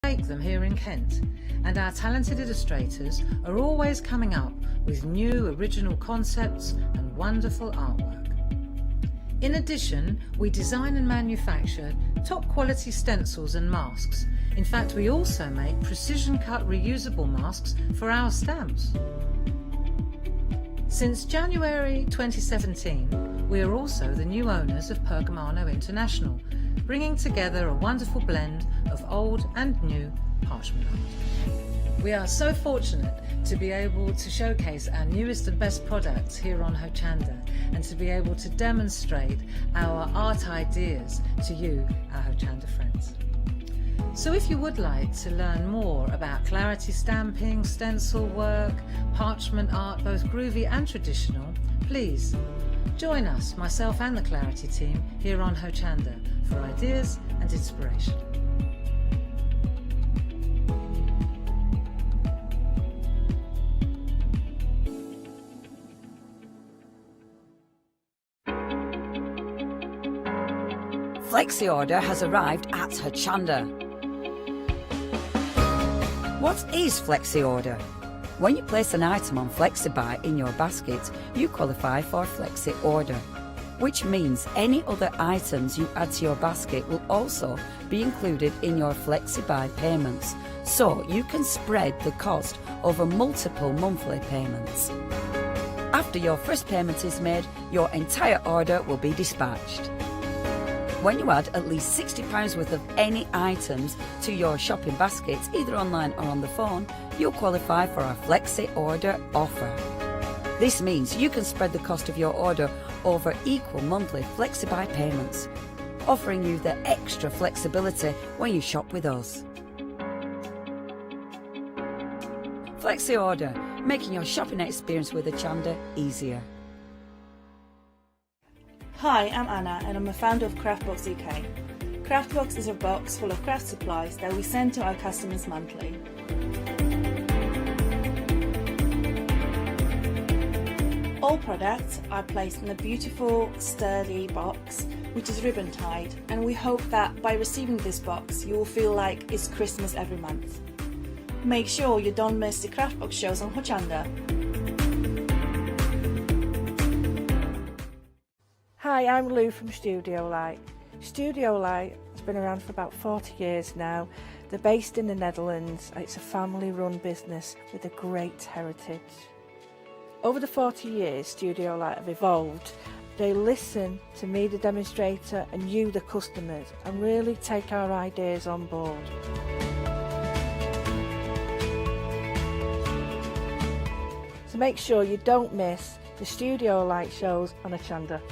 make them here in Kent, and our talented illustrators are always coming up with new original concepts and wonderful artwork. In addition, we design and manufacture top quality stencils and masks. In fact, we also make precision cut reusable masks for our stamps. Since January 2017, we are also the new owners of Pergamano International, bringing together a wonderful blend of old and new parchment art. We are so fortunate to be able to showcase our newest and best products here on Hochanda, and to be able to demonstrate our art ideas to you, our Hochanda friends. So if you would like to learn more about clarity stamping, stencil work, parchment art, both groovy and traditional, please join us, myself and the Clarity team here on Hochanda, for ideas and inspiration. Flexi order has arrived at Hochanda. What is Flexi order? When you place an item on FlexiBuy in your basket, you qualify for Flexi order, which means any other items you add to your basket will also be included in your FlexiBuy payments, so you can spread the cost over multiple monthly payments. After your first payment is made, your entire order will be dispatched. When you add at least £60 worth of any items to your shopping baskets, either online or on the phone, you'll qualify for our Flexi Order offer. This means you can spread the cost of your order over equal monthly FlexiBuy payments, offering you the extra flexibility when you shop with us. Flexi Order, making your shopping experience with Hochanda easier. Hi, I'm Anna and I'm the founder of Craftbox UK. Craftbox is a box full of craft supplies that we send to our customers monthly. All products are placed in a beautiful, sturdy box which is ribbon tied, and we hope that by receiving this box you will feel like it's Christmas every month. Make sure you don't miss the Craftbox shows on Hochanda. Hi, I'm Lou from Studio Light. Studio Light has been around for about 40 years now. They're based in the Netherlands. It's a family-run business with a great heritage. Over the 40 years, Studio Light have evolved. They listen to me, the demonstrator, and you, the customers, and really take our ideas on board. So make sure you don't miss the Studio Light shows on Hochanda.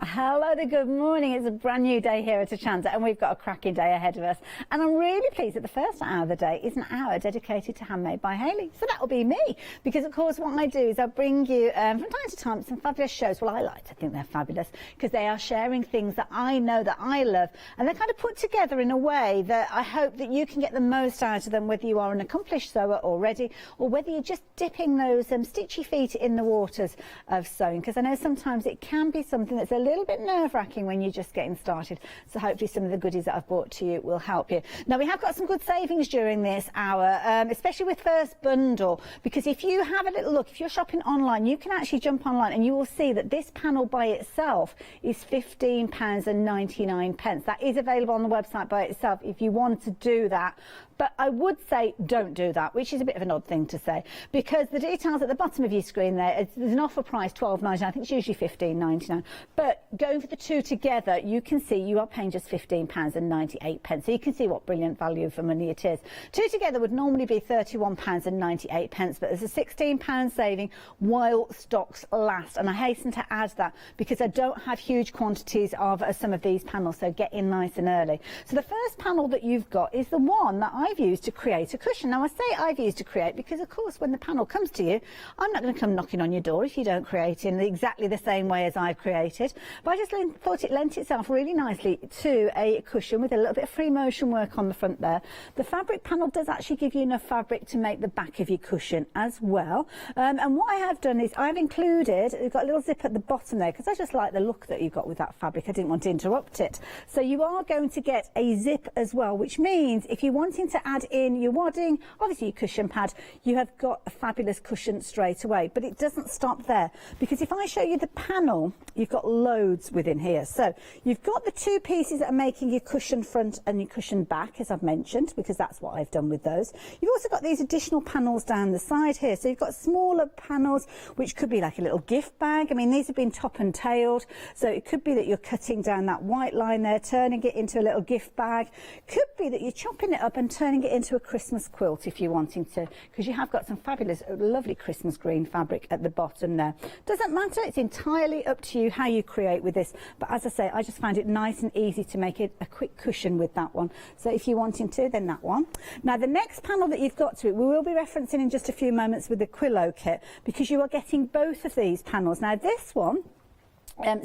Hello there, good morning. It's a brand new day here at Hochanda and we've got a cracking day ahead of us. And I'm really pleased that the first hour of the day is an hour dedicated to Handmade by Hayley. So that'll be me, because of course what I do is I bring you from time to time some fabulous shows. Well, I like to think they're fabulous because they are sharing things that I know that I love, and they're kind of put together in a way that I hope that you can get the most out of them, whether you are an accomplished sewer already or whether you're just dipping those stitchy feet in the waters of sewing, because I know sometimes it can be something that's a little bit nerve-wracking when you're just getting started. So hopefully some of the goodies that I've brought to you will help you. Now we have got some good savings during this hour, especially with first bundle, because if you have a little look, if you're shopping online, you can actually jump online and you will see that this panel by itself is £15.99. That is available on the website by itself if you want to do that. But I would say don't do that, which is a bit of an odd thing to say, because the details at the bottom of your screen there's an offer price £12.99. I think it's usually £15.99. But going for the two together, you can see you are paying just £15.98. So you can see what brilliant value for money it is. Two together would normally be £31.98, but there's a £16 saving while stocks last. And I hasten to add that because I don't have huge quantities of some of these panels, so get in nice and early. So the first panel that you've got is the one that I've used to create a cushion. Now I say I've used to create because of course when the panel comes to you, I'm not going to come knocking on your door if you don't create in exactly the same way as I've created, but I just thought it lent itself really nicely to a cushion with a little bit of free motion work on the front there. The fabric panel does actually give you enough fabric to make the back of your cushion as well, and what I have done is I've included, you've got a little zip at the bottom there because I just like the look that you've got with that fabric. I didn't want to interrupt it, so you are going to get a zip as well, which means if you're wanting to add in your wadding, obviously your cushion pad, you have got a fabulous cushion straight away. But it doesn't stop there, because if I show you the panel, you've got loads within here. So you've got the two pieces that are making your cushion front and your cushion back, as I've mentioned, because that's what I've done with those. You've also got these additional panels down the side here. So you've got smaller panels, which could be like a little gift bag. I mean, these have been top and tailed, so it could be that you're cutting down that white line there, turning it into a little gift bag. Could be that you're chopping it up and turning it into a Christmas quilt if you're wanting to, because you have got some fabulous, lovely Christmas green fabric at the bottom there. Doesn't matter, it's entirely up to you how you create with this, but as I say, I just found it nice and easy to make it a quick cushion with that one. So if you're wanting to, then that one. Now the next panel that you've got to it, we will be referencing in just a few moments with the Quillo kit, because you are getting both of these panels. Now this one,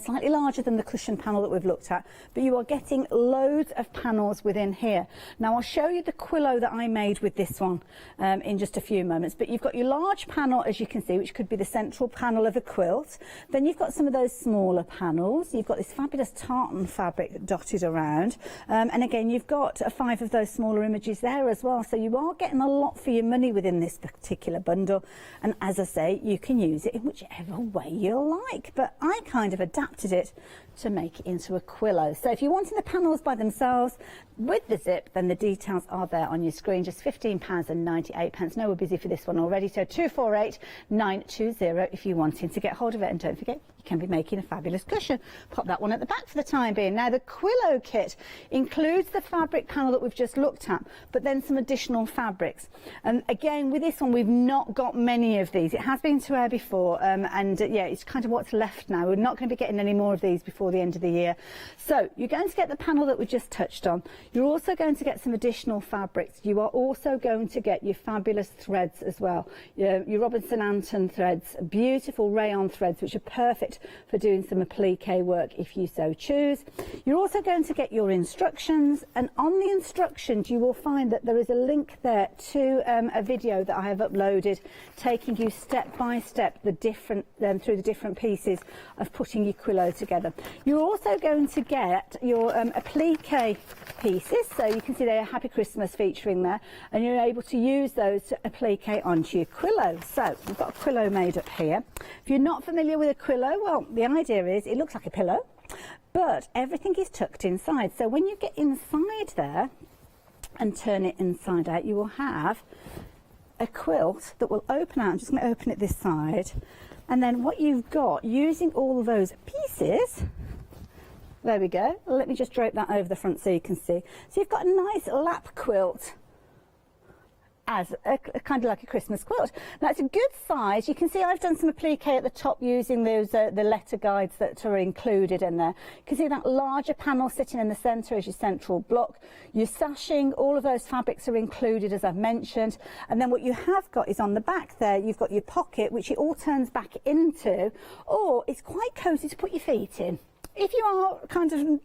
slightly larger than the cushion panel that we've looked at, but you are getting loads of panels within here. Now I'll show you the Quillo that I made with this one in just a few moments, but you've got your large panel, as you can see, which could be the central panel of a quilt. Then you've got some of those smaller panels. You've got this fabulous tartan fabric dotted around, and again you've got 5 of those smaller images there as well, so you are getting a lot for your money within this particular bundle. And as I say, you can use it in whichever way you like, but I kind of adapted it to make it into a Quillo. So if you're wanting the panels by themselves with the zip, then the details are there on your screen. Just £15.98. No, we're busy for this one already, so 248920 if you're wanting to get hold of it. And don't forget, you can be making a fabulous cushion. Pop that one at the back for the time being. Now the Quillo kit includes the fabric panel that we've just looked at, but then some additional fabrics. And again, with this one, we've not got many of these. It has been to air before, and yeah, it's kind of what's left now. We're not going to be getting any more of these before the end of the year. So you're going to get the panel that we just touched on. You're also going to get some additional fabrics. You are also going to get your fabulous threads as well. Your Robinson Anton threads, beautiful rayon threads, which are perfect for doing some applique work if you so choose. You're also going to get your instructions, and on the instructions you will find that there is a link there to a video that I have uploaded taking you step by step through the different pieces of putting your Quillo together. You're also going to get your applique pieces, so you can see they are Happy Christmas featuring there, and you're able to use those to applique onto your Quillo. So we've got a Quillo made up here. If you're not familiar with a Quillo, well, the idea is it looks like a pillow, but everything is tucked inside. So when you get inside there and turn it inside out, you will have a quilt that will open out. I'm just going to open it this side, and then what you've got, using all of those pieces, there we go, let me just drape that over the front so you can see. So you've got a nice lap quilt as a kind of like a Christmas quilt. Now it's a good size. You can see I've done some applique at the top using those the letter guides that are included in there. You can see that larger panel sitting in the centre as your central block. Your sashing, all of those fabrics are included, as I've mentioned. And then what you have got is on the back there, you've got your pocket, which it all turns back into, or it's quite cosy to put your feet in. If you are kind of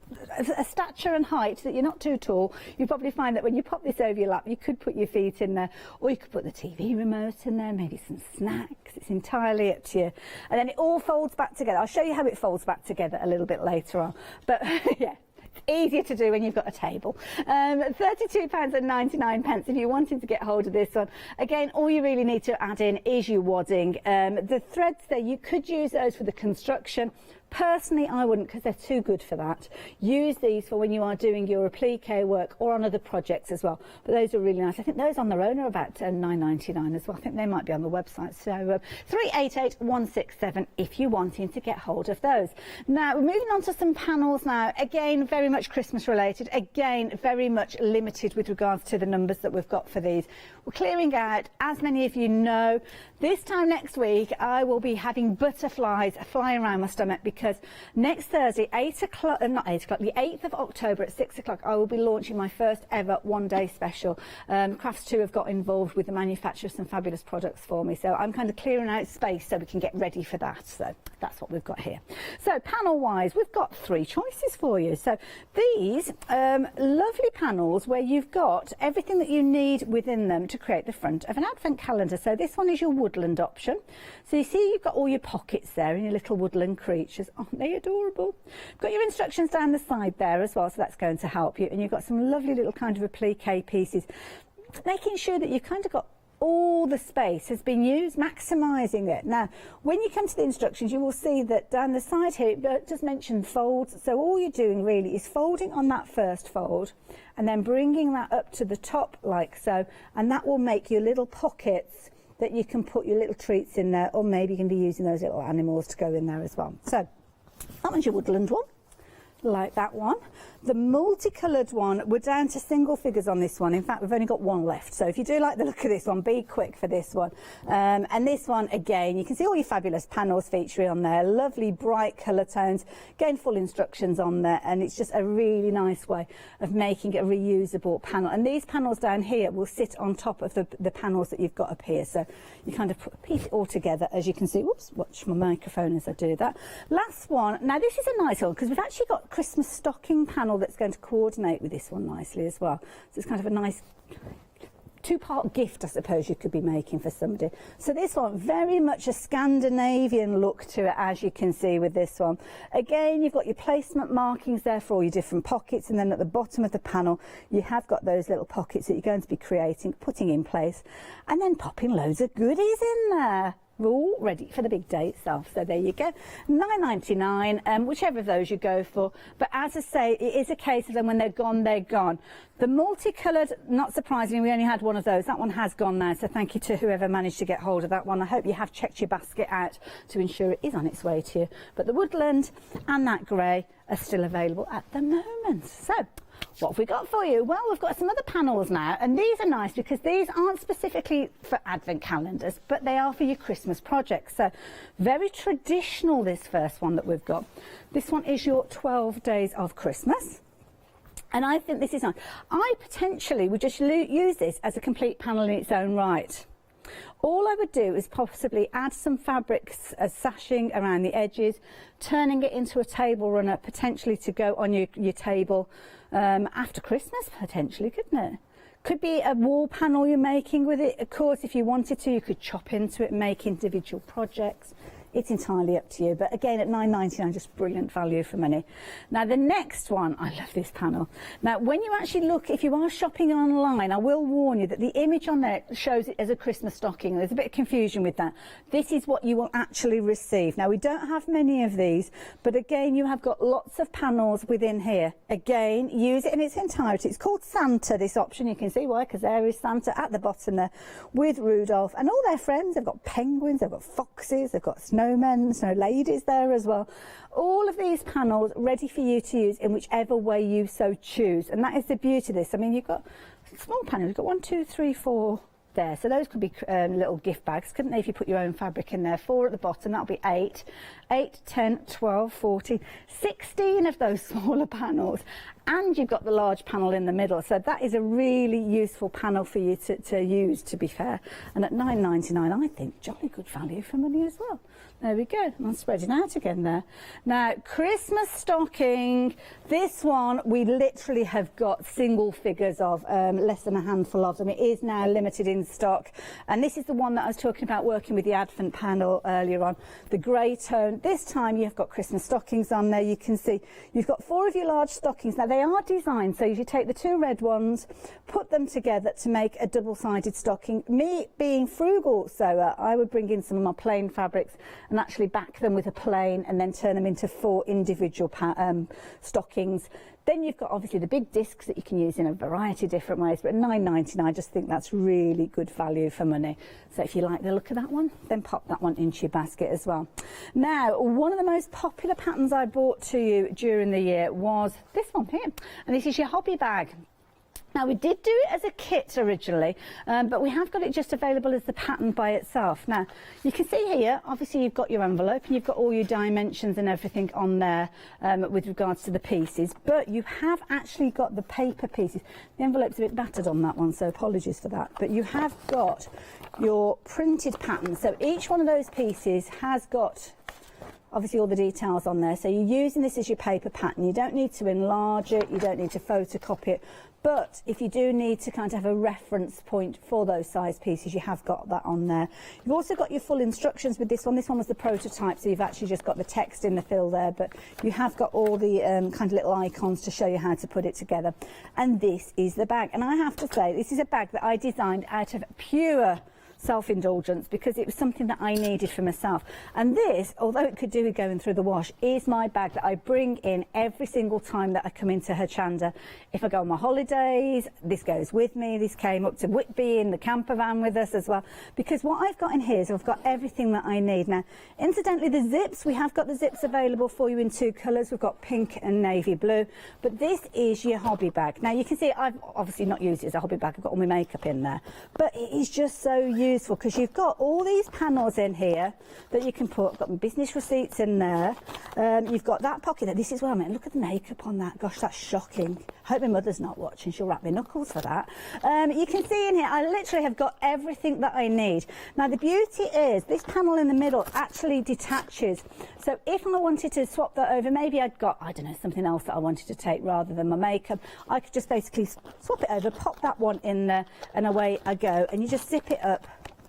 a stature and height that you're not too tall, you probably find that when you pop this over your lap, you could put your feet in there, or you could put the TV remote in there, maybe some snacks. It's entirely up to you. And then it all folds back together. I'll show you how it folds back together a little bit later on. But yeah, it's easier to do when you've got a table. £32.99 if you're wanting to get hold of this one. Again, all you really need to add in is your wadding. The threads there, you could use those for the construction, Personally, I wouldn't, because they're too good for that. Use these for when you are doing your applique work or on other projects as well. But those are really nice. I think those on their own are about £9.99 as well. I think they might be on the website. So 388167 if you're wanting to get hold of those. Now, we're moving on to some panels now. Again, very much Christmas related. Again, very much limited with regards to the numbers that we've got for these. We're clearing out, as many of you know, this time next week I will be having butterflies flying around my stomach, because next Thursday, the 8th of October at 6 o'clock, I will be launching my first ever one-day special. Crafts 2 have got involved with the manufacture of some fabulous products for me, so I'm kind of clearing out space so we can get ready for that. So that's what we've got here. So panel-wise, we've got 3 choices for you. So these lovely panels where you've got everything that you need within them to create the front of an advent calendar. So this one is your woodland option. So you see you've got all your pockets there and your little woodland creatures. Aren't they adorable? Got your instructions down the side there as well, so that's going to help you. And you've got some lovely little kind of applique pieces, making sure that you've kind of got all the space has been used, maximising it. Now, when you come to the instructions, you will see that down the side here, it does mention folds. So all you're doing really is folding on that first fold and then bringing that up to the top like so, and that will make your little pockets that you can put your little treats in there, or maybe you can be using those little animals to go in there as well. So that one's your woodland one, like that one. The multicoloured one, we're down to single figures on this one. In fact, we've only got one left. So if you do like the look of this one, be quick for this one. And this one, again, you can see all your fabulous panels featuring on there. Lovely bright colour tones. Again, full instructions on there. And it's just a really nice way of making a reusable panel. And these panels down here will sit on top of the panels that you've got up here. So you kind of piece it all together, as you can see. Whoops, watch my microphone as I do that. Last one. Now, this is a nice one because we've actually got Christmas stocking panel that's going to coordinate with this one nicely as well. So it's kind of a nice two-part gift, I suppose, you could be making for somebody. So this one, very much a Scandinavian look to it, as you can see with this one. Again, you've got your placement markings there for all your different pockets, and then at the bottom of the panel you have got those little pockets that you're going to be creating, putting in place, and then popping loads of goodies in there. We're all ready for the big day itself. So there you go, £9.99, whichever of those you go for. But as I say, it is a case of them when they're gone, they're gone. The multicoloured, not surprisingly, we only had one of those. That one has gone now, so thank you to whoever managed to get hold of that one. I hope you have checked your basket out to ensure it is on its way to you. But the woodland and that grey are still available at the moment. So what have we got for you? Well, we've got some other panels now, and these are nice because these aren't specifically for advent calendars, but they are for your Christmas projects. So very traditional, this first one that we've got. This one is your 12 days of Christmas. And I think this is nice. I potentially would just use this as a complete panel in its own right. All I would do is possibly add some fabrics as sashing around the edges, turning it into a table runner, potentially to go on your table after Christmas, potentially, couldn't it? Could be a wall panel you're making with it. Of course, if you wanted to, you could chop into it, make individual projects. It's entirely up to you, but again at £9.99, just brilliant value for money. Now the next one, I love this panel. Now when you actually look, if you are shopping online, I will warn you that the image on there shows it as a Christmas stocking. There's a bit of confusion with that. This is what you will actually receive. Now we don't have many of these, but again you have got lots of panels within here. Again, use it in its entirety. It's called Santa, this option. You can see why, because there is Santa at the bottom there with Rudolph and all their friends. They've got penguins, they've got foxes, they've got snowmen, snow ladies there as well. All of these panels ready for you to use in whichever way you so choose, and that is the beauty of this. I mean, you've got small panels, you've got 1, 2, 3, 4 there, so those could be little gift bags, couldn't they, if you put your own fabric in there. 4 at the bottom, that'll be 8, 10, 12, 14, 16 of those smaller panels, and you've got the large panel in the middle. So that is a really useful panel for you to use, to be fair. And at £9.99, I think jolly good value for money as well. There we go. I'm spreading out again there. Now, Christmas stocking. This one we literally have got single figures of, less than a handful of them. It is now limited in stock. And this is the one that I was talking about working with the Advent panel earlier on. The grey tone. This time you've got Christmas stockings on there. You can see you've got 4 of your large stockings. Now, they they are designed so you take the two red ones, put them together to make a double-sided stocking. Me being frugal sewer, I would bring in some of my plain fabrics and actually back them with a plain and then turn them into 4 individual stockings. Then you've got obviously the big discs that you can use in a variety of different ways, but at £9.99 I just think that's really good value for money. So if you like the look of that one, then pop that one into your basket as well. Now, one of the most popular patterns I brought to you during the year was this one here, and this is your hobby bag. Now, we did do it as a kit originally, but we have got it just available as the pattern by itself. Now, you can see here, obviously you've got your envelope and you've got all your dimensions and everything on there with regards to the pieces, but you have actually got the paper pieces. The envelope's a bit battered on that one, so apologies for that, but you have got your printed pattern. So each one of those pieces has got obviously all the details on there. So you're using this as your paper pattern. You don't need to enlarge it, you don't need to photocopy it, but if you do need to kind of have a reference point for those size pieces, you have got that on there. You've also got your full instructions with this one. This one was the prototype, so you've actually just got the text in the fill there, but you have got all the kind of little icons to show you how to put it together. And this is the bag, and I have to say this is a bag that I designed out of pure self-indulgence because it was something that I needed for myself. And this, although it could do with going through the wash, is my bag that I bring in every single time that I come into Hochanda. If I go on my holidays, this goes with me. This came up to Whitby in the camper van with us as well, because what I've got in here is I've got everything that I need. Now, incidentally, the zips, we have got the zips available for you in 2 colours. We've got pink and navy blue, but this is your hobby bag. Now, you can see I've obviously not used it as a hobby bag. I've got all my makeup in there, but it is just so useful because you've got all these panels in here that you can put. I've got my business receipts in there. You've got that pocket there. This is where I mean, look at the makeup on that. Gosh, that's shocking. I hope my mother's not watching. She'll wrap my knuckles for that. You can see in here, I literally have got everything that I need. Now, the beauty is this panel in the middle actually detaches. So if I wanted to swap that over, maybe I'd got, I don't know, something else that I wanted to take rather than my makeup, I could just basically swap it over, pop that one in there, and away I go. And you just zip it up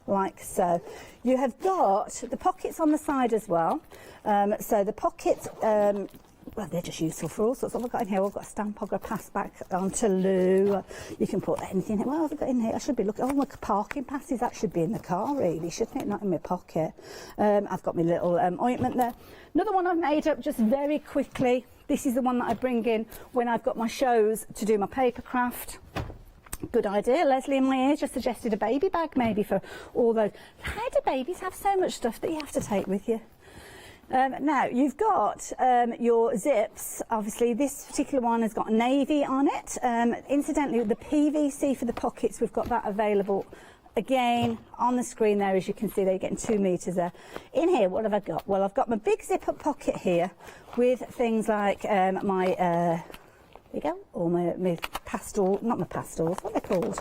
like so. You have got the pockets on the side as well. So the pockets, well, they're just useful for all sorts. What have I got in here? I've got a stamp I've got to pass back on to Lou. You can put anything in. What have I got in here? I should be looking. Oh, my parking passes. That should be in the car, really, shouldn't it? Not in my pocket. I've got my little ointment there. Another one I've made up just very quickly. This is the one that I bring in when I've got my shows to do my papercraft. Good idea. Leslie in my ear just suggested a baby bag maybe for all those. How do babies have so much stuff that you have to take with you? Now, you've got your zips. Obviously, this particular one has got navy on it. Incidentally, the PVC for the pockets, we've got that available again on the screen there. As you can see, they're getting 2 metres there. In here, what have I got? Well, I've got my big zip-up pocket here with things like my... there you go, all my pastel, not my pastels, what are they called?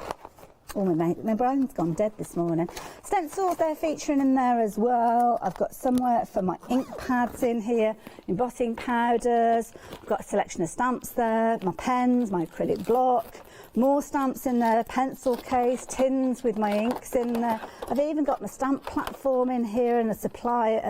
Oh, my brain's gone dead this morning. Stencils they're featuring in there as well. I've got somewhere for my ink pads in here, embossing powders. I've got a selection of stamps there, my pens, my acrylic block, more stamps in there, pencil case, tins with my inks in there. I've even got my stamp platform in here and a supply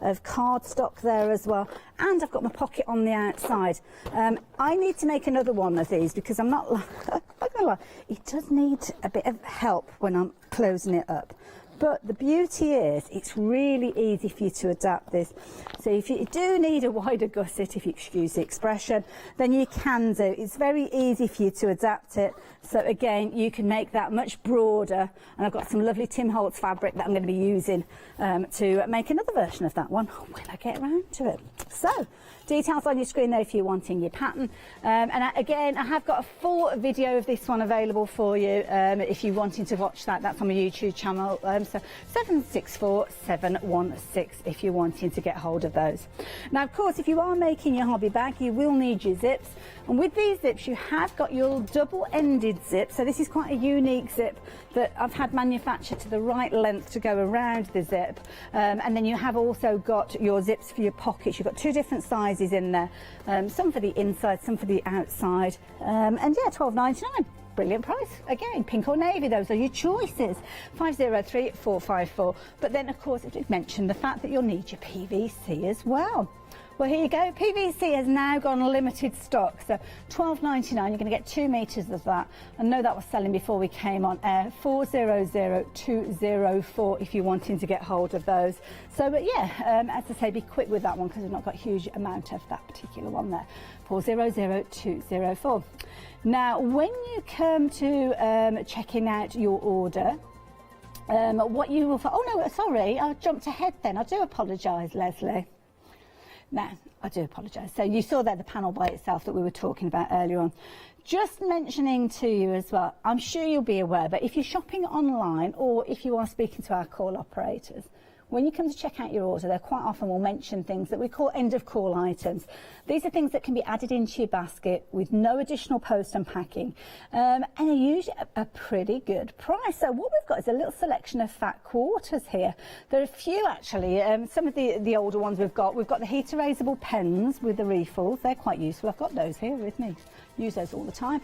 of cardstock there as well. And I've got my pocket on the outside. I need to make another one of these because I'm not gonna lie, it does need a bit of help when I'm closing it up. But the beauty is it's really easy for you to adapt this. So if you do need a wider gusset, if you excuse the expression, then you can do. It's very easy for you to adapt it. So again, you can make that much broader. And I've got some lovely Tim Holtz fabric that I'm going to be using to make another version of that one when I get around to it. So details on your screen there if you're wanting your pattern. Again, I have got a full video of this one available for you if you're wanting to watch that. That's on my YouTube channel. So 764716 if you're wanting to get hold of those. Now, of course, if you are making your hobby bag, you will need your zips. And with these zips, you have got your double-ended zip. So this is quite a unique zip that I've had manufactured to the right length to go around the zip. And then you have also got your zips for your pockets. You've got 2 different sizes in there, some for the inside, some for the outside. And yeah, £12.99. Brilliant price. Again, pink or navy, those are your choices. 503454. But then, of course, I did mention the fact that you'll need your PVC as well. Well, here you go. PVC has now gone limited stock, so £12.99. You're going to get 2 metres of that. I know that was selling before we came on air. 400204 if you're wanting to get hold of those. So, but yeah, as I say, be quick with that one because we've not got a huge amount of that particular one there. 400204. Now, when you come to checking out your order, what you will find... Oh, no, sorry, I jumped ahead then. I do apologise, Leslie. No, I do apologise. So you saw there the panel by itself that we were talking about earlier on. Just mentioning to you as well, I'm sure you'll be aware, but if you're shopping online or if you are speaking to our call operators, when you come to check out your order, they quite often will mention things that we call end of call items. These are things that can be added into your basket with no additional post and packing, and are usually a pretty good price. So what we've got is a little selection of fat quarters here. There are a few actually, some of the older ones we've got. We've got the heat erasable pens with the refills. They're quite useful. I've got those here with me. Use those all the time.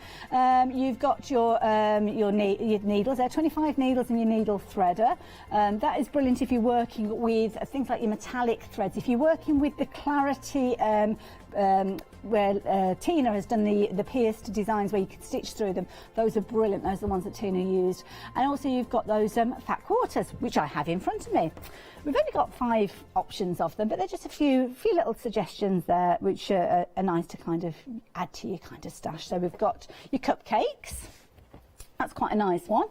You've got your needles. There are 25 needles in your needle threader. That is brilliant if you're working with things like your metallic threads. If you're working with the clarity where Tina has done the pierced designs where you can stitch through them, those are brilliant. Those are the ones that Tina used. And also you've got those fat quarters, which I have in front of me. We've only got 5 options of them, but they're just a few little suggestions there which are nice to kind of add to your kind of stash. So we've got your cupcakes. That's quite a nice one.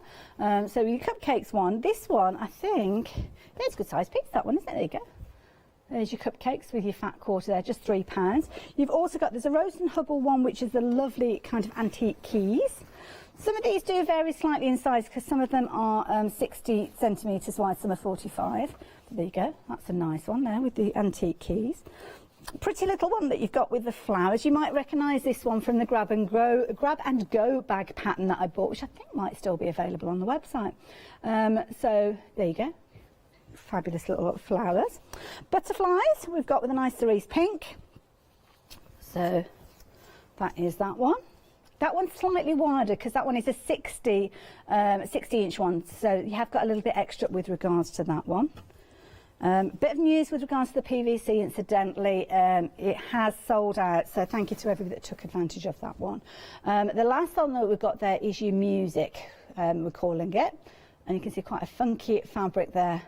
So your cupcakes one. This one, I think, there's a good size piece, that one, isn't it? There you go. There's your cupcakes with your fat quarter there, just £3. You've also got, there's a Rose and Hubble one, which is the lovely kind of antique keys. Some of these do vary slightly in size because some of them are 60 centimetres wide, some are 45. There you go, that's a nice one there with the antique keys. Pretty little one that you've got with the flowers. You might recognise this one from the grab and go bag pattern that I bought, which I think might still be available on the website. So there you go. Fabulous little flowers. Butterflies we've got with a nice cerise pink. So that is that one. That one's slightly wider because that one is a 60-inch one. So you have got a little bit extra with regards to that one. Bit of news with regards to the PVC, incidentally, it has sold out, so thank you to everybody that took advantage of that one. The last one that we've got there is your music, we're calling it, and you can see quite a funky fabric there.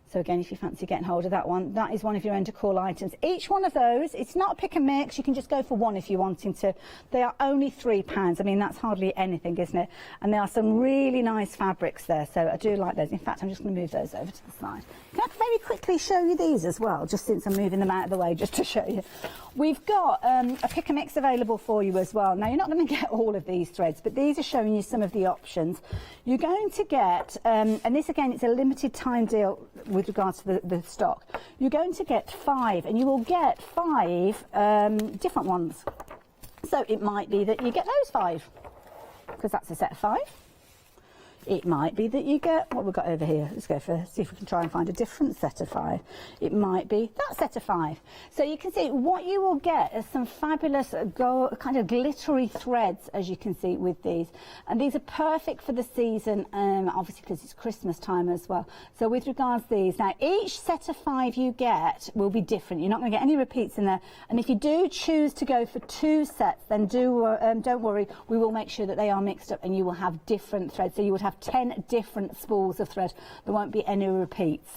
So again, if you fancy getting hold of that one, that is one of your end of call items. Each one of those, it's not a pick and mix, you can just go for one if you're wanting to. They are only £3. I mean, that's hardly anything, isn't it? And there are some really nice fabrics there, so I do like those. In fact, I'm just going to move those over to the side. Can I very quickly show you these as well, just since I'm moving them out of the way, just to show you. We've got a pick and mix available for you as well. Now, you're not going to get all of these threads, but these are showing you some of the options. You're going to get, and this again, it's a limited time deal with regards to the stock. You're going to get 5, and you will get 5 different ones. So it might be that you get those 5, because that's a set of 5. It might be that you get, what we've got over here, let's go for, see if we can try and find a different set of 5. It might be that set of 5. So you can see what you will get is some fabulous kind of glittery threads, as you can see with these. And these are perfect for the season, obviously because it's Christmas time as well. So with regards to these, now each set of 5 you get will be different. You're not going to get any repeats in there. And if you do choose to go for 2 sets, then don't worry, we will make sure that they are mixed up and you will have different threads. So you would have 10 different spools of thread. There won't be any repeats.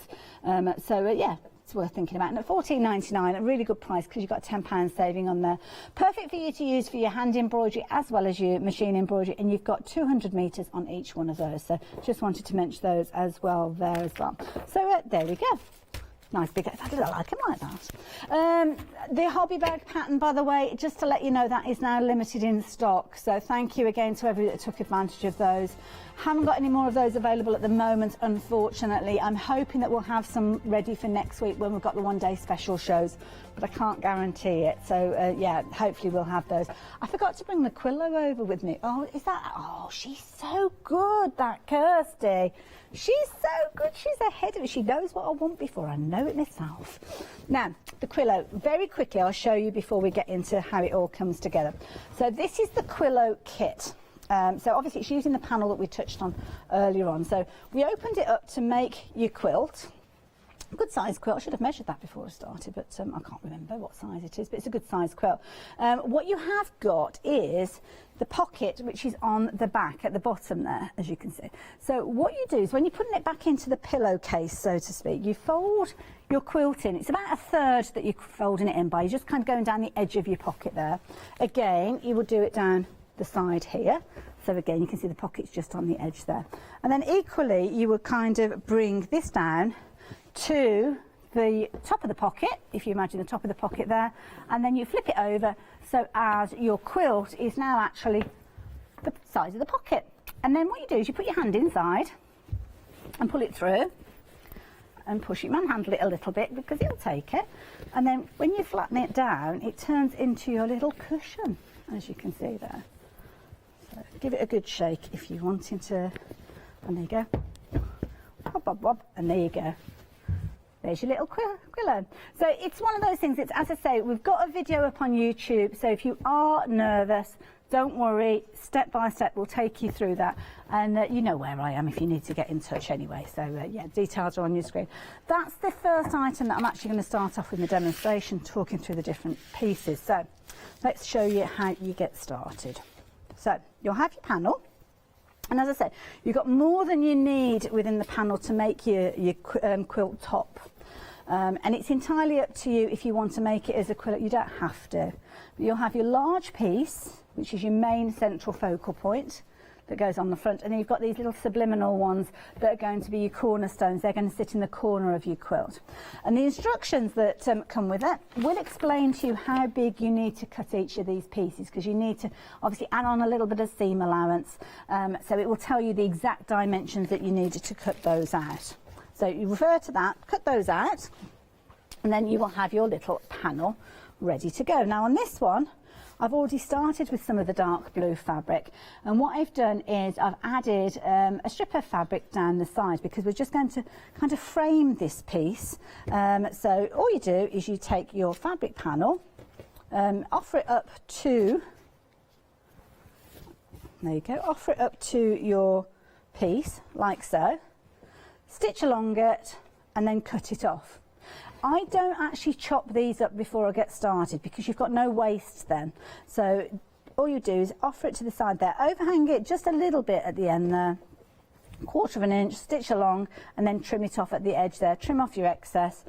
Yeah, it's worth thinking about. And at £14.99, a really good price because you've got £10 saving on there. Perfect for you to use for your hand embroidery as well as your machine embroidery, and you've got 200 metres on each one of those. So just wanted to mention those as well there as well. So there we go. Nice big, I like them like that. The hobby bag pattern, by the way, just to let you know, that is now limited in stock. So thank you again to everybody that took advantage of those. Haven't got any more of those available at the moment, unfortunately. I'm hoping that we'll have some ready for next week when we've got the one-day special shows, but I can't guarantee it. So yeah, hopefully we'll have those. I forgot to bring the Quillo over with me. Oh, is that? Oh, she's so good, that Kirsty. She's so good. She's ahead of it. She knows what I want before I know it myself. Now, the Quillo, very quickly, I'll show you before we get into how it all comes together. So this is the Quillo kit. So obviously it's using the panel that we touched on earlier on. So we opened it up to make your quilt. Good size quilt. I should have measured that before I started, but I can't remember what size it is, but it's a good size quilt. What you have got is the pocket, which is on the back at the bottom there, as you can see. So what you do is when you're putting it back into the pillowcase, so to speak, you fold your quilt in. It's about a third that you're folding it in by. You're just kind of going down the edge of your pocket there. Again, you will do it down the side here. So again, you can see the pocket's just on the edge there. And then equally, you will kind of bring this down to the top of the pocket, if you imagine the top of the pocket there, and then you flip it over so as your quilt is now actually the size of the pocket. And then what you do is you put your hand inside and pull it through and push it, manhandle it a little bit because it'll take it, and then when you flatten it down it turns into your little cushion, as you can see there. So give it a good shake if you're wanting to, and there you go, bob, bob, bob, and there you go. There's your little quillo. So it's one of those things, it's, as I say, we've got a video up on YouTube, so if you are nervous, don't worry, step by step we'll take you through that, and you know where I am if you need to get in touch anyway, so yeah, details are on your screen. That's the first item that I'm actually going to start off with the demonstration, talking through the different pieces. So let's show you how you get started. So you'll have your panel. And as I said, you've got more than you need within the panel to make your quilt top. And it's entirely up to you if you want to make it as a quilt. You don't have to. But you'll have your large piece, which is your main central focal point that goes on the front. And then you've got these little subliminal ones that are going to be your cornerstones. They're going to sit in the corner of your quilt. And the instructions that come with it will explain to you how big you need to cut each of these pieces, because you need to obviously add on a little bit of seam allowance. So it will tell you the exact dimensions that you need to cut those out. So you refer to that, cut those out, and then you will have your little panel ready to go. Now on this one, I've already started with some of the dark blue fabric, and what I've done is I've added a strip of fabric down the side because we're just going to kind of frame this piece. So all you do is you take your fabric panel, offer it up to, there you go, offer it up to your piece like so, stitch along it and then cut it off. I don't actually chop these up before I get started because you've got no waste then. So all you do is offer it to the side there, overhang it just a little bit at the end there, 1/4 of an inch, stitch along and then trim it off at the edge there, trim off your excess,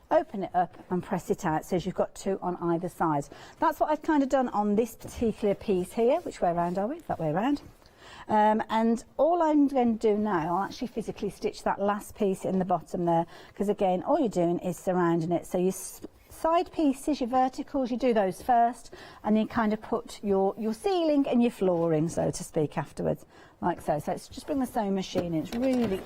open it up and press it out so you've got 2 on either side. That's what I've kind of done on this particular piece here. Which way around are we? That way around. And all I'm going to do now, I'll actually physically stitch that last piece in the bottom there, because again all you're doing is surrounding it. So your side pieces, your verticals, you do those first and then kind of put your ceiling and your flooring, so to speak, afterwards, like so. So let's just bring the sewing machine in. It's really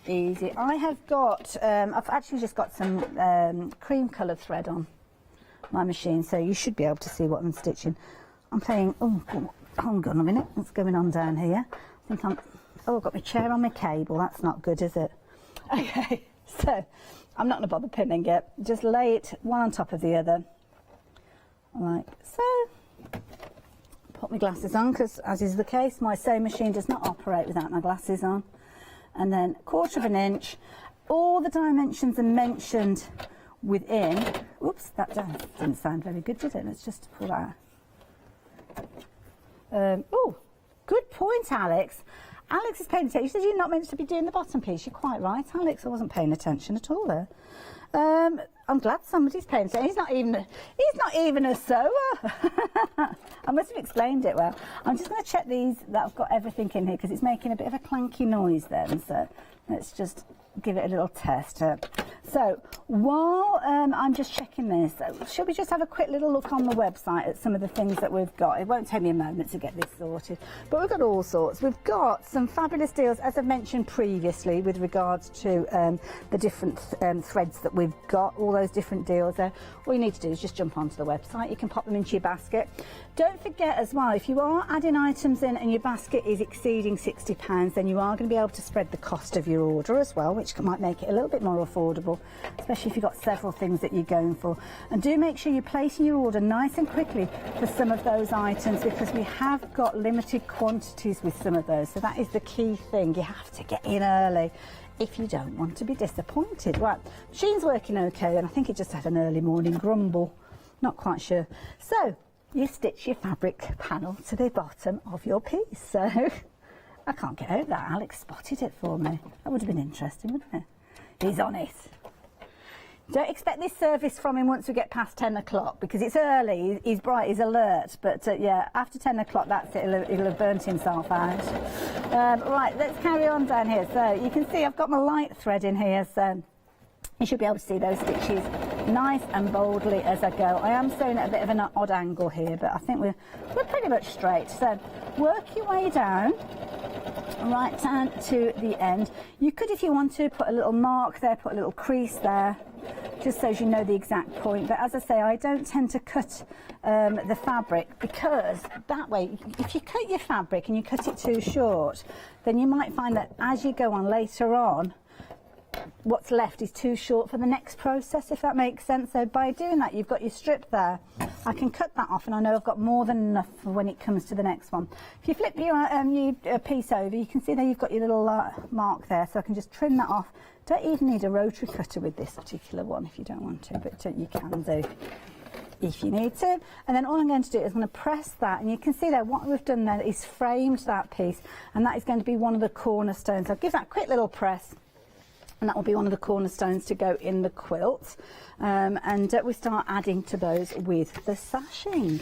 easy. I have got, I've actually just got some cream coloured thread on my machine, so you should be able to see what I'm stitching. I'm playing, oh, hold on a minute, what's going on down here? I think I've got my chair on my cable, that's not good, is it? Okay, so I'm not going to bother pinning it, just lay it one on top of the other, like so. Put my glasses on, because as is the case, my sewing machine does not operate without my glasses on. And then 1/4 of an inch, all the dimensions are mentioned within. Oops, that didn't sound very good, did it? Let's just pull that out. Oh, good point, Alex. Alex is paying attention. You said you're not meant to be doing the bottom piece. You're quite right, Alex. I wasn't paying attention at all there. I'm glad somebody's paying attention. He's not even a sewer. I must have explained it well. I'm just going to check these that I've got everything in here because it's making a bit of a clanky noise then. So let's just give it a little test. So while I'm just checking this, should we just have a quick little look on the website at some of the things that we've got? It won't take me a moment to get this sorted, but we've got all sorts. We've got some fabulous deals, as I've mentioned previously, with regards to the different threads that we've got, all those different deals there. All you need to do is just jump onto the website. You can pop them into your basket. Don't forget as well, if you are adding items in and your basket is exceeding £60, then you are going to be able to spread the cost of your order as well, which might make it a little bit more affordable, especially if you've got several things that you're going for. And do make sure you're placing your order nice and quickly for some of those items, because we have got limited quantities with some of those. So that is the key thing. You have to get in early. if you don't want to be disappointed. Right, machine's working okay, and I think it just had an early morning grumble, not quite sure. So you stitch your fabric panel to the bottom of your piece. So I can't get over that. Alex spotted it for me. That would have been interesting, wouldn't it? He's on it. Don't expect this service from him once we get past 10 o'clock, because it's early, he's bright, he's alert, but yeah, after 10 o'clock, that's it, he'll have burnt himself out. Right, let's carry on down here. So you can see I've got my light thread in here, so you should be able to see those stitches nice and boldly as I go. I am sewing at a bit of an odd angle here, but I think we're pretty much straight. So work your way down, right down to the end. You could, if you want to, put a little mark there, put a little crease there, just so you know the exact point. But as I say, I don't tend to cut the fabric, because that way, if you cut your fabric and you cut it too short, then you might find that as you go on later on, what's left is too short for the next process, if that makes sense. So by doing that, you've got your strip there. I can cut that off, and I know I've got more than enough for when it comes to the next one. If you flip your piece over, you can see there you've got your little mark there, so I can just trim that off. Don't even need a rotary cutter with this particular one if you don't want to, but you can do if you need to. And then all I'm going to do is I'm going to press that, and you can see there what we've done there is framed that piece, and that is going to be one of the cornerstones. I'll give that a quick little press, and that will be one of the cornerstones to go in the quilt. And we start adding to those with the sashing.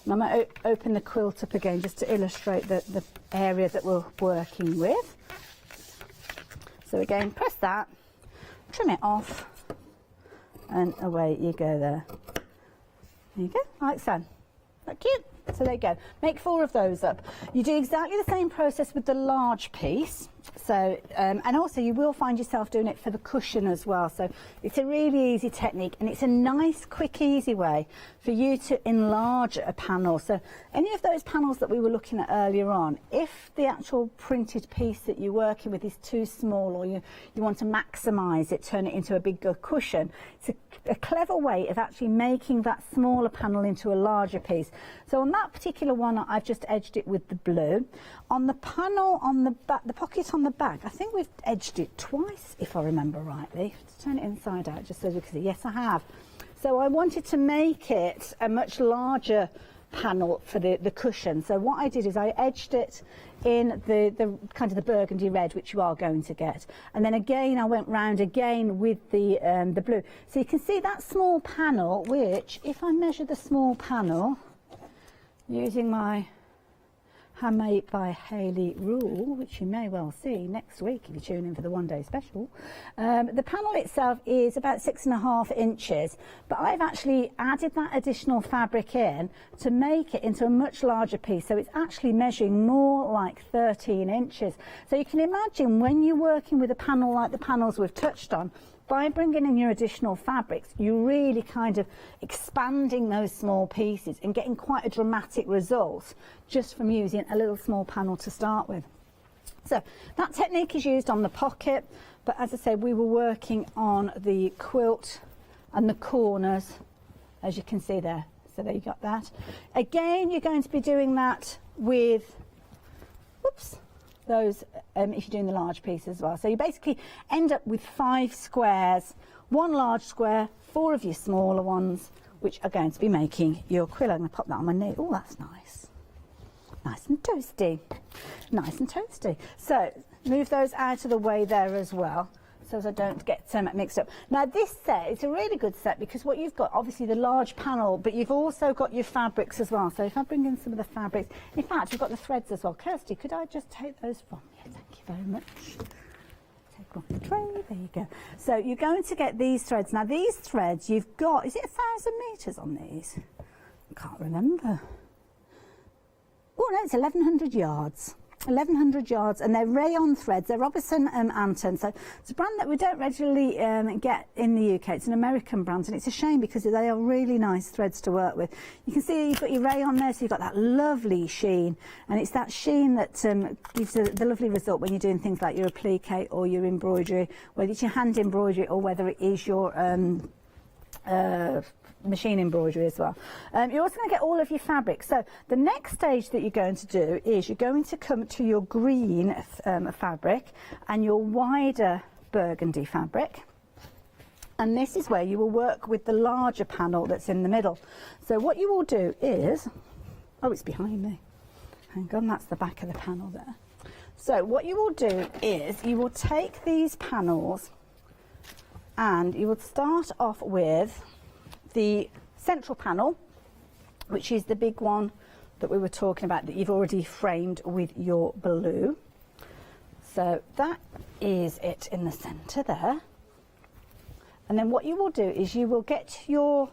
And I'm going to open the quilt up again just to illustrate the area that we're working with. So again, press that, trim it off, and away you go there. There you go, like so. That cute? So there you go. Make 4 of those up. You do exactly the same process with the large piece. So, and also you will find yourself doing it for the cushion as well. So it's a really easy technique, and it's a nice, quick, easy way for you to enlarge a panel. So any of those panels that we were looking at earlier on, if the actual printed piece that you're working with is too small, or you want to maximise it, turn it into a bigger cushion, it's a clever way of actually making that smaller panel into a larger piece. So on that particular one, I've just edged it with the blue. On the panel on the back, the pocket on the back, I think we've edged it twice, if I remember rightly. Let's turn it inside out just so you can see. Yes, I have. So I wanted to make it a much larger panel for the cushion. So what I did is I edged it in the kind of the burgundy red, which you are going to get, and then again I went round again with the blue. So you can see that small panel, which if I measure the small panel using my Handmade by Hayley rule, which you may well see next week if you tune in for the one-day special. The panel itself is about 6.5 inches, but I've actually added that additional fabric in to make it into a much larger piece, so it's actually measuring more like 13 inches. So you can imagine when you're working with a panel like the panels we've touched on, by bringing in your additional fabrics, you're really kind of expanding those small pieces and getting quite a dramatic result just from using a little small panel to start with. So that technique is used on the pocket, but as I said, we were working on the quilt and the corners, as you can see there. So there you got that. Again, you're going to be doing that with, whoops, those if you're doing the large piece as well. So you basically end up with 5 squares, 1 large square, 4 of your smaller ones, which are going to be making your quilt. I'm going to pop that on my knee. Oh, that's nice. Nice and toasty. Nice and toasty. So move those out of the way there as well, so as I don't get mixed up. Now this set, it's a really good set because what you've got, obviously the large panel, but you've also got your fabrics as well. So if I bring in some of the fabrics, in fact, we've got the threads as well. Kirsty, could I just take those from you? Thank you very much. Take off the tray, there you go. So you're going to get these threads. Now these threads, you've got, is it 1,000 metres on these? I can't remember. Oh no, it's 1,100 yards. 1,100 yards, and they're rayon threads. They're Robertson Anton. So it's a brand that we don't regularly get in the UK. It's an American brand, and it's a shame because they are really nice threads to work with. You can see you've got your rayon there, so you've got that lovely sheen, and it's that sheen that gives the lovely result when you're doing things like your applique or your embroidery, whether it's your hand embroidery or whether it is your machine embroidery as well. You're also going to get all of your fabric. So the next stage that you're going to do is you're going to come to your green fabric and your wider burgundy fabric. And this is where you will work with the larger panel that's in the middle. So what you will do is, oh, it's behind me. Hang on, that's the back of the panel there. So what you will do is you will take these panels and you will start off with the central panel, which is the big one that we were talking about that you've already framed with your blue. So that is it in the centre there. And then what you will do is you will get your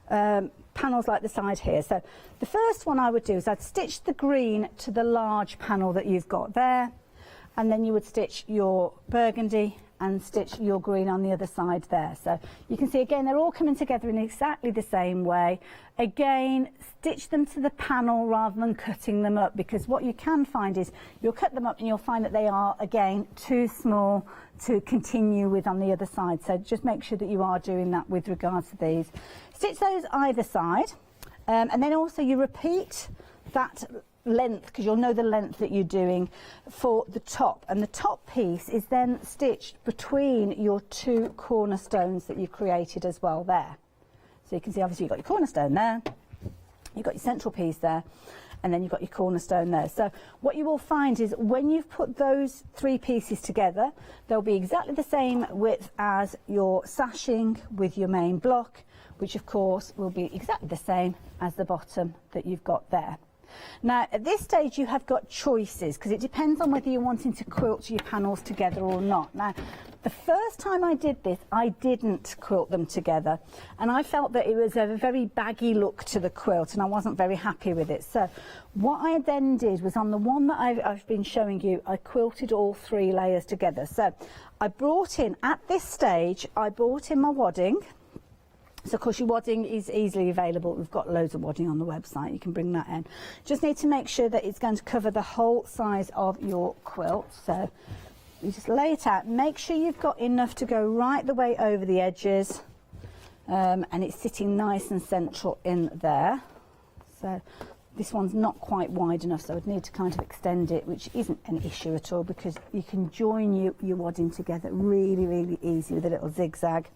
panels like the side here. So the first one I would do is I'd stitch the green to the large panel that you've got there, and then you would stitch your burgundy and stitch your green on the other side there. So you can see again they're all coming together in exactly the same way. Again, stitch them to the panel rather than cutting them up, because what you can find is you'll cut them up and you'll find that they are again too small to continue with on the other side. So just make sure that you are doing that with regards to these. Stitch those either side, and then also you repeat that length, because you'll know the length that you're doing for the top, and the top piece is then stitched between your two cornerstones that you created as well there. So you can see obviously you've got your cornerstone there, you've got your central piece there, and then you've got your cornerstone there. So what you will find is when you've put those three pieces together, they'll be exactly the same width as your sashing with your main block, which of course will be exactly the same as the bottom that you've got there. Now at this stage you have got choices, because it depends on whether you're wanting to quilt your panels together or not. Now the first time I did this I didn't quilt them together, and I felt that it was a very baggy look to the quilt and I wasn't very happy with it. So what I then did was on the one that I've been showing you, I quilted all three layers together. So I brought in, at this stage I brought in my wadding. So of course your wadding is easily available. We've got loads of wadding on the website, you can bring that in. Just need to make sure that it's going to cover the whole size of your quilt. So you just lay it out, make sure you've got enough to go right the way over the edges, and it's sitting nice and central in there. So this one's not quite wide enough, so I'd need to kind of extend it, which isn't an issue at all, because you can join your wadding together really easy with a little zigzag.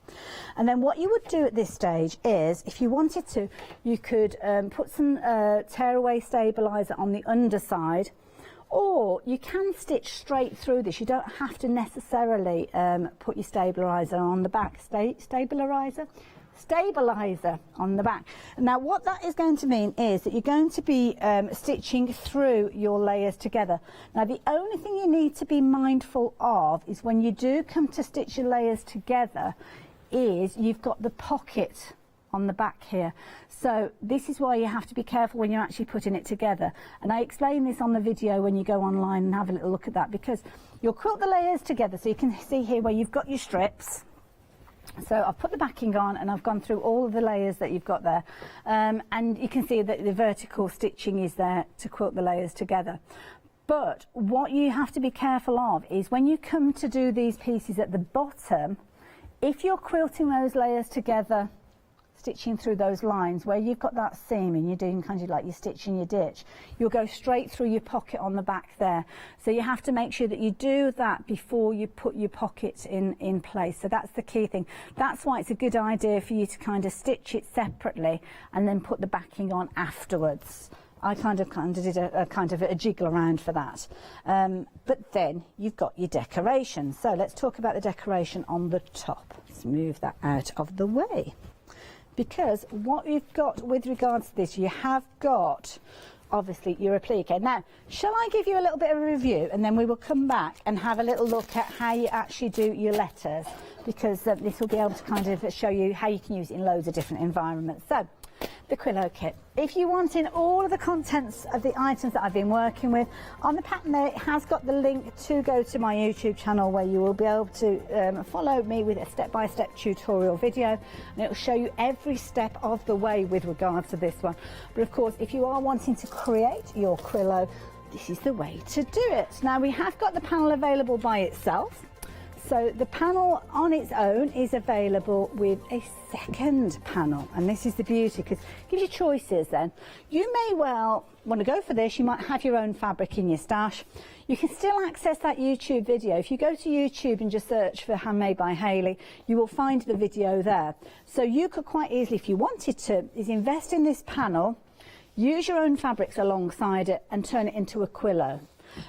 And then what you would do at this stage is, if you wanted to, you could put some tearaway stabiliser on the underside, or you can stitch straight through this. You don't have to necessarily put your stabiliser on the back. Stabiliser on the back. Now what that is going to mean is that you're going to be stitching through your layers together. Now the only thing you need to be mindful of is when you do come to stitch your layers together is you've got the pocket on the back here. So this is why you have to be careful when you're actually putting it together, and I explain this on the video when you go online and have a little look at that, because you'll quilt the layers together. So you can see here where you've got your strips. So I've put the backing on and I've gone through all of the layers that you've got there, and you can see that the vertical stitching is there to quilt the layers together. But what you have to be careful of is when you come to do these pieces at the bottom, if you're quilting those layers together, stitching through those lines where you've got that seam and you're doing kind of like you're stitching your ditch, you'll go straight through your pocket on the back there. So you have to make sure that you do that before you put your pocket in place. So that's the key thing. That's why it's a good idea for you to kind of stitch it separately and then put the backing on afterwards. I kind of did a jiggle around for that. But then you've got your decoration. So let's talk about the decoration on the top. Let's move that out of the way. Because what you've got with regards to this, you have got obviously your applique. Now, shall I give you a little bit of a review and then we will come back and have a little look at how you actually do your letters, because this will be able to kind of show you how you can use it in loads of different environments. So, the Quillo kit. If you want in all of the contents of the items that I've been working with, on the pattern there it has got the link to go to my YouTube channel where you will be able to follow me with a step-by-step tutorial video, and it will show you every step of the way with regards to this one. But of course, if you are wanting to create your Quillo, this is the way to do it. Now we have got the panel available by itself. So the panel on its own is available with a second panel, and this is the beauty, because it gives you choices then. You may well want to go for this. You might have your own fabric in your stash. You can still access that YouTube video. If you go to YouTube and just search for Handmade by Hayley, you will find the video there. So you could quite easily, if you wanted to, is invest in this panel, use your own fabrics alongside it and turn it into a quillo.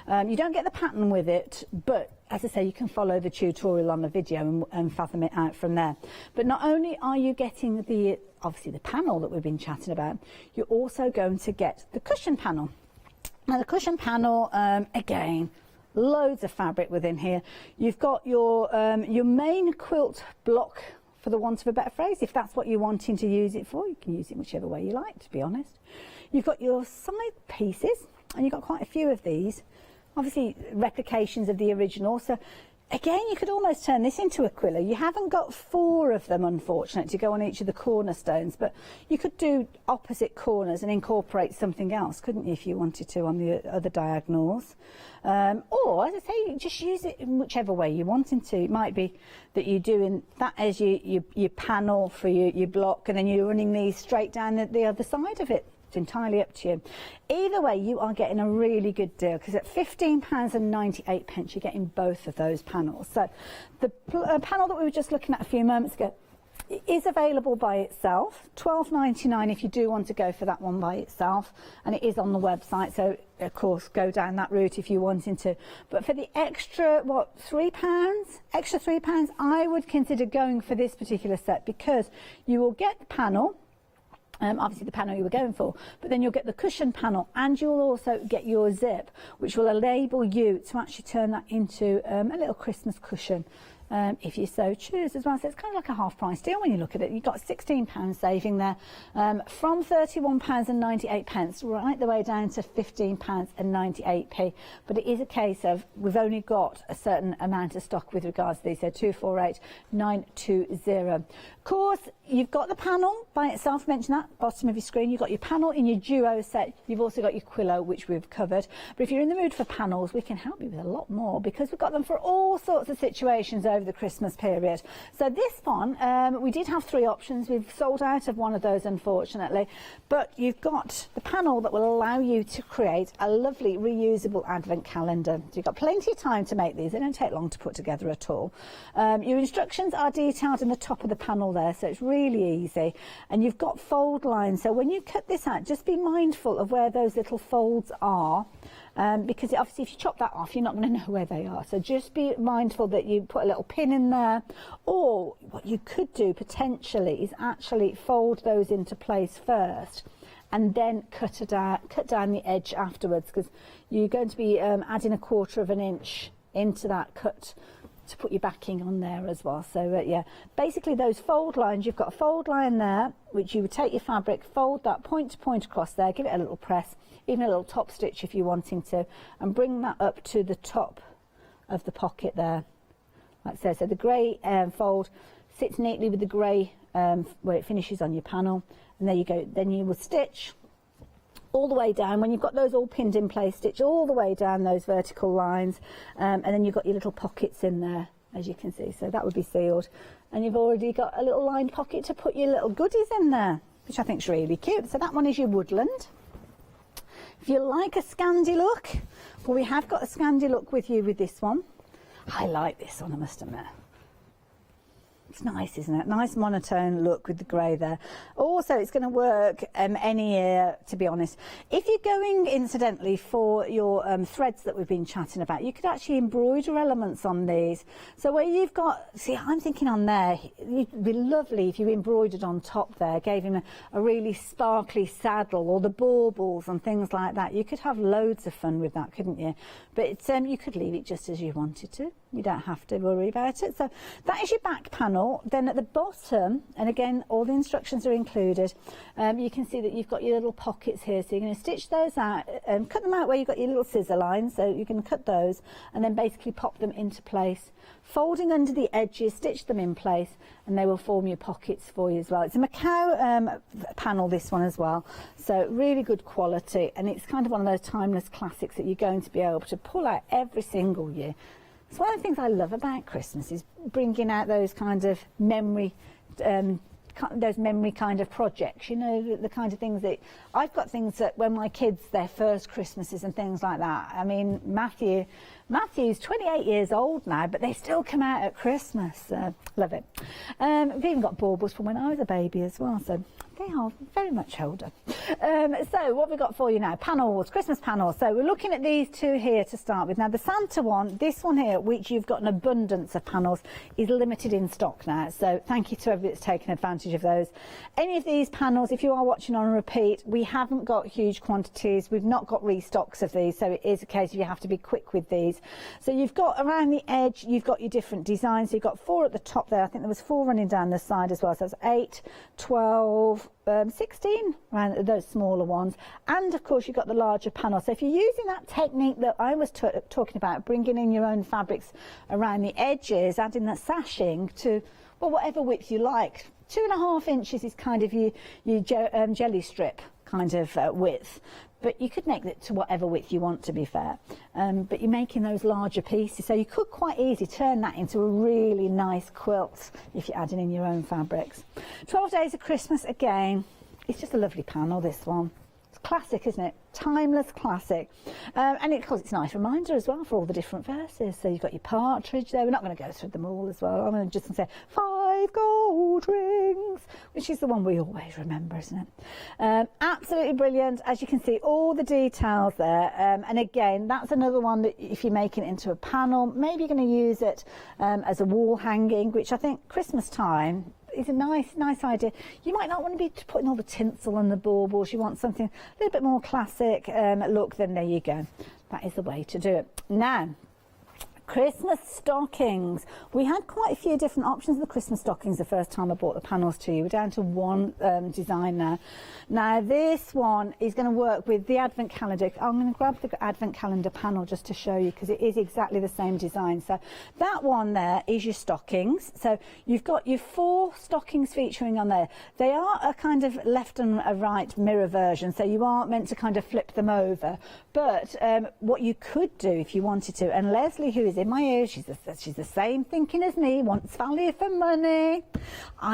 You don't get the pattern with it, but as I say, you can follow the tutorial on the video and fathom it out from there. But not only are you getting obviously the panel that we've been chatting about, you're also going to get the cushion panel. Now the cushion panel, again, loads of fabric within here. You've got your main quilt block, for the want of a better phrase. If that's what you're wanting to use it for, you can use it whichever way you like, to be honest. You've got your side pieces, and you've got quite a few of these. Obviously, replications of the original. So, again, you could almost turn this into a quillo. You haven't got 4 of them, unfortunately, to go on each of the cornerstones, but you could do opposite corners and incorporate something else, couldn't you, if you wanted to, on the other diagonals? Or, as I say, just use it in whichever way you're wanting to. It might be that you're doing that as your panel for your block, and then you're running these straight down the other side of it. It's entirely up to you. Either way, you are getting a really good deal, because at £15.98 you're getting both of those panels. So the panel that we were just looking at a few moments ago is available by itself, £12.99 if you do want to go for that one by itself, and it is on the website, so of course go down that route if you're wanting to. But for the extra, what, extra £3, I would consider going for this particular set, because you will get the panel, obviously the panel you were going for, but then you'll get the cushion panel, and you'll also get your zip, which will enable you to actually turn that into a little Christmas cushion, if you so choose as well. So it's kind of like a half price deal when you look at it. You've got £16 saving there, from £31.98 right the way down to £15.98. But it is a case of we've only got a certain amount of stock with regards to these, so 248920. Of course, you've got the panel by itself, mention that, bottom of your screen. You've got your panel in your duo set. You've also got your quillo, which we've covered. But if you're in the mood for panels, we can help you with a lot more, because we've got them for all sorts of situations over the Christmas period. So this one, we did have 3 options. We've sold out of one of those, unfortunately. But you've got the panel that will allow you to create a lovely reusable advent calendar. So you've got plenty of time to make these. They don't take long to put together at all. Your instructions are detailed in the top of the panel there, so it's really easy. And you've got fold lines, so when you cut this out, just be mindful of where those little folds are, because obviously if you chop that off, you're not going to know where they are. So just be mindful that you put a little pin in there. Or what you could do potentially is actually fold those into place first, and then cut down the edge afterwards, because you're going to be adding a 1/4 inch into that cut to put your backing on there as well. So yeah, basically those fold lines, you've got a fold line there, which you would take your fabric, fold that point to point across there, give it a little press, even a little top stitch if you're wanting to, and bring that up to the top of the pocket there, like so. So the grey fold sits neatly with the grey where it finishes on your panel, and there you go. Then you will stitch all the way down. When you've got those all pinned in place, stitch all the way down those vertical lines, and then you've got your little pockets in there, as you can see. So that would be sealed, and you've already got a little lined pocket to put your little goodies in there, which I think is really cute. So that one is your woodland. If you like a Scandi look, well, we have got a Scandi look with you with this one. I like this one, I must admit. It's nice, isn't it? Nice monotone look with the grey there. Also, it's going to work any year, to be honest. If you're going, incidentally, for your threads that we've been chatting about, you could actually embroider elements on these. So where you've got, see, I'm thinking on there, it'd be lovely if you embroidered on top there, gave him a really sparkly saddle, or the baubles and things like that. You could have loads of fun with that, couldn't you? But you could leave it just as you wanted to. You don't have to worry about it. So that is your back panel. Then at the bottom, and again, all the instructions are included, you can see that you've got your little pockets here. So you're going to stitch those out, cut them out where you've got your little scissor lines. So you can cut those and then basically pop them into place, folding under the edges, stitch them in place, and they will form your pockets for you as well. It's a Macao panel, this one as well. So really good quality, and it's kind of one of those timeless classics that you're going to be able to pull out every single year. It's one of the things I love about Christmas, is bringing out those kind of memory those memory kind of projects, you know, the kind of things that I've got things that when my kids, their first Christmases and things like that. I mean, Matthew's 28 years old now, but they still come out at Christmas. Love it. We've even got baubles from when I was a baby as well, so they are very much older. So what have we got for you now? Panels, Christmas panels. So we're looking at these two here to start with. Now the Santa one, this one here, which you've got an abundance of panels, is limited in stock now. So thank you to everybody that's taken advantage of those. Any of these panels, if you are watching on a repeat, we haven't got huge quantities. We've not got restocks of these, so it is a case of you have to be quick with these. So you've got around the edge, you've got your different designs. So you've got 4 at the top there. I think there was 4 running down the side as well. So that's 8, 12, 16 around those smaller ones, and of course you've got the larger panel. So if you're using that technique that I was talking about, bringing in your own fabrics around the edges, adding that sashing to, well, whatever width you like. 2.5 inches is kind of your jelly strip kind of width, but you could make it to whatever width you want, to be fair. But you're making those larger pieces, so you could quite easily turn that into a really nice quilt if you're adding in your own fabrics. 12 Days of Christmas, again, it's just a lovely panel, this one. It's classic, isn't it? Timeless classic. And of course it's a nice reminder as well for all the different verses. So you've got your partridge there. We're not going to go through them all as well. I'm going to just say 5 gold rings, which is the one we always remember, isn't it? Absolutely brilliant. As you can see, all the details there. And again, that's another one that if you're making it into a panel, maybe you're going to use it as a wall hanging, which I think Christmas time is a nice idea. You might not want to be putting all the tinsel and the baubles. You want something a little bit more classic look, then there you go. That is the way to do it. Now, Christmas stockings. We had quite a few different options of the Christmas stockings the first time I bought the panels to you. We're down to one design now. Now this one is going to work with the advent calendar. I'm going to grab the advent calendar panel just to show you, because it is exactly the same design. So that one there is your stockings. So you've got your 4 stockings featuring on there. They are a kind of left and a right mirror version, so you aren't meant to kind of flip them over. But what you could do if you wanted to, and Leslie, who is in my ear, she's the same thinking as me, wants value for money.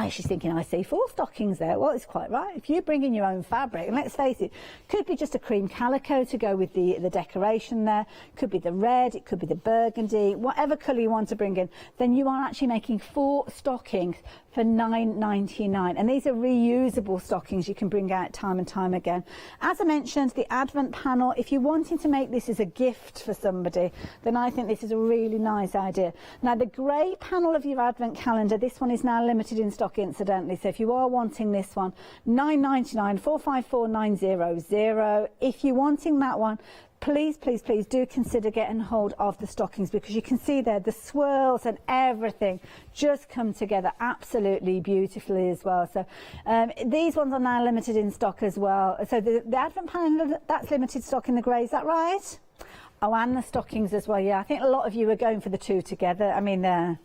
She's thinking, I see 4 stockings there. Well, it's quite right. If you bring in your own fabric, and let's face it, could be just a cream calico to go with the decoration there, could be the red, it could be the burgundy, whatever colour you want to bring in, then you are actually making 4 stockings for £9.99, and these are reusable stockings you can bring out time and time again. As I mentioned, the advent panel, if you're wanting to make this as a gift for somebody, then I think this is a really nice idea. Now the grey panel of your advent calendar, this one is now limited in stock incidentally, so if you are wanting this one, £9.99, 454 900. If you're wanting that one, please do consider getting hold of the stockings, because you can see there the swirls and everything just come together absolutely beautifully as well. So these ones are now limited in stock as well. So the advent panel, that's limited stock in the grey, is that right? Oh, and the stockings as well, yeah. I think a lot of you are going for the 2 together. I mean, I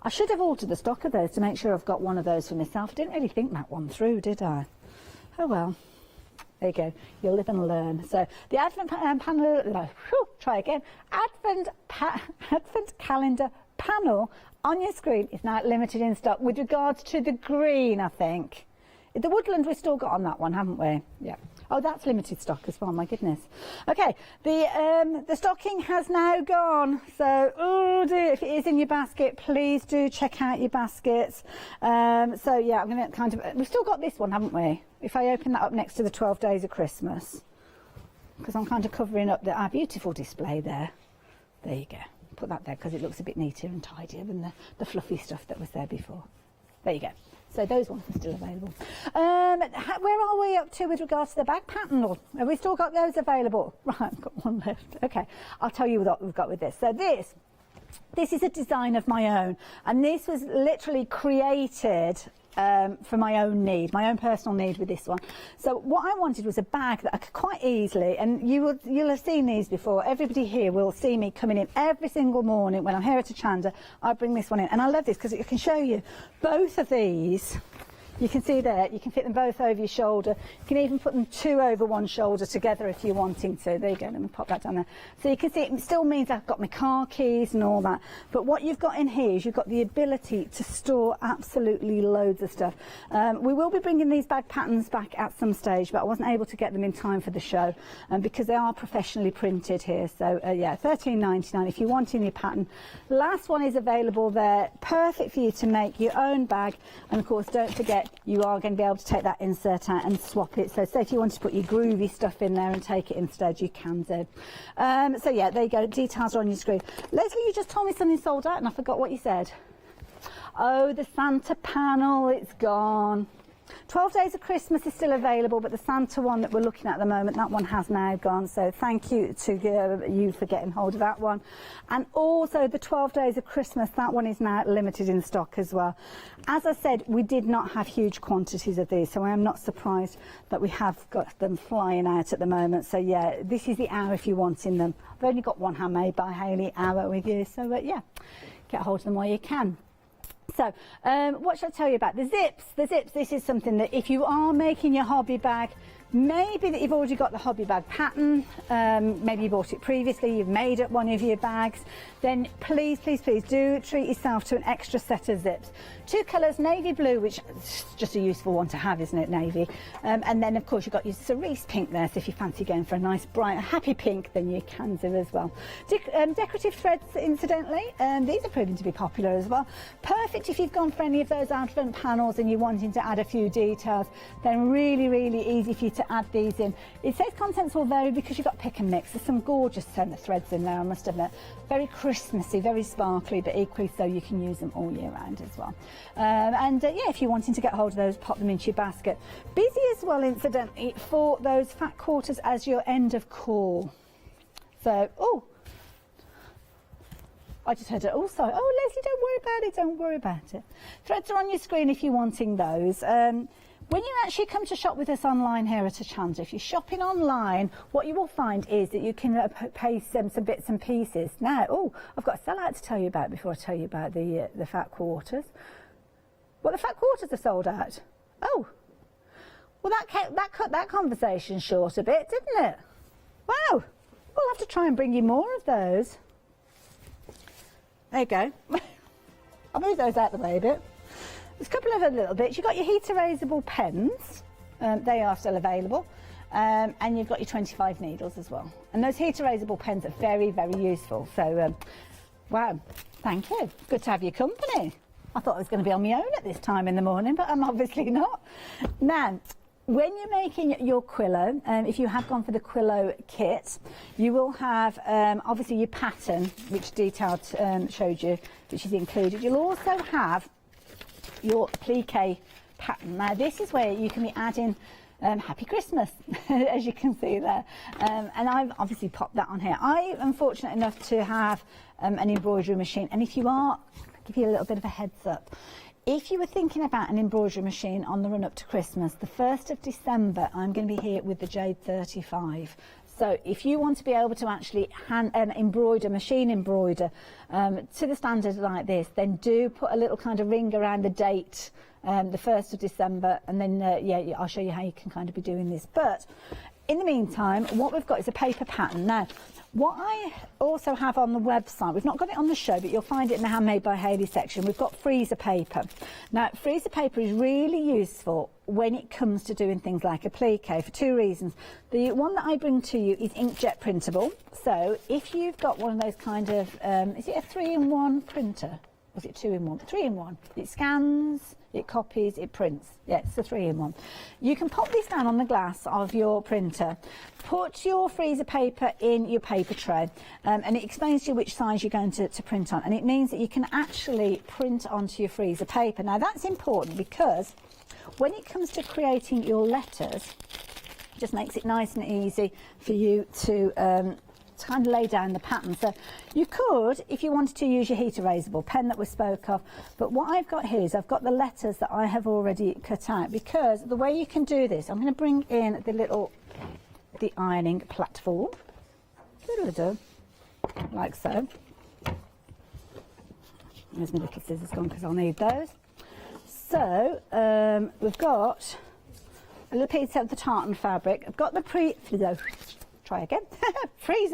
should have altered the stock of those to make sure I've got one of those for myself. I didn't really think that one through, did I? Oh well. There you go. You'll live and learn. So the advent panel, try again. Advent calendar panel on your screen is now limited in stock with regards to the green, I think. The woodland we've still got on that one, haven't we? Yeah. Oh, that's limited stock as well, my goodness. Okay, the stocking has now gone. So, oh dear, if it is in your basket, please do check out your baskets. So yeah, I'm going to we've still got this one, haven't we? If I open that up next to the 12 Days of Christmas, because I'm kind of covering up our beautiful display there. There you go. Put that there because it looks a bit neater and tidier than the fluffy stuff that was there before. There you go. So those ones are still available. Where are we up to with regards to the bag pattern? Have we still got those available? Right, I've got one left. Okay, I'll tell you what we've got with this. So this is a design of my own, and this was literally created for my own need, my own personal need with this one. So what I wanted was a bag that I could quite easily, and you'll have seen these before, everybody here will see me coming in every single morning when I'm here at Hochanda. I bring this one in, and I love this because it can show you both of these You can see there, you can fit them both over your shoulder. You can even put them 2 over one shoulder together if you're wanting to. There you go, let me pop that down there. So you can see it still means I've got my car keys and all that. But what you've got in here is you've got the ability to store absolutely loads of stuff. We will be bringing these bag patterns back at some stage, but I wasn't able to get them in time for the show because they are professionally printed here. So yeah, $13.99 if you're wanting your pattern. Last one is available there, perfect for you to make your own bag. And of course, don't forget, you are going to be able to take that insert out and swap it. So say if you want to put your groovy stuff in there and take it instead, you can do. So yeah, there you go. Details are on your screen. Leslie, you just told me something sold out and I forgot what you said. Oh, the Santa panel, it's gone. 12 Days of Christmas is still available, but the Santa one that we're looking at the moment, that one has now gone. So thank you to you for getting hold of that one. And also the 12 Days of Christmas, that one is now limited in stock as well. As I said, we did not have huge quantities of these, so I am not surprised that we have got them flying out at the moment. So yeah, this is the hour if you're wanting them. I've only got one Handmade by Hayley hour with you, so yeah, get hold of them while you can. So, what should I tell you about? The zips. The zips, this is something that if you are making your hobby bag, maybe that you've already got the hobby bag pattern, maybe you bought it previously, you've made up one of your bags, then please, please, please do treat yourself to an extra set of zips. 2 colours, navy blue, which is just a useful one to have, isn't it, navy? And then, of course, you've got your cerise pink there, so if you fancy going for a nice, bright, happy pink, then you can do as well. Decorative threads, incidentally, these are proving to be popular as well. Perfect if you've gone for any of those advent panels and you're wanting to add a few details, then really, really easy for you to add these in. It says contents will vary because you've got pick and mix. There's some gorgeous threads in there, I must admit. Very Christmassy, very sparkly, but equally so you can use them all year round as well. Yeah, if you're wanting to get hold of those, pop them into your basket. Busy as well, incidentally, for those fat quarters as your end of call. So, oh, I just heard it also. Oh, Leslie, don't worry about it, don't worry about it. Threads are on your screen if you're wanting those. When you actually come to shop with us online here at Hochanda, if you're shopping online, what you will find is that you can pay some bits and pieces. Now, oh, I've got a sellout to tell you about before I tell you about the fat quarters. Well, the fat quarters are sold out. Oh, well, that cut that conversation short a bit, didn't it? Wow, we'll have to try and bring you more of those. There you go. I'll move those out the way a bit. There's a couple of other little bits. You've got your heat erasable pens. They are still available. And you've got your 25 needles as well. And those heat erasable pens are very, very useful. So, wow, thank you. Good to have your company. I thought I was going to be on my own at this time in the morning, but I'm obviously not. Now, when you're making your Quillo, if you have gone for the Quillo kit, you will have obviously your pattern, which detailed showed you, which is included. You'll also have your plique pattern. Now this is where you can be adding Happy Christmas, as you can see there. And I've obviously popped that on here. I am fortunate enough to have an embroidery machine, and if you are, I'll give you a little bit of a heads up. If you were thinking about an embroidery machine on the run up to Christmas, the 1st of December, I'm going to be here with the Jade 35. So if you want to be able to actually machine embroider to the standard like this, then do put a little kind of ring around the date, the 1st of December, and then yeah, I'll show you how you can kind of be doing this. But in the meantime, what we've got is a paper pattern. Now, what I also have on the website, we've not got it on the show, but you'll find it in the Handmade by Hayley section. We've got freezer paper. Now, freezer paper is really useful when it comes to doing things like a plique for 2 reasons. The one that I bring to you is inkjet printable. So if you've got one of those kind of, is it a 3-in-1 printer? Was it 2-in-1? 3-in-1. It scans, it copies, it prints. Yeah, it's a 3-in-1. You can pop this down on the glass of your printer, put your freezer paper in your paper tray, and it explains to you which size you're going to print on. And it means that you can actually print onto your freezer paper. Now that's important because when it comes to creating your letters, it just makes it nice and easy for you to kind of lay down the pattern. So you could, if you wanted to, use your heat erasable pen that we spoke of, but what I've got here is I've got the letters that I have already cut out, because the way you can do this, I'm going to bring in the ironing platform, like so. There's my little scissors gone because I'll need those. So we've got a little piece of the tartan fabric. I've got the freezer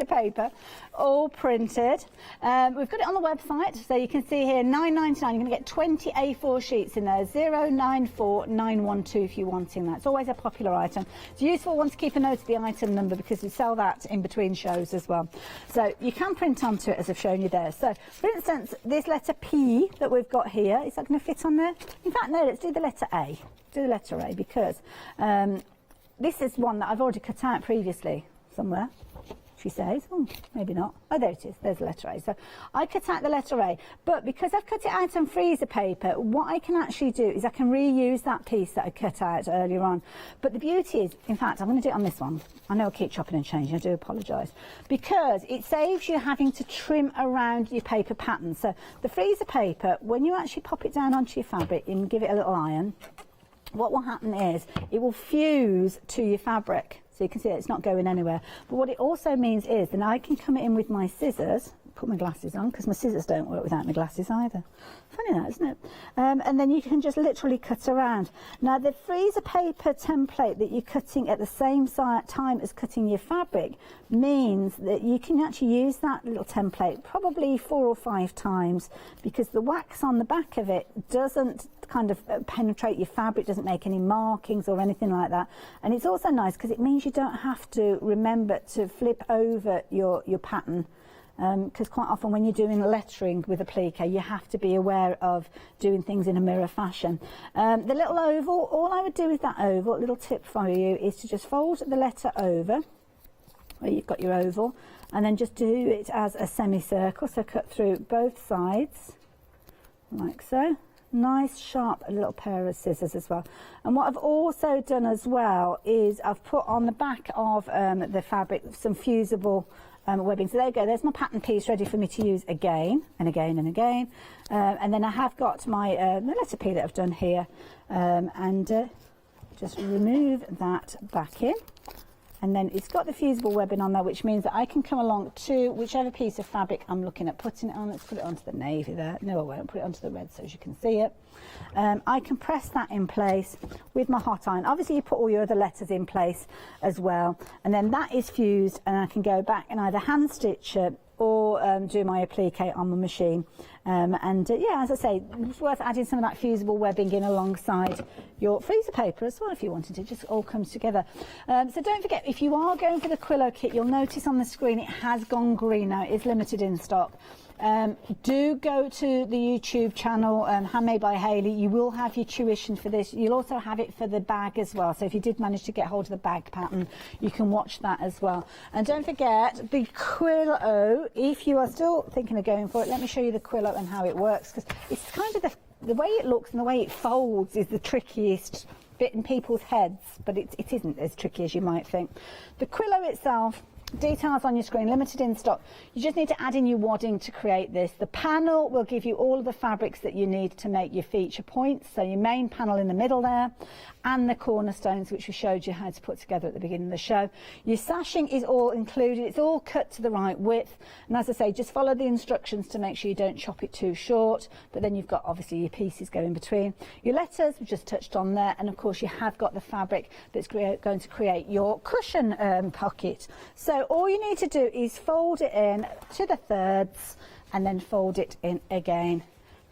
paper all printed. We've got it on the website, so you can see here £9.99. You're going to get 20 A4 sheets in there, 094912 if you're wanting that. It's always a popular item. It's a useful one to keep a note of the item number because we sell that in between shows as well. So you can print onto it as I've shown you there. So for instance, this letter P that we've got here, is that going to fit on there? In fact, no, let's do the letter A. Do the letter A because this is one that I've already cut out previously somewhere. She says, oh, maybe not. Oh, there it is. There's the letter A. So I cut out the letter A, but because I've cut it out on freezer paper, what I can actually do is I can reuse that piece that I cut out earlier on. But the beauty is, in fact, I'm going to do it on this one. I know I keep chopping and changing. I do apologise. Because it saves you having to trim around your paper pattern. So the freezer paper, when you actually pop it down onto your fabric and give it a little iron, what will happen is it will fuse to your fabric. So you can see it's not going anywhere. But what it also means is then I can come in with my scissors, put my glasses on, because my scissors don't work without my glasses either. Funny that, isn't it? And then you can just literally cut around. Now the freezer paper template that you're cutting at the same time as cutting your fabric means that you can actually use that little template probably 4 or 5 times because the wax on the back of it doesn't kind of penetrate your fabric, doesn't make any markings or anything like that. And it's also nice because it means you don't have to remember to flip over your pattern. Because quite often when you're doing lettering with applique, you have to be aware of doing things in a mirror fashion. The little oval, all I would do with that oval, a little tip for you, is to just fold the letter over, where you've got your oval, and then just do it as a semicircle, so cut through both sides, like so. Nice sharp little pair of scissors as well. And what I've also done as well is I've put on the back of the fabric some fusible webbing. So there you go, there's my pattern piece ready for me to use again and again and again. And then I have got my the letter P that I've done here, and just remove that back in. And then it's got the fusible webbing on there, which means that I can come along to whichever piece of fabric I'm looking at putting it on. Let's put it onto the navy there. No, I won't. Put it onto the red so as you can see it. I can press that in place with my hot iron. Obviously, you put all your other letters in place as well. And then that is fused, and I can go back and either hand stitch it or do my applique on the machine. Yeah, as I say, it's worth adding some of that fusible webbing in alongside your freezer paper as well if you wanted to. It just all comes together. So don't forget, if you are going for the Quillo kit, you'll notice on the screen it has gone green now. It is limited in stock. Do go to the YouTube channel, Handmade by Hayley. You will have your tuition for this. You'll also have it for the bag as well. So if you did manage to get hold of the bag pattern, you can watch that as well. And don't forget the Quillo. If you are still thinking of going for it, let me show you the Quillo and how it works, because it's kind of the way it looks and the way it folds is the trickiest bit in people's heads, but it isn't as tricky as you might think. The Quillo itself, details on your screen, limited in stock. You just need to add in your wadding to create this. The panel will give you all of the fabrics that you need to make your feature points. So your main panel in the middle there, and the cornerstones, which we showed you how to put together at the beginning of the show. Your sashing is all included. It's all cut to the right width. And as I say, just follow the instructions to make sure you don't chop it too short. But then you've got obviously your pieces going between. Your letters, we just touched on there. And of course you have got the fabric that's going to create your cushion pocket. So all you need to do is fold it in to the thirds and then fold it in again.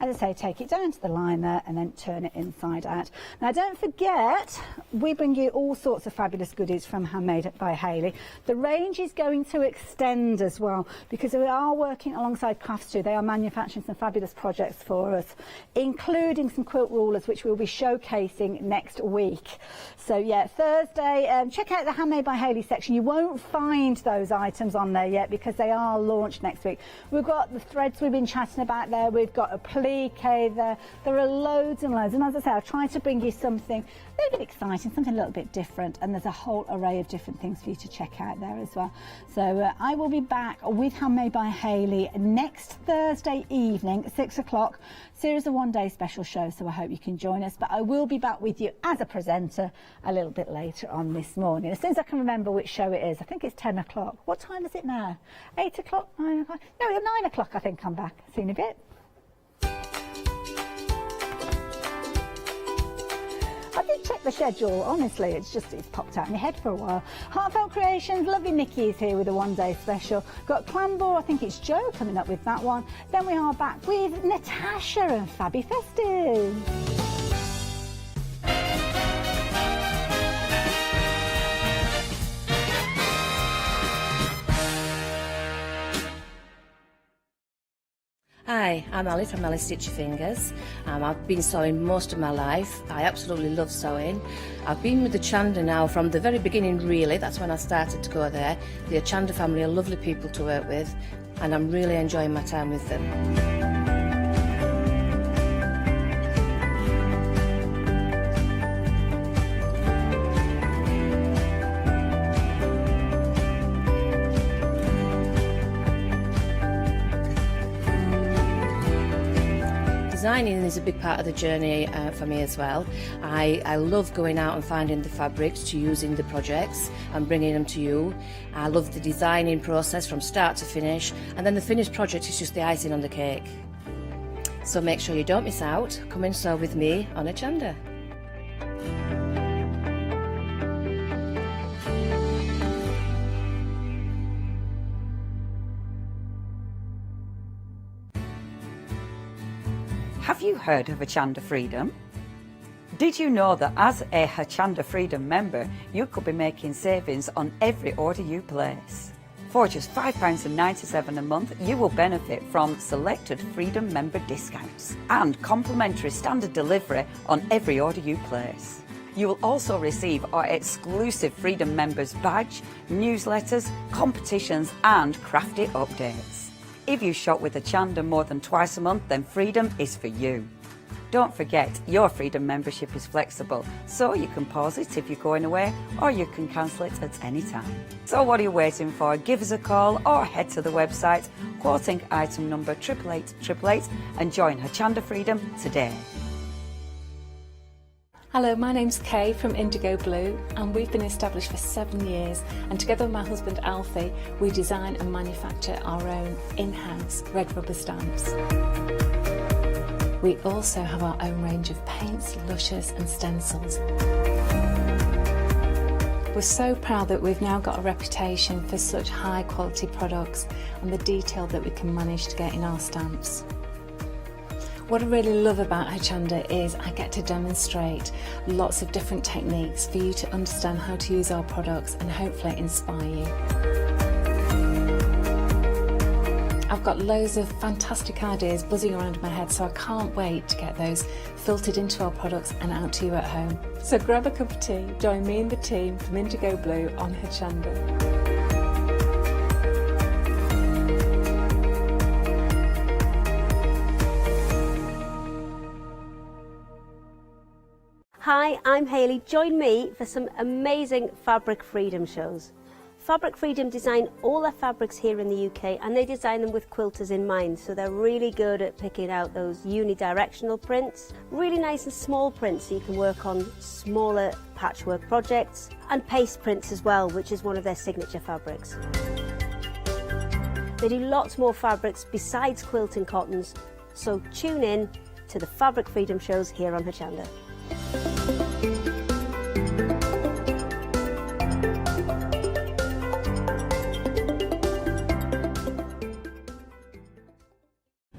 As I say, take it down to the line there and then turn it inside out. Now don't forget, we bring you all sorts of fabulous goodies from Handmade by Hayley. The range is going to extend as well, because we are working alongside Crafts too. They are manufacturing some fabulous projects for us, including some quilt rulers, which we'll be showcasing next week. So yeah, Thursday, check out the Handmade by Hayley section. You won't find those items on there yet because they are launched next week. We've got the threads we've been chatting about there. We've got a pleat there. There are loads and loads, and as I say, I'll try to bring you something a little bit exciting, something a little bit different, and there's a whole array of different things for you to check out there as well. So I will be back with Handmade by Hayley next Thursday evening at 6 o'clock. Series of one-day special show, so I hope you can join us. But I will be back with you as a presenter a little bit later on this morning, as soon as I can remember which show it is. I think it's 10 o'clock. What time is it now? 8 o'clock? 9 o'clock? No, 9 o'clock I think I'm back. See you in a bit. check the schedule. Honestly, it's popped out in your head for a while. Heartfelt Creations, lovely Nikki is here with a one-day special. Got Clambour, I think it's Joe coming up with that one. Then we are back with Natasha and Fabby Festive. Hi, I'm Ali from Ali Stitchy Fingers. I've been sewing most of my life. I absolutely love sewing. I've been with the Hochanda now from the very beginning, really. That's when I started to go there. The Hochanda family are lovely people to work with, and I'm really enjoying my time with them. Designing is a big part of the journey for me as well. I love going out and finding the fabrics to use in the projects and bringing them to you. I love the designing process from start to finish, and then the finished project is just the icing on the cake. So make sure you don't miss out. Come and sew with me on Hochanda. Have you heard of Hochanda Freedom? Did you know that as a Hochanda Freedom member, you could be making savings on every order you place? For just £5.97 a month, you will benefit from selected Freedom member discounts and complimentary standard delivery on every order you place. You will also receive our exclusive Freedom members badge, newsletters, competitions and crafty updates. If you shop with Hochanda more than twice a month, then Freedom is for you. Don't forget, your Freedom membership is flexible, so you can pause it if you're going away, or you can cancel it at any time. So what are you waiting for? Give us a call or head to the website, quoting item number 88888, and join Hochanda Freedom today. Hello, my name's Kay from Indigo Blue, and we've been established for 7 years, and together with my husband Alfie we design and manufacture our own in-house red rubber stamps. We also have our own range of paints, lushes and stencils. We're so proud that we've now got a reputation for such high quality products and the detail that we can manage to get in our stamps. What I really love about Hochanda is I get to demonstrate lots of different techniques for you to understand how to use our products and hopefully inspire you. I've got loads of fantastic ideas buzzing around in my head, so I can't wait to get those filtered into our products and out to you at home. So grab a cup of tea, join me and the team from Indigo Blue on Hochanda. Hi, I'm Hayley. Join me for some amazing Fabric Freedom shows. Fabric Freedom design all their fabrics here in the UK, and they design them with quilters in mind, so they're really good at picking out those unidirectional prints, really nice and small prints so you can work on smaller patchwork projects, and paste prints as well, which is one of their signature fabrics. They do lots more fabrics besides quilting cottons, so tune in to the Fabric Freedom shows here on Hochanda.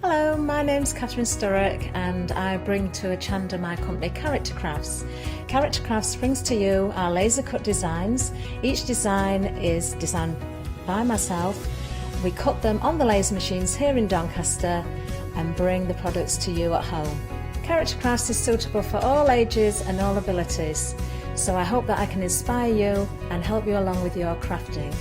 Hello, my name's Catherine Sturrock and I bring to Hochanda my company Character Crafts. Character Crafts brings to you our laser cut designs. Each design is designed by myself. We cut them on the laser machines here in Doncaster and bring the products to you at home. Character Crafts is suitable for all ages and all abilities, so I hope that I can inspire you and help you along with your crafting.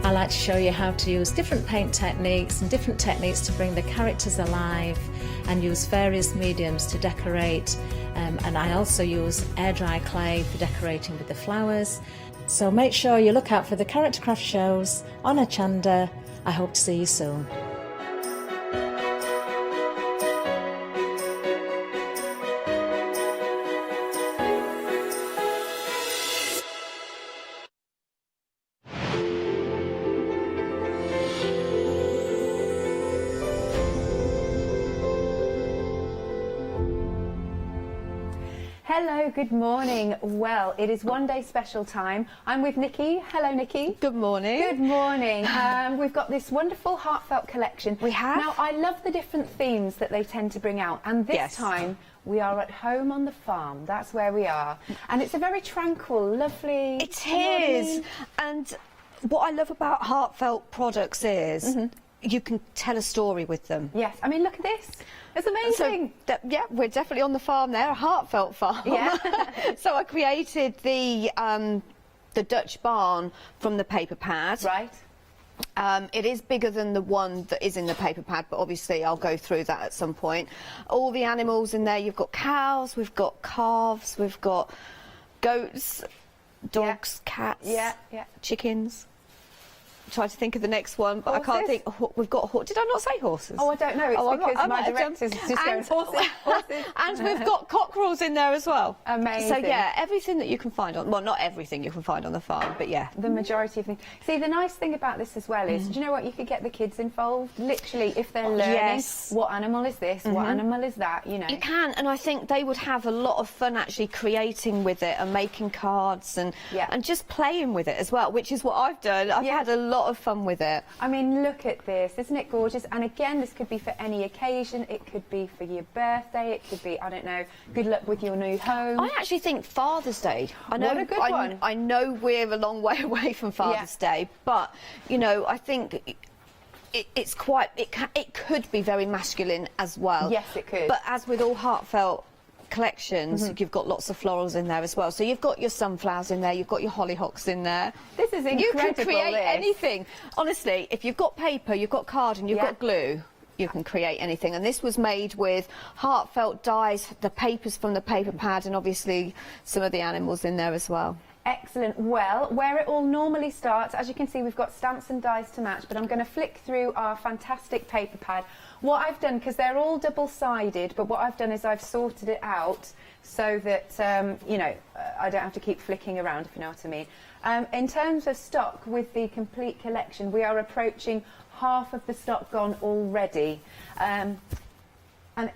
I like to show you how to use different paint techniques and different techniques to bring the characters alive and use various mediums to decorate, and I also use air dry clay for decorating with the flowers. So make sure you look out for the Character Craft shows on Hochanda. I hope to see you soon. Hello, good morning. Well, it is one day special time. I'm with Nikki. Hello, Nikki. Good morning. Good morning. We've got this wonderful heartfelt collection. We have. Now, I love the different themes that they tend to bring out, and this time we are at home on the farm. That's where we are, and it's a very tranquil, lovely. It is, and what I love about heartfelt products is you can tell a story with them. Yes, I mean, look at this. It's amazing. So, yeah, we're definitely on the farm there, a heartfelt farm. Yeah. So I created the Dutch barn from the paper pad. Right. It is bigger than the one that is in the paper pad, but obviously I'll go through that at some point. All the animals in there, you've got cows, we've got calves, we've got goats, dogs, cats, chickens. Try to think of the next one, but Horses? I can't think. We've got did I not say horses? Oh, I don't know. It's because my director's just going horses. And we've got cockerels in there as well. Amazing. So yeah, everything that you can find on, well, not everything you can find on the farm, but yeah. The majority of things. See, the nice thing about this as well is, do you know what? You could get the kids involved. Literally, if they're learning, what animal is this? What animal is that? You know. You can, and I think they would have a lot of fun actually creating with it and making cards and just playing with it as well, which is what I've done. I've had a lot of fun with it. I mean, look at this. Isn't it gorgeous? And again, this could be for any occasion. It could be for your birthday. It could be, I don't know, good luck with your new home. I actually think Father's Day. I know, what a good one. I know we're a long way away from Father's Day, but, you know, I think it's quite, it could be very masculine as well. Yes, it could. But as with all heartfelt collections, you've got lots of florals in there as well. So you've got your sunflowers in there, you've got your hollyhocks in there. This is incredible. You can create anything. Honestly, if you've got paper, you've got card and you've got glue, you can create anything. And this was made with heartfelt dyes, the papers from the paper pad, and obviously some of the animals in there as well. Excellent. Well, where it all normally starts, as you can see, we've got stamps and dies to match, but I'm going to flick through our fantastic paper pad. What I've done, because they're all double-sided, but what I've done is I've sorted it out so that, you know, I don't have to keep flicking around, if you know what I mean. In terms of stock with the complete collection, we are approaching half of the stock gone already. And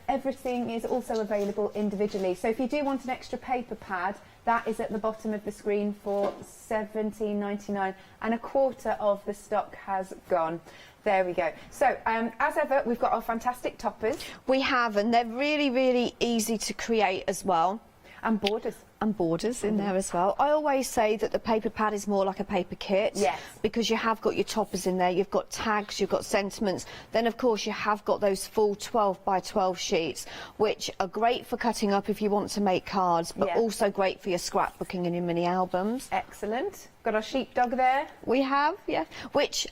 everything is also available individually. So if you do want an extra paper pad, that is at the bottom of the screen for £17.99, and a quarter of the stock has gone. There we go. So, as ever, we've got our fantastic toppers. We have, and they're really, really easy to create as well. And borders. And borders in there as well. I always say that the paper pad is more like a paper kit. Yes. Because you have got your toppers in there, you've got tags, you've got sentiments. Then, of course, you have got those full 12 by 12 sheets, which are great for cutting up if you want to make cards, but also great for your scrapbooking and your mini albums. Excellent. Got our sheepdog there. We have, which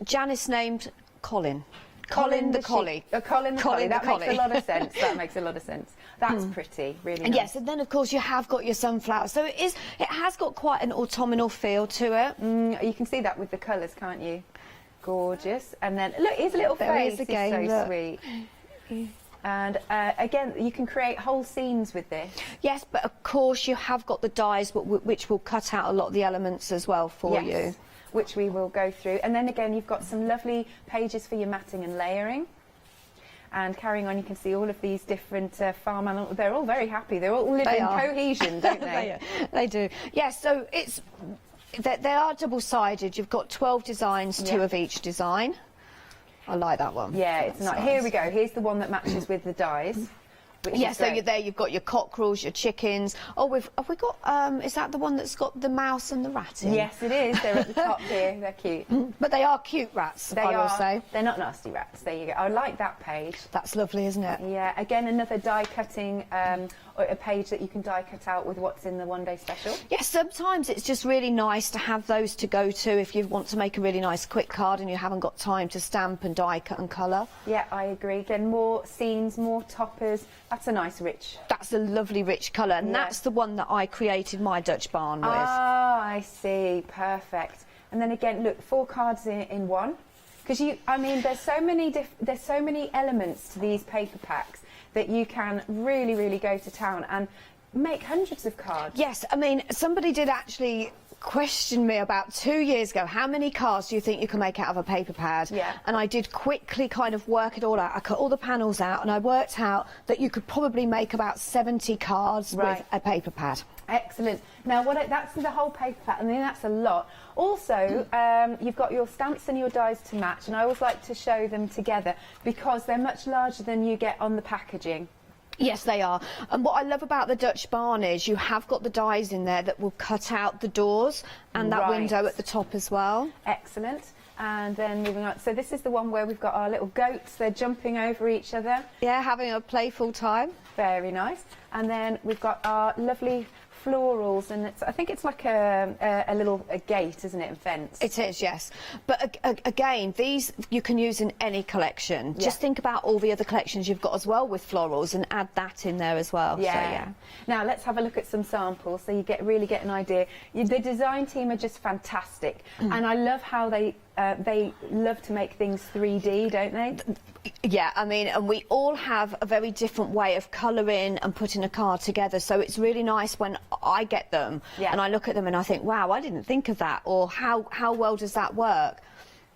Janice named Colin. Colin the collie. Colin the collie. That makes a lot of sense. That makes a lot of sense. That's pretty, really nice. Yes, and then of course you have got your sunflower. So it has got quite an autumnal feel to it. You can see that with the colours, can't you? Gorgeous. And then look, his little face is so sweet. And again, you can create whole scenes with this. Yes, but of course you have got the dies which will cut out a lot of the elements as well for you. Which we will go through. And then again, you've got some lovely pages for your matting and layering. And carrying on, you can see all of these different farm animals. They're all very happy. They all live in cohesion, don't they? They do. Yes, so they are double-sided. You've got 12 designs, 2 of each design. I like that one. Yeah, it's nice. Here we go. Here's the one that matches with the dies. Yes, so you've got your cockerels, your chickens. Oh, have we got, is that the one that's got the mouse and the rat in? Yes, it is. They're at the top here. They're cute. But they are cute rats, I will say. They're not nasty rats. There you go. I like that page. That's lovely, isn't it? Yeah, again, another die cutting, a page that you can die cut out with what's in the one day special. Yes, sometimes it's just really nice to have those to go to if you want to make a really nice quick card and you haven't got time to stamp and die cut and colour. Yeah, I agree. Again, more scenes, more toppers. That's a nice rich. That's a lovely rich colour, and that's the one that I created my Dutch barn with. Ah, I see. Perfect. And then again, look, 4 cards in one. Because I mean, there's so many elements to these paper packs that you can really, really go to town and make hundreds of cards. Yes, I mean, somebody did actually questioned me about 2 years ago, how many cards do you think you can make out of a paper pad? Yeah. And I did quickly kind of work it all out. I cut all the panels out and I worked out that you could probably make about 70 cards with a paper pad. Excellent. Now, that's the whole paper pad, and then that's a lot. Also, you've got your stamps and your dies to match, and I always like to show them together because they're much larger than you get on the packaging. Yes, they are. And what I love about the Dutch barn is you have got the dies in there that will cut out the doors and that window at the top as well. Excellent. And then moving on. So this is the one where we've got our little goats. They're jumping over each other. Yeah, having a playful time. Very nice. And then we've got our lovely florals, and I think it's like a little gate, isn't it, a fence? It is, yes. But again, these you can use in any collection. Yeah. Just think about all the other collections you've got as well with florals and add that in there as well. Yeah. So, yeah. Now let's have a look at some samples so you really get an idea. The design team are just fantastic, and I love how they love to make things 3D, don't they? Yeah, I mean, and we all have a very different way of colouring and putting a card together, so it's really nice when I get them and I look at them and I think, wow, I didn't think of that, or how well does that work?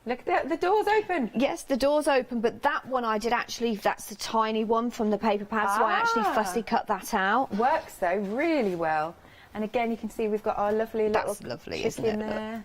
Look, the door's open. Yes, the door's open, but that one I did actually, that's the tiny one from the paper pad, so I actually fussy cut that out. Works, though, really well. And again, you can see we've got our lovely little lovely, chicken isn't it? there.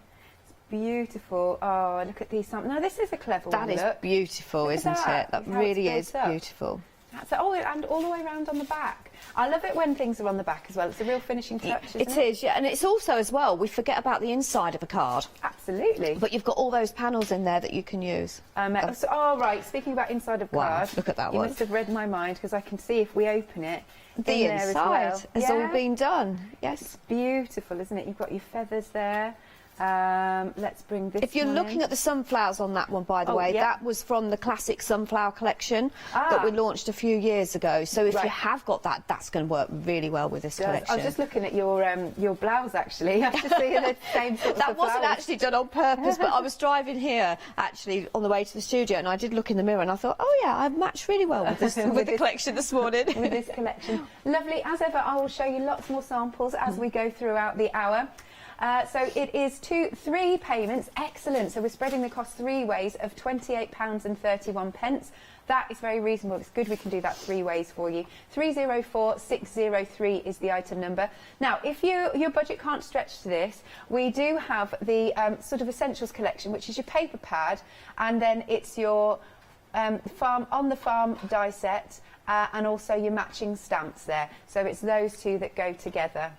Beautiful. Oh, look at these samples. Now, this is a clever one. That is beautiful, isn't it? That really is beautiful. That's it. Oh, and all the way around on the back. I love it when things are on the back as well. It's a real finishing touch, isn't it? It is, yeah. And it's also, as well, we forget about the inside of a card. Absolutely. But you've got all those panels in there that you can use. Oh, right. Speaking about inside of cards. Wow, look at that you one. You must have read my mind, because I can see if we open it, the inside has all been done. Yes. It's beautiful, isn't it? You've got your feathers there. Let's bring this If you're looking at the sunflowers on that one, by the way, that was from the classic sunflower collection that we launched a few years ago. So if you have got that, that's going to work really well with this collection. I was just looking at your blouse, actually. After seeing the same sort of That wasn't actually done on purpose, but I was driving here, actually, on the way to the studio, and I did look in the mirror and I thought, oh yeah, I've matched really well with this with the collection this morning. With this collection. Lovely. As ever, I will show you lots more samples as we go throughout the hour. So it is 3 payments. Excellent. So we're spreading the cost 3 ways of £28.31. That is very reasonable. It's good we can do that 3 ways for you. 304603 is the item number. Now, if your budget can't stretch to this, we do have the sort of essentials collection, which is your paper pad, and then it's your on the farm die set, and also your matching stamps there. So it's those two that go together.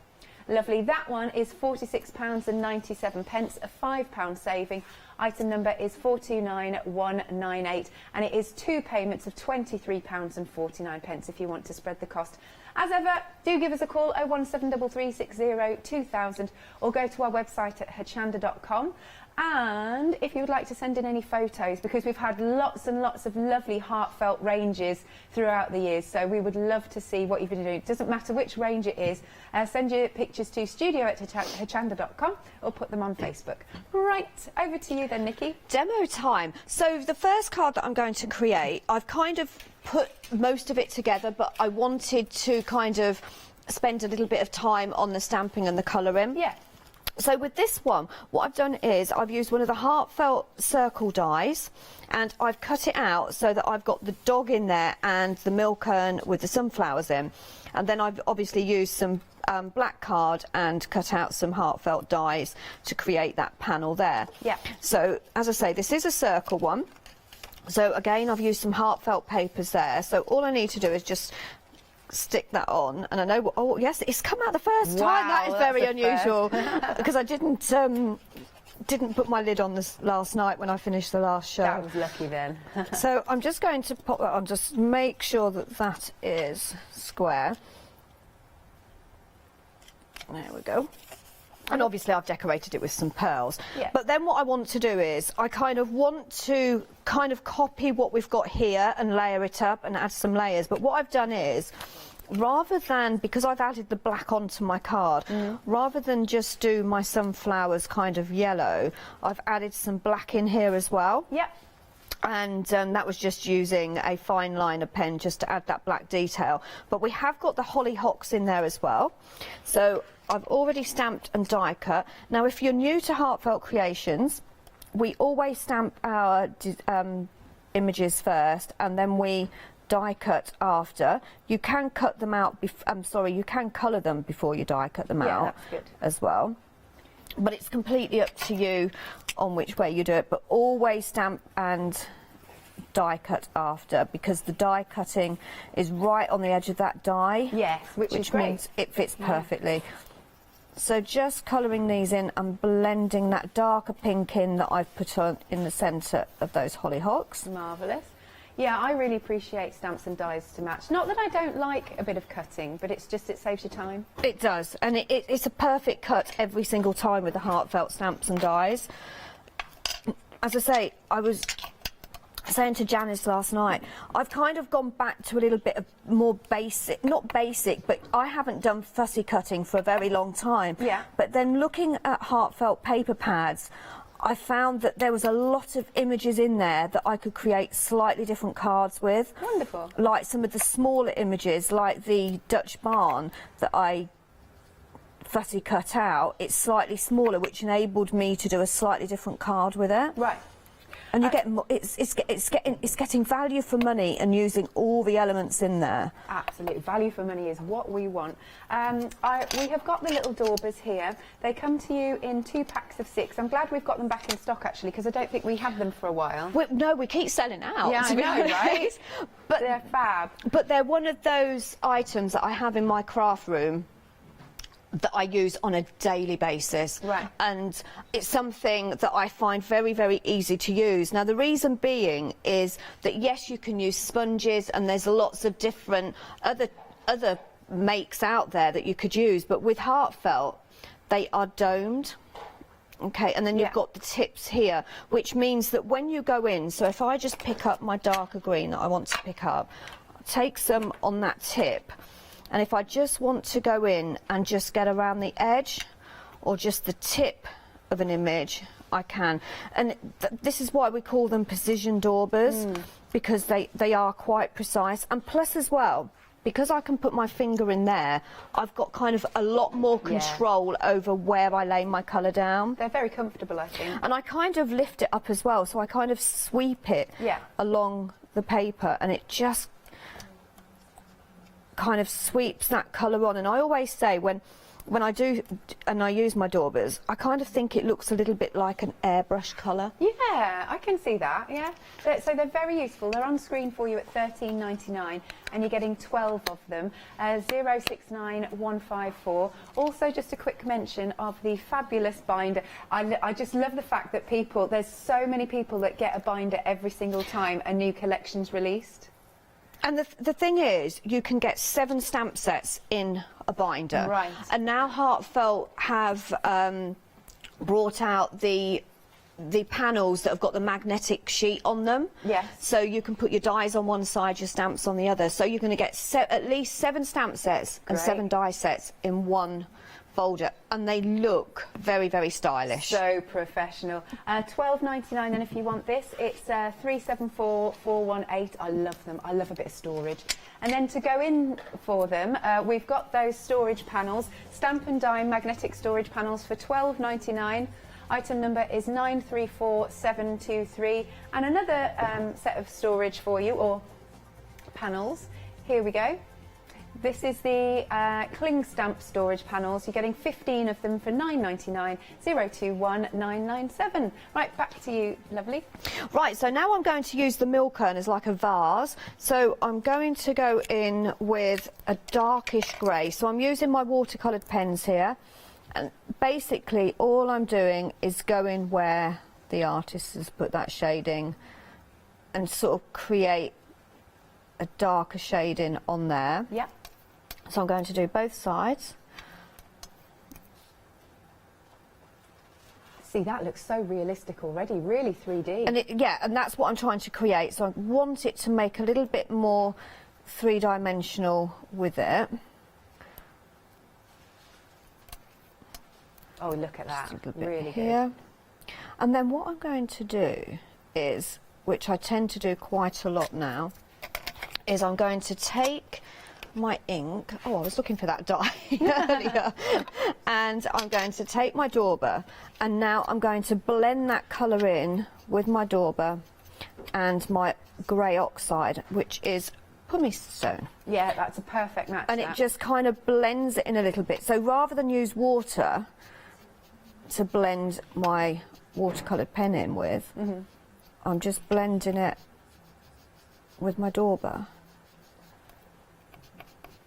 Lovely. That one is £46.97, a £5 saving. Item number is 429198, and it is 2 payments of £23.49 if you want to spread the cost. As ever, do give us a call, 01733602000, or go to our website at hochanda.com. And if you would like to send in any photos, because we've had lots and lots of lovely heartfelt ranges throughout the years, so we would love to see what you've been doing. It doesn't matter which range it is. Send your pictures to studio@hochanda.com or put them on Facebook. Right, over to you then, Nikki. Demo time. So the first card that I'm going to create, I've kind of put most of it together, but I wanted to kind of spend a little bit of time on the stamping and the colouring. Yeah. So with this one, what I've done is I've used one of the heartfelt circle dies, and I've cut it out so that I've got the dog in there and the milk urn with the sunflowers in. And then I've obviously used some black card and cut out some heartfelt dies to create that panel there. Yeah. So as I say, this is a circle one. So again, I've used some heartfelt papers there. So all I need to do is just stick that on, and I know, oh yes, it's come out the first time. That is very unusual because I didn't put my lid on this last night when I finished the last show. That was lucky then. So I'm just going to pop that on, just make sure that that is square. There we go. And obviously I've decorated it with some pearls. Yeah. But then what I want to do is I kind of want to kind of copy what we've got here and layer it up and add some layers. But what I've done is, rather than, because I've added the black onto my card, rather than just do my sunflowers kind of yellow, I've added some black in here as well. Yep. And that was just using a fine liner pen just to add that black detail. But we have got the hollyhocks in there as well. So I've already stamped and die cut. Now, if you're new to Heartfelt Creations, we always stamp our images first, and then we die cut after. You can cut them out, you can colour them before you die cut them out. That's good. As well. But it's completely up to you on which way you do it, but always stamp and die cut after, because the die cutting is right on the edge of that die. Yes, which is great. Means it fits perfectly. So just colouring these in and blending that darker pink in that I've put on in the centre of those hollyhocks. Marvellous. Yeah, I really appreciate stamps and dies to match. Not that I don't like a bit of cutting, but it's just, it saves you time. It does, and it's a perfect cut every single time with the Heartfelt stamps and dies. As I say, I was saying to Janice last night, I've kind of gone back to a little bit of more basic, not basic, but I haven't done fussy cutting for a very long time. Yeah. But then looking at Heartfelt paper pads, I found that there was a lot of images in there that I could create slightly different cards with. Wonderful. Like some of the smaller images, like the Dutch barn that I fussy cut out. It's slightly smaller, which enabled me to do a slightly different card with it. Right. And you get it's getting value for money and using all the elements in there. Absolutely, value for money is what we want. We have got the little daubers here. They come to you in 2 packs of 6. I'm glad we've got them back in stock actually, because I don't think we had them for a while. No, we keep selling out. Yeah, I know, right? But they're fab. But they're one of those items that I have in my craft room that I use on a daily basis. Right. And it's something that I find very, very easy to use. Now, the reason being is that, yes, you can use sponges, and there's lots of different other makes out there that you could use, but with Heartfelt, they are domed. Okay, and then you've got the tips here, which means that when you go in, so if I just pick up my darker green that I want to pick up, take some on that tip, and if I just want to go in and just get around the edge or just the tip of an image, I can. And this is why we call them precision daubers, because they are quite precise. And plus as well, because I can put my finger in there, I've got kind of a lot more control over where I lay my colour down. They're very comfortable, I think. And I kind of lift it up as well, so I kind of sweep it along the paper, and it just kind of sweeps that colour on. And I always say when I do and I use my daubers, I kind of think it looks a little bit like an airbrush colour. Yeah, I can see that, yeah. So they're very useful. They're on screen for you at $13.99 and you're getting 12 of them, 069154. Also, just a quick mention of the fabulous binder. I just love the fact that there's so many people that get a binder every single time a new collection's released. And the thing is, you can get 7 stamp sets in a binder. Right. And now Heartfelt have brought out the panels that have got the magnetic sheet on them. Yes. So you can put your dies on one side, your stamps on the other. So you're going to get at least 7 stamp sets and 7 die sets in one folder, and they look very, very stylish. So professional. $12.99, and if you want this, it's 374418. I love them. I love a bit of storage. And then to go in for them, we've got those storage panels, stamp and die magnetic storage panels for $12.99. Item number is 934723, and another set of storage for you, or panels. Here we go. This is the cling stamp storage panels. You're getting 15 of them for $9.99, 021997. Right, back to you, lovely. Right, so now I'm going to use the milk urn as like a vase. So I'm going to go in with a darkish grey. So I'm using my watercoloured pens here. And basically all I'm doing is going where the artist has put that shading and sort of create a darker shading on there. Yeah. So I'm going to do both sides. See, that looks so realistic already, really 3D. And and that's what I'm trying to create. So I want it to make a little bit more 3-dimensional with it. Oh, look at that, really here. good. And then what I'm going to do is, which I tend to do quite a lot now, is I'm going to take my ink. Oh, I was looking for that dye earlier. And I'm going to take my dauber, and now I'm going to blend that colour in with my dauber and my grey oxide, which is pumice stone. Yeah, that's a perfect match. And it just kind of blends it in a little bit. So rather than use water to blend my watercoloured pen in with, I'm just blending it with my dauber.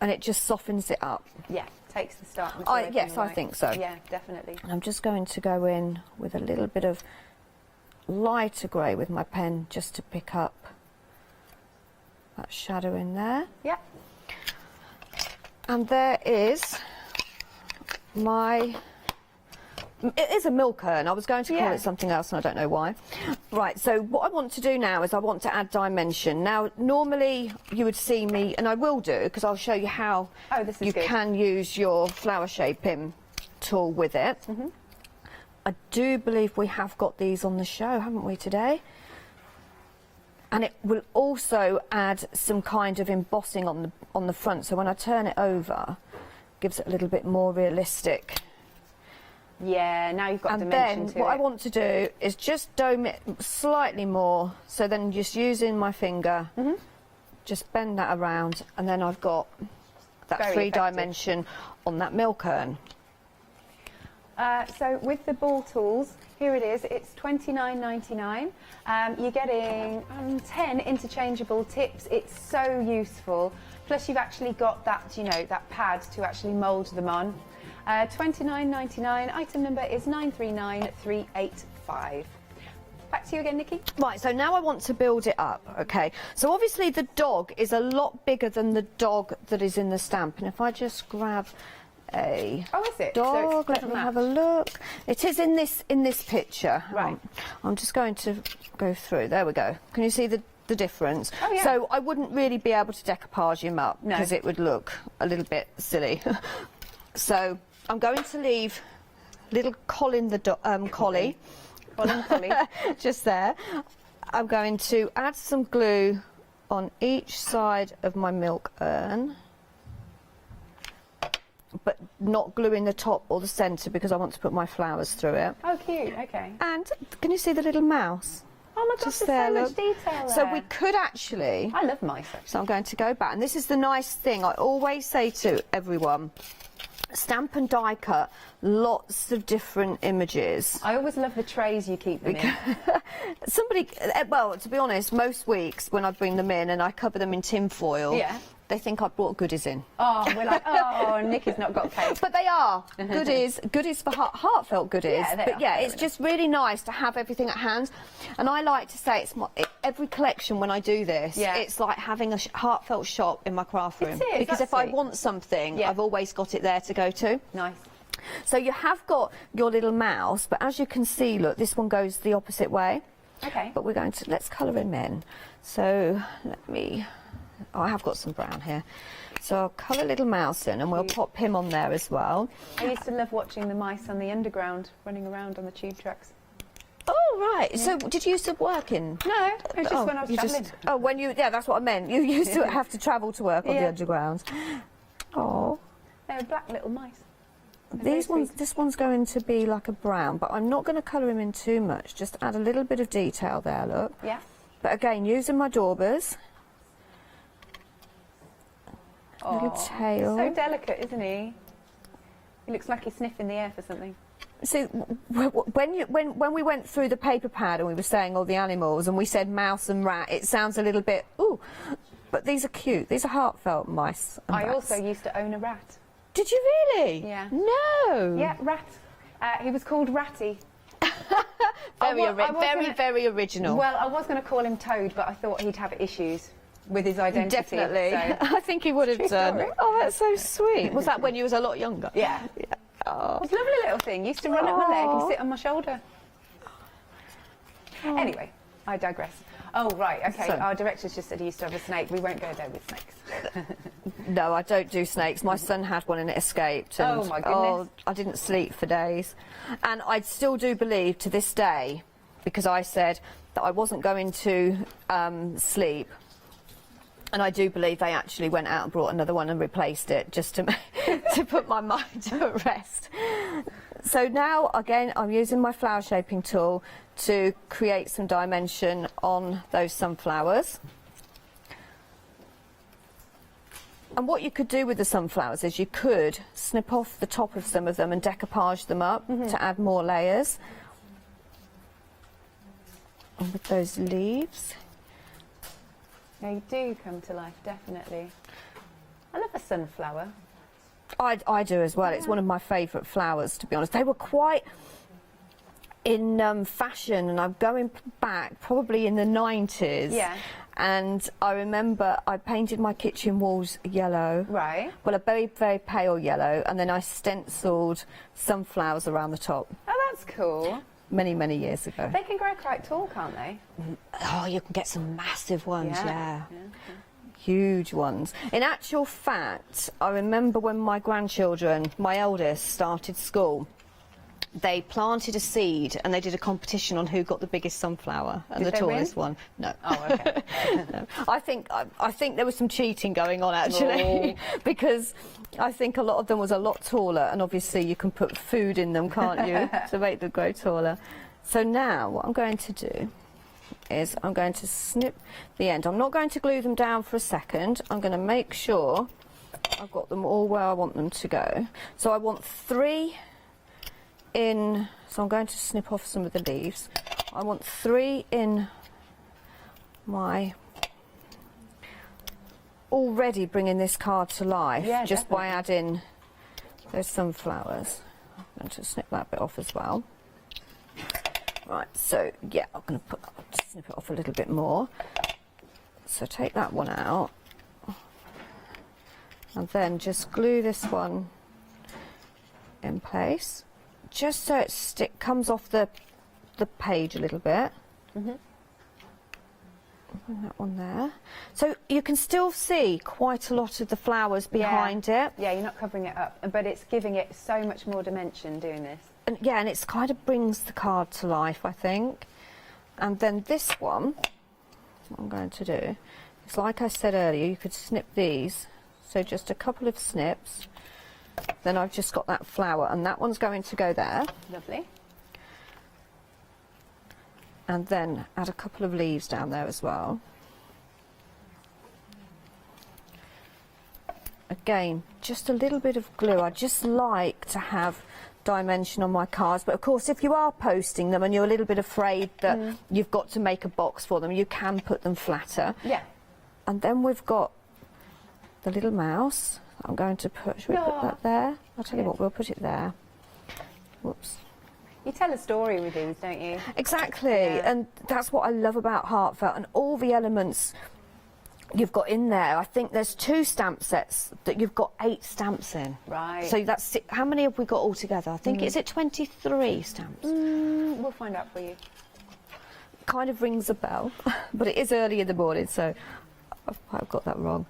And it just softens it up. Yeah, takes the start material. Yes, I think so. Yeah, definitely. And I'm just going to go in with a little bit of lighter grey with my pen just to pick up that shadow in there. Yeah. And there is my... It is a milk urn. I was going to call it something else and I don't know why. Right, so what I want to do now is I want to add dimension. Now, normally you would see me, and I will do, because I'll show you how you can use your flower shaping tool with it. I do believe we have got these on the show, haven't we, today? And it will also add some kind of embossing on the front, so when I turn it over, it gives it a little bit more realistic. Yeah, now you've got and dimension then to what it. I want to do is just dome it slightly more, so then just using my finger, just bend that around, and then I've got that Very three-dimension on that milk urn. So with the ball tools, here it is, it's $29.99. You're getting 10 interchangeable tips. It's so useful. Plus you've actually got that, you know, that pad to actually mould them on. $29.99, item number is 939385. Back to you again, Nikki. Right, so now I want to build it up, okay? So obviously the dog is a lot bigger than the dog that is in the stamp, and if I just grab a dog, let me have a look. It is in this picture. Right. I'm just going to go through. There we go. Can you see the difference? Oh, yeah. So I wouldn't really be able to decoupage him up because it would look a little bit silly. So I'm going to leave little Colin the collie. Colin Collie. Just there. I'm going to add some glue on each side of my milk urn, but not gluing the top or the centre because I want to put my flowers through it. Oh, cute. Okay. And can you see the little mouse? Oh my gosh, Just there's there, so much look. detail there. So we could actually... I love mice, actually. So I'm going to go back, and this is the nice thing I always say to everyone. Stamp and die cut lots of different images. I always love the trays you keep them in. Somebody, well, to be honest, most weeks when I bring them in and I cover them in tin foil, they think I brought goodies in. Oh, we're like, oh, Nikki's not got cake. But they are goodies for heartfelt goodies. Yeah, but yeah, it's just really nice to have everything at hand. And I like to say every collection when I do this, it's like having a heartfelt shop in my craft room. It is, because if I want something, I've always got it there to go to. Nice. So you have got your little mouse, but as you can see, look, this one goes the opposite way. Okay. But we're going to, let's colour him in. So let me... Oh, I have got some brown here. So I'll colour little mouse in and we'll pop him on there as well. I used to love watching the mice on the underground running around on the tube tracks. Oh, right. Yeah. So did you used to work in... No, it was just when I was travelling. When you... Yeah, that's what I meant. You used to have to travel to work on the underground. Oh. They were black little mice. This one's going to be like a brown, but I'm not going to colour him in too much. Just add a little bit of detail there, look. Yeah. But again, using my daubers. Little tail. So delicate, isn't he? He looks like he's sniffing the air for something. See, when we went through the paper pad and we were saying all the animals and we said mouse and rat, it sounds a little bit, ooh, but these are cute. These are heartfelt mice and rats. I also used to own a rat. Did you really? Yeah. No. Yeah, rat. He was called Ratty. Very original. Well, I was going to call him Toad, but I thought he'd have issues with his identity. Definitely. So. I think he would have done. Story. Oh, that's so sweet. Was that when you was a lot younger? Yeah. Oh. It was a lovely little thing. Used to run up my leg and sit on my shoulder. Oh. Anyway, I digress. Oh, right, okay. So. Our director's just said he used to have a snake. We won't go there with snakes. No, I don't do snakes. My son had one and it escaped. And, oh, my goodness. I didn't sleep for days. And I still do believe to this day, because I said that I wasn't going to sleep And I do believe they actually went out and brought another one and replaced it just to to put my mind at rest. So now, again, I'm using my flower shaping tool to create some dimension on those sunflowers. And what you could do with the sunflowers is you could snip off the top of some of them and decoupage them up to add more layers. And with those leaves. They do come to life, definitely. I love a sunflower. I do as well. It's one of my favourite flowers, to be honest. They were quite in fashion, and I'm going back probably in the 90s. Yeah. And I remember I painted my kitchen walls yellow. Right. Well, a very, very pale yellow, and then I stenciled sunflowers around the top. Oh, that's cool. Many, many years ago. They can grow quite tall, can't they? Oh, you can get some massive ones, Yeah. Huge ones. In actual fact, I remember when my grandchildren, my eldest, started school, they planted a seed and they did a competition on who got the biggest sunflower and Did the they tallest win? one. No. Oh, okay. No. I think there was some cheating going on actually, because I think a lot of them was a lot taller, and obviously you can put food in them, can't you, to make them grow taller. So now what I'm going to do is I'm going to snip the end. I'm not going to glue them down for a second. I'm going to make sure I've got them all where I want them to go. So I want 3 in, so I'm going to snip off some of the leaves. I want 3 in my, already bringing this card to life, just by adding those sunflowers. I'm going to snip that bit off as well. Right, so yeah, I'm going to snip it off a little bit more. So take that one out, and then just glue this one in place, just so it comes off the page a little bit. Bring that one there. So you can still see quite a lot of the flowers behind it. Yeah, you're not covering it up, but it's giving it so much more dimension doing this. And yeah, and it's kind of brings the card to life, I think. And then this one, what I'm going to do is, like I said earlier, you could snip these. So just a couple of snips. Then I've just got that flower, and that one's going to go there. Lovely. And then add a couple of leaves down there as well. Again, just a little bit of glue. I just like to have dimension on my cards, but of course if you are posting them and you're a little bit afraid that you've got to make a box for them, you can put them flatter. Yeah. And then we've got the little mouse. I'm going to put, should we put that there? I'll tell you what, we'll put it there. Whoops. You tell a story with these, don't you? Exactly, and that's what I love about Heartfelt, and all the elements you've got in there. I think there's 2 stamp sets that you've got 8 stamps in. Right. So that's how many have we got all together? I think, is it 23 stamps? We'll find out for you. Kind of rings a bell, but it is early in the morning, so I've got that wrong.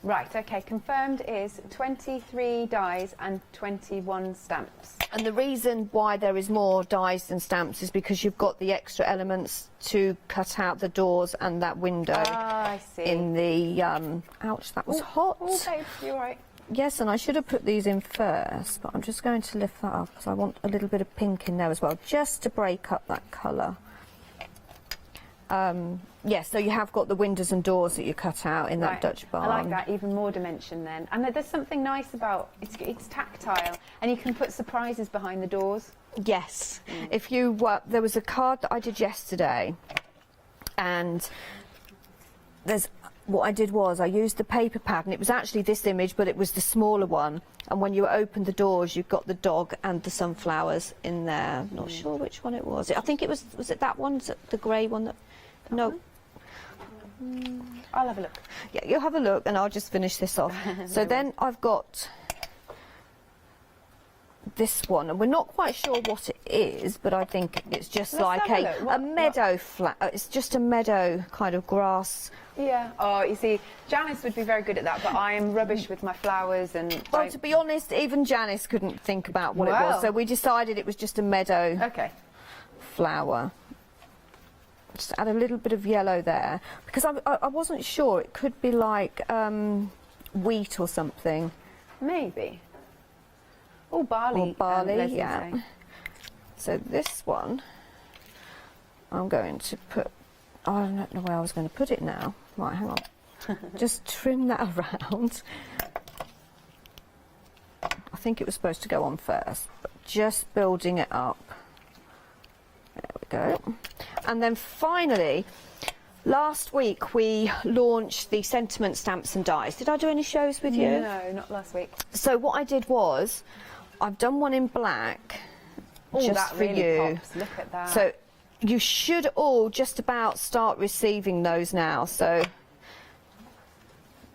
Right, okay, confirmed is 23 dies and 21 stamps. And the reason why there is more dies than stamps is because you've got the extra elements to cut out the doors and that window. Ah, I see. In the, ouch, that was hot. Oh, babes, you're right. Yes, and I should have put these in first, but I'm just going to lift that up because I want a little bit of pink in there as well, just to break up that colour. Yes, so you have got the windows and doors that you cut out in that Dutch barn. I like that, even more dimension then. And there's something nice about it's tactile, and you can put surprises behind the doors. Yes. If you there was a card that I did yesterday, and what I did was I used the paper pad, and it was actually this image, but it was the smaller one. And when you opened the doors, you've got the dog and the sunflowers in there. I'm not sure which one it was. I think it was it that one, the grey one that. No. I'll have a look. Yeah, you'll have a look, and I'll just finish this off. So then I've got this one, and we're not quite sure what it is, but I think it's just like a meadow flat. It's just a meadow kind of grass. Yeah. Oh, you see, Janice would be very good at that, but I am rubbish with my flowers and. Well, to be honest, even Janice couldn't think about what it was, so we decided it was just a meadow. Okay. Flower. Just add a little bit of yellow there, because I wasn't sure. It could be like wheat or something. Maybe. Or barley. Or barley, Leslie yeah. say. So this one, I'm going to put, I don't know where I was going to put it now. Right, hang on. Just trim that around. I think it was supposed to go on first, but just building it up. There we go. And then finally, last week we launched the sentiment stamps and dies. Did I do any shows with you? No, not last week. So what I did was, I've done one in black, just that for really you. pops. Look at that. So you should all just about start receiving those now. So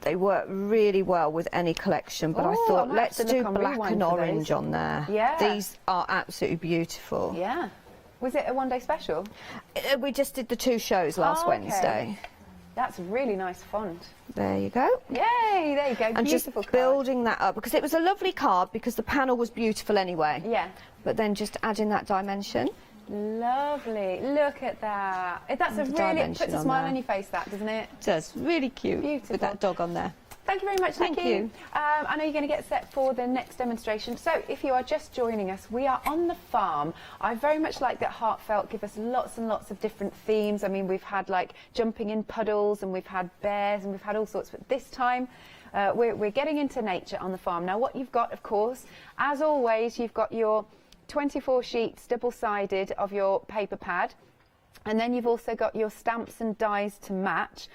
they work really well with any collection, but I Oh, thought I might let's have to look do on black Rewind and for orange those. on there. Yeah. These are absolutely beautiful. Yeah. Was it a one-day special? We just did the 2 shows last Oh, okay. Wednesday. That's really nice font. There you go. Yay, there you go. And Beautiful just card. building that up, because it was a lovely card because the panel was beautiful anyway. Yeah. But then just adding that dimension. Lovely. Look at that. That's a The really, it dimension puts a on smile there. on your face, that, doesn't it? Just really cute Beautiful. with that dog on there. Thank you very much, Thank Nikki. you. I know you're going to get set for the next demonstration. So if you are just joining us, we are on the farm. I very much like that Heartfelt give us lots and lots of different themes. I mean, we've had like jumping in puddles, and we've had bears, and we've had all sorts. But this time, we're getting into nature on the farm. Now, what you've got, of course, as always, you've got your 24 sheets, double-sided, of your paper pad. And then you've also got your stamps and dies to match.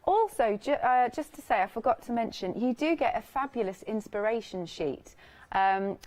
Also, just to say, I forgot to mention, you do get a fabulous inspiration sheet,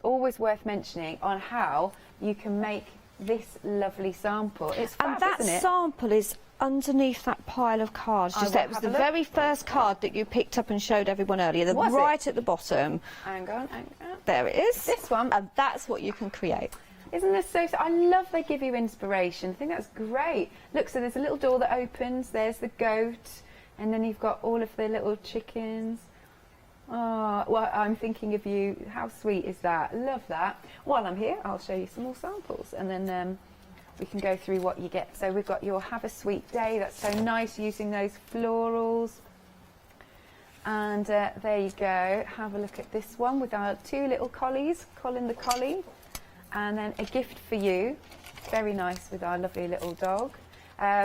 always worth mentioning, on how you can make this lovely sample. It's fab, And that isn't it? sample is underneath that pile of cards. I Just will there. It was have the a look. very first card that you picked up and showed everyone earlier. Was it? Right at the bottom. Hang on, hang on. There it is. This one. And that's what you can create. Isn't this so? I love they give you inspiration. I think that's great. Look, so there's a little door that opens. There's the goat, and then you've got all of the little chickens. Oh, well, I'm thinking of you. How sweet is that? Love that. While I'm here, I'll show you some more samples, and then we can go through what you get. So we've got your Have a Sweet Day. That's so nice, using those florals. And there you go. Have a look at this one with our 2 little collies, Colin the collie. And then a gift for you, very nice, with our lovely little dog.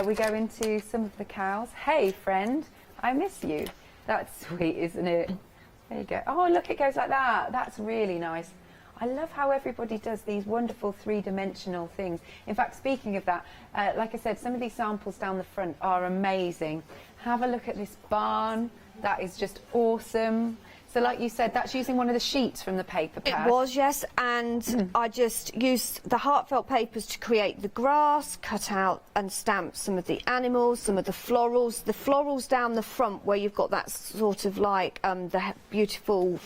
We go into some of the cows. Hey friend, I miss you. That's sweet, isn't it? There you go. Oh look, it goes like that. That's really nice. I love how everybody does these wonderful 3-dimensional things. In fact, speaking of that, like I said, some of these samples down the front are amazing. Have a look at this barn. That is just awesome. So like you said, that's using one of the sheets from the paper pad. It was, yes, and I just used the Heartfelt papers to create the grass, cut out and stamp some of the animals, some of the florals. The florals down the front where you've got that sort of like the beautiful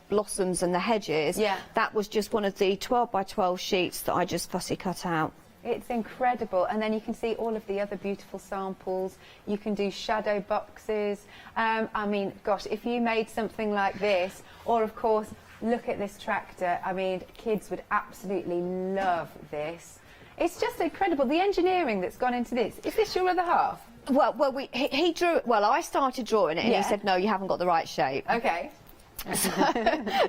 blossoms and the hedges. Yeah. That was just one of the 12 by 12 sheets that I just fussy cut out. It's incredible, and then you can see all of the other beautiful samples. You can do shadow boxes. I mean, gosh, if you made something like this, or of course, look at this tractor. I mean, kids would absolutely love this. It's just incredible, the engineering that's gone into this. Is this your other half? Well, he drew it. Well, I started drawing it, and Yeah. he said, "No, you haven't got the right shape." Okay.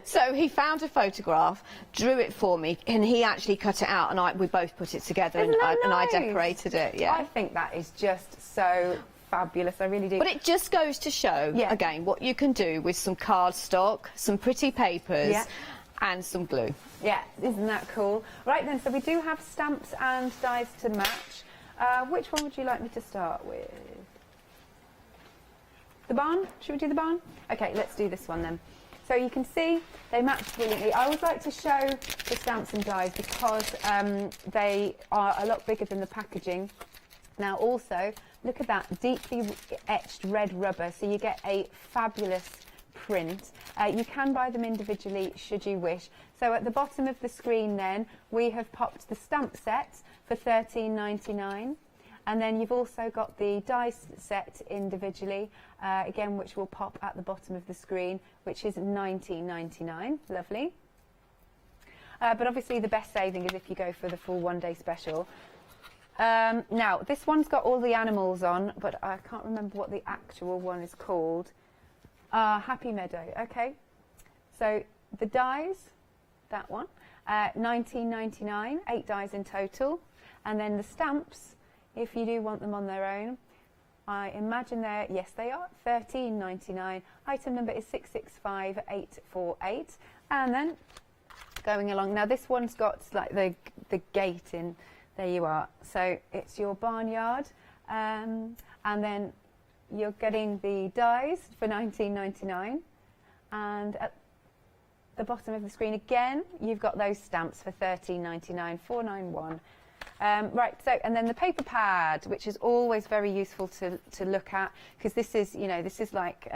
So he found a photograph, drew it for me, and he actually cut it out, and we both put it together, Isn't that and I nice? decorated it. Yeah. I think that is just so fabulous. I really do. But it just goes to show, Yeah. again, what you can do with some cardstock, some pretty papers, Yeah. and some glue. Yeah, isn't that cool? Right then, so we do have stamps and dies to match. Which one would you like me to start with? The barn? Should we do the barn? Okay, let's do this one then. So you can see they match brilliantly. I always like to show the stamps and dies because they are a lot bigger than the packaging. Now also, look at that deeply etched red rubber, so you get a fabulous print. You can buy them individually should you wish. So at the bottom of the screen then, we have popped the stamp set for $13.99. And then you've also got the dice set individually, again, which will pop at the bottom of the screen, which is $19.99. Lovely. But obviously the best saving is if you go for the full one-day special. Now, this one's got all the animals on, but I can't remember what the actual one is called. Happy Meadow, okay. So the dies, that one, 19.99, 8 dies in total. And then the stamps, if you do want them on their own, I imagine they're, yes they are, 13.99. Item number is 665848. And then going along, now this one's got like the gate in, there you are. So it's your barnyard, and then you're getting the dies for 19.99. And at the bottom of the screen again, you've got those stamps for 13.99, 491. Right, so, and then the paper pad, which is always very useful to look at, because this is, you know, this is like,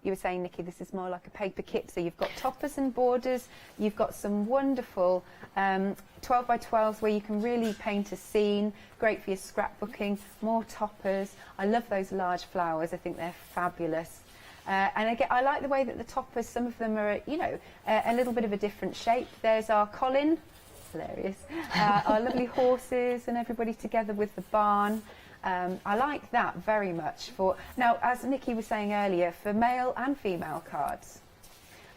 you were saying, Nikki, this is more like a paper kit. So you've got toppers and borders, you've got some wonderful 12 by 12s where you can really paint a scene, great for your scrapbooking, more toppers. I love those large flowers, I think they're fabulous. And again, I like the way that the toppers, some of them are, you know, a little bit of a different shape. There's our Colin. Hilarious. Our lovely horses and everybody together with the barn. I like that very much. For now, as Nikki was saying earlier, for male and female cards.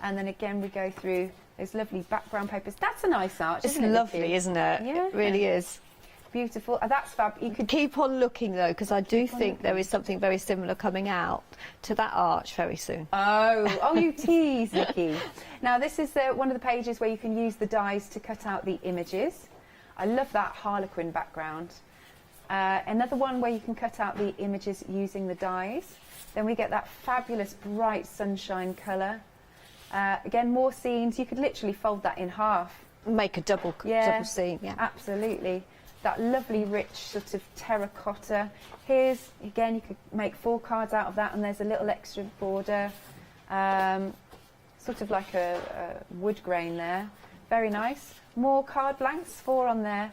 And then again we go through those lovely background papers. That's a nice arch, It's isn't it, lovely, Nikki? isn't it? Yeah. It really is. Beautiful. That's fab. You could Keep on looking though, because I do think there is something very similar coming out to that arch very soon. Oh, you tease, Nikki. Now, this is one of the pages where you can use the dies to cut out the images. I love that Harlequin background. Another one where you can cut out the images using the dies. Then we get that fabulous bright sunshine colour. Again, more scenes. You could literally fold that in half. Make a double scene. Yeah, absolutely. That lovely rich sort of terracotta. Here's, again, you could make 4 cards out of that, and there's a little extra border. Sort of like a wood grain there. Very nice. More card blanks, 4 on there.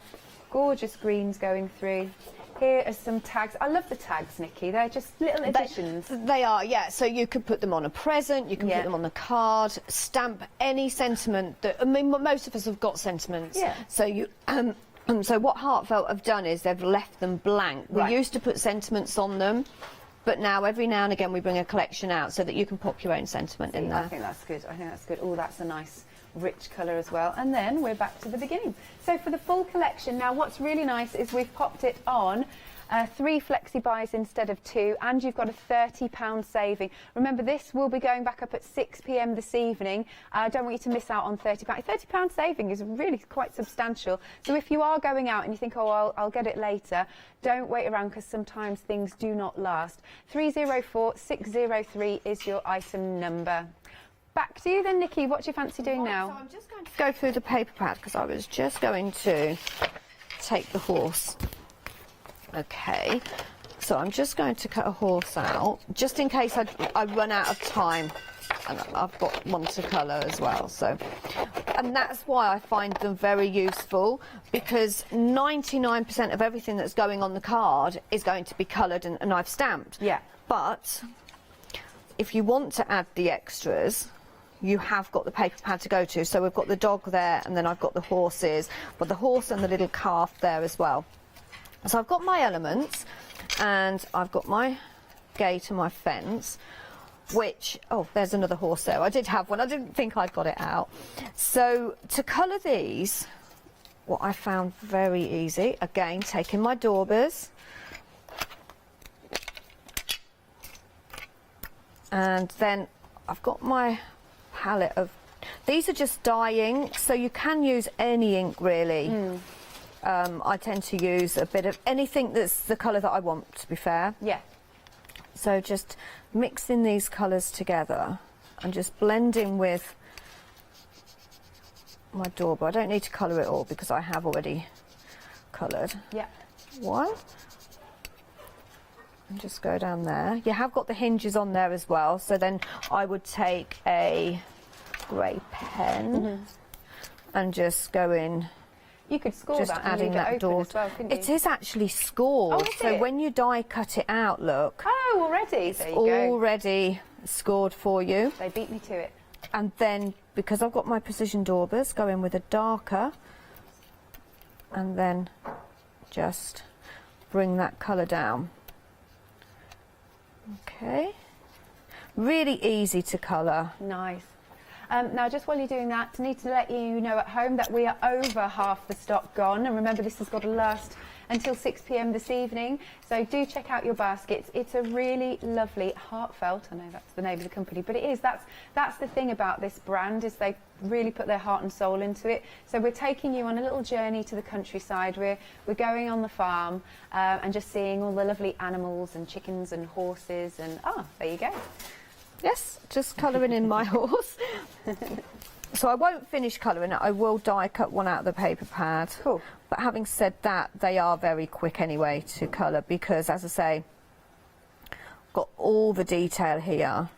Gorgeous greens going through. Here are some tags. I love the tags, Nikki. They're just little additions. They are, yeah. So you could put them on a present, you can put them on the card, stamp any sentiment that, I mean, most of us have got sentiments. Yeah. So you, so what Heartfelt have done is they've left them blank. We used to put sentiments on them, but now every now and again we bring a collection out so that you can pop your own sentiment in there. I think that's good. I think that's good. Oh, that's a nice rich colour as well. And then we're back to the beginning. So for the full collection, now what's really nice is we've popped it on 3 flexi buys instead of 2, and you've got a £30 saving. Remember, this will be going back up at 6 p.m. this evening. I don't want you to miss out on £30. £30 saving is really quite substantial. So if you are going out and you think, oh, I'll get it later, don't wait around, because sometimes things do not last. 304603 is your item number. Back to you then, Nikki. What do you fancy doing now? So I'm just going to go through the paper pad, because I was just going to take the horse. Okay, so I'm just going to cut a horse out, just in case I run out of time. And I've got one to colour as well, so. And that's why I find them very useful, because 99% of everything that's going on the card is going to be coloured and I've stamped. Yeah. But if you want to add the extras, you have got the paper pad to go to. So we've got the dog there, and then I've got the horses, but the horse and the little calf there as well. So I've got my elements, and I've got my gate and my fence, which, oh, there's another horse there. I did have one. I didn't think I'd got it out. So to colour these, what I found very easy, again, taking my daubers, and then I've got my palette of, these are just dye ink, so you can use any ink really. I tend to use a bit of anything that's the colour that I want, to be fair. Yeah. So just mixing these colours together and just blending with my dauber. I don't need to colour it all because I have already coloured. Yeah. One. And just go down there. You have got the hinges on there as well, so then I would take a grey pen and just go in. You could score just that adding and leave that it open door. as well, couldn't you? It is actually scored. Oh, is so it? when you die cut it out, look. Oh, already? It's there you go. already scored for you. They beat me to it. And then, because I've got my precision daubers, go in with a darker, and then just bring that colour down. Okay. Really easy to colour. Nice. Now, just while you're doing that, I need to let you know at home that we are over half the stock gone. And remember, this has got to last until 6 p.m. this evening. So do check out your baskets. It's a really lovely, heartfelt, I know that's the name of the company, but it is. That's the thing about this brand, is they really put their heart and soul into it. So we're taking you on a little journey to the countryside. We're going on the farm and just seeing all the lovely animals and chickens and horses. And, there you go. Yes, just colouring in my horse. So I won't finish colouring it. I will die cut one out of the paper pad. Cool. But having said that, they are very quick anyway to colour because, as I say, I've got all the detail here.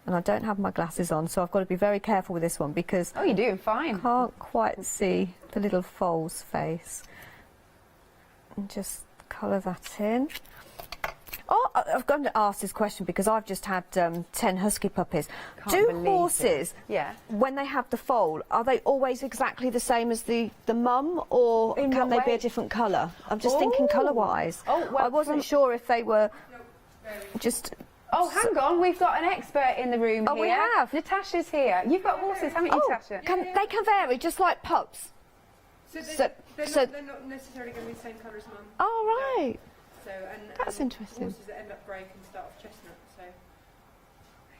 And I don't have my glasses on, so I've got to be very careful with this one because... Oh, you're doing fine. I can't quite see the little foal's face. And just colour that in. Oh, I've got to ask this question because I've just had 10 husky puppies. Do horses, when they have the foal, are they always exactly the same as the mum, or can they be a different colour? I'm just thinking colour-wise. Oh, well, I wasn't sure if they were just... Oh, hang on, we've got an expert in the room here. Oh, we have? Natasha's here. You've got horses, haven't you, Natasha? They can vary, just like pups. They're not necessarily going to be the same colour as mum. Oh, right. So, That's interesting. Horses that end up grey can start off chestnut. So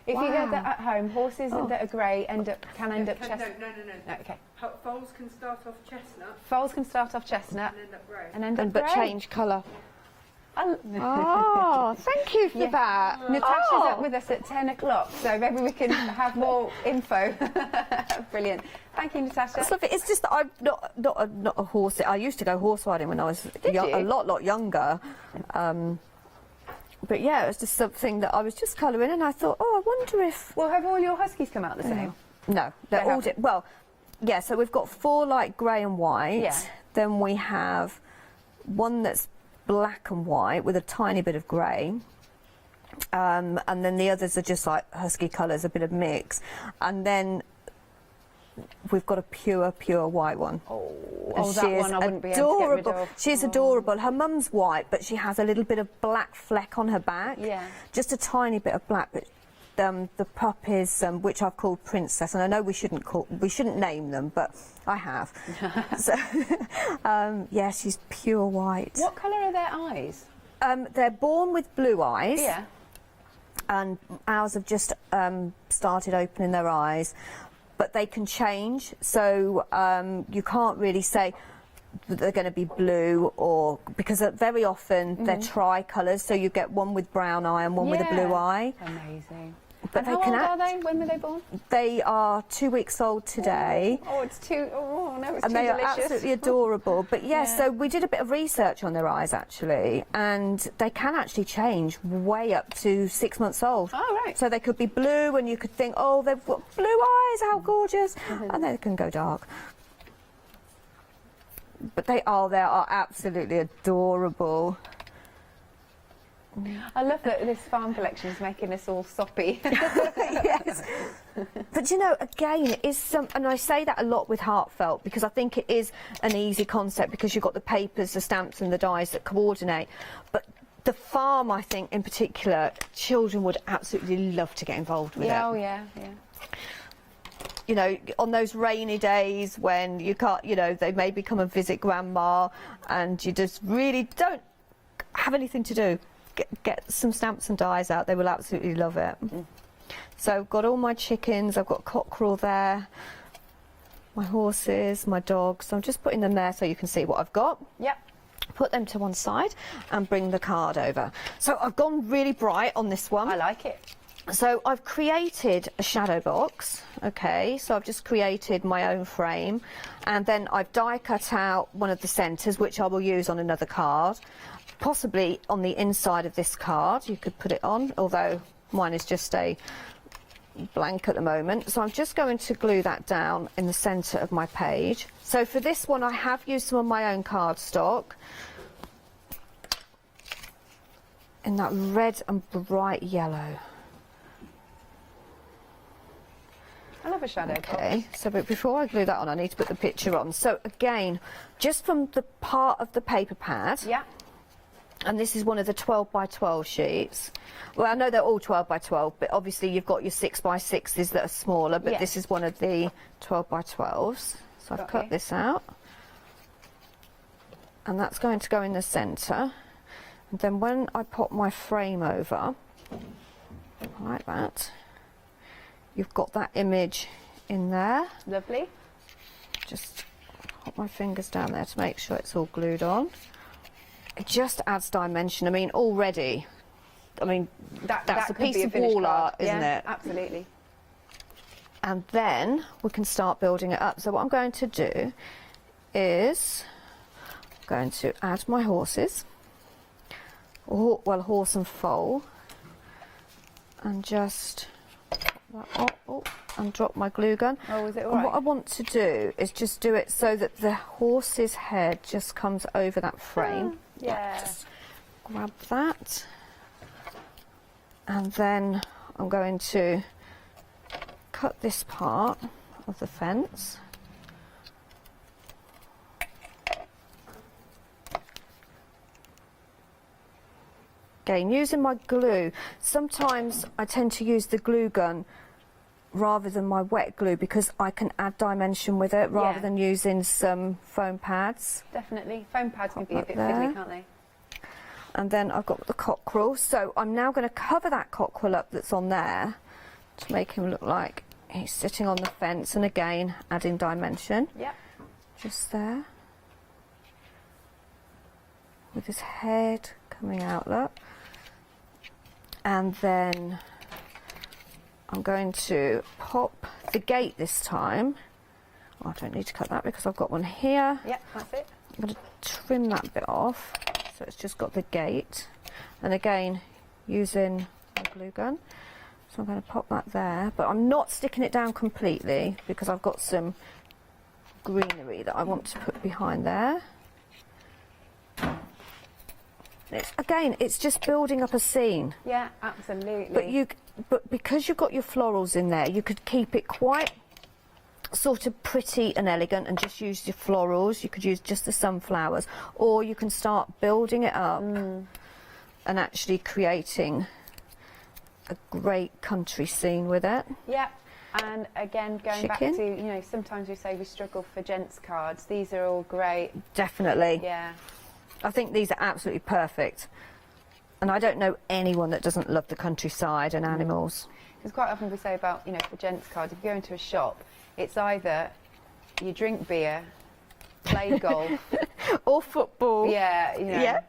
if you get that at home, horses that are grey can end up chestnut. No. Okay. Foals can start off chestnut. Foals can start off chestnut and end up grey. But change colour. Oh, thank you for that. Natasha's up with us at 10 o'clock, so maybe we can have more info. Brilliant. Thank you, Natasha. That's lovely. It's just that I'm not a horse. I used to go horse riding when I was a lot younger. But yeah, it was just something that I was just colouring, and I thought, I wonder if... Well, have all your huskies come out the same? No, they're all... Well, yeah, so we've got 4 like grey and white. Yeah. Then we have one that's black and white with a tiny bit of grey. And then the others are just like husky colours, a bit of mix. And then we've got a pure white one. That one I wouldn't be able to get rid of. She's adorable. Her mum's white, but she has a little bit of black fleck on her back. Yeah. Just a tiny bit of black. But the pup is, which I've called Princess, and I know we shouldn't name them, but I have. So, yeah, she's pure white. What colour are their eyes? They're born with blue eyes. Yeah. And ours have just started opening their eyes. But they can change, so you can't really say that they're going to be blue, or because very often they're tricolours, so you get one with brown eye and one with a blue eye. Amazing. But and how old are they? When were they born? They are 2 weeks old today. Oh, it's too. Oh no, it's and too they delicious. are absolutely adorable. But yes, so we did a bit of research on their eyes actually, and they can actually change way up to 6 months old. Oh right. So they could be blue, and you could think, oh, they've got blue eyes, how gorgeous, and they can go dark. But they are absolutely adorable. I love that this farm collection is making us all soppy. Yes. But you know, again, it is and I say that a lot with Heartfelt because I think it is an easy concept because you've got the papers, the stamps and the dies that coordinate. But the farm, I think, in particular, children would absolutely love to get involved with it. Oh, yeah. You know, on those rainy days when you can't, you know, they maybe come and visit grandma and you just really don't have anything to do. Get some stamps and dies out, they will absolutely love it. So I've got all my chickens, I've got cockerel there, my horses, my dogs. So I'm just putting them there so you can see what I've got. Yep. Put them to one side and bring the card over. So I've gone really bright on this one. I like it. So I've created a shadow box, okay, so I've just created my own frame, and then I've die cut out one of the centres, which I will use on another card, possibly on the inside of this card you could put it on, although mine is just a blank at the moment. So I'm just going to glue that down in the centre of my page. So for this one I have used some of my own cardstock in that red and bright yellow. I love a shadow box. Okay, so but before I glue that on, I need to put the picture on. So again, just from the part of the paper pad, yeah, And this is one of the 12 by 12 sheets. Well, I know they're all 12 by 12, but obviously you've got your 6 by 6s that are smaller, but this is one of the 12 by 12s. So I've cut this out. And that's going to go in the centre. And then when I pop my frame over, like that, you've got that image in there. Lovely. Just pop my fingers down there to make sure it's all glued on. It just adds dimension. I mean, already, I mean, that's a piece of wall art, isn't it? Absolutely. And then we can start building it up. So what I'm going to do is I'm going to add my horses, or, well, horse and foal, and just and drop my glue gun. Oh, is it all and right? what I want to do is just do it so that the horse's head just comes over that frame. Yeah. Just grab that, and then I'm going to cut this part of the fence. Again, using my glue. Sometimes I tend to use the glue gun rather than my wet glue because I can add dimension with it rather than using some foam pads. Definitely. Foam pads can be a bit fiddly, can't they? And then I've got the cockerel. So I'm now going to cover that cockerel up that's on there to make him look like he's sitting on the fence, and again adding dimension. Yeah. Just there. With his head coming out, look. And then I'm going to pop the gate this time. Oh, I don't need to cut that because I've got one here. Yeah, that's it. I'm going to trim that bit off so it's just got the gate. And again, using a glue gun. So I'm going to pop that there, but I'm not sticking it down completely because I've got some greenery that I want to put behind there. Again, it's just building up a scene. Yeah, absolutely. But because you've got your florals in there, you could keep it quite sort of pretty and elegant and just use your florals. You could use just the sunflowers, or you can start building it up and actually creating a great country scene with it. Yeah. And again, going back to, you know, sometimes we say we struggle for gents cards. These are all great. Definitely. Yeah. I think these are absolutely perfect. And I don't know anyone that doesn't love the countryside and animals. Because quite often we say about, you know, for gents cards, if you go into a shop, it's either you drink beer, play golf, or football. Yeah, you know. Yeah.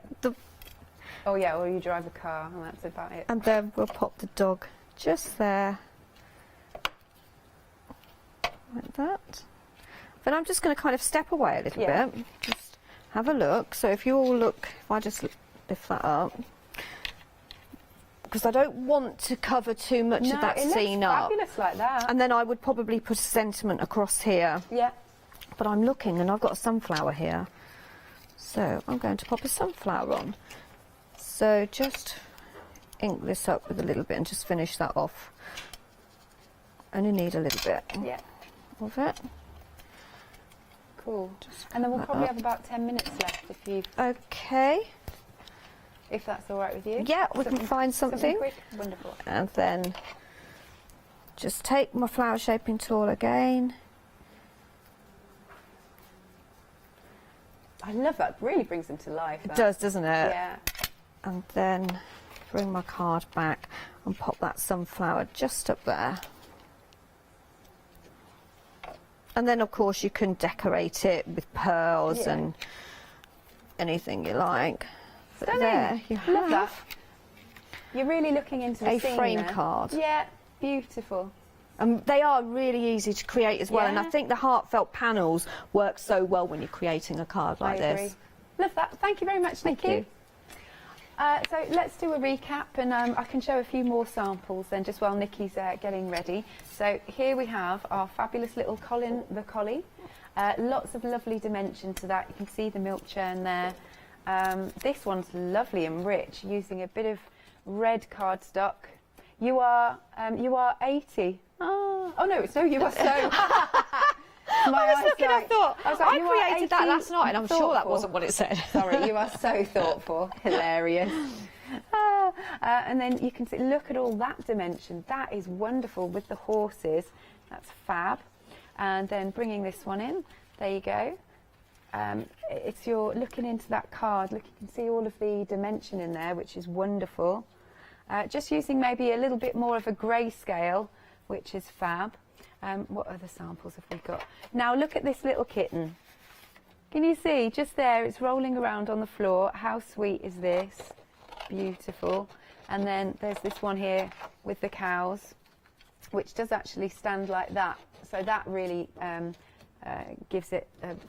Oh yeah, or you drive a car, and that's about it. And then we'll pop the dog just there, like that. Then I'm just going to kind of step away a little bit. Just have a look. So if you all look, if I just lift that up, because I don't want to cover too much of that scene up. Fabulous like that. And then I would probably put a sentiment across here. Yeah. But I'm looking and I've got a sunflower here. So I'm going to pop a sunflower on. So just ink this up with a little bit and just finish that off. Only need a little bit of it. Cool. And then we'll probably have about 10 minutes left if you... Okay. If that's all right with you. Yeah, we can find something. Quick. Wonderful. And then just take my flower shaping tool again. I love that. It really brings them to life. It does, doesn't it? Yeah. And then bring my card back and pop that sunflower just up there. And then, of course, you can decorate it with pearls and anything you like. But there you love have that. You're really looking into the a scene frame there. card. Yeah, beautiful. And they are really easy to create as well. And I think the heartfelt panels work so well when you're creating a card like I agree. this. Love that. Thank you very much, Nikki. Thank you. So let's do a recap, and I can show a few more samples then just while Nikki's getting ready. So here we have our fabulous little Colin the Collie. Lots of lovely dimension to that. You can see the milk churn there. This one's lovely and rich, using a bit of red cardstock. You are 80. Oh no, you are so. I was looking, I thought, I you are created that 18 last night and I'm sure that thoughtful. wasn't what it said. Sorry, you are so thoughtful. Hilarious. And then you can see, look at all that dimension. That is wonderful with the horses. That's fab. And then bringing this one in. There you go. It's you're looking into that card. Look, you can see all of the dimension in there, which is wonderful. Just using maybe a little bit more of a grayscale, which is fab. What other samples have we got? Now look at this little kitten. Can you see just there? It's rolling around on the floor. How sweet is this? Beautiful. And then there's this one here with the cows, which does actually stand like that. So that really gives it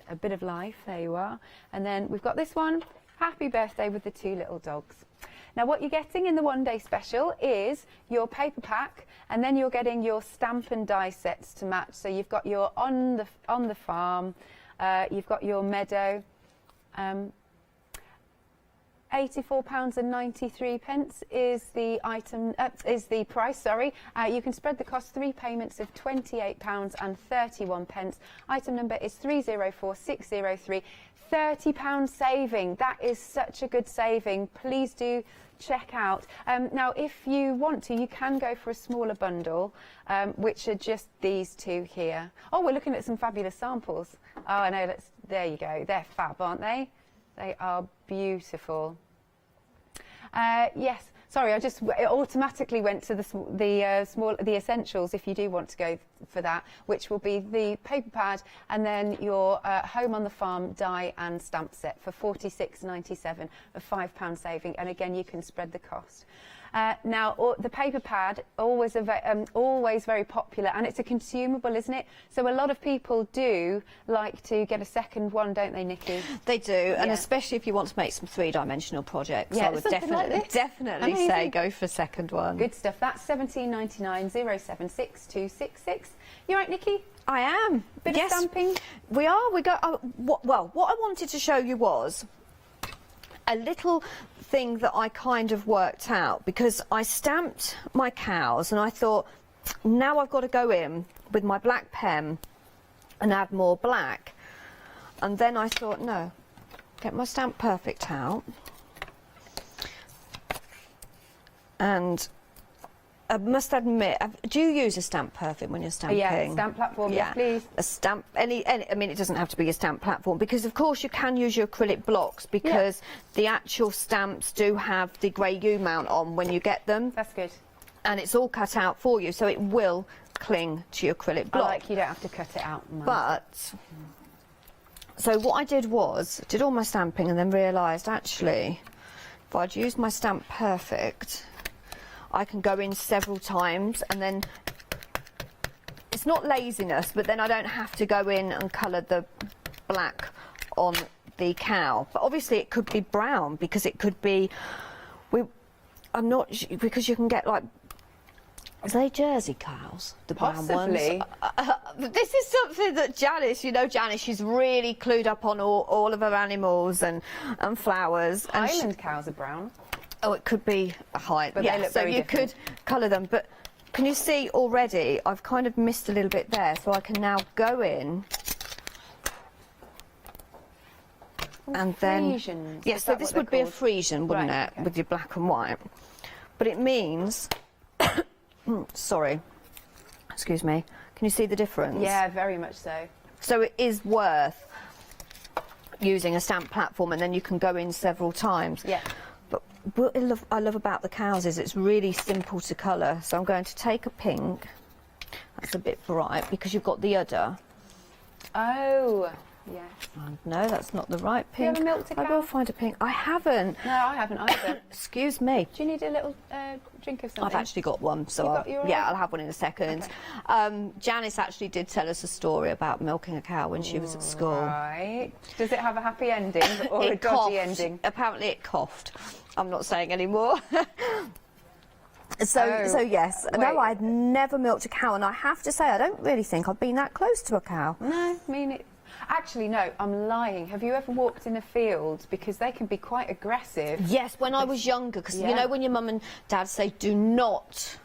a bit of life. There you are. And then we've got this one, Happy Birthday with the 2 little dogs. Now what you're getting in the one-day special is your paper pack, and then you're getting your stamp and die sets to match. So you've got your on the farm, you've got your meadow. £84.93 is the item is the price. Sorry, you can spread the cost 3 payments of £28.31. Item number is 304603. £30 saving. That is such a good saving. Please do check out. Now, if you want to, you can go for a smaller bundle, which are just these 2 here. Oh, we're looking at some fabulous samples. Oh, I know. There you go. They're fab, aren't they? They are beautiful. Yes, sorry, it automatically went to the essentials if you do want to go for that, which will be the paper pad and then your home on the farm die and stamp set for £46.97, a £5 saving, and again you can spread the cost. Now, the paper pad, always very popular, and it's a consumable, isn't it? So a lot of people do like to get a second one, don't they, Nikki? They do, and especially if you want to make some 3-dimensional projects, I would definitely say go for a second one. Good stuff. That's £17.99, 076266. You right, Nikki? I am. Bit of stamping? We are. We go. Well, what I wanted to show you was a little thing that I kind of worked out, because I stamped my cows and I thought, now I've got to go in with my black pen and add more black. And then I thought, no, get my Stamp Perfect out. And I must admit, do you use a Stamp Perfect when you're stamping? Yeah, stamp platform, yes, please. A stamp, I mean, it doesn't have to be a stamp platform, because of course you can use your acrylic blocks, because the actual stamps do have the grey U mount on when you get them. That's good. And it's all cut out for you, so it will cling to your acrylic block. Like you don't have to cut it out. But, so what I did was, did all my stamping and then realised, actually, if I'd used my Stamp Perfect, I can go in several times, and then it's not laziness, but then I don't have to go in and colour the black on the cow. But obviously it could be brown, because it could be, because you can get like, are they Jersey cows, the brown ones? This is something that Janice, Janice, she's really clued up on all of her animals and flowers. Highland cows are brown. Oh, it could be a height. But they look very different. Could colour them. But can you see already, I've kind of missed a little bit there, so I can now go in. And then, yes, so this would be a Frisian, wouldn't it, with your black and white. But it means, sorry, excuse me, can you see the difference? Yeah, very much so. So it is worth using a stamp platform, and then you can go in several times. Yeah. But what I love about the cows is it's really simple to colour. So I'm going to take a pink. That's a bit bright, because you've got the udder. Oh, yes. No, that's not the right pink. Do you have a milk to cow? I will find a pink. I haven't. No, I haven't either. Excuse me. Do you need a little drink of something? I've actually got one, so I'll have one in a second. Okay. Janice actually did tell us a story about milking a cow when she was at school. Right. Does it have a happy ending or a dodgy ending? Apparently it coughed. I'm not saying any more. So yes, no, I've never milked a cow, and I have to say, I don't really think I've been that close to a cow. No, I mean, actually, no, I'm lying. Have you ever walked in a field? Because they can be quite aggressive. Yes, when I was younger, because you know when your mum and dad say, do not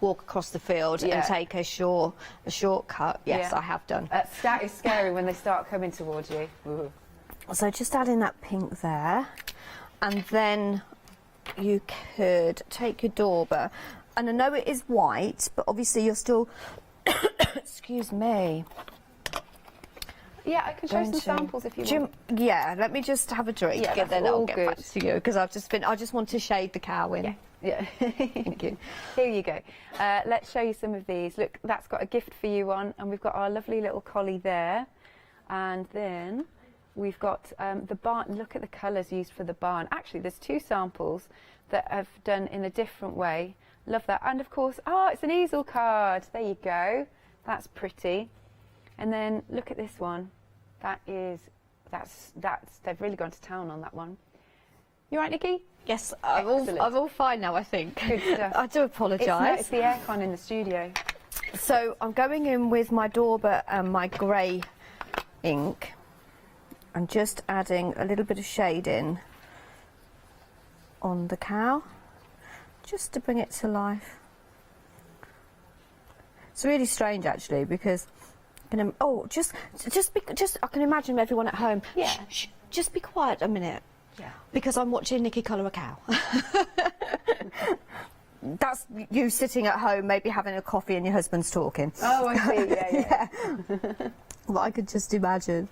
walk across the field and take a shortcut. Yes, I have done. That is scary when they start coming towards you. Ooh. So just add in that pink there, and then you could take your dauber, and I know it is white, but obviously you're still excuse me. Yeah, I can show some samples if you want. Yeah, let me just have a drink, and then I'll get back to you, because I just want to shade the cow in. Yeah. Thank you. Here you go. Let's show you some of these. Look, that's got a gift for you on, and we've got our lovely little collie there, and then we've got the barn. Look at the colours used for the barn. Actually, there's 2 samples that I've done in a different way. Love that. And of course, it's an easel card. There you go. That's pretty. And then look at this one. That's they've really gone to town on that one. You right, Nikki? Yes, I'm all fine now, I think. Good stuff. I do apologise. It's the aircon in the studio. So I'm going in with my dauber and my grey ink, and just adding a little bit of shade in on the cow, just to bring it to life. It's really strange, actually, because I can imagine everyone at home. Yeah. Shh, just be quiet a minute. Yeah. Because I'm watching Nikki colour a cow. That's you sitting at home, maybe having a coffee, and your husband's talking. Oh, I see. Yeah. Well, I could just imagine.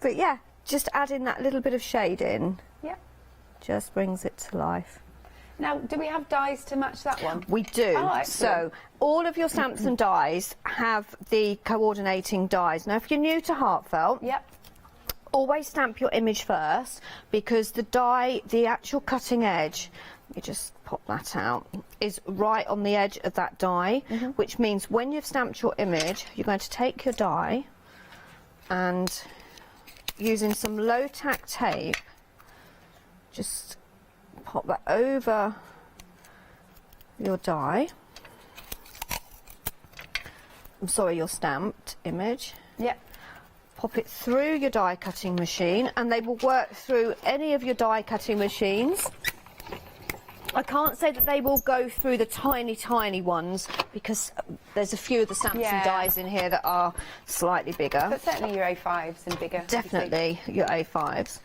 But yeah, just adding that little bit of shade in. Yeah. Just brings it to life. Now, do we have dies to match that one? We do. Oh, so all of your stamps and dies have the coordinating dies. Now, if you're new to Heartfelt, always stamp your image first, because the die, the actual cutting edge, you just pop that out, is right on the edge of that die, which means when you've stamped your image, you're going to take your die and, using some low tack tape, just pop that over your die. I'm sorry, your stamped image. Yep. Pop it through your die cutting machine, and they will work through any of your die cutting machines. I can't say that they will go through the tiny ones, because there's a few of the stamps and dies in here that are slightly bigger. But certainly your A5s and bigger. Definitely your A5s.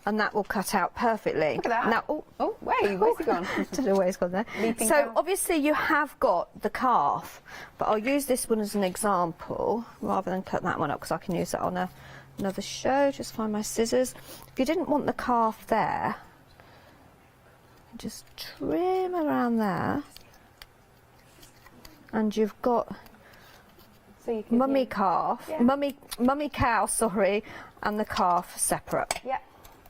And that will cut out perfectly. Look at that. Now, wait, where's he gone? I don't know where he's gone there. So obviously you have got the calf, but I'll use this one as an example rather than cut that one up, because I can use that on another show. Just find my scissors. If you didn't want the calf there, just trim around there, and you've got mummy calf, mummy cow, sorry, and the calf separate. Yeah.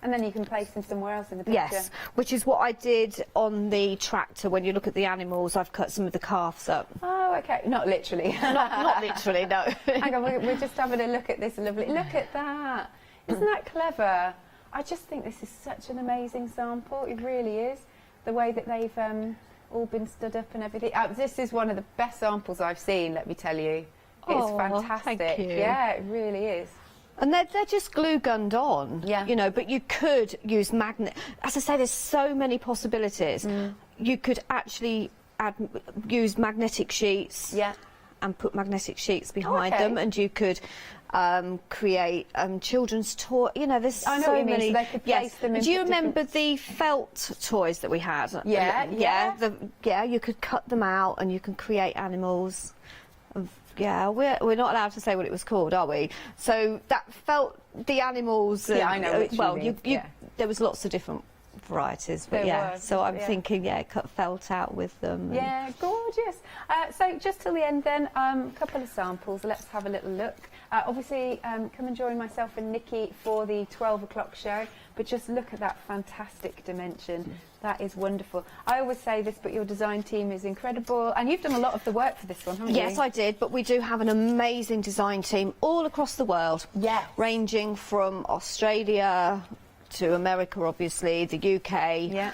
And then you can place them somewhere else in the picture. Yes, which is what I did on the tractor. When you look at the animals, I've cut some of the calves up. Oh, okay. Not literally. not literally, no. Hang on, we're just having a look at this lovely... Look at that. Isn't that clever? I just think this is such an amazing sample. It really is. The way that they've all been stood up and everything. This is one of the best samples I've seen, let me tell you. It's fantastic. Thank you. Yeah, it really is. And they're just glue gunned on, you know, but you could use magnet. As I say, there's so many possibilities. You could actually use magnetic sheets and put magnetic sheets behind them, and you could create children's toys. You know, there's so many. So they could place them in. Do you remember the felt toys that we had? Yeah, you could cut them out and you can create animals. Yeah, we're not allowed to say what it was called, are we? So that felt the animals. Yeah, I know. Well, there was lots of different varieties, but so I'm thinking, cut felt out with them. Yeah, gorgeous. So just till the end then, a couple of samples. Let's have a little look. Obviously, come and join myself and Nikki for the 12 o'clock show. But just look at that fantastic dimension. That is wonderful. I always say this, but your design team is incredible. And you've done a lot of the work for this one, haven't you? Yes, I did. But we do have an amazing design team all across the world. Yes. Ranging from Australia to America, obviously, the UK. Yeah.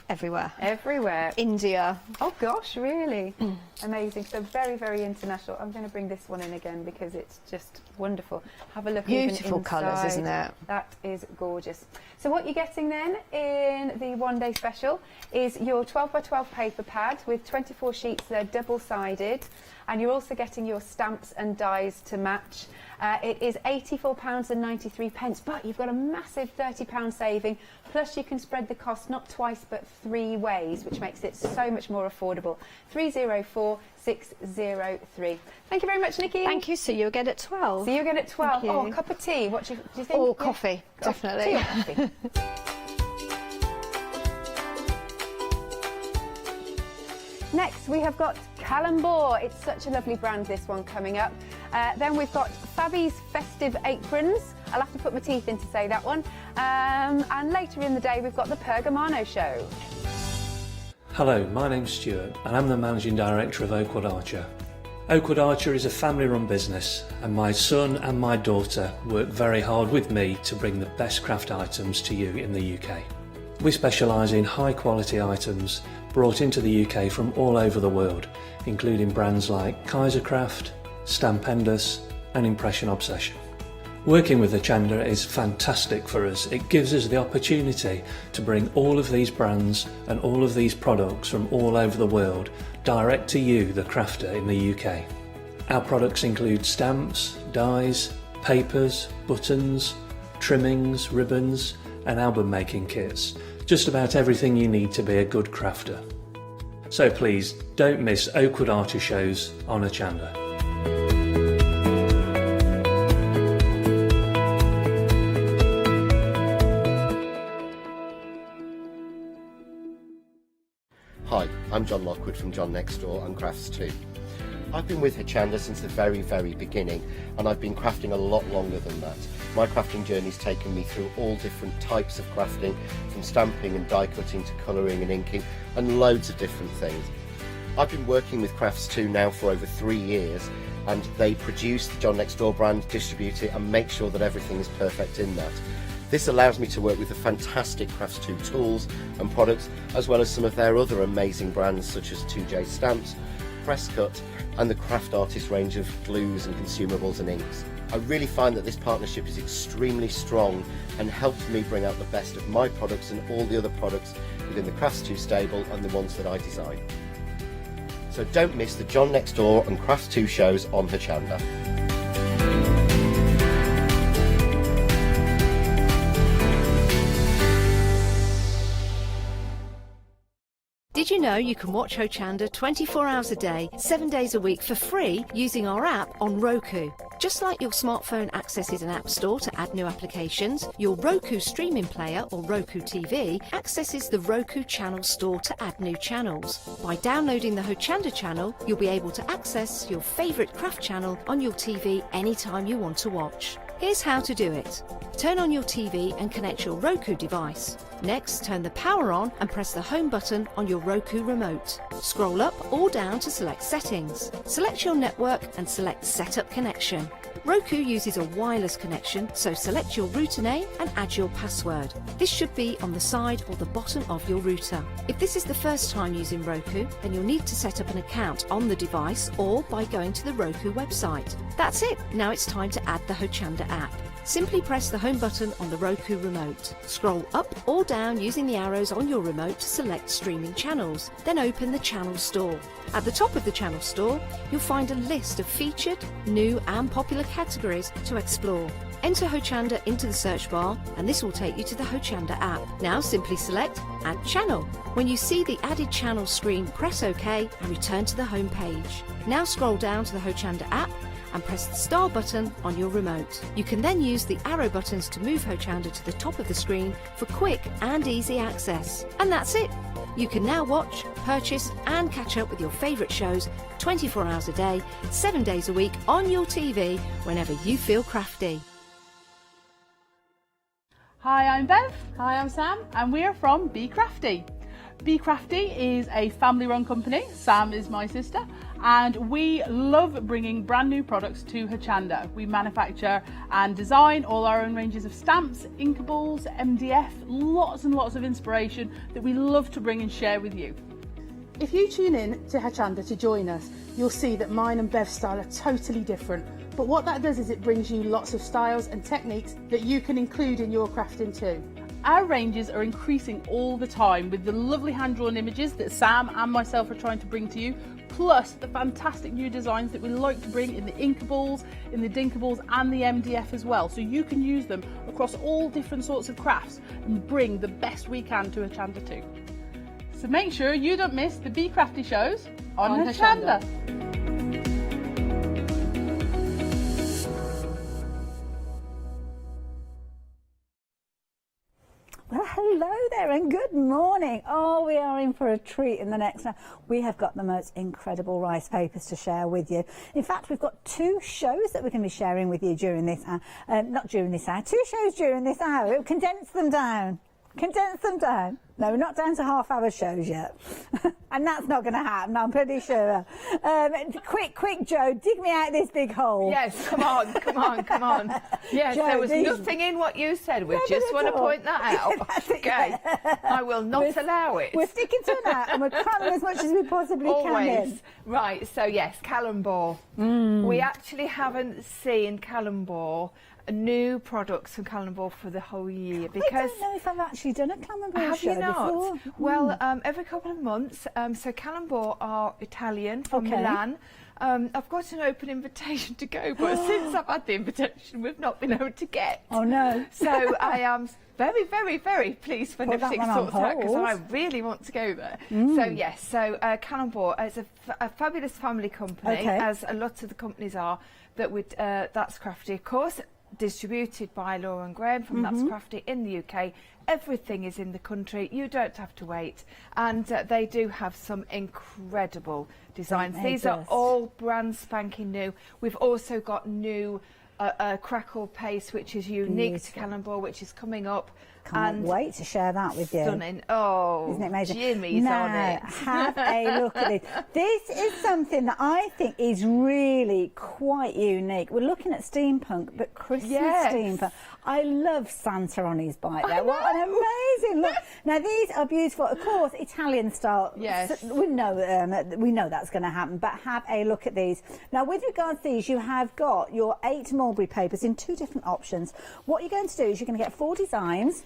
Everywhere. Everywhere. India. Oh gosh, really? Amazing. So very, very international. I'm going to bring this one in again because it's just wonderful. Have a look. Beautiful colours, isn't it? That is gorgeous. So what you're getting then in the one-day special is your 12 by 12 paper pad with 24 sheets. They're double-sided, and you're also getting your stamps and dies to match. It is £84.93, but you've got a massive £30 saving. Plus, you can spread the cost not twice but 3 ways, which makes it so much more affordable. 304603. Thank you very much, Nikki. Thank you. See you again at 12. See you again at 12. Thank you. Oh, a cup of tea. What do you think? Oh, coffee, definitely. Tea or coffee? Next, we have got Calambor. It's such a lovely brand, this one, coming up. Then we've got Fabi's Festive Aprons. I'll have to put my teeth in to say that one. And later in the day, we've got the Pergamano Show. Hello, my name's Stuart, and I'm the Managing Director of Oakwood Archer. Oakwood Archer is a family-run business, and my son and my daughter work very hard with me to bring the best craft items to you in the UK. We specialise in high-quality items brought into the UK from all over the world, including brands like Kaisercraft, Stampendous and Impression Obsession. Working with Hochanda is fantastic for us. It gives us the opportunity to bring all of these brands and all of these products from all over the world direct to you, the crafter in the UK. Our products include stamps, dies, papers, buttons, trimmings, ribbons and album making kits. Just about everything you need to be a good crafter. So please don't miss Oakwood Archer shows on Hochanda. Hi, I'm John Lockwood from John Next Door and Crafts 2. I've been with Hochanda since the very, very beginning, and I've been crafting a lot longer than that. My crafting journey's taken me through all different types of crafting, from stamping and die cutting to colouring and inking, and loads of different things. I've been working with Crafts 2 now for over 3 years, and they produce the John Next Door brand, distribute it, and make sure that everything is perfect in that. This allows me to work with the fantastic Crafts 2 tools and products, as well as some of their other amazing brands such as 2J Stamps, Presscut, and the Craft Artist range of glues and consumables and inks. I really find that this partnership is extremely strong and helps me bring out the best of my products and all the other products within the Crafts 2 stable and the ones that I design. So don't miss the John Next Door and Crafts 2 shows on Hochanda. Did you know you can watch Hochanda 24 hours a day, 7 days a week for free using our app on Roku? Just like your smartphone accesses an app store to add new applications, your Roku streaming player or Roku TV accesses the Roku channel store to add new channels. By downloading the Hochanda channel, you'll be able to access your favourite craft channel on your TV anytime you want to watch. Here's how to do it. Turn on your TV and connect your Roku device. Next, turn the power on and press the home button on your Roku remote. Scroll up or down to select settings. Select your network and select Setup Connection. Roku uses a wireless connection, so select your router name and add your password. This should be on the side or the bottom of your router. If this is the first time using Roku, then you'll need to set up an account on the device or by going to the Roku website. That's it. Now it's time to add the Hochanda app. Simply press the home button on the Roku remote. Scroll up or down using the arrows on your remote to select streaming channels. Then open the channel store. At the top of the channel store, you'll find a list of featured, new and popular categories to explore. Enter Hochanda into the search bar and this will take you to the Hochanda app. Now simply select Add Channel. When you see the added channel screen, press OK and return to the home page. Now scroll down to the Hochanda app and press the star button on your remote. You can then use the arrow buttons to move Hochanda to the top of the screen for quick and easy access. And that's it! You can now watch, purchase and catch up with your favourite shows 24 hours a day, 7 days a week on your TV whenever you feel crafty. Hi, I'm Bev. Hi, I'm Sam, and we're from Be Crafty. Be Crafty is a family-run company. Sam is my sister, and we love bringing brand new products to Hochanda. We manufacture and design all our own ranges of stamps, inkables, MDF, lots and lots of inspiration that we love to bring and share with you. If you tune in to Hochanda to join us, you'll see that mine and Bev's style are totally different. But what that does is it brings you lots of styles and techniques that you can include in your crafting too. Our ranges are increasing all the time with the lovely hand-drawn images that Sam and myself are trying to bring to you, plus the fantastic new designs that we like to bring in the inkables, in the dinkables and the MDF as well. So you can use them across all different sorts of crafts and bring the best we can to Hochanda too. So make sure you don't miss the Be Crafty shows on Hochanda. Well, hello there and good morning. Oh, we are in for a treat in the next hour. We have got the most incredible rice papers to share with you. In fact, we've got 2 shows that we're going to be sharing with you during this hour. Not during this hour, 2 shows during this hour. We'll condense them down. Condense them down. No, we're not down to half-hour shows yet. And that's not going to happen, I'm pretty sure. Quick, Joe, dig me out this big hole. Yes, come on. Yes, Joe, there was nothing in what you said. We just want to point that out. Okay, I will not allow it. We're sticking to that and we're cramming as much as we possibly can in. Right, so yes, Callum-Bore. We actually haven't seen Callum-Bore new products from Callum-Bore for the whole year, because I don't know if I've actually done a Callum-Bore show before. Well, every couple of months. So Callum-Bore are Italian from Milan. I've got an open invitation to go, but since I've had the invitation, we've not been able to get. Oh no! So I am very, very, very pleased when everything sorts out, because I really want to go there. So yes, so Callum-Bore is a fabulous family company, as a lot of the companies are that would That's Crafty, of course. Distributed by Laura and Graham from That's Crafty in the UK. Everything is in the country, you don't have to wait, and they do have some incredible designs. These are all brand spanking new. We've also got new crackle paste, which is unique to Callum-Bore, which is coming up. Can't wait to share that with you. Stunning. Oh, isn't it amazing? Jimmy's on it. Have a look at this. This is something that I think is really quite unique. We're looking at steampunk, but Christmas steampunk. I love Santa on his bike there. What an amazing look. Now, these are beautiful. Of course, Italian style. Yes. We know that's going to happen, but have a look at these. Now, with regards to these, you have got your 8 mulberry papers in 2 different options. What you're going to do is you're going to get 4 designs,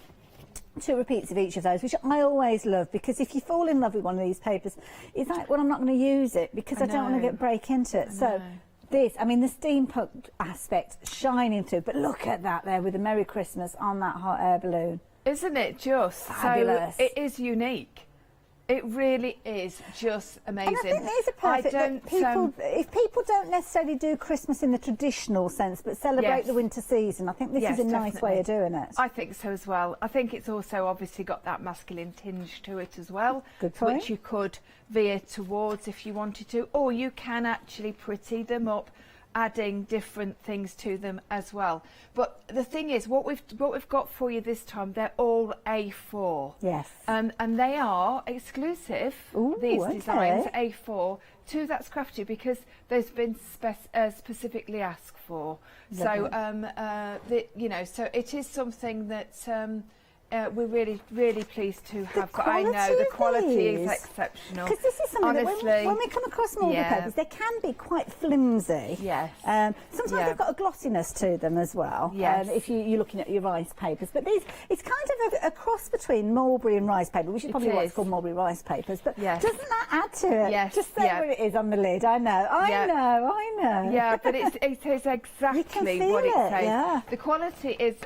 2 repeats of each of those, which I always love, because if you fall in love with one of these papers, it's like, well, I'm not going to use it because I don't want to break into it. So this, I mean, the steampunk aspect shining through, but look at that there with the Merry Christmas on that hot air balloon. Isn't it just fabulous? So it is unique. It really is just amazing. And I think these are perfect. If people don't necessarily do Christmas in the traditional sense, but celebrate the winter season, I think this is a nice way of doing it. I think so as well. I think it's also obviously got that masculine tinge to it as well, which you could veer towards if you wanted to, or you can actually pretty them up, adding different things to them as well. But the thing is, what we've got for you this time, they're all A4. Yes. And they are exclusive, these designs, A4, to That's Crafty, because they've been specifically asked for. Lovely. So, you know, so it is something that we're really, really pleased to have. But I know the quality is exceptional. Because this is something honestly, that when we come across mulberry papers, they can be quite flimsy. Yes. Sometimes they've got a glossiness to them as well. Yes. If you're looking at your rice papers, but these, it's kind of a cross between mulberry and rice paper, which is probably what's called mulberry rice papers. But doesn't that add to it? Yes. Just say what it is on the lid. I know. I know. Yeah, but it is exactly what it says. Yeah. The quality is.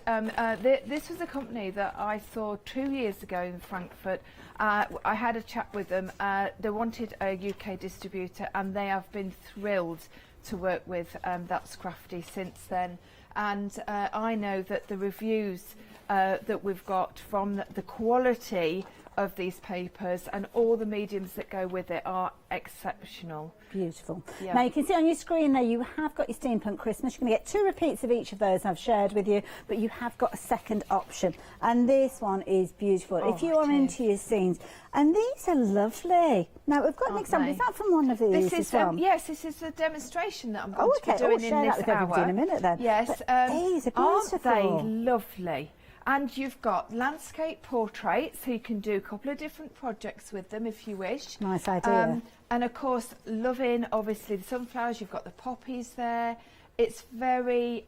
This was a company that I saw 2 years ago in Frankfurt. I had a chat with them. They wanted a UK distributor, and they have been thrilled to work with That's Crafty since then. And I know that the reviews that we've got from the quality of these papers, and all the mediums that go with it are exceptional. Beautiful. Yeah. Now you can see on your screen there you have got your Steampunk Christmas. You're going to get 2 repeats of each of those I've shared with you, but you have got a second option, and this one is beautiful. Oh, if you are into your scenes, and these are lovely. Now we've got an example. Is that from one of these? This is yes, this is the demonstration that I'm going to be doing in this hour. In a minute then. Yes, these are beautiful. Aren't they lovely? And you've got landscape portraits, so you can do a couple of different projects with them if you wish. Nice idea. And of course, loving obviously the sunflowers. You've got the poppies there. It's very,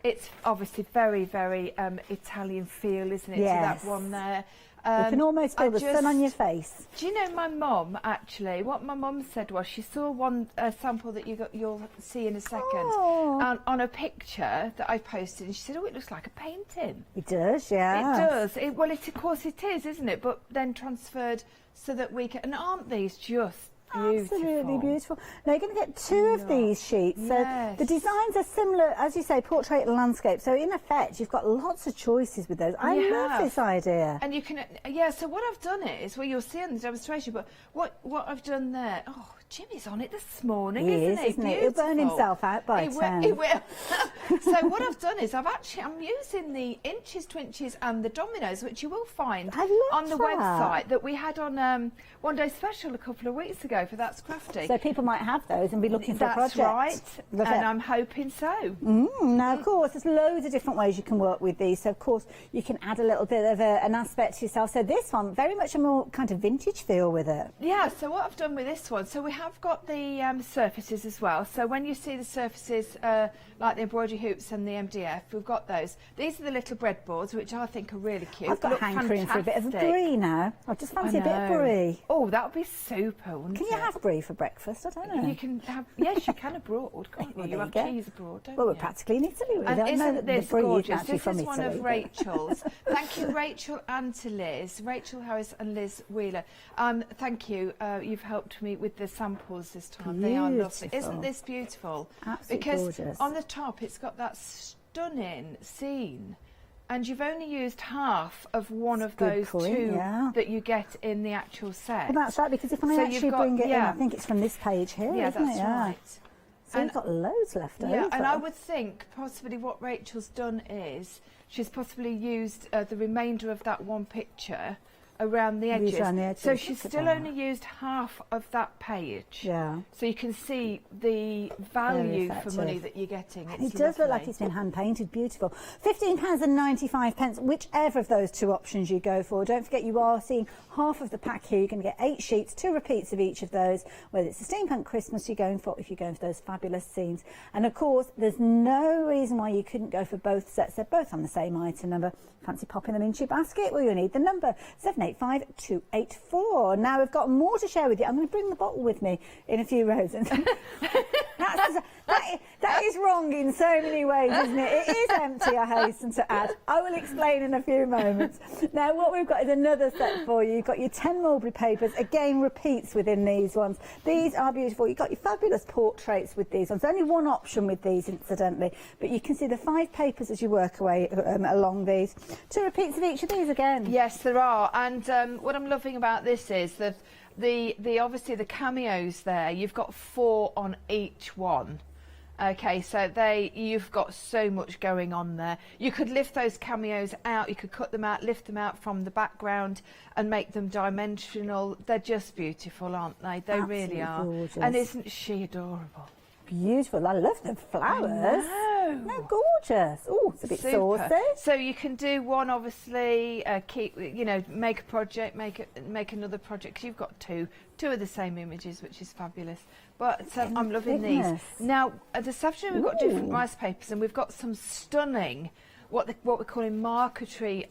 it's obviously very, very Italian feel, isn't it? Yes. To that one there. You can almost feel the sun on your face. Do you know my mum, actually, what my mum said was she saw one sample that you'll see in a second on a picture that I posted, and she said, oh, it looks like a painting. It does, yeah. It does. Well, of course it is, isn't it? But then transferred so that we can, and aren't these just beautiful? Absolutely beautiful. Now you're going to get 2 of these sheets. Yes. So the designs are similar, as you say, portrait and landscape. So in effect, you've got lots of choices with those. I love this idea. And you can, so what I've done is, well, you'll see in the demonstration, but what I've done there, Jimmy's on it this morning, isn't he? Isn't it? He'll burn himself out by 10. He will. So what I've done is I'm using the inches to inches and the dominoes, which you will find on the website that we had on One Day Special a couple of weeks ago for That's Crafty. So people might have those and be looking for a project. That's right, and I'm hoping so. Now, of course, there's loads of different ways you can work with these. So, of course, you can add a little bit of an aspect to yourself. So this one, very much a more kind of vintage feel with it. Yeah, so what I've done with this one, so we have got the surfaces as well. So when you see the surfaces, like the embroidery hoops and the MDF, we've got those. These are the little breadboards, which I think are really cute. I've got a hankering for a bit of brie now. I just fancy a bit of brie. Oh, that would be super, wouldn't Can you have brie for breakfast? I don't know. You can have, yes, you can abroad, can't you? You have cheese abroad, don't you? Well, we're practically in Italy. And isn't this gorgeous? This is one of Rachel's. Thank you, Rachel, and to Liz. Rachel Harris and Liz Wheeler. Thank you. You've helped me with the samples this time. They are lovely. Isn't this beautiful? Absolutely because gorgeous. On the top, it's got that stunning scene. And you've only used half of one of those 2 that you get in the actual set. Well, that's right, because if I actually bring it in, I think it's from this page here, yeah, isn't that's it? right. So you've got loads left over. Yeah, and I would think possibly what Rachel's done is she's possibly used the remainder of that one picture around the edges. So she's still only used half of that page. Yeah. So you can see the value for money that you're getting. It does look like it's been hand painted. Beautiful. £15.95, whichever of those 2 options you go for. Don't forget you are seeing half of the pack here. You're going to get 8 sheets, 2 repeats of each of those, whether it's the Steampunk Christmas you're going for, if you're going for those fabulous scenes. And of course, there's no reason why you couldn't go for both sets. They're both on the same item number. Fancy popping them into your basket? Well, you'll need the number 785284. Now we've got more to share with you. I'm going to bring the bottle with me in a few rows. That is wrong in so many ways, isn't it? It is empty, I hasten to add. I will explain in a few moments. Now, what we've got is another set for you. You've got your 10 mulberry papers, again, repeats within these ones. These are beautiful. You've got your fabulous portraits with these ones. Only one option with these, incidentally, but you can see the 5 papers as you work away along these. 2 repeats of each of these again. Yes, there are. And what I'm loving about this is that the obviously the cameos there, you've got 4 on each one. Okay, so you've got so much going on there. You could lift those cameos out, you could cut them out, lift them out from the background and make them dimensional. They're just beautiful, aren't they? They really are. Gorgeous. And isn't she adorable? Beautiful. I love the flowers. They're gorgeous. Oh, it's a bit Super. saucy. So you can do one, obviously, make a project, make another project, because you've got two of the same images, which is fabulous. But I'm loving these. Now, this afternoon we've got different rice papers, and we've got some stunning, what we're calling marquetry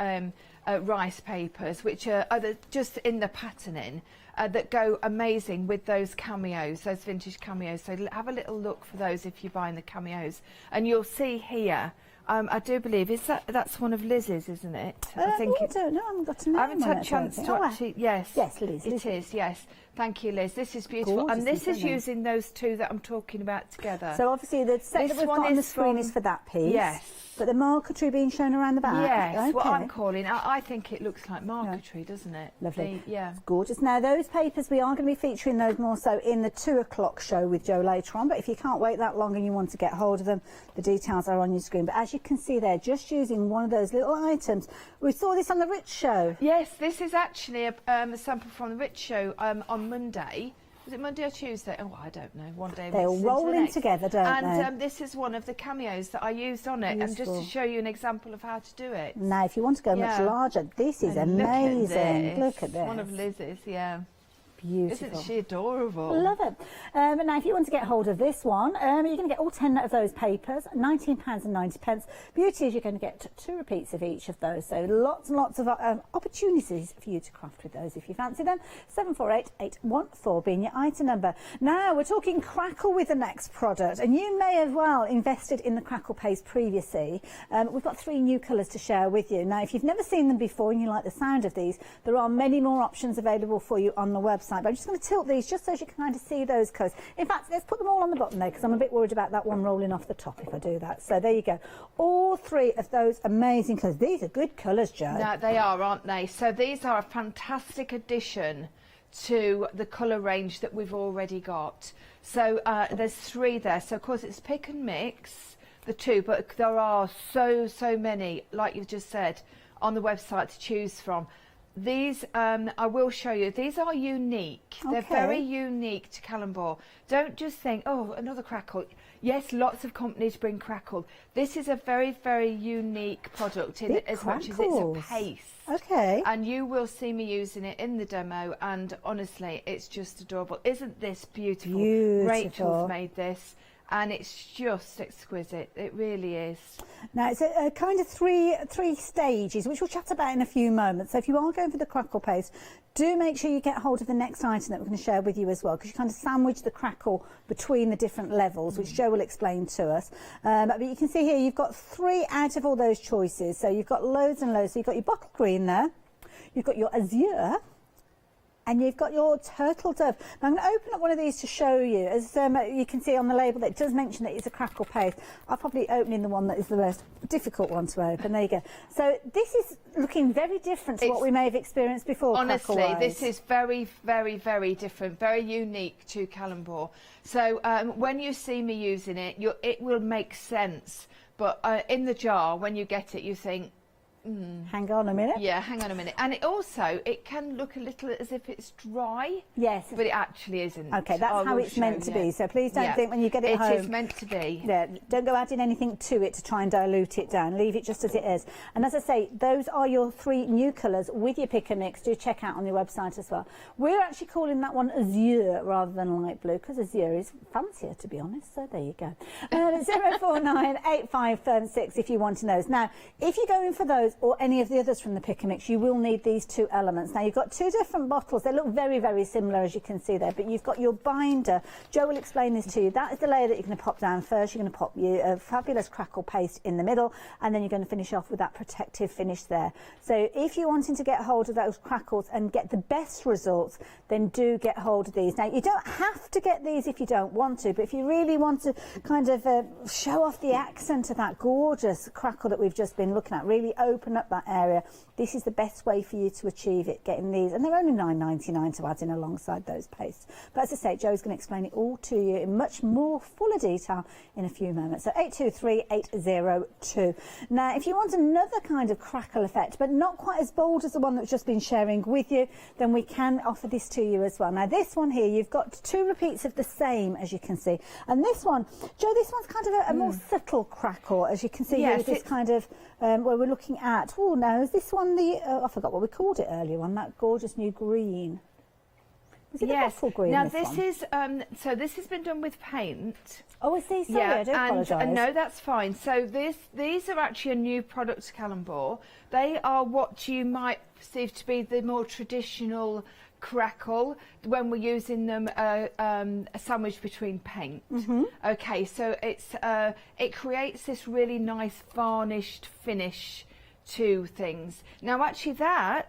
rice papers, which are just in the patterning. That go amazing with those cameos, those vintage cameos. So have a little look for those if you're buying the cameos. And you'll see here I do believe that's one of Liz's, isn't it? I think I don't know. I haven't got to know. I haven't had a chance to actually. Yes, Liz. It is. Yes, thank you, Liz. This is beautiful, Gorgeous, and this is isn't it? using those two that I'm talking about together. So obviously the set that we've got on the screen is for that piece. Yes. But the marquetry being shown around the back. Yes, okay. what I'm calling. I think it looks like marquetry, doesn't it? Lovely. Yeah. It's gorgeous. Now those papers, we are going to be featuring those more so in the 2 o'clock show with Jo later on. But if you can't wait that long and you want to get hold of them, the details are on your screen. But as you can see there, just using one of those little items. We saw this on the Rich show. Yes, this is actually a sample from the Rich show on Monday. Was it Monday or Tuesday? Oh, I don't know. One day they all roll in together, don't they? And this is one of the cameos that I used on it, and just to show you an example of how to do it. Now, if you want to go much larger, this is amazing. Look at this. One of Liz's, yeah. Beautiful. Isn't she adorable? Love it. Now, if you want to get hold of this one, you're going to get all 10 of those papers, £19.90. Beauty is you're going to get 2 repeats of each of those. So lots and lots of opportunities for you to craft with those if you fancy them. 748814 being your item number. Now, we're talking crackle with the next product, and you may have well invested in the crackle paste previously. We've got 3 new colours to share with you. Now, if you've never seen them before and you like the sound of these, there are many more options available for you on the website. But I'm just going to tilt these just so you can kind of see those colours. In fact, let's put them all on the bottom there because I'm a bit worried about that one rolling off the top if I do that. So there you go. All 3 of those amazing colours. These are good colours, Jo. No, they are, aren't they? So these are a fantastic addition to the colour range that we've already got. So there's 3 there. So of course it's pick and mix, the 2, but there are so many, like you've just said, on the website to choose from. These, I will show you, these are unique. Okay. They're very unique to Kallenborg. Don't just think, oh, another crackle. Yes, lots of companies bring crackle. This is a very, very unique product in as much as it's a paste. Okay. And you will see me using it in the demo, and honestly, it's just adorable. Isn't this beautiful? Rachel's made this. And it's just exquisite. It really is. Now, it's a kind of three stages, which we'll chat about in a few moments. So if you are going for the crackle paste, do make sure you get hold of the next item that we're going to share with you as well, because you kind of sandwich the crackle between the different levels, which Jo will explain to us. But you can see here, you've got 3 out of all those choices. So you've got loads and loads. So you've got your bottle green there. You've got your azure. And you've got your turtle dove. Now I'm going to open up one of these to show you. As you can see on the label, that it does mention that it's a crackle paste. I'll probably open in the one that is the most difficult one to open. There you go. So this is looking very different to what we may have experienced before. Honestly, this is very, very, very different, very unique to Kallenborg. So when you see me using it, it will make sense. But in the jar, when you get it, you think, hang on a minute. Yeah, hang on a minute. And it can look a little as if it's dry. Yes. But it actually isn't. Okay, that's how it's meant to be. So please don't think when you get it home. It is meant to be. Yeah, don't go adding anything to it to try and dilute it down. Leave it just as it is. And as I say, those are your 3 new colours with your pick and mix. Do check out on your website as well. We're actually calling that one azure rather than light blue, because azure is fancier, to be honest. So there you go. 0498556 if you want to know. Now, if you're going for those or any of the others from the pick and mix, you will need these 2 elements. Now, you've got 2 different bottles. They look very, very similar, as you can see there, but you've got your binder. Jo will explain this to you. That is the layer that you're going to pop down first. You're going to pop your fabulous crackle paste in the middle, and then you're going to finish off with that protective finish there. So if you're wanting to get hold of those crackles and get the best results, then do get hold of these. Now, you don't have to get these if you don't want to, but if you really want to kind of show off the accent of that gorgeous crackle that we've just been looking at, really open up that area, this is the best way for you to achieve it, getting these, and they're only £9.99 to add in alongside those pastes. But as I say, Jo's going to explain it all to you in much more fuller detail in a few moments. So 823802. Now, if you want another kind of crackle effect, but not quite as bold as the one that's just been sharing with you, then we can offer this to you as well. Now, this one here, you've got 2 repeats of the same, as you can see, and this one, Jo, this one's kind of a more subtle crackle, as you can see here with this kind of where we're looking at. Oh no, is this one the I forgot what we called it earlier on, that gorgeous new green. Is it the bottle green? Now this this one? is so this has been done with paint. Oh, I see. Sorry, I do apologise. No, that's fine. So these are actually a new product to Callenbaugh. They are what you might perceive to be the more traditional crackle when we're using them a sandwich between paint. Okay, so it creates this really nice varnished finish to things. Now actually that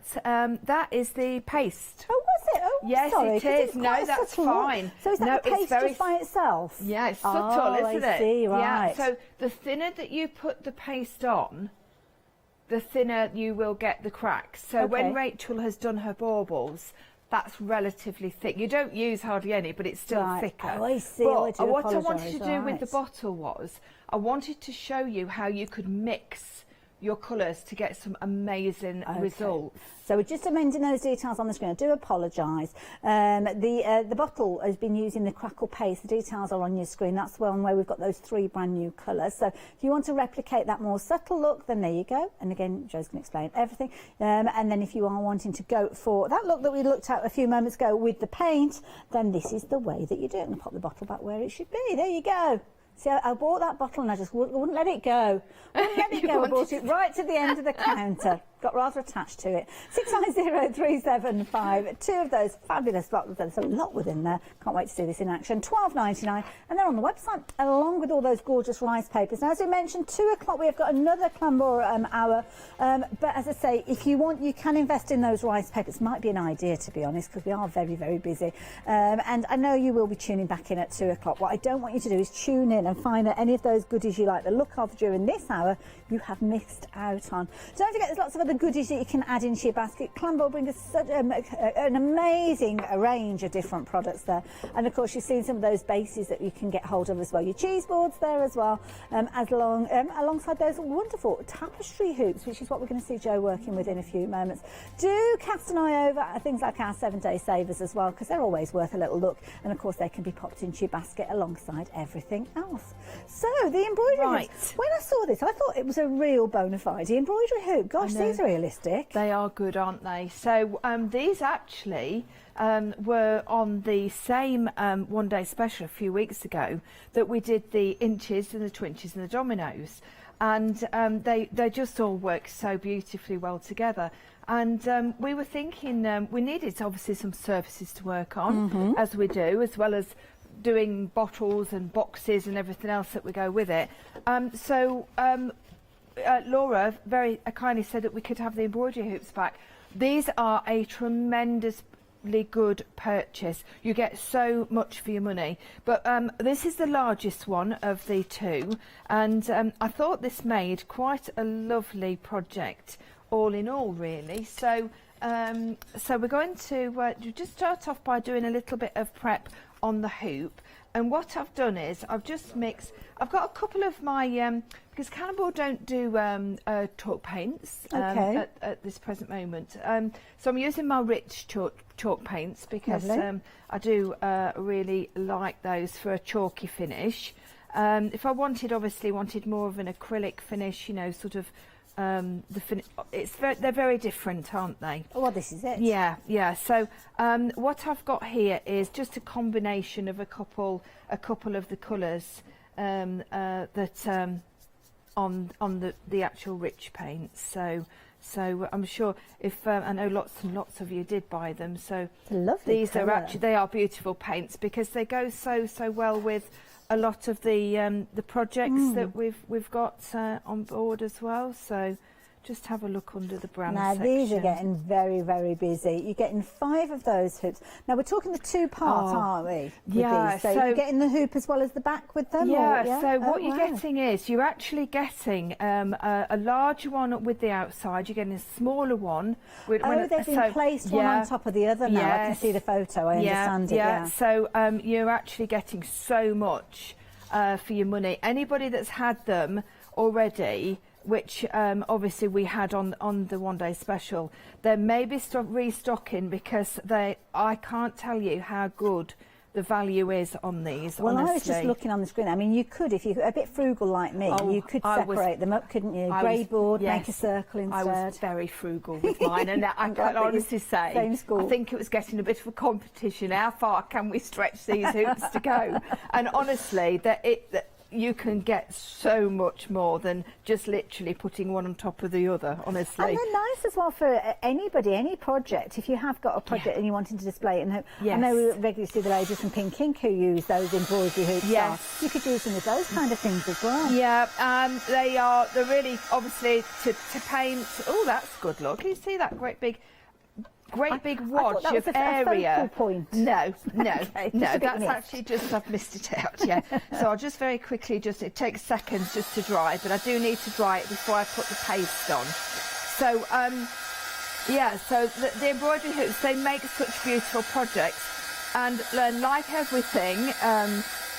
is the paste. Oh, was it? Oh, yes, sorry, it is. No, that's fine. So is that the paste just by itself? Yeah, it's subtle, isn't it? I see, right. Yeah, so the thinner that you put the paste on, the thinner you will get the cracks. So when Rachel has done her baubles, that's relatively thick. You don't use hardly any, but it's still thicker. Oh, I see. But I what I wanted to do with the bottle was, I wanted to show you how you could mix your colours to get some amazing results. So we're just amending those details on the screen. I do apologise. The bottle has been using the crackle paste. The details are on your screen. That's the one where we've got those 3 brand new colours. So if you want to replicate that more subtle look, then there you go. And again, Jo's going to explain everything. And then if you are wanting to go for that look that we looked at a few moments ago with the paint, then this is the way that you do it. And pop the bottle back where it should be. There you go. See, I bought that bottle and I just wouldn't let it go. Wouldn't let it go. I brought it right to the end of the counter. Got rather attached to it. 690375. 2 of those fabulous bottles. There's a lot within there. Can't wait to see this in action. $12.99, and they're on the website along with all those gorgeous rice papers. Now, as we mentioned, 2 o'clock we have got another Callenbaugh hour. But as I say, if you want, you can invest in those rice papers. Might be an idea, to be honest, because we are very, very busy. And I know you will be tuning back in at 2 o'clock. What I don't want you to do is tune in and find that any of those goodies you like the look of during this hour, you have missed out on. Don't forget, there's lots of other goodies that you can add into your basket. Callenbaugh brings us such an amazing range of different products there. And of course, you've seen some of those bases that you can get hold of as well. Your cheese boards there as well, alongside those wonderful tapestry hoops, which is what we're going to see Jo working with in a few moments. Do cast an eye over things like our 7-day savers as well, because they're always worth a little look. And of course, they can be popped into your basket alongside everything else. So the embroidery hoops. When I saw this, I thought it was a real bona fide embroidery hoop. Gosh, these are realistic. They are good, aren't they? So these actually were on the same one-day special a few weeks ago that we did the inches and the twinches and the dominoes, and they just all work so beautifully well together. And we were thinking we needed obviously some surfaces to work on, as we do, as well as doing bottles and boxes and everything else that we go with it. Laura very kindly said that we could have the embroidery hoops back. These are a tremendously good purchase. You get so much for your money. But this is the largest one of the 2, and I thought this made quite a lovely project, all in all, really. So we're going to just start off by doing a little bit of prep on the hoop. And what I've done is I've just mixed. I've got a couple of my because Callenbaugh don't do chalk paints at this present moment. So I'm using my rich chalk paints because I do really like those for a chalky finish. If I obviously wanted more of an acrylic finish, you know, sort of. They're very different, aren't they? Oh, well, this is it. Yeah. So what I've got here is just a combination of a couple of the colours that on the actual rich paints. So I'm sure if I know lots and lots of you did buy them. So these are actually, they are beautiful paints because they go so well with a lot of the projects that we've got on board as well. So just have a look under the brand section. These are getting very, very busy. You're getting 5 of those hoops. Now we're talking the 2-part, aren't we? Yeah. So you're getting the hoop as well as the back with them. Yeah. So what you're getting is you're actually getting a larger one with the outside. You're getting a smaller one. They've been placed one on top of the other now. I can see the photo. I understand it. Yeah. So you're actually getting so much for your money. Anybody that's had them already, which obviously we had on the one-day special, they may be restocking because I can't tell you how good the value is on these. Well, honestly. I was just looking on the screen. I mean, you could, if you're a bit frugal like me, you could separate them up, couldn't you? Grey board, make a circle instead. I was very frugal with mine, and I can honestly say, I think it was getting a bit of a competition. How far can we stretch these hoops to go? And honestly, you can get so much more than just literally putting one on top of the other, honestly. And they're nice as well for anybody, any project. If you have got a project and you're wanting to display it, and I know we regularly see the ladies from Pink Ink who use those embroidery hoops. Yes. You could use them with those kind of things as well. Yeah, they're really, obviously, to paint. Oh, that's good, look. Can you see that great big wodge of area? A focal point. No, Okay, no, that's actually just, I've missed it out, yeah. So I'll just very quickly, it takes seconds just to dry, but I do need to dry it before I put the paste on. So, yeah, so the embroidery hoops, they make such beautiful projects, and like everything,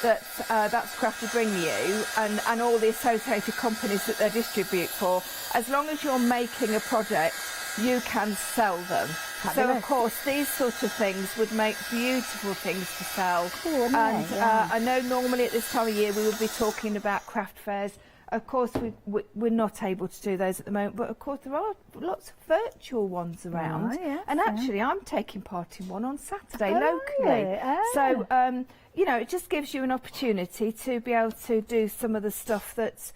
that's Crafty bring you, and all the associated companies that they distribute for, as long as you're making a project, you can sell them. So of course these sort of things would make beautiful things to sell. Cool, and I know normally at this time of year we would be talking about craft fairs. Of course we're not able to do those at the moment, but of course there are lots of virtual ones around. And actually I'm taking part in one on Saturday locally. So you know, it just gives you an opportunity to be able to do some of the stuff that's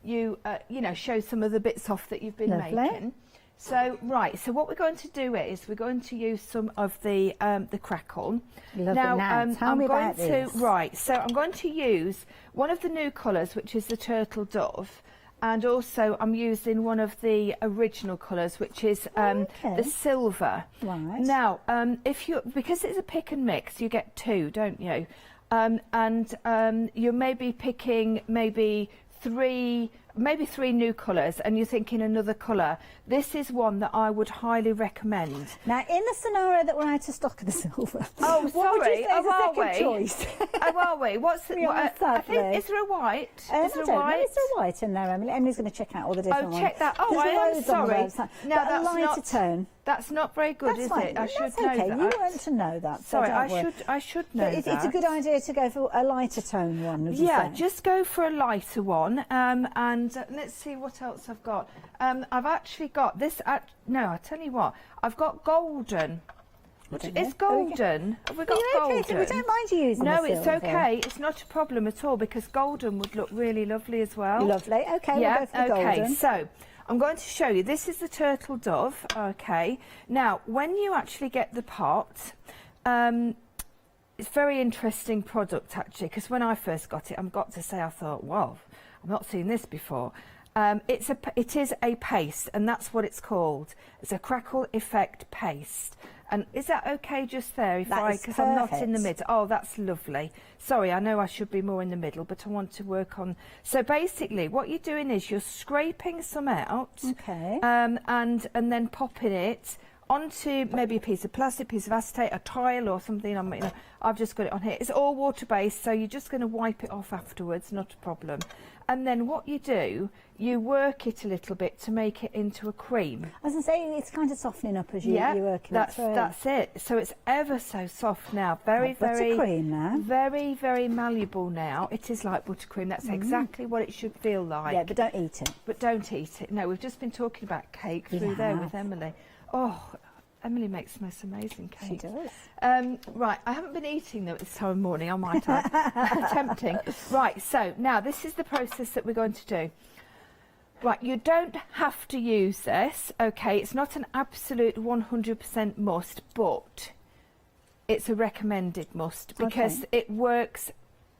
you know, show some of the bits off that you've been making. So so what we're going to do is we're going to use some of the crackle. Now, tell me about this. So I'm going to use one of the new colours, which is the turtle dove, and also I'm using one of the original colours, which is the silver. Right. Now, because it's a pick and mix, you get two, don't you? And you may be picking maybe three new colours, and you're thinking another colour. This is one that I would highly recommend. Now, in the scenario that we're out of stock of the silver, oh, what would you say is are the second choice? Are we? What's the, I think, is there a white? Is there a white in there, Emily? Emily's going to check out all the different ones. Oh, check that. Oh, I am sorry. No, that's a lighter tone. That's not very good, is it? I should know that. You weren't to know that. Sorry, I should know that. It's a good idea to go for a lighter tone one. Yeah, just go for a lighter one. And let's see what else I've got. I've actually got this. No, I tell you what. I've got golden. Is golden? Have we got golden? Okay, we don't mind you using No, the it's silver. okay. It's not a problem at all because golden would look really lovely as well. Lovely. Okay, we'll go for the golden. So I'm going to show you. This is the turtle dove. Okay. Now, when you actually get the pot, it's a very interesting product actually, because when I first got it, I've got to say, I thought, wow, I've not seen this before. It is a paste, and that's what it's called. It's a crackle effect paste. And is that okay just there? Because I'm not in the middle. Oh, that's lovely. Sorry, I know I should be more in the middle, but I want to work on. So basically, what you're doing is you're scraping some out, and then popping it onto maybe a piece of plastic, piece of acetate, a tile or something. I've just got it on here. It's all water-based, so you're just going to wipe it off afterwards, not a problem. And then what you do, you work it a little bit to make it into a cream. I was going to say, it's kind of softening up as you're working it through. That's it. So it's ever so soft now. Very, buttercream now. Very, very malleable now. It is like buttercream. That's exactly what it should feel like. Yeah, but don't eat it. But don't eat it. No, we've just been talking about cake through there with Emily. Oh, Emily makes the most amazing cake. She does. Right, I haven't been eating them at this time of morning, I might add. Tempting. Right, so now this is the process that we're going to do. Right, you don't have to use this, okay? It's not an absolute 100% must, but it's a recommended must because it works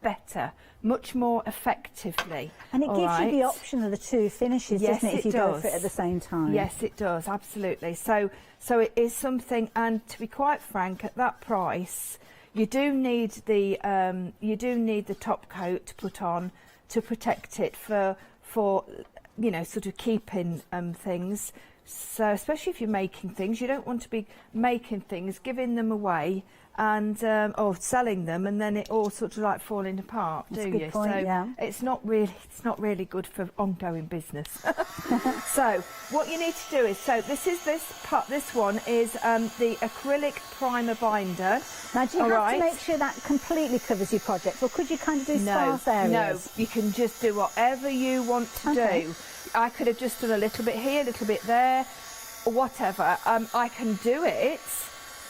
better, much more effectively. And it gives you the option of the two finishes, doesn't it, if you go for it at the same time? Yes, it does, absolutely. So it is something, and to be quite frank, at that price, you do need the top coat to put on to protect it for you know, sort of keeping things. So especially if you're making things, you don't want to be making things, giving them away, and or selling them, and then it all sort of like falling apart, That's do a good you? point, So yeah. it's not really good for ongoing business. So what you need to do is, so this one is the acrylic primer binder. Now, do you have to make sure that completely covers your project, or could you kind of do sparse areas? No, you can just do whatever you want to do. I could have just done a little bit here, a little bit there, or whatever. I can do it,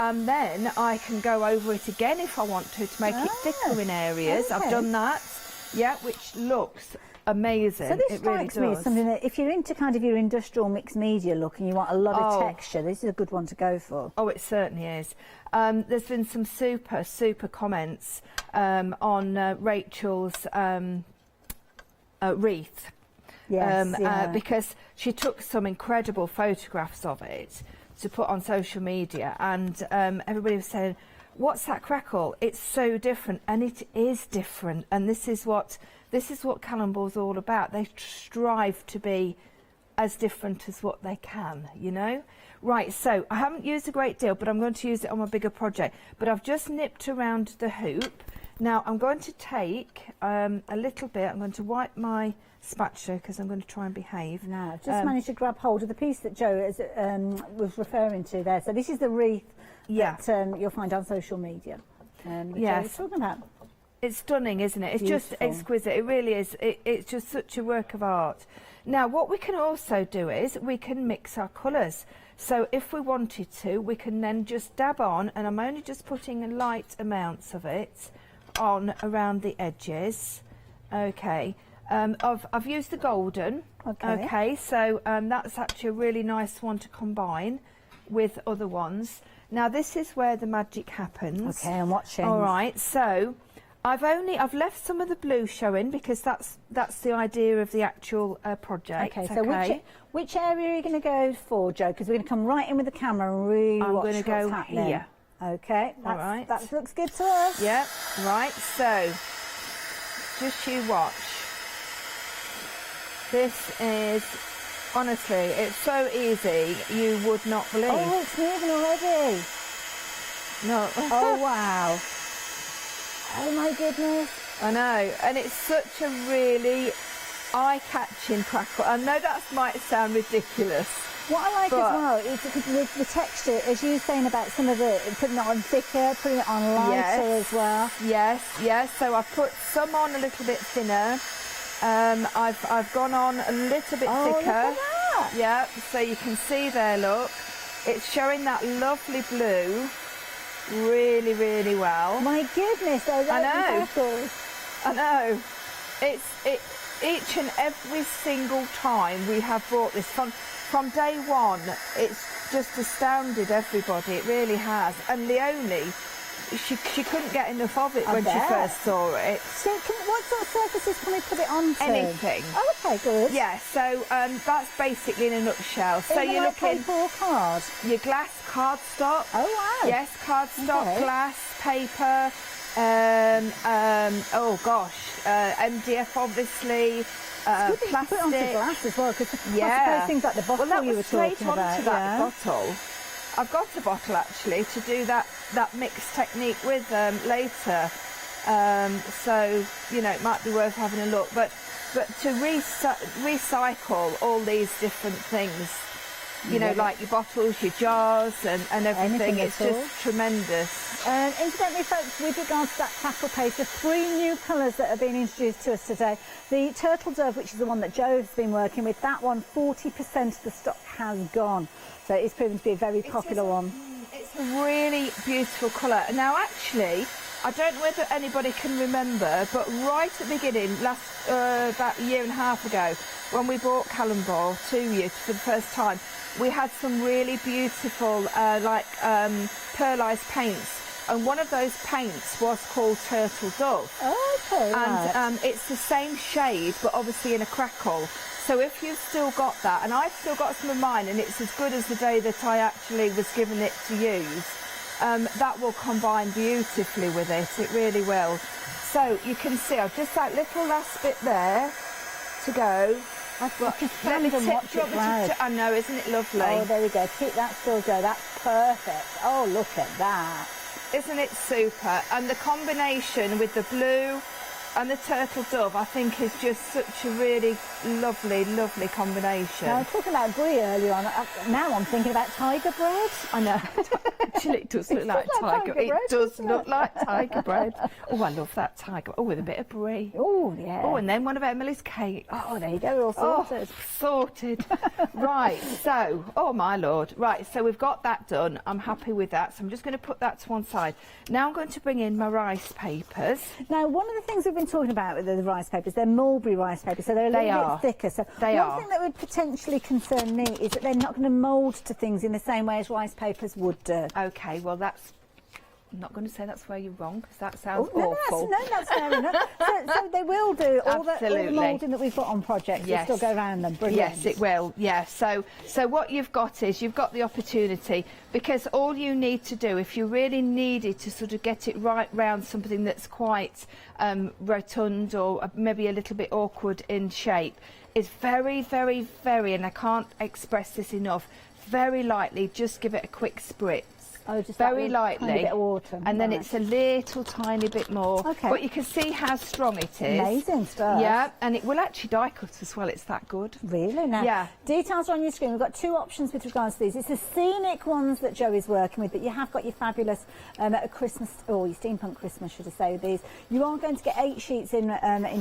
and then I can go over it again if I want to make it thicker in areas. I've done that, yeah, which looks amazing. So this strikes me as something that if you're into kind of your industrial mixed media look and you want a lot of texture, this is a good one to go for. Oh, it certainly is. There's been some super comments on Rachel's wreath. Yes, because she took some incredible photographs of it to put on social media, and everybody was saying, what's that crackle? It's so different, and it is different, and this is what Cannonball's all about. They strive to be as different as what they can, you know. Right, so I haven't used a great deal, but I'm going to use it on my bigger project, but I've just nipped around the hoop. Now I'm going to take a little bit, I'm going to wipe my spatula because I'm going to try and behave. Now, I've just managed to grab hold of the piece that Joe was referring to there. So this is the wreath that you'll find on social media. That Joe was talking about. It's stunning, isn't it? It's just exquisite. It really is. It's just such a work of art. Now, what we can also do is we can mix our colours. So if we wanted to, we can then just dab on, and I'm only just putting light amounts of it on around the edges. Okay. I've used the golden. Okay, so that's actually a really nice one to combine with other ones. Now this is where the magic happens. Okay, I'm watching. All right, so I've left some of the blue showing because that's the idea of the actual project. Okay, so which area are you going to go for, Joe? Because we're going to come right in with the camera and really watch what's happening. Here. Okay, that looks good to us. Yeah, right, so just you watch. This is, honestly, it's so easy, you would not believe. Oh, it's moving already. No. Oh, wow. Oh, my goodness. I know, and it's such a really eye-catching crackle. I know that might sound ridiculous. What I like as well is with the texture, as you were saying about some of the, putting it on thicker, putting it on lighter as well. Yes, so I've put some on a little bit thinner. I've gone on a little bit thicker. Look at that. Yeah, so you can see there, look. It's showing that lovely blue really, really well. My goodness, those freckles. I know. It's each and every single time we have brought this from day one, it's just astounded everybody. It really has. And Leonie, she couldn't get enough of it when she first saw it. So what sort of surfaces can we put it onto? Anything. Oh, okay, good. Yeah, so that's basically in a nutshell. So you're looking paper or card? Your glass cardstock. Oh wow. Yes, cardstock, glass, paper. Oh gosh, MDF obviously. Plastic. Put it onto glass as well, because I suppose things like the bottle you were talking about. That bottle. I've got a bottle actually to do that mix technique with later. So you know it might be worth having a look. But to recycle all these different things, you know, like your bottles, your jars, and everything. It's just tremendous. Incidentally, folks, with regards to that crackle paper, 3 new colours that have been introduced to us today. The Turtle Dove, which is the one that Joe's been working with, that one, 40% of the stock has gone. So it's proven to be a very popular one. It's a really beautiful colour. Now, actually, I don't know whether anybody can remember, but right at the beginning, about a year and a half ago, when we brought Cannonball to you for the first time, we had some really beautiful, pearlised paints. And one of those paints was called Turtle Dove. Oh, okay. And it's the same shade, but obviously in a crackle. So if you've still got that, and I've still got some of mine, and it's as good as the day that I actually was given it to use, that will combine beautifully with it. It really will. So you can see I've just that little last bit there to go. I can stand and watch it grow. I know, isn't it lovely? Oh, there we go. Keep that still, Joe. That's perfect. Oh, look at that. Isn't it super? And the combination with the blue and the turtle dove, I think, is just such a really lovely, lovely combination. Now, I was talking about brie earlier on. Now I'm thinking about tiger bread. I know. Actually, it does look like tiger. It does look like tiger bread. Oh, I love that tiger. Oh, with a bit of brie. Oh, yeah. Oh, and then one of Emily's cakes. Oh, there you go. We're all sorted. Oh, sorted. Right. So, oh my lord. Right. So we've got that done. I'm happy with that. So I'm just going to put that to one side. Now I'm going to bring in my rice papers. Now, one of the things we've been talking about with the rice papers, they're mulberry rice papers, so they're a little bit thicker. So one thing that would potentially concern me is that they're not going to mould to things in the same way as rice papers would do. Okay, well I'm not going to say that's where you're wrong, because that sounds awful. No, that's fair enough. So they will do all the moulding that we've got on projects. Yes. Will still go around them. Brilliant. Yes, it will. Yeah. So what you've got is you've got the opportunity, because all you need to do, if you really needed to sort of get it right round something that's quite rotund or maybe a little bit awkward in shape, is very, very, very, and I can't express this enough, very lightly, just give it a quick spritz. Oh, just very lightly, tiny bit of water, and then it's a little tiny bit more. Okay. But you can see how strong it is. Amazing stuff. Yeah, and it will actually die cut as well. It's that good. Really? Now, yeah. Details are on your screen. We've got two options with regards to these. It's the scenic ones that Joe is working with, but you have got your fabulous Christmas, or your steampunk Christmas, should I say, with these. You are going to get 8 sheets in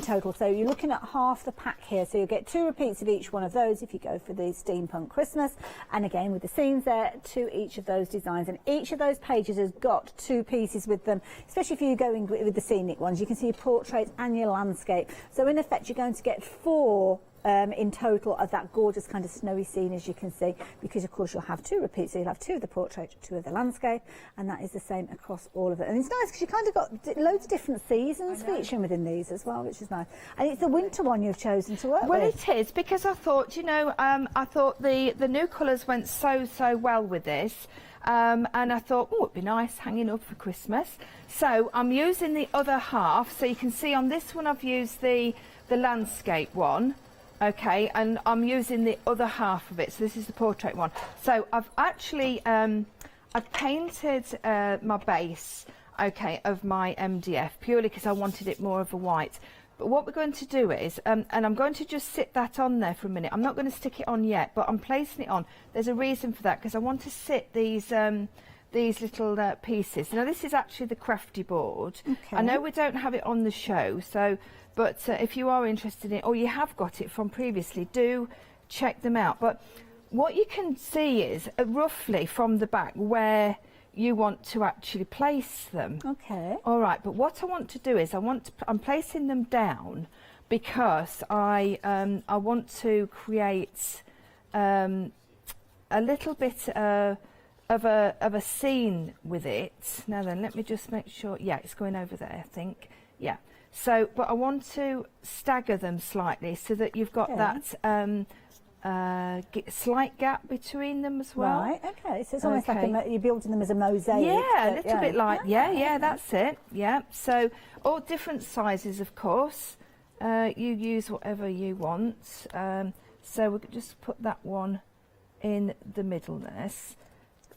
total, so you're looking at half the pack here. So you'll get 2 repeats of each one of those if you go for the steampunk Christmas, and again with the scenes there to each of those designs, and each of those pages has got 2 pieces with them, especially if you're going with the scenic ones. You can see your portrait and your landscape. So in effect, you're going to get 4 in total of that gorgeous kind of snowy scene, as you can see, because of course you'll have 2 repeats. So you'll have 2 of the portrait, 2 of the landscape, and that is the same across all of it. And it's nice because you kind of got loads of different seasons featuring within these as well, which is nice. And it's the winter one you've chosen to work with. Well, it is, because I thought, you know, I thought the new colours went so well with this. And I thought, oh, it'd be nice hanging up for Christmas. So I'm using the other half. So you can see on this one I've used the landscape one, okay, and I'm using the other half of it. So this is the portrait one. So I've actually I've painted my base, okay, of my MDF purely because I wanted it more of a white. But what we're going to do is, and I'm going to just sit that on there for a minute. I'm not going to stick it on yet, but I'm placing it on. There's a reason for that, because I want to sit these little pieces. Now, this is actually the crafty board. Okay. I know we don't have it on the show, but if you are interested in it, or you have got it from previously, do check them out. But what you can see is roughly from the back where you want to actually place them. Okay. All right, but what I want to do is I'm placing them down because I want to create a little bit of a scene with it. Now then, let me just make sure. Yeah, it's going over there, I think. Yeah. So, but I want to stagger them slightly so that you've got that slight gap between them as well. Right, okay, so it's almost like you're building them as a mosaic. Yeah, a little bit like, yeah, that's it. Yeah, so all different sizes, of course. You use whatever you want. So we'll just put that one in the middle there.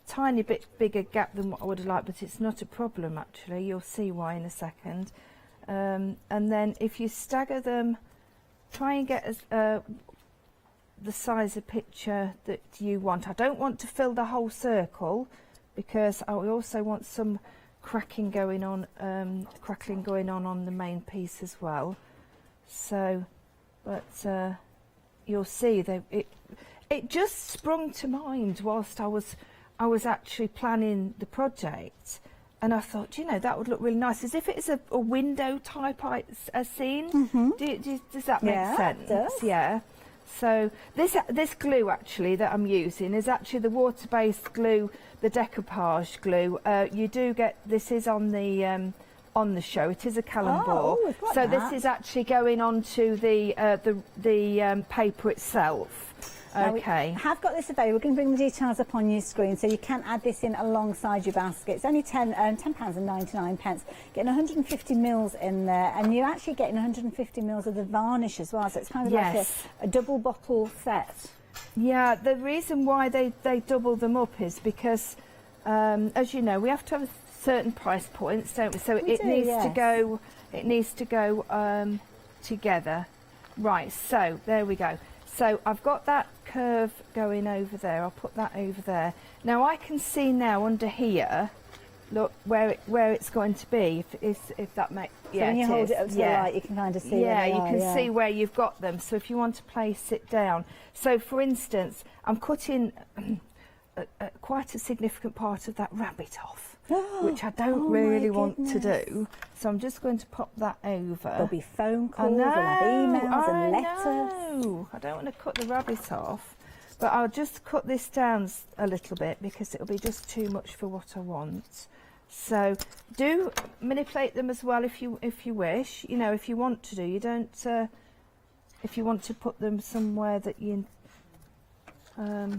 Tiny bit bigger gap than what I would have liked, but it's not a problem actually. You'll see why in a second. And then if you stagger them, try and get the size of picture that you want. I don't want to fill the whole circle because I also want some crackling going on on the main piece as well. So, but you'll see it just sprung to mind whilst I was actually planning the project, and I thought, you know, that would look really nice, as if it's a window type a scene. Mm-hmm. Does that make sense? It does. Yeah. So this glue actually that I'm using is actually the water-based glue, the decoupage glue. You do get, this is on the show. It is a Calendar. So this is actually going onto the paper itself. Okay. Now we have got this available. We're going to bring the details up on your screen, so you can add this in alongside your basket. It's only £10.99. Getting 150 mils in there, and you're actually getting 150 mils of the varnish as well. So it's kind of like a double bottle set. Yeah, the reason why they double them up is because, as you know, we have to have certain price points, don't we? So it needs to go together. Right, so there we go. So I've got that curve going over there. I'll put that over there. Now I can see now under here, look where it's going to be. If that makes So when you hold it up to the light, you can kind of see. Yeah, you can see where you've got them. So if you want to place it down. So for instance, I'm cutting quite a significant part of that rabbit off, which I don't really want to do. So I'm just going to pop that over. There'll be phone calls, we'll have emails and letters. I don't want to cut the rabbit off, but I'll just cut this down a little bit because it'll be just too much for what I want. So do manipulate them as well if you wish. You know, if you want to do, you don't. If you want to put them somewhere that you. There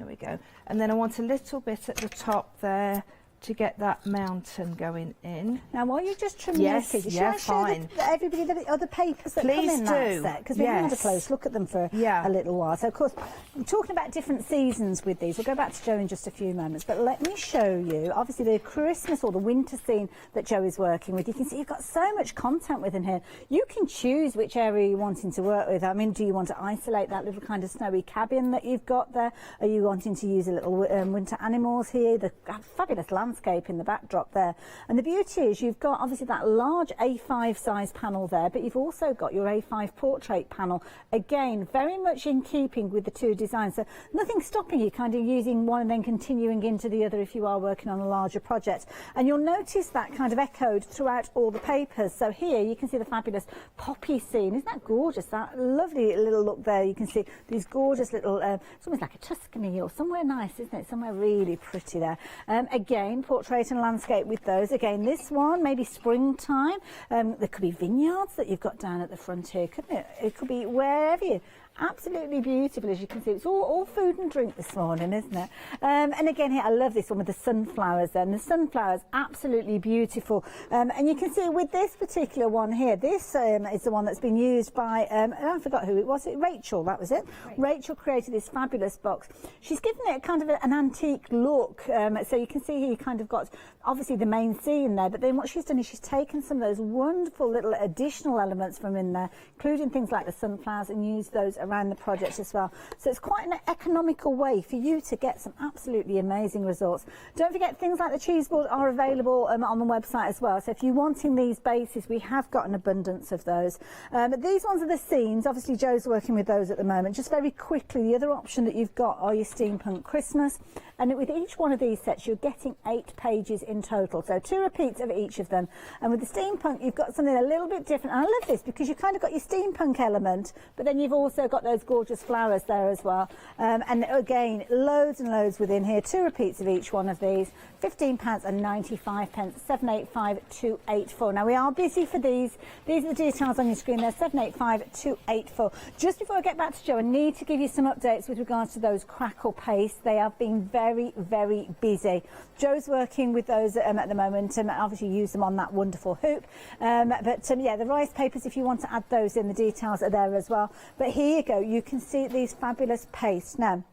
we go. And then I want a little bit at the top there to get that mountain going in. Now, while you're just trimming those pieces, should I show everybody the other papers that come in that set? Because we haven't had a close look at them for a little while. So, of course, we're talking about different seasons with these. We'll go back to Jo in just a few moments. But let me show you, obviously, the Christmas or the winter scene that Jo is working with. You can see you've got so much content within here. You can choose which area you're wanting to work with. I mean, do you want to isolate that little kind of snowy cabin that you've got there? Are you wanting to use a little winter animals here? The fabulous landscape in the backdrop there. And the beauty is you've got obviously that large A5 size panel there, but you've also got your A5 portrait panel, again very much in keeping with the two designs, so nothing stopping you kind of using one and then continuing into the other if you are working on a larger project. And you'll notice that kind of echoed throughout all the papers. So here you can see the fabulous poppy scene. Isn't that gorgeous? That lovely little look there. You can see these gorgeous little it's almost like a Tuscany or somewhere nice, isn't it? Somewhere really pretty there. Again, portrait and landscape with those. Again, this one, maybe springtime. There could be vineyards that you've got down at the front here, couldn't it? It could be wherever you... Absolutely beautiful, as you can see. It's all food and drink this morning, isn't it? And again here, I love this one with the sunflowers then. The sunflowers, absolutely beautiful. And you can see with this particular one here, this is the one that's been used by, I forgot who it was, Rachel, that was it. Rachel created this fabulous box. She's given it kind of an antique look. So you can see here you kind of got, obviously, the main scene there, but then what she's done is she's taken some of those wonderful little additional elements from in there, including things like the sunflowers, and used those around the project as well. So it's quite an economical way for you to get some absolutely amazing results. Don't forget, things like the cheese board are available on the website as well. So if you're wanting these bases, we have got an abundance of those. But these ones are the scenes. Obviously, Jo's working with those at the moment. Just very quickly, the other option that you've got are your Steampunk Christmas. And with each one of these sets, you're getting 8 pages in total. So 2 repeats of each of them. And with the Steampunk, you've got something a little bit different. And I love this because you've kind of got your steampunk element, but then you've also got those gorgeous flowers there as well. And again, loads and loads within here. 2 repeats of each one of these. £15.95, 785284. Now we are busy for these. These are the details on your screen there, 785284. Just before I get back to Jo, I need to give you some updates with regards to those crackle pastes. They have been very, very busy. Jo's working with those at the moment, and obviously use them on that wonderful hoop. Yeah, the rice papers, if you want to add those in, the details are there as well. But here you go, you can see these fabulous pastes. Now,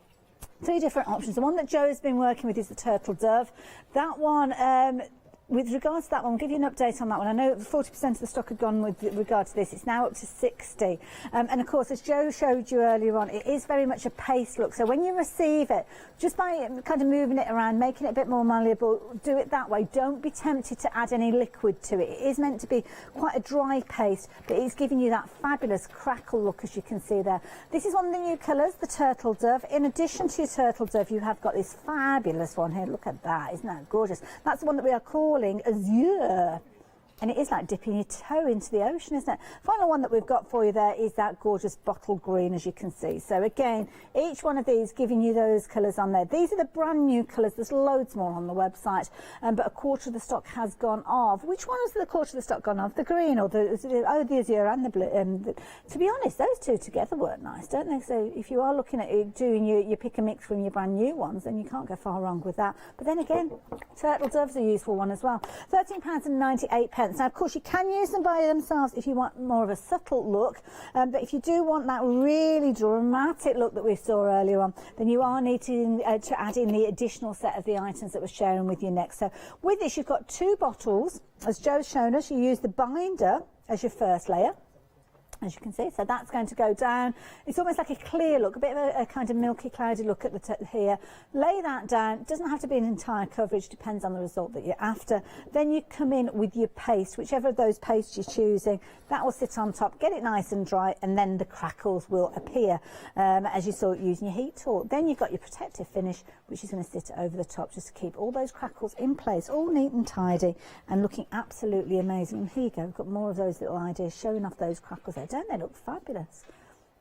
3 different options. The one that Jo has been working with is the Turtle Dove. That one, with regards to that one, I'll give you an update on that one. I know 40% of the stock had gone with regard to this. It's now up to 60. And of course, as Jo showed you earlier on, it is very much a paste look. So when you receive it, just by kind of moving it around, making it a bit more malleable, do it that way. Don't be tempted to add any liquid to it. It is meant to be quite a dry paste, but it's giving you that fabulous crackle look, as you can see there. This is one of the new colours, the Turtle Dove. In addition to your Turtle Dove, you have got this fabulous one here. Look at that. Isn't that gorgeous? That's the one that we are calling Azure. And it is like dipping your toe into the ocean, isn't it? Final one that we've got for you there is that gorgeous bottle green, as you can see. So again, each one of these giving you those colours on there. These are the brand new colours. There's loads more on the website, but a quarter of the stock has gone off. Which one has the quarter of the stock gone off? The green or the azure and the blue? To be honest, those two together work nice, don't they? So if you are looking at doing your pick and mix from your brand new ones, then you can't go far wrong with that. But then again, turtle doves are a useful one as well. £13.98. Now, of course, you can use them by themselves if you want more of a subtle look, but if you do want that really dramatic look that we saw earlier on, then you are needing to add in the additional set of the items that we're sharing with you next. So with this, you've got 2 bottles. As Joe's shown us, you use the binder as your first layer, as you can see. So that's going to go down. It's almost like a clear look, a bit of a kind of milky, cloudy look at the here. Lay that down. It doesn't have to be an entire coverage, depends on the result that you're after. Then you come in with your paste, whichever of those pastes you're choosing. That will sit on top, get it nice and dry, and then the crackles will appear as you saw it using your heat tool. Then you've got your protective finish, which is going to sit over the top just to keep all those crackles in place, all neat and tidy and looking absolutely amazing. And here you go, we've got more of those little ideas showing off those crackles there. Don't they look fabulous?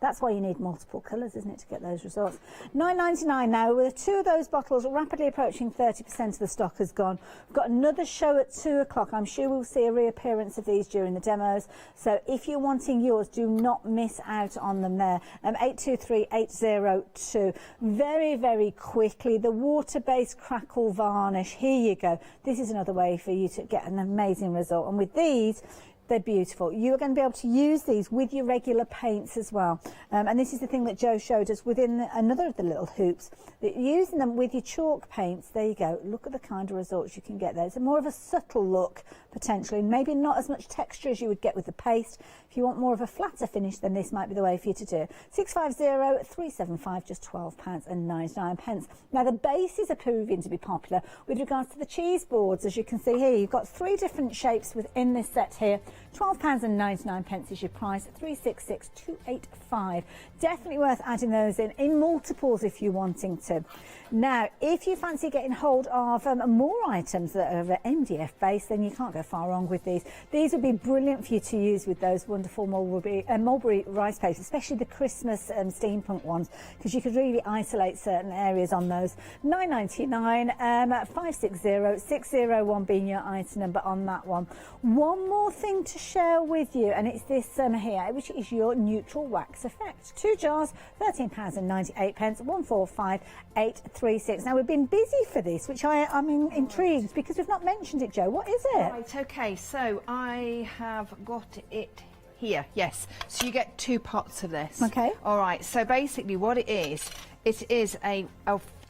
That's why you need multiple colours, isn't it, to get those results. £9.99 now, with 2 of those bottles rapidly approaching 30% of the stock has gone. We've got another show at 2 o'clock. I'm sure we'll see a reappearance of these during the demos. So if you're wanting yours, do not miss out on them there. 823802. Very, very quickly, the water-based crackle varnish. Here you go. This is another way for you to get an amazing result. And with these, they're beautiful. You're going to be able to use these with your regular paints as well. And this is the thing that Joe showed us within another of the little hoops. Using them with your chalk paints, there you go. Look at the kind of results you can get there. It's more of a subtle look, potentially, maybe not as much texture as you would get with the paste. If you want more of a flatter finish, then this might be the way for you to do it. 650-375, just £12.99. Now, the bases are proving to be popular with regards to the cheese boards. As you can see here, you've got 3 different shapes within this set here. £12.99 is your price, 366,285. Definitely worth adding those in multiples if you're wanting to. Now, if you fancy getting hold of more items that are MDF based, then you can't go far wrong with these. These would be brilliant for you to use with those wonderful mulberry rice papers, especially the Christmas steampunk ones, because you could really isolate certain areas on those. £9.99, 560601 being your item number on that one. One more thing to share with you, and it's this here, which is your neutral wax effect. 2 jars, £13.98, 145836. Now, we've been busy for this, which I'm intrigued because we've not mentioned it, Joe. What is it? Right, okay, so I have got it here, yes. So you get 2 pots of this. Okay. All right, so basically what it is a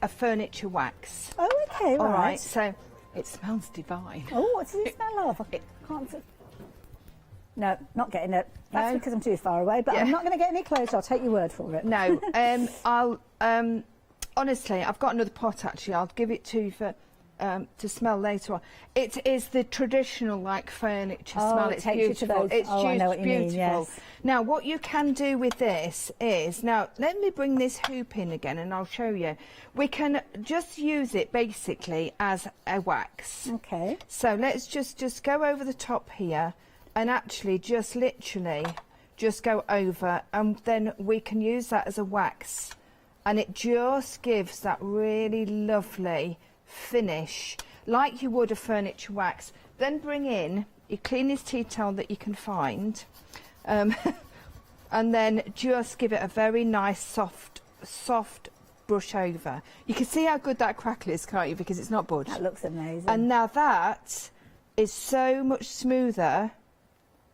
furniture wax. Oh, okay, all right. So it smells divine. Oh, what does it smell of? I can't see. No, not getting it. That's because I'm too far away, but I'm not going to get any closer. I'll take your word for it. No, honestly, I've got another pot actually. I'll give it to you for to smell later on. It is the traditional like furniture smell. It's beautiful. It's I know what you beautiful. mean, yes. Now, what you can do with this is, now let me bring this hoop in again, and I'll show you. We can just use it basically as a wax. Okay. So let's just go over the top here. And actually just literally just go over, and then we can use that as a wax, and it just gives that really lovely finish like you would a furniture wax. Then bring in your cleanest tea towel that you can find, and then just give it a very nice soft brush over. You can see how good that crackle is, can't you, because it's not budged. That looks amazing. And now that is so much smoother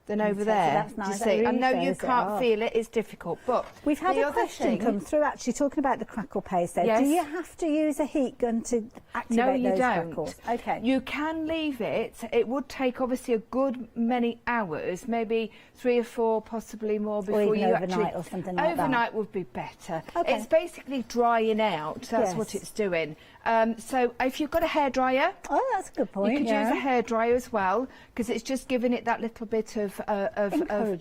than over there. That's nice. Do you see? I know you can't feel it, it's difficult, but we've had a question come through actually talking about the crackle paste there. Yes. Do you have to use a heat gun to activate those crackles? Okay. You can leave it. It would take obviously a good many hours, maybe 3 or 4, possibly more, before or even you overnight actually. Or something like overnight that. Would be better. Okay. It's basically drying out. That's what it's doing. So if you've got a hairdryer, that's a good point. You could use a hairdryer as well, because it's just giving it that little bit of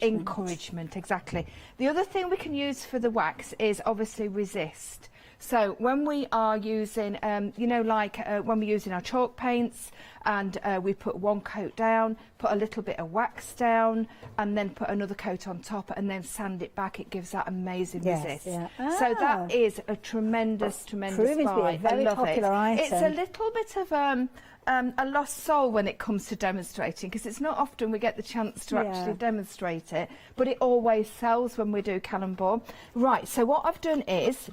encouragement. Exactly. The other thing we can use for the wax is obviously resist. So when we are using, you know, like when we're using our chalk paints, and we put one coat down, put a little bit of wax down, and then put another coat on top, and then sand it back, it gives that amazing resist. Yeah. So that is a tremendous Proving to be a buy. very I love popular item. It's a little bit of a lost soul when it comes to demonstrating, because it's not often we get the chance to actually demonstrate it, but it always sells when we do Cannonball. Right, so what I've done is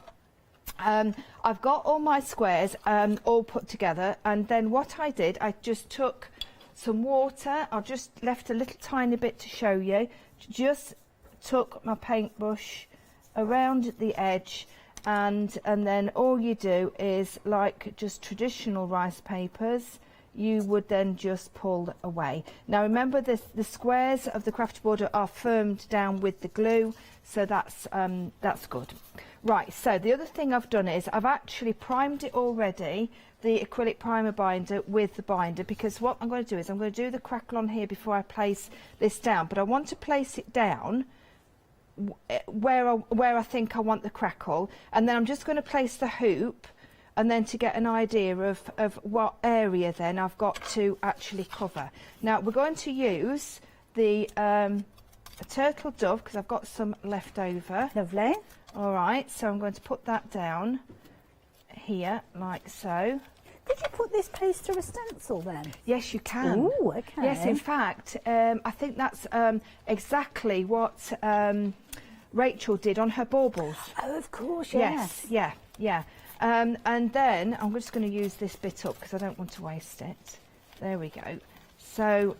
I've got all my squares all put together, and then what I did, I just took some water, I just left a little tiny bit to show you, just took my paintbrush around the edge, and then all you do is, like just traditional rice papers, you would then just pull away. Now remember, the squares of the craft border are firmed down with the glue, so that's good. Right, so the other thing I've done is I've actually primed it already, the acrylic primer binder with the binder, because what I'm going to do is I'm going to do the crackle on here before I place this down, but I want to place it down where I think I want the crackle, and then I'm just going to place the hoop, and then to get an idea of what area then I've got to actually cover. Now we're going to use the turtle dove, because I've got some left over. Lovely. All right, so I'm going to put that down here, like so. Did you put this piece through a stencil then? Yes, you can. Ooh, okay. Yes, in fact, I think that's exactly what Rachel did on her baubles. Oh, of course, yes. Yeah. And then I'm just going to use this bit up because I don't want to waste it. There we go. So,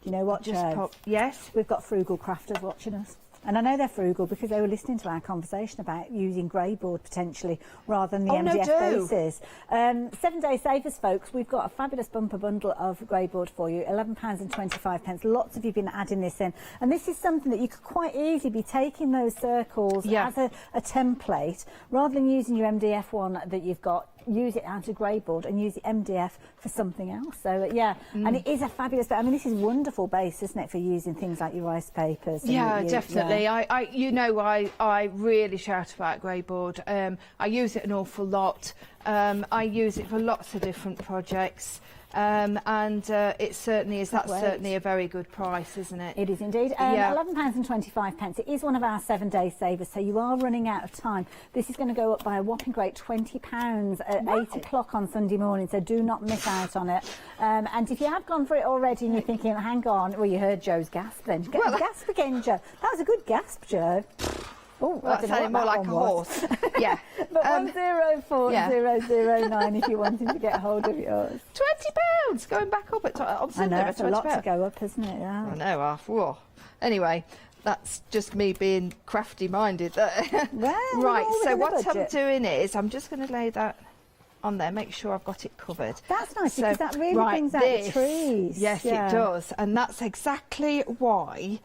you know what, just Jo? pop. Yes, we've got frugal crafters watching us. And I know they're frugal because they were listening to our conversation about using grey board potentially rather than the MDF bases. 7 day savers, folks. We've got a fabulous bumper bundle of grey board for you, £11.25. Lots of you have been adding this in. And this is something that you could quite easily be taking those circles as a template rather than using your MDF one that you've got. Use it out of grey board and use the MDF for something else. So and it is a fabulous. I mean, this is a wonderful base, isn't it, for using things like your rice papers? Yeah, definitely. I really shout about grey board. I use it an awful lot. I use it for lots of different projects. It certainly is. That's certainly a very good price, isn't it? It is indeed. £11.25. It is one of our 7 day savers, so you are running out of time. This is going to go up by a whopping great £20 at 8 o'clock on Sunday morning, so do not miss out on it. And if you have gone for it already and you're thinking, hang on, well, you heard Jo's gasp then. Gasp again, Jo. That was a good gasp, Jo. Oh, well, that sounded more like a horse. Yeah. But 104009 if you wanted to get hold of yours. £20 going back up on Sunday. I know, it's a lot to go up, isn't it? Yeah. I know. Whoa. Anyway, that's just me being crafty minded. Well, right, so what I'm doing is I'm just going to lay that on there, make sure I've got it covered. That's nice, because that really brings out the trees. Yes, it does. And that's exactly why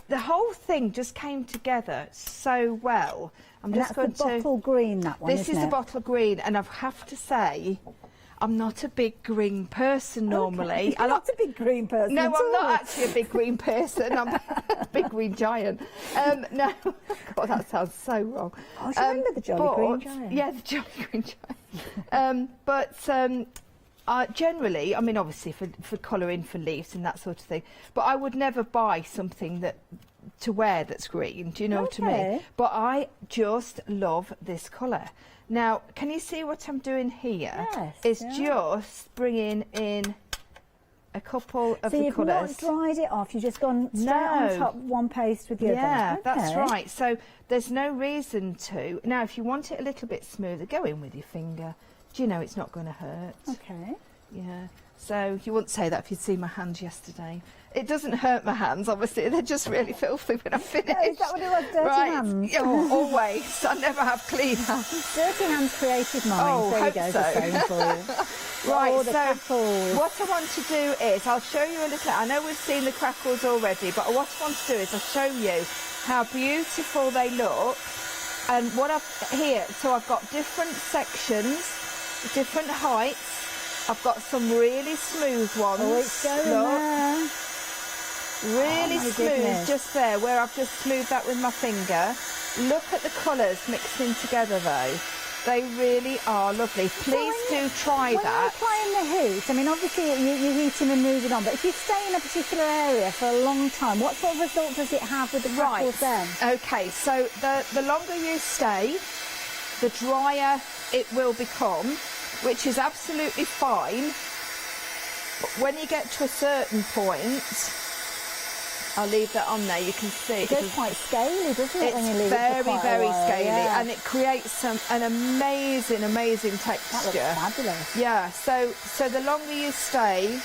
the whole thing just came together so well. I'm just going to bottle green, that one. This is the bottle green, and I have to say, I'm not a big green person normally. You're not a big green person. No, I'm not actually a big green person. I'm a big green giant. No, God, that sounds so wrong. Oh, do you remember the Jolly Green Giant? Yeah, the Jolly Green Giant. Generally, I mean, obviously for colouring for leaves and that sort of thing, but I would never buy something to wear that's green. Do you know what I mean? But I just love this colour. Now, can you see what I'm doing here? Yes. It's just bringing in a couple of the colours. So you've not dried it off, you've just gone straight on top one paste with the other. Yeah, that's right. So there's no reason to. Now, if you want it a little bit smoother, go in with your finger. Do you know it's not going to hurt? Okay. Yeah. So you wouldn't say that if you'd seen my hands yesterday. It doesn't hurt my hands, obviously. They're just really filthy when I finish. Is that what it was? Dirty hands? Oh, always. I never have clean hands. Dirty hands created mine. Oh, there you go. so. For you. Right, the crackles. What I want to do is, I'll show you a little. I know we've seen the crackles already, but what I want to do is I'll show you how beautiful they look. And what I've here, so I've got different sections, different heights. I've got some really smooth ones. Oh, it's going there. Really Oh, my smooth, goodness. just there, where I've just smoothed that with my finger. Look at the colours mixing together though. They really are lovely. Please do try when that. When you're applying the heat, I mean, obviously you're heating and moving on, but if you stay in a particular area for a long time, what sort of result does it have with the crackles then? Okay, so the longer you stay, the drier it will become, which is absolutely fine. But when you get to a certain point, I'll leave that on there, you can see. It goes quite scaly, doesn't it, when you leave it for quite a very while? scaly, Yeah. and it creates an amazing texture. That looks fabulous. Yeah, so the longer you stay,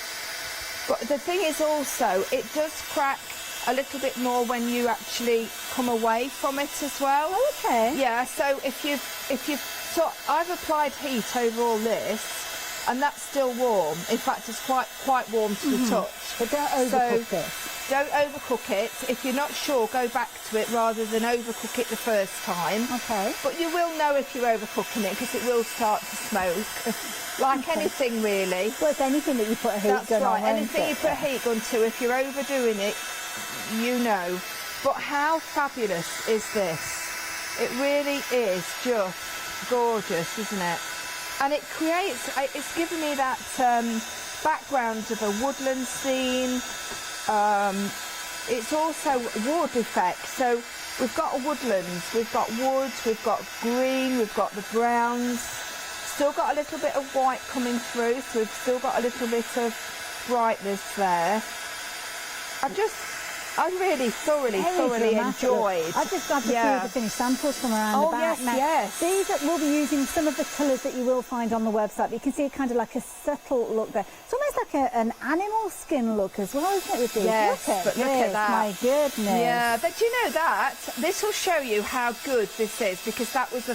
but the thing is also, it does crack a little bit more when you actually come away from it as well. Oh, okay. Yeah, so if you've so I've applied heat over all this, and that's still warm. In fact, it's quite warm to the touch. But don't overcook it. Don't overcook it. If you're not sure, go back to it rather than overcook it the first time. Okay. But you will know if you're overcooking it because it will start to smoke. Like anything really. Well, it's anything that you put a heat That's gun right. on. won't Anything it? you put a heat gun to, if you're overdoing it, you know. But how fabulous is this? It really is just gorgeous, isn't it? And it creates, it's given me that background of a woodland scene. It's also wood effect. So we've got a woodlands, we've got wood, we've got green, we've got the browns. Still got a little bit of white coming through, so we've still got a little bit of brightness there. I really thoroughly enjoyed. I've just grabbed a few of the finished samples from around the back. Yes. These will be using some of the colours that you will find on the website. You can see kind of like a subtle look there. It's almost like an animal skin look as well, isn't it, with these? Yes, look look at that. My goodness. Yeah, but you know that? This will show you how good this is, because that was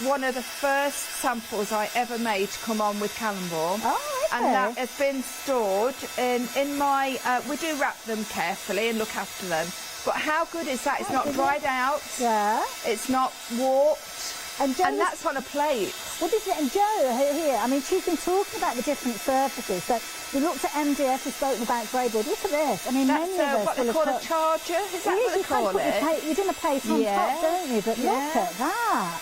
one of the first samples I ever made to come on with Cannonball. Oh, okay. And that has been stored in my... we do wrap them carefully and look after them. But how good is that? It's not dried out. Yeah. It's not warped. And that's on a plate. Well, this is, and Jo here, I mean, she's been talking about the different surfaces. So we looked at MDF, we spoke about grey board. Look at this. I mean, That's many of us what they will call have a charger. Is that what they call it? You're doing a plate on top, don't you? But look at that.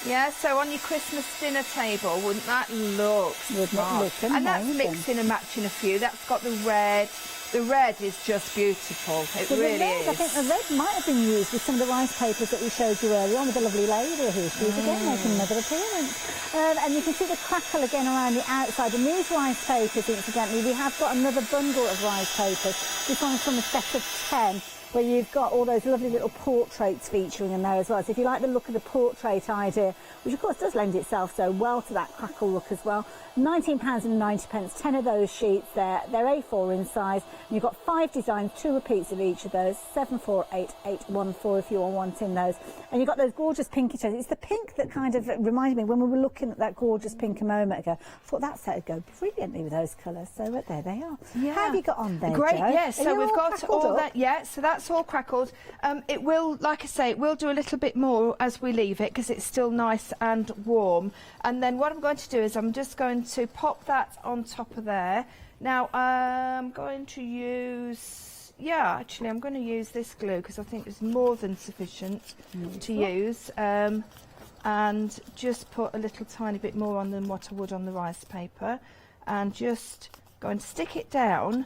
Yeah, so on your Christmas dinner table, wouldn't that look smart? Look and that's amazing. mixing and matching a few. That's got the red. The red is just beautiful. It So really the red, is. I think the red might have been used with some of the rice papers that we showed you earlier on with the lovely lady here. She's again making another appearance. And you can see the crackle again around the outside. And these rice papers, incidentally, we have got another bundle of rice papers. This one's from a set of 10. Where you've got all those lovely little portraits featuring in there as well. So if you like the look of the portrait idea, which of course does lend itself so well to that crackle look as well, £19.90, 10 of those sheets there. They're A4 in size, and you've got 5 designs, 2 repeats of each of those, 748814 if you're wanting those. And you've got those gorgeous pinky tones. It's the pink that kind of reminded me when we were looking at that gorgeous pink a moment ago. I thought that set would go brilliantly with those colours. So there they are. Yeah. How have you got on there, Great, Jo? yes. Are So you we've got crackled all up? that. Yeah, so that's all crackled. It will, like I say, it will do a little bit more as we leave it because it's still nice and warm. And then what I'm going to do is I'm just going to pop that on top of there. Now I'm going to use, I'm going to use this glue because I think it's more than sufficient to use. And just put a little tiny bit more on than what I would on the rice paper. And just go and stick it down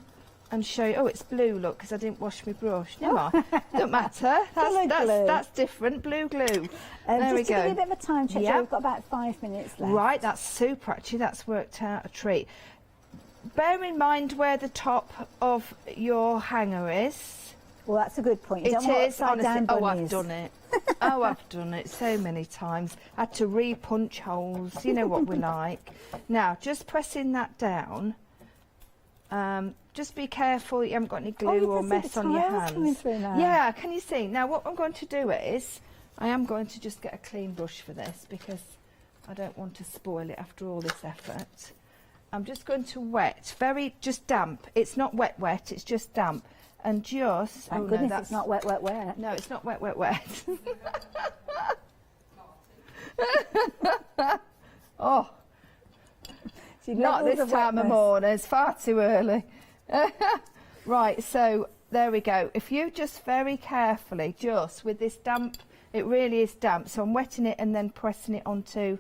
and show you. Oh, it's blue, look, because I didn't wash my brush. Never mind. Don't matter. That's different. Blue glue. There we just to go. give you a bit of a time check, Jo, we've got about 5 minutes left. Right, that's super, actually. That's worked out a treat. Bear in mind where the top of your hanger is. Well, that's a good point. You It don't want is, honestly. upside-down Oh, I've bunnies. done it. Oh, I've done it so many times. I had to re-punch holes. You know what we like. Now, just pressing that down. Just be careful you haven't got any glue or mess on your hands. Yeah, can you see? Now what I'm going to do is, I am going to just get a clean brush for this because I don't want to spoil it after all this effort. I'm just going to wet, just damp. It's not wet, it's just damp. And just... Thank goodness it's not wet. No, it's not wet. Oh. Not this time of morning, it's far too early. Right, so there we go. If you just very carefully, just with this damp, it really is damp, so I'm wetting it and then pressing it onto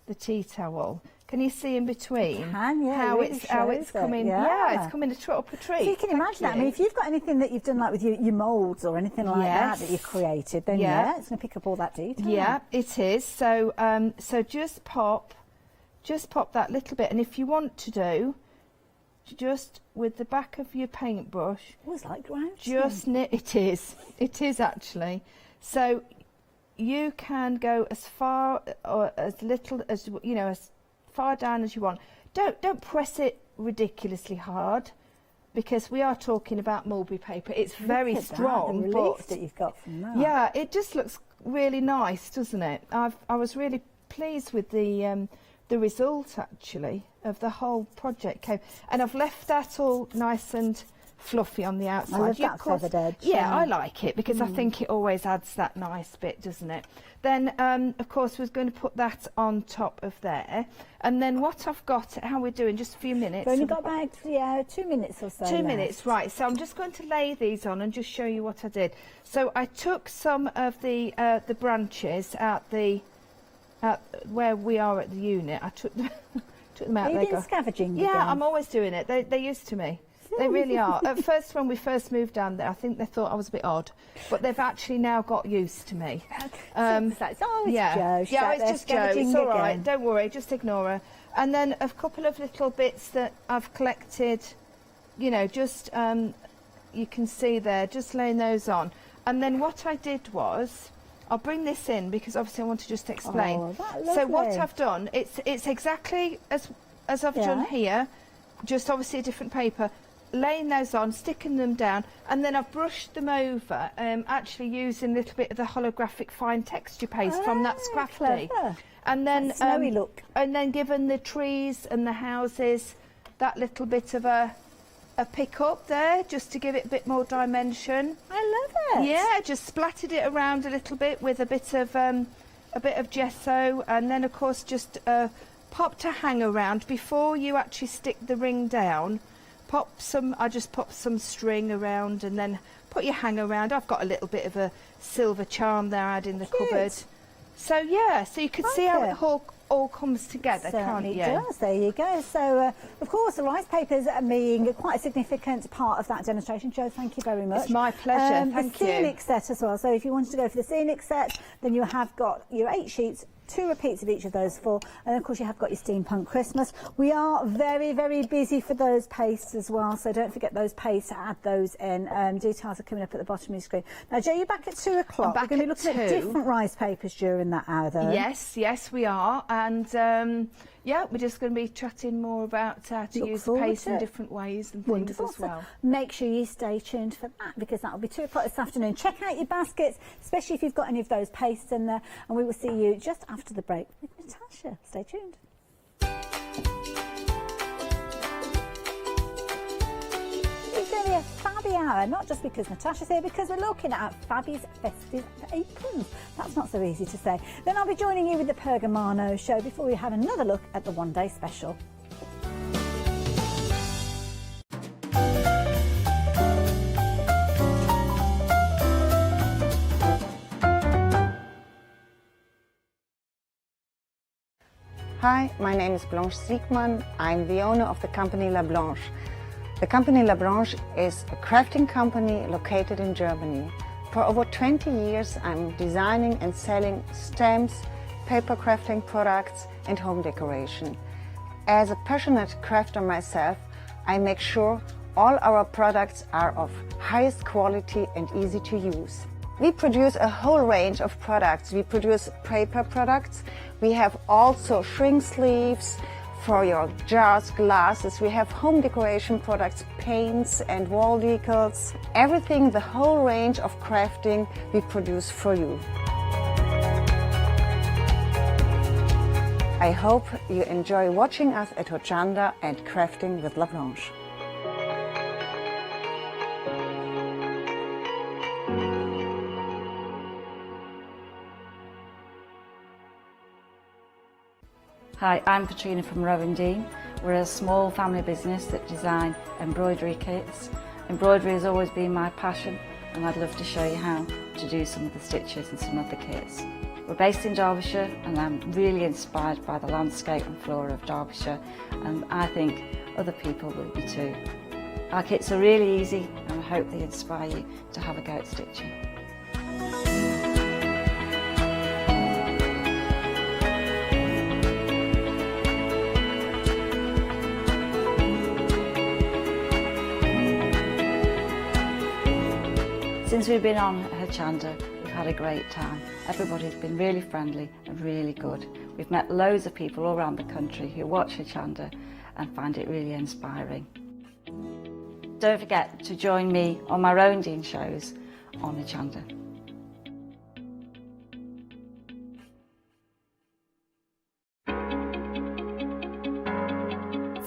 the tea towel. Can you see in between how it's coming? Yeah, it's coming up a treat. So you can imagine that. I mean, if you've got anything that you've done like with your moulds or anything like that you've created, then it's going to pick up all that detail. Yeah, it is. So so just pop that little bit, and if you want to do, just with the back of your paintbrush, it's like ground. Just knit. It is actually. So you can go as far or as little as as far down as you want. Don't press it ridiculously hard, because we are talking about mulberry paper. It's very strong. The relief that you've got from that. Yeah, it just looks really nice, doesn't it? I was really pleased with the result actually of the whole project. And I've left that all nice and fluffy on the outside. I love that feathered edge. Yeah, I like it because I think it always adds that nice bit, doesn't it? Then, of course, we're going to put that on top of there. And then what I've got, how we're doing, just a few minutes. We've only got about 2 minutes or so 2 left. minutes, right. So I'm just going to lay these on and just show you what I did. So I took some of the branches out where we are at the unit. I took them, out. Are you doing scavenging? Yeah, I'm always doing it. They're used to me. They really are. At first, when we first moved down there, I think they thought I was a bit odd, but they've actually now got used to me. It's Joe. Yeah, it's just Joe. It's all right. Don't worry. Just ignore her. And then a couple of little bits that I've collected, just you can see there, just laying those on. And then what I did was, I'll bring this in because obviously I want to just explain. Oh, so what I've done, it's exactly as I've done here, just obviously a different paper. Laying those on, sticking them down, and then I've brushed them over, actually using a little bit of the holographic fine texture paste from that Scrafty. And then snowy look. And then given the trees and the houses that little bit of a pick up there, just to give it a bit more dimension. I love it. Yeah, just splattered it around a little bit with a bit of gesso, and then of course just popped a hang around before you actually stick the ring down. I just pop some string around and then put your hang around. I've got a little bit of a silver charm there I had in the cupboard. So yeah, so you can see how it all comes together, can't you? It does, there you go. So of course the rice papers are being quite a significant part of that demonstration. Jo, thank you very much. It's my pleasure, thank you. The scenic set as well. So if you wanted to go for the scenic set, then you have got your 8 sheets, 2 repeats of each of those 4, and of course you have got your steampunk Christmas. We are very, very busy for those pastes as well, so don't forget those pastes, add those in. Details are coming up at the bottom of your screen. Now Jo, you're back at 2 o'clock. We're going to be looking at different rice papers during that hour though. Yes we are, and yeah, we're just going to be chatting more about how to use the paste in different ways and things as well. Make sure you stay tuned for that, because that will be 2 o'clock this afternoon. Check out your baskets, especially if you've got any of those pastes in there, and we will see you just after the break with Natasha. Stay tuned. It's going to be a fabby hour, not just because Natasha's here, because we're looking at Fabby's festive aprons. That's not so easy to say. Then I'll be joining you with the Pergamano show before we have another look at the one-day special. Hi, my name is Blanche Siegmann. I'm the owner of the company La Blanche. The company La Blanche is a crafting company located in Germany. For over 20 years, I'm designing and selling stamps, paper crafting products, and home decoration. As a passionate crafter myself, I make sure all our products are of highest quality and easy to use. We produce a whole range of products. We produce paper products. We have also shrink sleeves for your jars, glasses. We have home decoration products, paints and wall decals. Everything, the whole range of crafting we produce for you. I hope you enjoy watching us at Hochanda and crafting with La Blanche. Hi, I'm Katrina from Rowan Dean. We're a small family business that design embroidery kits Embroidery has always been my passion, and I'd love to show you how to do some of the stitches and some of the kits. We're based in Derbyshire, and I'm really inspired by the landscape and flora of Derbyshire, and I think other people will be too. Our kits are really easy, and I hope they inspire you to have a go at stitching. Since we've been on Hochanda, we've had a great time. Everybody's been really friendly and really good. We've met loads of people all around the country who watch Hochanda and find it really inspiring. Don't forget to join me on my Rounding shows on Hochanda.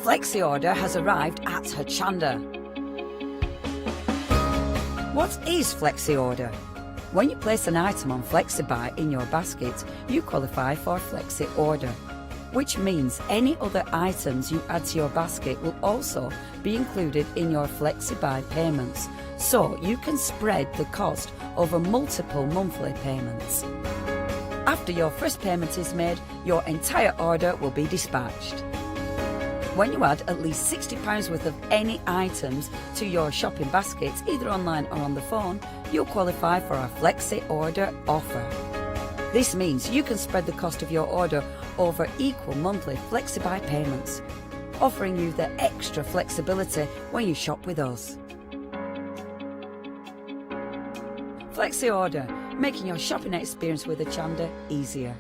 Flexi order has arrived at Hochanda. What is Flexi order? When you place an item on FlexiBuy in your basket, you qualify for Flexi order, which means any other items you add to your basket will also be included in your FlexiBuy payments, so you can spread the cost over multiple monthly payments. After your first payment is made, your entire order will be dispatched. When you add at least £60 worth of any items to your shopping basket, either online or on the phone, you'll qualify for our Flexi Order offer. This means you can spread the cost of your order over equal monthly FlexiBuy payments, offering you the extra flexibility when you shop with us. Flexi Order, making your shopping experience with Hochanda easier.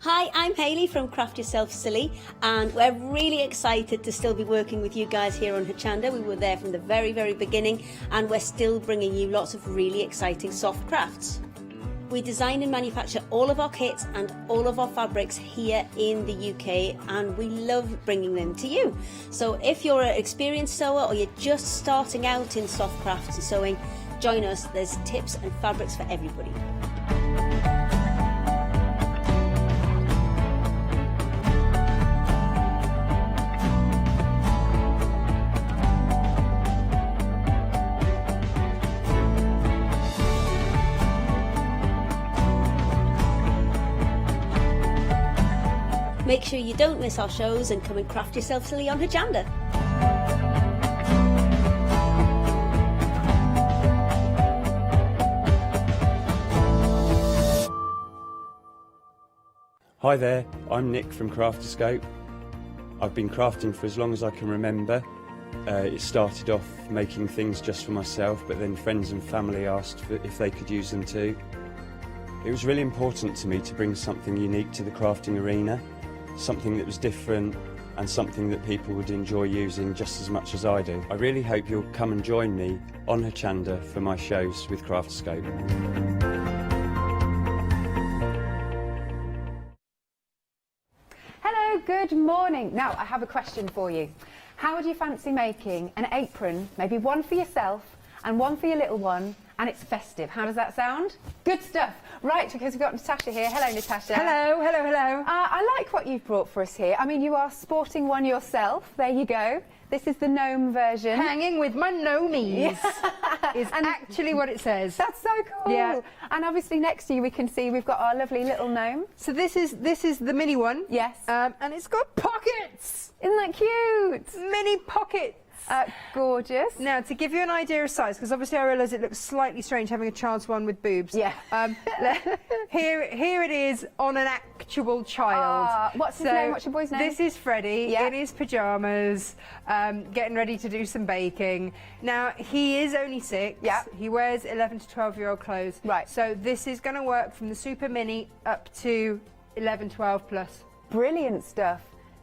Hi, I'm Hayley from Craft Yourself Silly, and we're really excited to still be working with you guys here on Hochanda. We were there from the very, very beginning, and we're still bringing you lots of really exciting soft crafts. We design and manufacture all of our kits and all of our fabrics here in the UK, and we love bringing them to you. So if you're an experienced sewer or you're just starting out in soft crafts and sewing, join us. There's tips and fabrics for everybody. Make sure you don't miss our shows and come and craft yourself silly on Hochanda. Hi there, I'm Nick from Crafterscope. I've been crafting for as long as I can remember. It started off making things just for myself, but then friends and family asked if they could use them too. It was really important to me to bring something unique to the crafting arena, something that was different and something that people would enjoy using just as much as I do. I really hope you'll come and join me on Hochanda for my shows with Crafterscope. Hello, good morning. Now, I have a question for you. How would you fancy making an apron, maybe one for yourself and one for your little one, and it's festive? How does that sound? Good stuff. Right, because we've got Natasha here. Hello, Natasha. Hello, hello, hello. I like what you've brought for us here. I mean, you are sporting one yourself. There you go. This is the gnome version. Hanging with my gnomies is actually what it says. That's so cool. Yeah. And obviously next to you we can see we've got our lovely little gnome. So this is the mini one. Yes. And it's got pockets. Isn't that cute? Mini pockets. Gorgeous. Now, to give you an idea of size, because obviously I realise it looks slightly strange having a child's one with boobs. Yeah. Here it is on an actual child. What's his name? What's your boy's name? This is Freddie in his pyjamas, getting ready to do some baking. Now, he is only 6. Yeah. He wears 11 to 12-year-old clothes. Right. So this is going to work from the super mini up to 11, 12 plus. Brilliant stuff.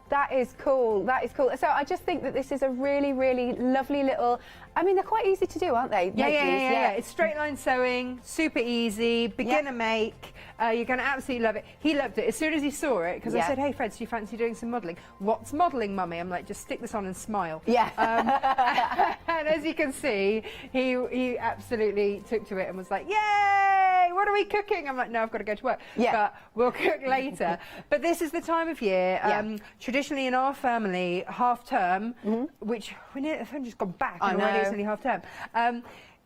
That is cool. That is cool. So I just think that this is a really, really lovely little... I mean, they're quite easy to do, aren't they? Yeah. It's straight line sewing, super easy, beginner make. You're going to absolutely love it. He loved it as soon as he saw it, because I said, hey, Fred, do you fancy doing some modelling? What's modelling, Mummy? I'm like, just stick this on and smile. Yeah. And as you can see, he absolutely took to it and was like, yay, what are we cooking? I'm like, no, I've got to go to work. Yeah. But we'll cook later. But this is the time of year. Yeah. Traditionally in our family, half term, which I've just gone back and already it's only half term,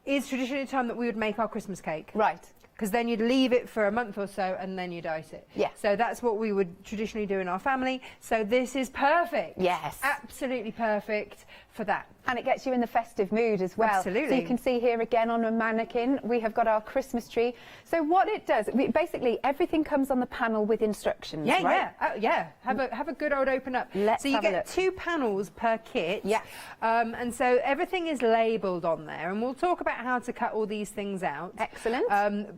is traditionally the time that we would make our Christmas cake. Right. Because then you'd leave it for a month or so and then you'd ice it. Yeah. So that's what we would traditionally do in our family. So this is perfect. Yes. Absolutely perfect for that. And it gets you in the festive mood as well. Absolutely. So you can see here again on a mannequin, we have got our Christmas tree. So what it does, basically everything comes on the panel with instructions, Yeah, right? yeah. Have a good old open up. Let's so you have a get look. 2 panels per kit. Yeah. And so everything is labelled on there, and we'll talk about how to cut all these things out. Excellent.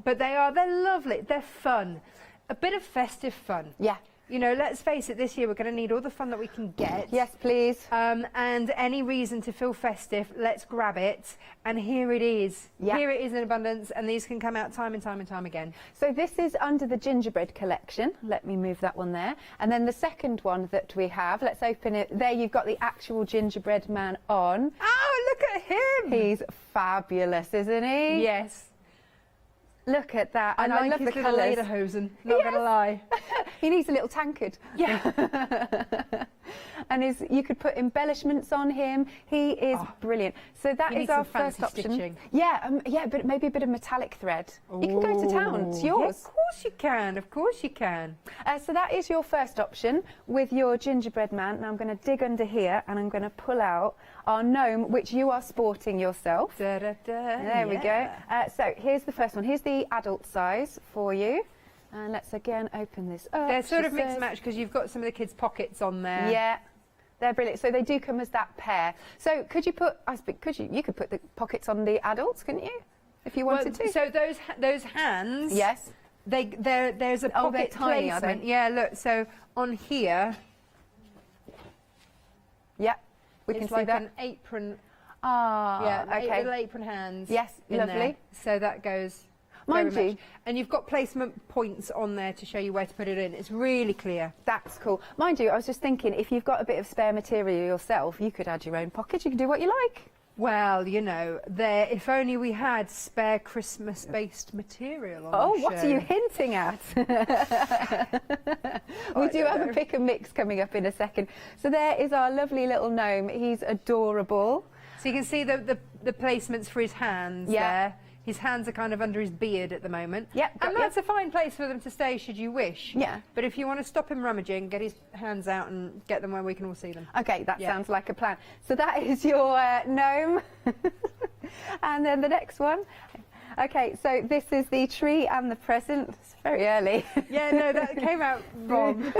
But they're lovely. They're fun. A bit of festive fun. Yeah. You know, let's face it, this year we're going to need all the fun that we can get. Yes, please. And any reason to feel festive, let's grab it. And here it is. Yeah. Here it is in abundance, and these can come out time and time and time again. So this is under the gingerbread collection. Let me move that one there. And then the second one that we have, let's open it. There you've got the actual gingerbread man on. Oh, look at him! He's fabulous, isn't he? Yes. Look at that. And I I like love his the little colours. lederhosen, not going to lie. He needs a little tankard. Yeah. And you could put embellishments on him. He is brilliant. So that He is needs our some first fancy option. stitching. Yeah, but maybe a bit of metallic thread. You can go to town. It's yours. Yeah, of course you can. Of course you can. So that is your first option with your gingerbread man. Now I'm going to dig under here and I'm going to pull out our gnome, which you are sporting yourself. Da, da, da, there we go. So here's the first one. Here's the adult size for you. And let's again open this up. They're sort of mix and match because you've got some of the kids' pockets on there. Yeah. They're brilliant. So they do come as that pair. So could you put? You could put the pockets on the adults, couldn't you? If you wanted to. So those hands. Yes. There's a pocket they're tiny, are placement. they? Yeah. Look. So on here. Yeah. We can it's see like that. an apron. Ah. Yeah. Okay. Little apron hands. Yes. in Lovely. there. So that goes. Mind very you. much. And you've got placement points on there to show you where to put it in. It's really clear. That's cool. Mind you, I was just thinking, if you've got a bit of spare material yourself, you could add your own pockets. You can do what you like. Well, you know, if only we had spare Christmas-based material on the show. What are you hinting at? We do have a pick and mix coming up in a second. So there is our lovely little gnome. He's adorable. So you can see the placements for his hands there. His hands are kind of under his beard at the moment. Yep. And that's a fine place for them to stay should you wish. Yeah. But if you want to stop him rummaging, get his hands out and get them where we can all see them. Okay, that sounds like a plan. So that is your gnome. And then the next one. Okay, so this is the tree and the present. It's very early. Yeah, no, that came out wrong.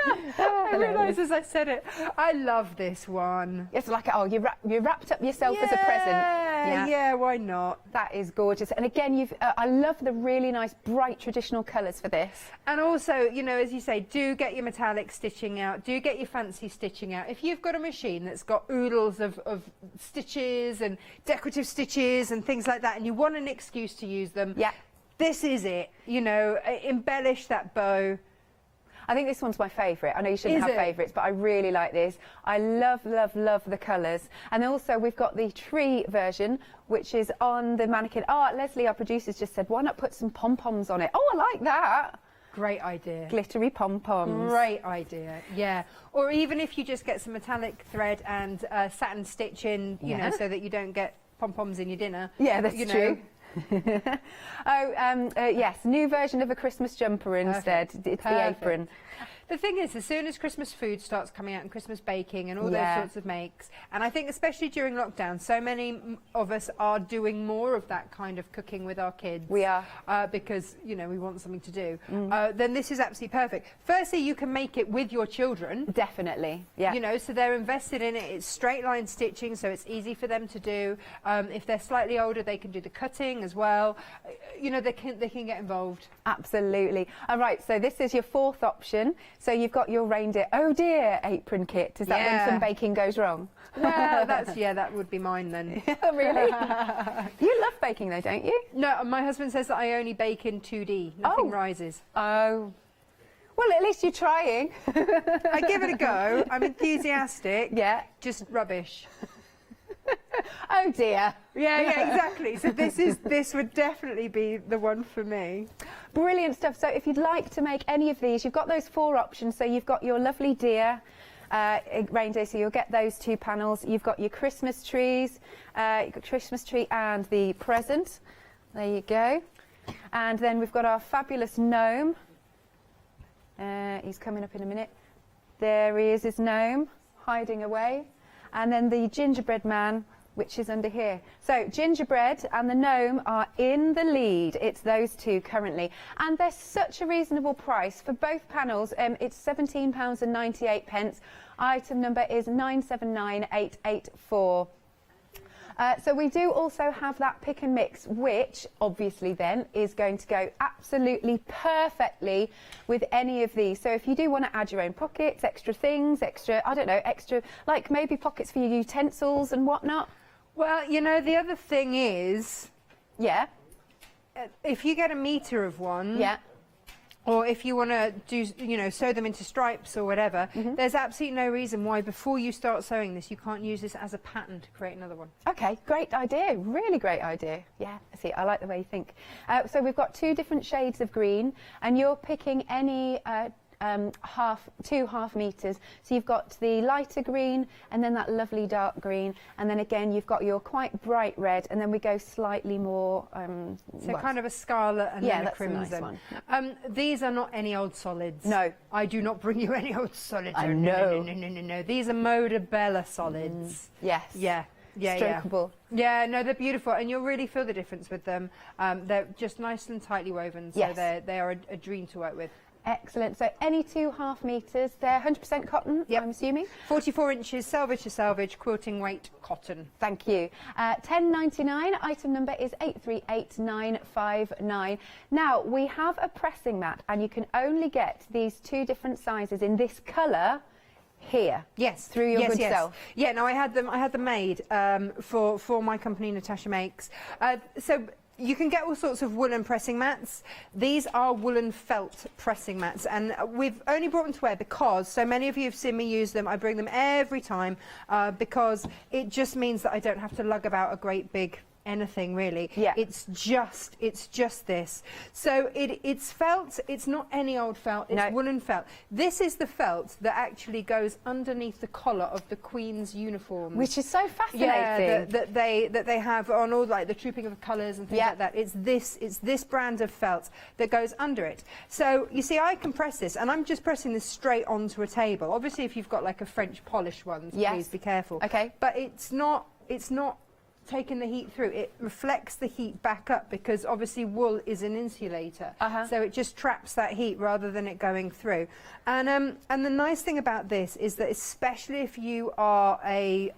I realised as I said it. I love this one. It's like, you wrapped up yourself as a present. Yeah, why not? That is gorgeous. And again, I love the really nice, bright, traditional colours for this. And also, you know, as you say, do get your metallic stitching out. Do get your fancy stitching out. If you've got a machine that's got oodles of stitches and decorative stitches and things like that, and you want an excuse to use them, this is it. You know, embellish that bow. I think this one's my favourite. I know you shouldn't have favourites, but I really like this. I love, love, love the colours. And also we've got the tree version, which is on the mannequin. Oh, Leslie, our producer's just said, why not put some pom-poms on it? Oh, I like that. Great idea. Glittery pom-poms. Great idea, yeah. Or even if you just get some metallic thread and satin stitch in, you know, so that you don't get pom-poms in your dinner. Yeah, that's true. Oh, yes, new version of a Christmas jumper instead. It's the apron. The thing is, as soon as Christmas food starts coming out and Christmas baking and all those sorts of makes, and I think especially during lockdown, so many of us are doing more of that kind of cooking with our kids. We are. Because, you know, we want something to do. Then this is absolutely perfect. Firstly, you can make it with your children. Definitely, yeah. You know, so they're invested in it. It's straight line stitching, so it's easy for them to do. If they're slightly older, they can do the cutting as well. You know, they can get involved. Absolutely. All right, so this is your fourth option. So you've got your reindeer, oh dear, apron kit. Is that when some baking goes wrong? Well, that would be mine then. Really? You love baking though, don't you? No, my husband says that I only bake in 2D. Nothing rises. Oh. Well, at least you're trying. I give it a go. I'm enthusiastic. Yeah. Just rubbish. Oh dear. Yeah, exactly. So this would definitely be the one for me. Brilliant stuff. So if you'd like to make any of these, you've got those 4 options. So you've got your lovely deer reindeer, so you'll get those 2 panels. You've got your Christmas trees, you've got Christmas tree and the present. There you go. And then we've got our fabulous gnome. He's coming up in a minute. There he is, his gnome, hiding away. And then the gingerbread man, which is under here. So gingerbread and the gnome are in the lead. It's those 2 currently. And they're such a reasonable price for both panels. It's £17.98. Item number is 979884. So we do also have that pick and mix, which obviously then is going to go absolutely perfectly with any of these. So if you do want to add your own pockets, extra things, extra, I don't know, extra, like maybe pockets for your utensils and whatnot. Well, you know, the other thing is... Yeah? If you get a metre of one... Yeah. Or if you want to do, you know, sew them into stripes or whatever, there's absolutely no reason why before you start sewing this, you can't use this as a pattern to create another one. Okay, great idea. Really great idea. Yeah, see, I like the way you think. So we've got 2 different shades of green, and you're picking any 2 half meters. So you've got the lighter green and then that lovely dark green, and then again you've got your quite bright red, and then we go slightly more so kind of a scarlet and then a that's crimson. a nice one. These are not any old solids. No, I do not bring you any old solids. I know. No. These are Moda Bella solids. Yes. Yeah, strokeable. Yeah, no, they're beautiful, and you'll really feel the difference with them. They're just nice and tightly woven, so they are a dream to work with. Excellent. So any 2 half meters, they're 100% cotton, I'm assuming? 44 inches, selvage to selvage, quilting weight cotton. Thank you. £10.99, item number is 838959. Now, we have a pressing mat, and you can only get these 2 different sizes in this colour here. Yes, through your good self. Yeah, no, I had them made for my company, Natasha Makes. So you can get all sorts of woolen pressing mats. These are woolen felt pressing mats, and we've only brought them to wear because so many of you have seen me use them. I bring them every time because it just means that I don't have to lug about a great big anything really. Yeah. It's just this. So it's felt. It's not any old felt. It's woolen felt. This is the felt that actually goes underneath the collar of the Queen's uniform, which is so fascinating. Yeah, that they have on all like the trooping of the colours and things like that. It's this brand of felt that goes under it. So you see, I can press this, and I'm just pressing this straight onto a table. Obviously, if you've got like a French polish one, please be careful. Okay. But it's not taking the heat through. It reflects the heat back up because obviously wool is an insulator, so it just traps that heat rather than it going through. And the nice thing about this is that especially if you are a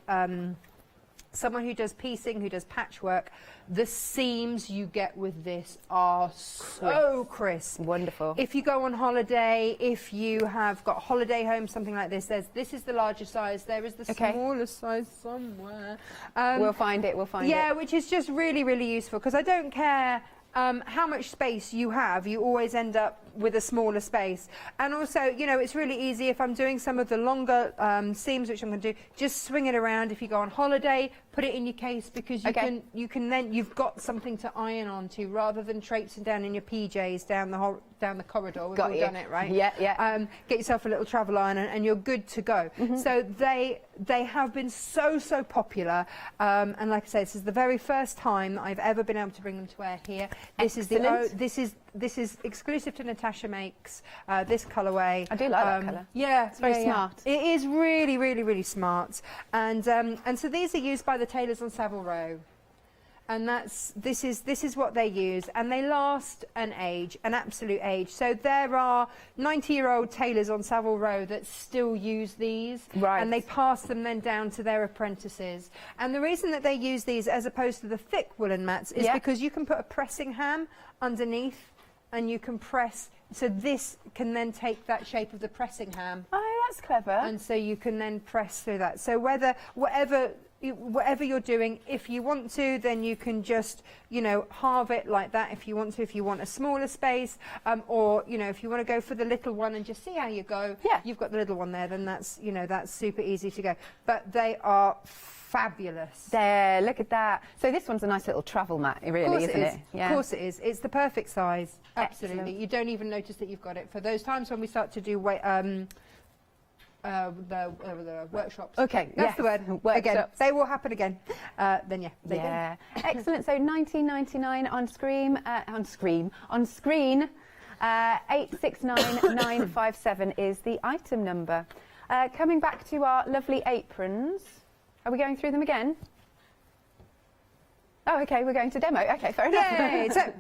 someone who does piecing, who does patchwork, the seams you get with this are so crisp. Wonderful. If you go on holiday, if you have got a holiday home, something like this, this is the larger size, there is the smaller size somewhere. We'll find it, Yeah, which is just really, really useful because I don't care how much space you have, you always end up with a smaller space. And also, you know, it's really easy if I'm doing some of the longer seams, which I'm going to do, just swing it around. If you go on holiday, put it in your case because you can then you've got something to iron onto rather than traipsing down in your PJs down the corridor. We've all done it, right? Yeah. Get yourself a little travel iron and you're good to go. So they have been so popular, and like I say, this is the very first time that I've ever been able to bring them to wear here. This is exclusive to Natasha Makes, this colourway. I do like that colour. Yeah, it's very smart. It is really, really, really smart. And so these are used by the tailors on Savile Row. And this is what they use, and they last an absolute age. So there are 90-year-old tailors on Savile Row that still use these, and they pass them then down to their apprentices. And the reason that they use these as opposed to the thick woolen mats is because you can put a pressing ham underneath, and you can press. So this can then take that shape of the pressing ham. Oh, that's clever. And so you can then press through that. So whatever whatever you're doing, if you want to, then you can just, you know, halve it like that if you want to, if you want a smaller space, or, you know, if you want to go for the little one and just see how you go, you've got the little one there, then that's, you know, that's super easy to go. But they are fabulous. There, look at that. So this one's a nice little travel mat, really, isn't it? Yeah. Of course it is. It's the perfect size. Absolutely. Excellent. You don't even notice that you've got it. For those times when we start to do the workshops. Okay, that's the word. Again, they will happen again. Then they do. Excellent. So 19.99 on screen. 869957 is the item number. Coming back to our lovely aprons. Are we going through them again? Oh, okay. We're going to demo. Okay, fair enough. Yay! So,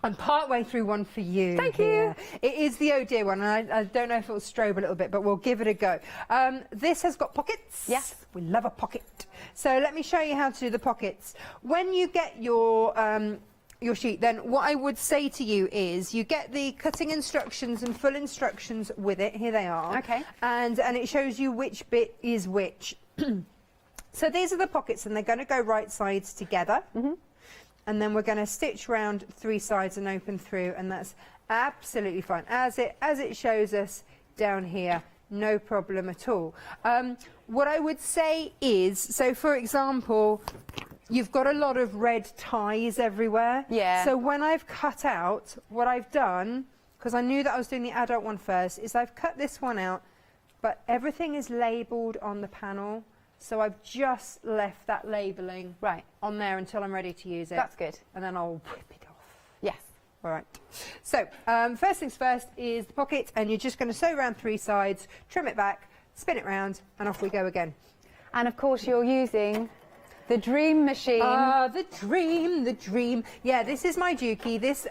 I'm part way through one for you. Thank you. It is the Oh Dear one, and I don't know if it will strobe a little bit, but we'll give it a go. This has got pockets. Yes. We love a pocket. So let me show you how to do the pockets. When you get your sheet, then what I would say to you is you get the cutting instructions and full instructions with it. Here they are. Okay. And it shows you which bit is which. So these are the pockets, and they're going to go right sides together. And then we're going to stitch round 3 sides and open through, and that's absolutely fine. As it shows us down here, no problem at all. What I would say is, so for example, you've got a lot of red ties everywhere. Yeah. So when I've cut out, what I've done, because I knew that I was doing the adult one first, is I've cut this one out, but everything is labelled on the panel. So I've just left that labelling on there until I'm ready to use it. That's good. And then I'll whip it off. Yes. All right. So first things first is the pocket, and you're just going to sew around 3 sides, trim it back, spin it round, and off we go again. And of course you're using the dream machine. Ah, the dream. Yeah, this is my Juki. This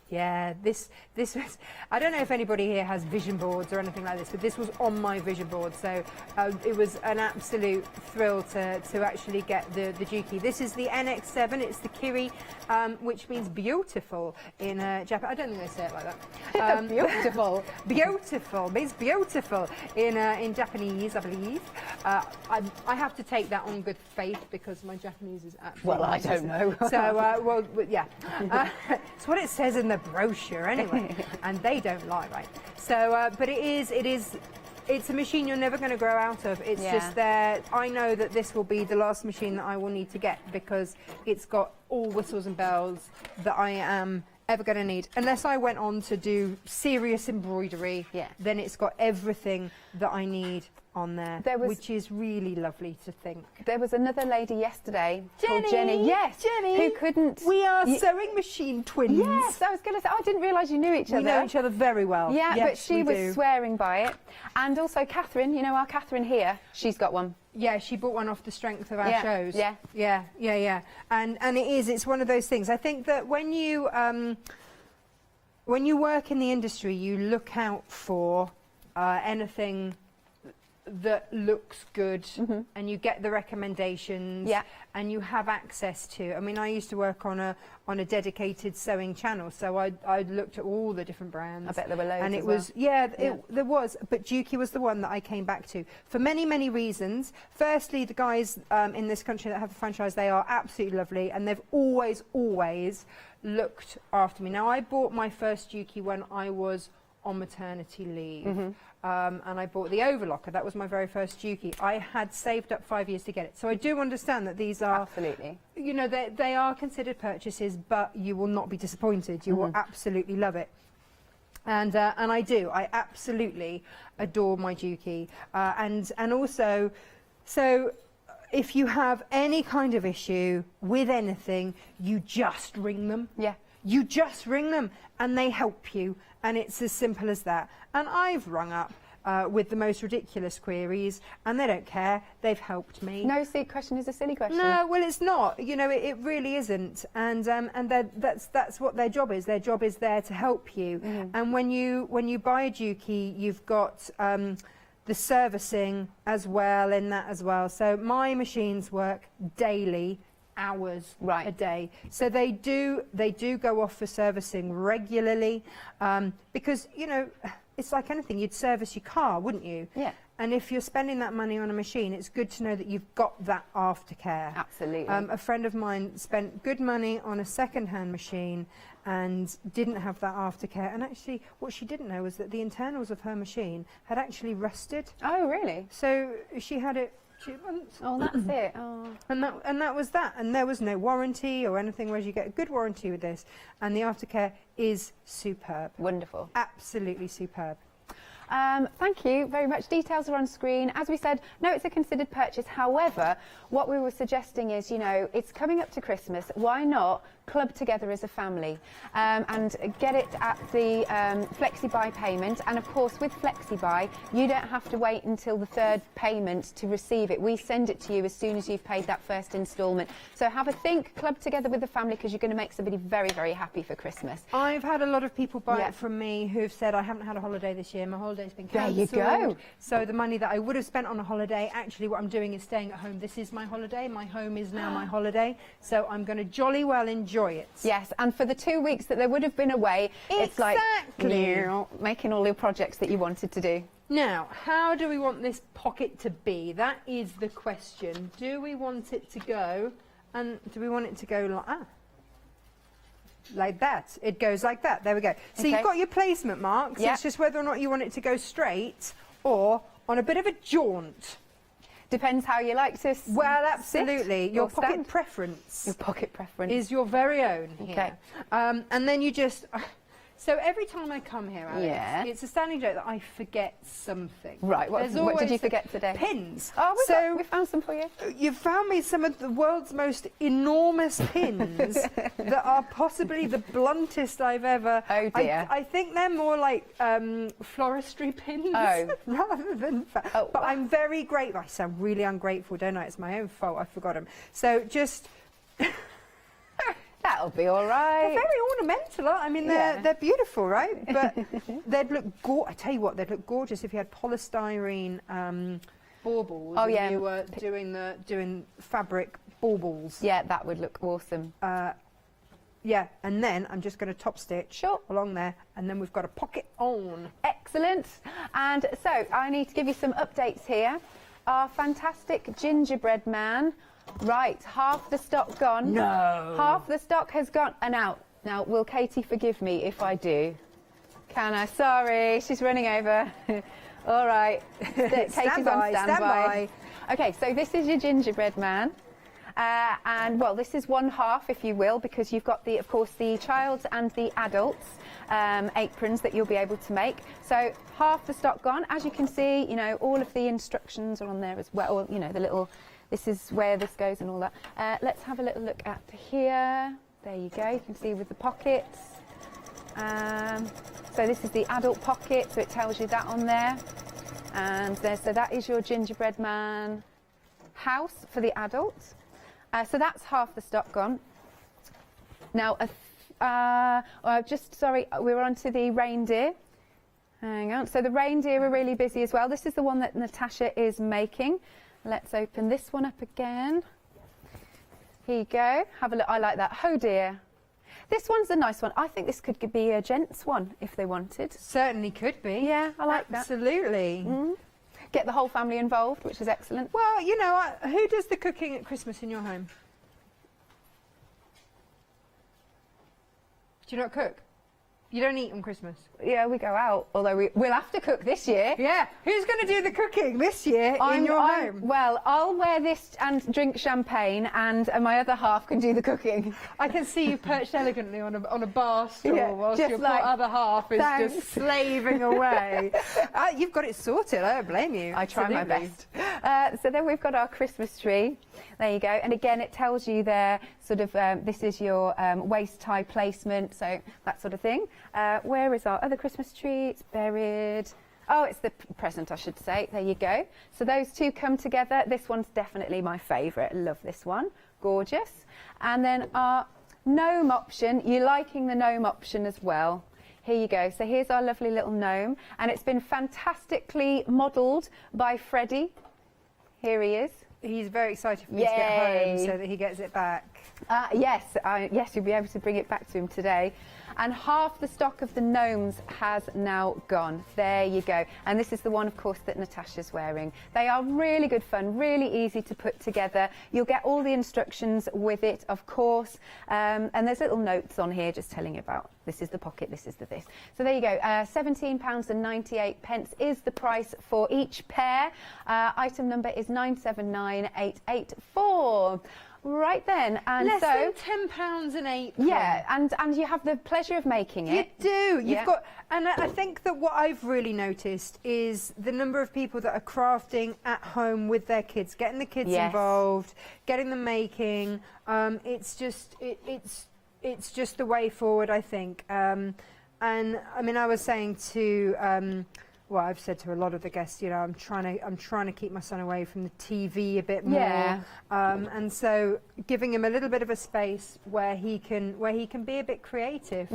this was, I don't know if anybody here has vision boards or anything like this, but this was on my vision board, so it was an absolute thrill to actually get the Juki. This is the NX7, it's the Kiri, which means beautiful in Japan. I don't think they say it like that. Beautiful. Beautiful means beautiful in Japanese, I believe. I have to take that on good faith because my Japanese is absolutely... Well, I don't know. So, yeah. It's what it says in the brochure anyway, and they don't lie, right? So, but it's a machine you're never going to grow out of. It's just there. I know that this will be the last machine that I will need to get because it's got all whistles and bells that I am ever going to need. Unless I went on to do serious embroidery, then it's got everything that I need on there, which is really lovely to think. There was another lady yesterday called Jenny. Yes, Jenny. Who couldn't... We are sewing machine twins. Yes, I was going to say, I didn't realise you knew each other. We know each other very well. Yeah, yes, but she was swearing by it. And also Catherine, you know our Catherine here, she's got one. Yeah, she bought one off the strength of our shows. Yeah. And it's one of those things. I think that when you work in the industry, you look out for anything that looks good, and you get the recommendations, and you have access to. I mean, I used to work on a dedicated sewing channel, so I looked at all the different brands. I bet there were loads. And it as was well. there was, but Juki was the one that I came back to for many reasons. Firstly, the guys in this country that have the franchise, they are absolutely lovely, and they've always looked after me. Now, I bought my first Juki when I was on maternity leave. And I bought the overlocker. That was my very first Juki. I had saved up 5 years to get it. So I do understand that these are... Absolutely. You know, they are considered purchases, but you will not be disappointed. You will absolutely love it. And I do. I absolutely adore my Juki. And also, so... if you have any kind of issue with anything, you just ring them. Yeah. You just ring them and they help you, and it's as simple as that. And I've rung up with the most ridiculous queries, and they don't care. They've helped me. No silly question is a silly question. No, well, it's not. You know, it really isn't. And that's what their job is. Their job is there to help you. And when you buy a Juki, you've got the servicing as well in that as well. So my machines work daily, hours a day. So they do go off for servicing regularly, because, you know, it's like anything. You'd service your car, wouldn't you? Yeah. And if you're spending that money on a machine, it's good to know that you've got that aftercare. Absolutely. A friend of mine spent good money on a second-hand machine and didn't have that aftercare. And actually, what she didn't know was that the internals of her machine had actually rusted. Oh, really? So she had it 2 months. Oh, that's it. Oh. And that was that. And there was no warranty or anything, whereas you get a good warranty with this. And the aftercare is superb. Wonderful. Absolutely superb. Thank you very much. Details are on screen. As we said, no, it's a considered purchase. However, what we were suggesting is, you know, it's coming up to Christmas. Why not club together as a family and get it at the FlexiBuy payment? And of course, with FlexiBuy, you don't have to wait until the third payment to receive it. We send it to you as soon as you've paid that first instalment. So have a think, club together with the family, because you're going to make somebody very, very happy for Christmas. I've had a lot of people buy it from me who've said, I haven't had a holiday this year, my holiday's been cancelled. There you go. So the money that I would have spent on a holiday, actually what I'm doing is staying at home. This is my holiday. My home is now my holiday. So I'm going to jolly well enjoy it. Yes, and for the 2 weeks that they would have been away, it's like making all your projects that you wanted to do. Now, how do we want this pocket to be? That is the question. Do we want it to go, and do we want it to go like that? It goes like that. There we go. So you've got your placement marks. It's just whether or not you want it to go straight or on a bit of a jaunt. Depends how you like to Well, absolutely. Your pocket stand. preference. Your pocket preference. Is your very own here. Okay. And then you just... So every time I come here, Alex, Yeah. it's a standing joke that I forget something. Right, what did you forget today? Pins. Oh, we found some for you. You found me some of the world's most enormous pins that are possibly the bluntest I've ever... Oh, dear. I think they're more like floristry pins rather than... But I'm very grateful. I sound really ungrateful, don't I? It's my own fault. I forgot them. So just... That'll be all right. They're very ornamental. I mean, they're beautiful, right? But they'd look I tell you what, they'd look gorgeous if you had polystyrene baubles. Oh, and yeah. you were doing fabric baubles. Yeah, that would look awesome. Yeah, and then I'm just going to top stitch along there, and then we've got a pocket on. Excellent. And so I need to give you some updates here. Our fantastic gingerbread man. Right, half the stock gone. No. Half the stock has gone and out. Now, will Katie forgive me if I do? Can I? Sorry, she's running over. All right. Katie's on standby. Okay, so this is your gingerbread man. And, well, this is one half, if you will, because you've got, of course, the child's and the adult's aprons that you'll be able to make. So half the stock gone. As you can see, you know, all of the instructions are on there as well. Or, you know, the little... This is where this goes and all that. Let's have a little look at here. There you go. You can see with the pockets. So this is the adult pocket, so it tells you that on there. And so that is your gingerbread man house for the adult. So that's half the stock gone. Now, sorry, we're on to the reindeer. Hang on. So the reindeer are really busy as well. This is the one that Natasha is making. Let's open this one up again. Here you go. Have a look. I like that. Oh dear. This one's a nice one. I think this could be a gents one if they wanted. Certainly could be. Yeah, I like that. Absolutely. Get the whole family involved, which is excellent. Well, you know, who does the cooking at Christmas in your home? Do you not cook? You don't eat on Christmas? Yeah, we go out, although we'll have to cook this year. Yeah, who's going to do the cooking this year in your home? Well, I'll wear this and drink champagne, and my other half can do the cooking. I can see you perched elegantly on a bar stool whilst your like, other half is just slaving away. You've got it sorted, I don't blame you. I try my best. So then we've got our Christmas tree. There you go. And again, it tells you there, sort of, this is your waist tie placement, so that sort of thing. Where is our other Christmas tree? It's buried. Oh, it's the present, I should say. There you go. So those two come together. This one's definitely my favourite. Love this one. Gorgeous. And then our gnome option. You're liking the gnome option as well. Here you go. So here's our lovely little gnome. And it's been fantastically modelled by Freddie. Here he is. He's very excited for me to get home so that he gets it back. Yes, yes, you'll be able to bring it back to him today. And half the stock of the gnomes has now gone. There you go. And this is the one, of course, that Natasha's wearing. They are really good fun, really easy to put together. You'll get all the instructions with it, of course. And there's little notes on here just telling you about this is the pocket, this is the this. So there you go. £17.98 is the price for each pair. Item number is 979884. Right then, and less so than £10 an apron. Yeah, and you have the pleasure of making it. You do. You've got, and I think that what I've really noticed is the number of people that are crafting at home with their kids, getting the kids involved, getting them making. It's just it's just the way forward, I think. And I mean, I was saying to. Well, I've said to a lot of the guests, you know, I'm trying to keep my son away from the TV a bit more, and so giving him a little bit of a space where he can be a bit creative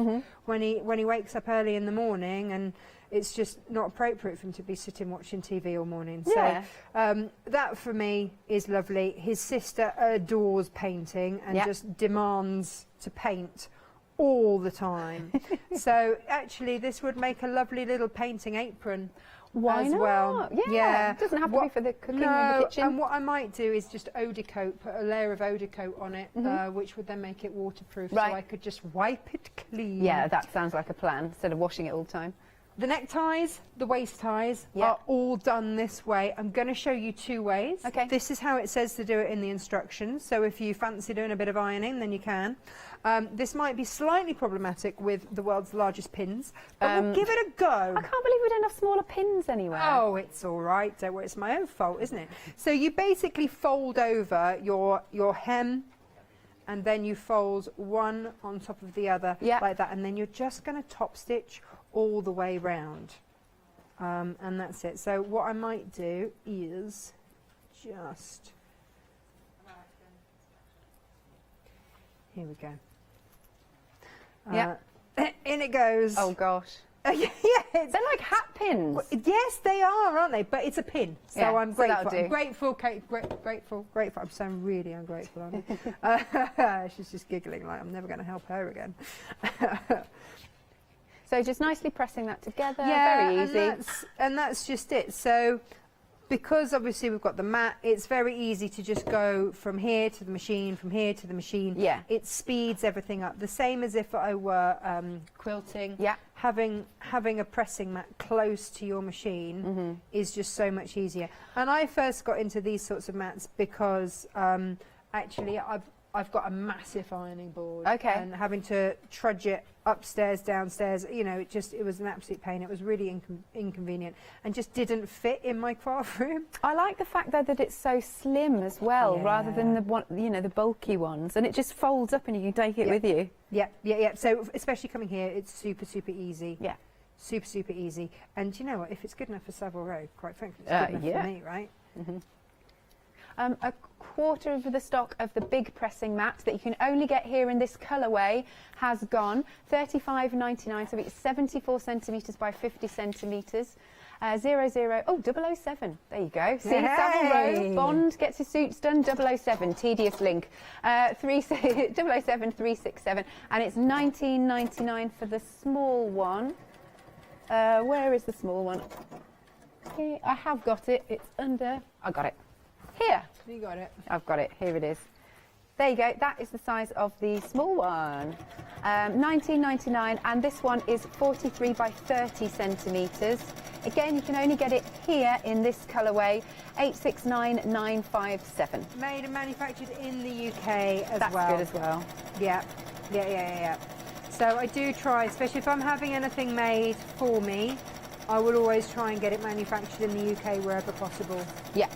when he wakes up early in the morning, and it's just not appropriate for him to be sitting watching TV all morning. So that for me is lovely. His sister adores painting and just demands to paint all the time. So actually this would make a lovely little painting apron. Why as not? well. Yeah. It doesn't have to be for the cooking in the kitchen. And what I might do is just eau de coat, put a layer of eau de coat on it, which would then make it waterproof, so I could just wipe it clean. Yeah, that sounds like a plan, instead of washing it all the time. The neckties, the waist ties are all done this way. I'm going to show you two ways. Okay. This is how it says to do it in the instructions. So if you fancy doing a bit of ironing, then you can. This might be slightly problematic with the world's largest pins, but we'll give it a go. I can't believe we don't have smaller pins anywhere. Oh, it's all right. Don't worry, it's my own fault, isn't it? So you basically fold over your hem, and then you fold one on top of the other like that, and then you're just going to top stitch all the way round, and that's it. So what I might do is just, here we go. In it goes. Oh gosh. Yeah, they're like hat pins. Yes, they are, aren't they? But it's a pin, so I'm grateful. So I'm grateful, Kate. Grateful. I'm so really ungrateful, aren't I? She's just giggling like I'm never going to help her again. So just nicely pressing that together, very easy. And that's just it. So because obviously we've got the mat, it's very easy to just go from here to the machine, from here to the machine. Yeah. It speeds everything up. The same as if I were quilting. Yeah. Having a pressing mat close to your machine is just so much easier. And I first got into these sorts of mats because actually I've got a massive ironing board. Okay. And having to trudge it upstairs, downstairs, you know, it was an absolute pain. It was really inconvenient and just didn't fit in my craft room. I like the fact though that it's so slim as well, rather than the one, you know, the bulky ones, and it just folds up and you can take it with you. Yeah. So especially coming here, it's super easy. Yeah. Super easy. And you know what? If it's good enough for Savile Row, quite frankly, it's good enough for me, right? A quarter of the stock of the big pressing mat that you can only get here in this colourway has gone. $35.99, so it's 74 centimetres by 50 centimetres. 007. There you go. See, Savile Row, Bond gets his suits done. 007, tedious link. 007-367, and it's $19.99 for the small one. Where is the small one? Here, I have got it. It's under. I got it. Here. You got it. I've got it. Here it is. There you go. That is the size of the small one. $19.99, and this one is 43 by 30 centimetres. Again, you can only get it here in this colourway. 869957. Made and manufactured in the UK as That's well. That's good as well. Yeah. So I do try, especially if I'm having anything made for me, I will always try and get it manufactured in the UK wherever possible. Yeah.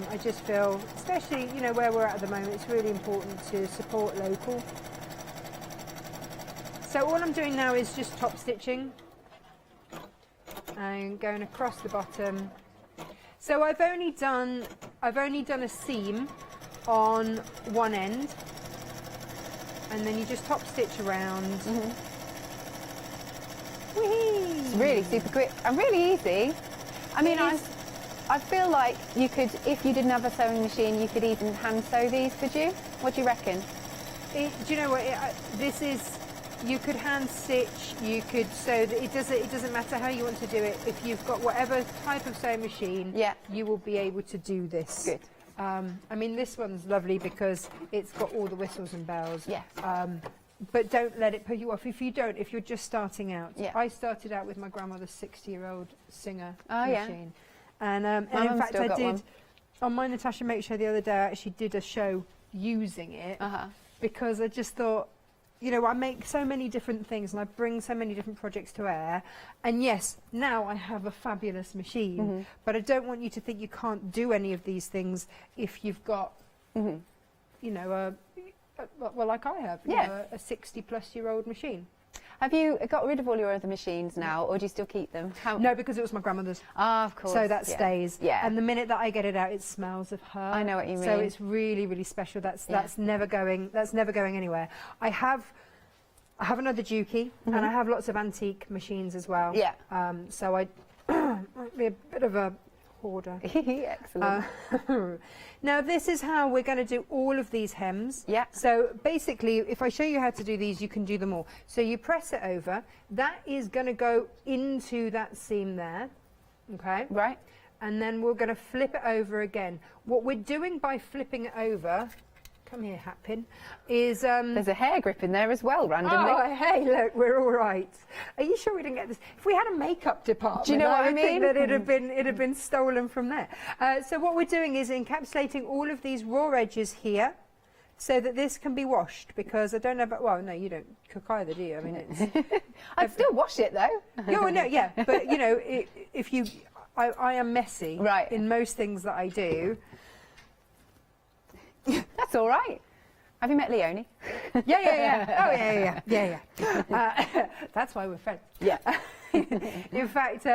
I just feel, especially, you know, where we're at the moment, it's really important to support local. So all I'm doing now is just top stitching and going across the bottom. So I've only done a seam on one end, and then you just top stitch around. It's really super quick and really easy. I mean, I feel like you could, if you didn't have a sewing machine, you could even hand sew these, could you? What do you reckon? Do you know what? This is. You could hand stitch. You could sew. It doesn't matter how you want to do it. If you've got whatever type of sewing machine, you will be able to do this. Good. I mean, this one's lovely because it's got all the whistles and bells. Yes. But don't let it put you off. If you're just starting out. Yeah. I started out with my grandmother's 60-year-old Singer yeah. machine. And in fact, I did, on my Natasha Make show the other day, I actually did a show using it because I just thought, you know, I make so many different things and I bring so many different projects to air. And yes, now I have a fabulous machine, but I don't want you to think you can't do any of these things if you've got, you know, well, like I have, you know, a 60-plus-year-old machine. Have you got rid of all your other machines now, or do you still keep them? No, because it was my grandmother's. Ah, of course. So that stays. Yeah. And the minute that I get it out, it smells of her. I know what you mean. So it's really, really special. That's never going. That's never going anywhere. I have another Juki, and I have lots of antique machines as well. Yeah. So I might be a bit of a hoarder. Excellent. Now this is how we're going to do all of these hems. Yeah. So basically, if I show you how to do these, you can do them all. So you press it over. That is going to go into that seam there. Okay. Right. And then we're going to flip it over again. What we're doing by flipping it over, come here, Hatpin, is... There's a hair grip in there as well, randomly. Oh, hey, look, we're all right. Are you sure we didn't get this? If we had a makeup department, do you know what I would think mean? that it'd have been stolen from there. So what we're doing is encapsulating all of these raw edges here, so that this can be washed, because I don't know about... Well, no, you don't cook either, do you? I mean, it's... I'd still wash it, though. Yeah, well, no, yeah, but, you know, if you... I am messy in most things that I do. That's all right. Have you met Leonie? Yeah. Oh, yeah. That's why we're friends. Yeah. In fact,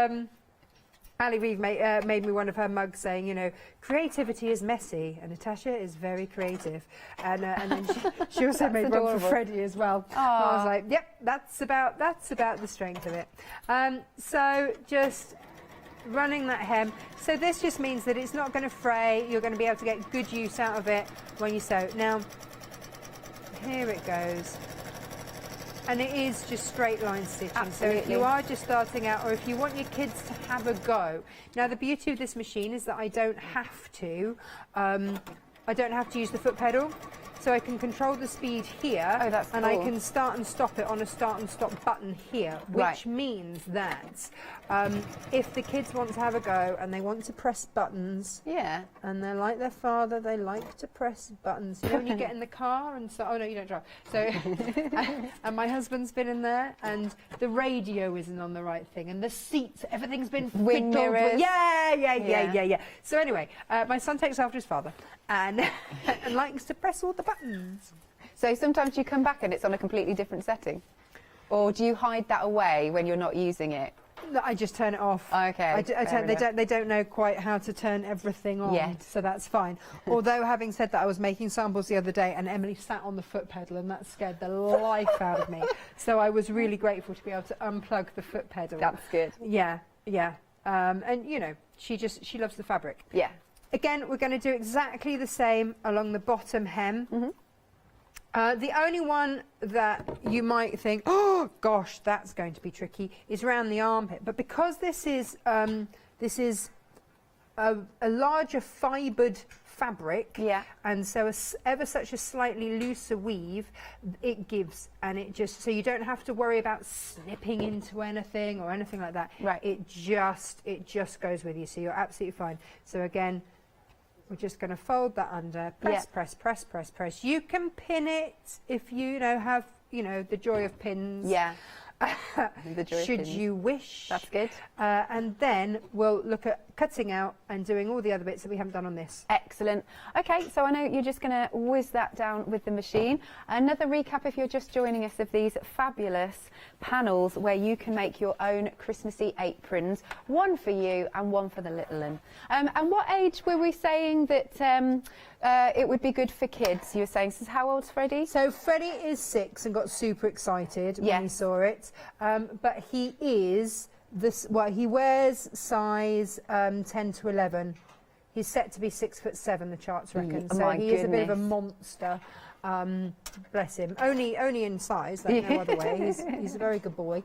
Ali Reeve made me one of her mugs saying, you know, creativity is messy and Natasha is very creative. And then she also made one for Freddie as well. I was like, yep, that's about the strength of it. So just running that hem. So this just means that it's not going to fray. You're going to be able to get good use out of it when you sew. Now, here it goes. And it is just straight line stitching. Absolutely. So if you are just starting out, or if you want your kids to have a go. Now the beauty of this machine is that I don't have to use the foot pedal. So I can control the speed here, and I can start and stop it on a start and stop button here, which means that if the kids want to have a go and they want to press buttons, and they're like their father, they like to press buttons. You know, when you get in the car and so, oh no, you don't drive. So, and my husband's been in there, and the radio isn't on the right thing, and the seats, everything's been wind mirrors. Yeah. So anyway, my son takes after his father, and and likes to press all the buttons. So sometimes you come back and it's on a completely different setting? Or do you hide that away when you're not using it? I just turn it off. Okay. They don't know quite how to turn everything on, so that's fine. Although, having said that, I was making samples the other day and Emily sat on the foot pedal and that scared the life out of me. So I was really grateful to be able to unplug the foot pedal. That's good. Yeah. And, you know, she loves the fabric. Yeah. Again, we're going to do exactly the same along the bottom hem. The only one that you might think, oh gosh, that's going to be tricky, is around the armpit. But because this is a larger fibred fabric, and so ever such a slightly looser weave, it gives, and it just, so you don't have to worry about snipping into anything or anything like that. It just goes with you, so you're absolutely fine. So again, we're just going to fold that under, press. You can pin it if you have, the joy of pins. Yeah. The joy of should pins. you wish. That's good. And then we'll look at cutting out and doing all the other bits that we haven't done on this. Excellent. Okay, so I know you're just going to whiz that down with the machine. Another recap, if you're just joining us, of these fabulous panels where you can make your own Christmassy aprons, one for you and one for the little one. And what age were we saying that it would be good for kids? You were saying, so how old's Freddie? So Freddie is 6 and got super excited when he saw it, but he is he wears size 10 to 11. He's set to be 6'7", the charts reckon. Oh So my he is a bit of a goodness. monster. Bless him. Only in size, like no other way. He's a very good boy.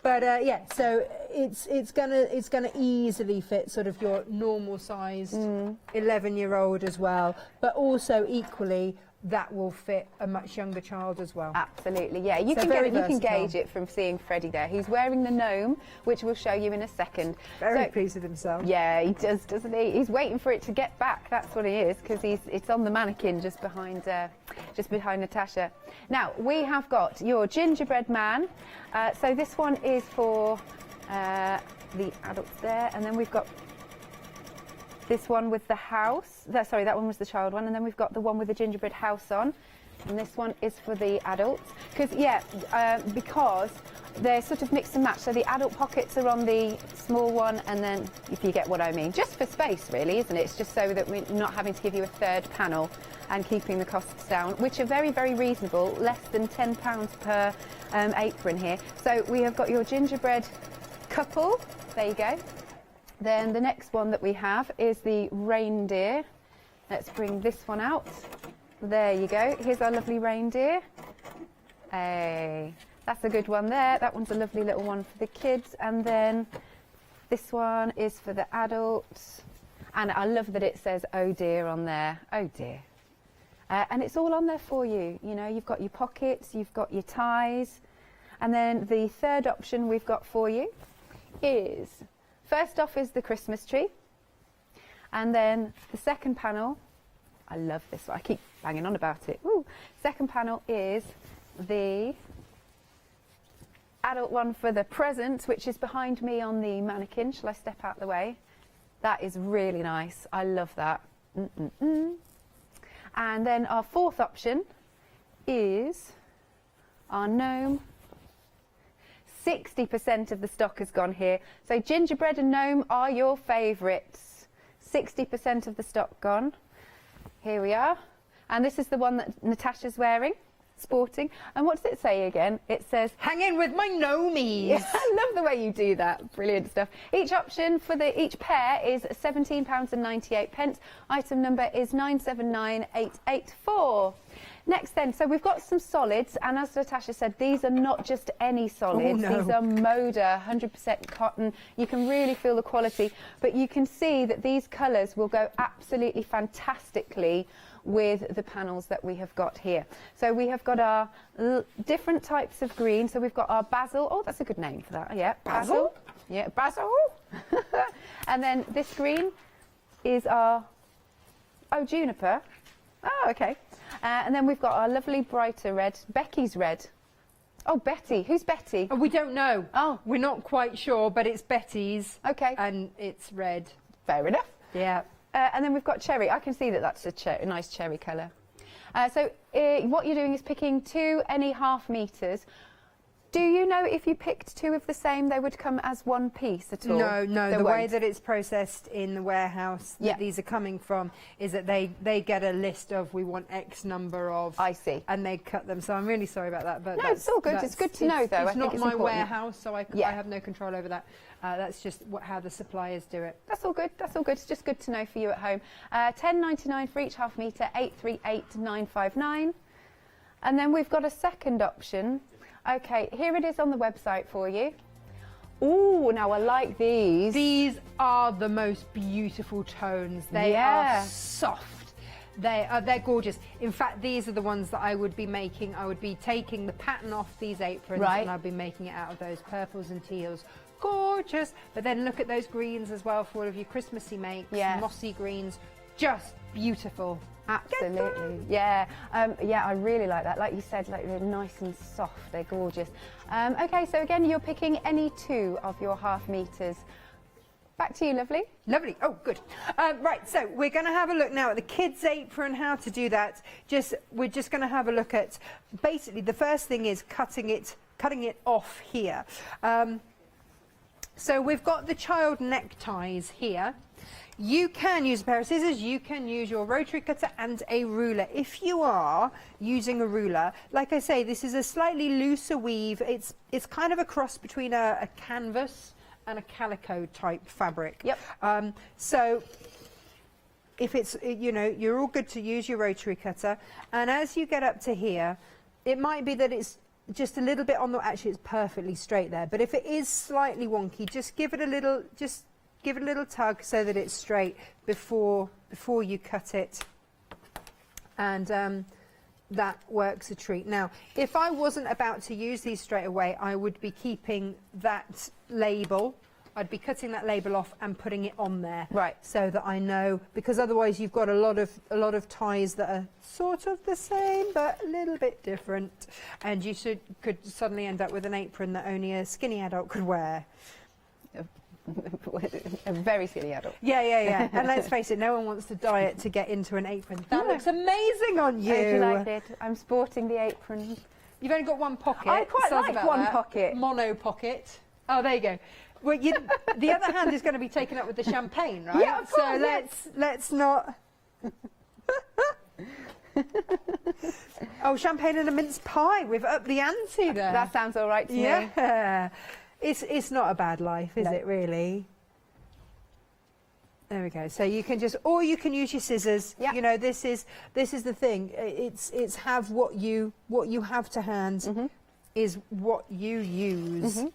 But yeah, so it's gonna easily fit sort of your normal sized 11-year-old as well, but also equally that will fit a much younger child as well. Absolutely, yeah. You So can very you can versatile. gauge it from seeing Freddie there. He's wearing the gnome, which we'll show you in a second. Very pleased with himself. Yeah, he does, doesn't he? He's waiting for it to get back. That's what he is, because it's on the mannequin just behind Natasha. Now we have got your gingerbread man. So this one is for the adults there, and then we've got this one with the house. Sorry, that one was the child one, and then we've got the one with the gingerbread house on, and this one is for the adults. Because they're sort of mix and match. So the adult pockets are on the small one, and then, if you get what I mean, just for space, really, isn't it? It's just so that we're not having to give you a third panel and keeping the costs down, which are very, very reasonable, less than £10 per apron here. So we have got your gingerbread couple. There you go. Then the next one that we have is the reindeer. Let's bring this one out. There you go. Here's our lovely reindeer. Hey, that's a good one there. That one's a lovely little one for the kids. And then this one is for the adults. And I love that it says, oh dear, on there. Oh dear. And it's all on there for you. You know, you've got your pockets, you've got your ties. And then the third option we've got for you is, first off is the Christmas tree. And then the second panel, I love this one, I keep banging on about it. Woo. Second panel is the adult one for the present, which is behind me on the mannequin. Shall I step out the way? That is really nice. I love that. And then our fourth option is our gnome. 60% of the stock has gone here. So gingerbread and gnome are your favourites. 60% of the stock gone. Here we are. And this is the one that Natasha's wearing, sporting. And what does it say again? It says, hang in with my gnomies. Yeah, I love the way you do that. Brilliant stuff. Each option for each pair is £17.98. Item number is 979884. Next then, so we've got some solids, and as Natasha said, these are not just any solids. Oh, no. These are Moda, 100% cotton. You can really feel the quality, but you can see that these colours will go absolutely fantastically with the panels that we have got here. So we have got our different types of green. So we've got our basil. Oh, that's a good name for that. Yeah, basil. Yeah, basil. And then this green is our, juniper. Oh, okay. And then we've got our lovely brighter red, Becky's red. Oh, Betty. Who's Betty? Oh, we don't know. Oh. We're not quite sure, but it's Betty's. Okay. And it's red. Fair enough. Yeah. And then we've got cherry. I can see that that's a nice cherry colour. So what you're doing is picking any half metres. Do you know if you picked two of the same, they would come as one piece at all? No. They The way won't. that it's processed in the warehouse that these are coming from is that they get a list of, we want X number of. I see. And they cut them. So I'm really sorry about that. But No, it's all good. It's good to know, though. I It's think not it's my important. warehouse, so I have no control over that. That's just how the suppliers do it. That's all good. That's all good. It's just good to know for you at home. £10.99 for each half metre, 838,959. And then we've got a second option. Okay, here it is on the website for you. Ooh, now I like these. These are the most beautiful tones. They are soft. They're gorgeous. In fact, these are the ones that I would be making. I would be taking the pattern off these aprons and I'd be making it out of those purples and teals. Gorgeous. But then look at those greens as well for all of your Christmassy makes. Mossy greens. Just beautiful. Absolutely, yeah, I really like that. Like you said, like they're nice and soft. They're gorgeous. Okay, so again, you're picking any two of your half metres. Back to you, lovely. Lovely. Oh, good. Right, so we're going to have a look now at the kids' apron, how to do that. We're just going to have a look at, basically, the first thing is cutting it off here. So we've got the child neckties here. You can use a pair of scissors, you can use your rotary cutter and a ruler. If you are using a ruler, like I say, this is a slightly looser weave. It's kind of a cross between a canvas and a calico type fabric. Yep. So if it's, you know, you're all good to use your rotary cutter, and as you get up to here, it might be that it's just a little bit on the, actually it's perfectly straight there, but if it is slightly wonky, just give it a little tug so that it's straight before you cut it, and that works a treat. Now, if I wasn't about to use these straight away, I would be keeping that label. I'd be cutting that label off and putting it on there, right? So that I know, because otherwise you've got a lot of ties that are sort of the same but a little bit different, and you could suddenly end up with an apron that only a skinny adult could wear. A very skinny adult. Yeah. And let's face it, no one wants to diet to get into an apron. That looks amazing on you. How do you like it? I'm sporting the apron. You've only got one pocket. I quite like one pocket. Mono pocket. Oh, there you go. Well, the other hand is going to be taken up with the champagne, right? Yeah, of course. So let's not. Oh, champagne and a mince pie. We've upped the ante there. That sounds all right to me. Yeah. It's not a bad life, is it really? There we go. So you can just, or you can use your scissors. Yeah. You know, this is the thing. It's have what you have to hand is what you use.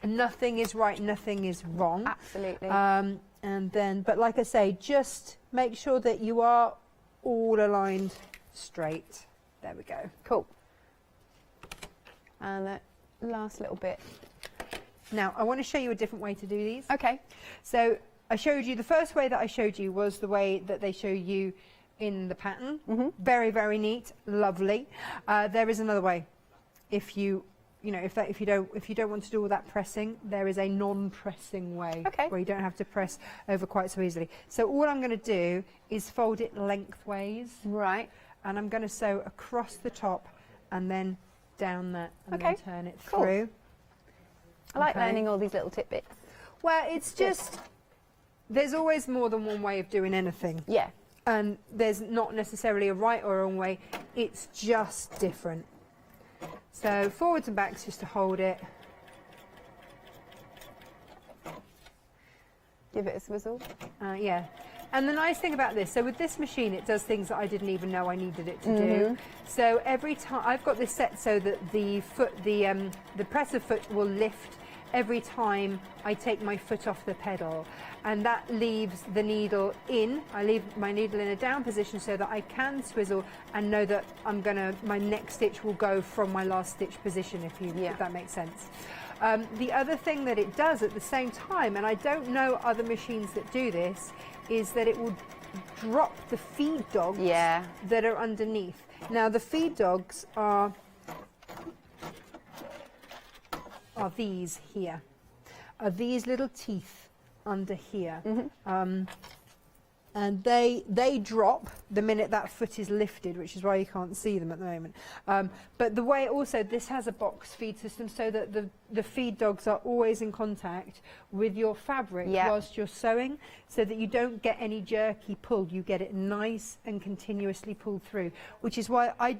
Nothing is right, nothing is wrong. Absolutely. And then, but like I say, just make sure that you are all aligned straight. There we go. Cool. And that last little bit. Now, I want to show you a different way to do these. Okay. So I showed you, the first way that I showed you was the way that they show you in the pattern. Very, very neat, lovely. There is another way. If you don't want to do all that pressing, there is a non-pressing way where you don't have to press over quite so easily. So all I'm going to do is fold it lengthways. Right. And I'm going to sew across the top and then down that and then turn it Cool. through. I like learning all these little tidbits. Well, it's just, there's always more than one way of doing anything. Yeah. And there's not necessarily a right or a wrong way, it's just different. So forwards and backs just to hold it. Give it a swizzle. Yeah. And the nice thing about this, so with this machine, it does things that I didn't even know I needed it to do. So every time, I've got this set so that the presser foot will lift every time I take my foot off the pedal, and that leaves the needle in. I leave my needle in a down position so that I can swizzle and know that my next stitch will go from my last stitch position, if that makes sense. The other thing that it does at the same time, and I don't know other machines that do this, is that it will drop the feed dogs that are underneath. Now the feed dogs are these here, are these little teeth under here, and they drop the minute that foot is lifted, which is why you can't see them at the moment. But the way also, this has a box feed system so that the feed dogs are always in contact with your fabric whilst you're sewing, so that you don't get any jerky pull. You get it nice and continuously pulled through, which is why I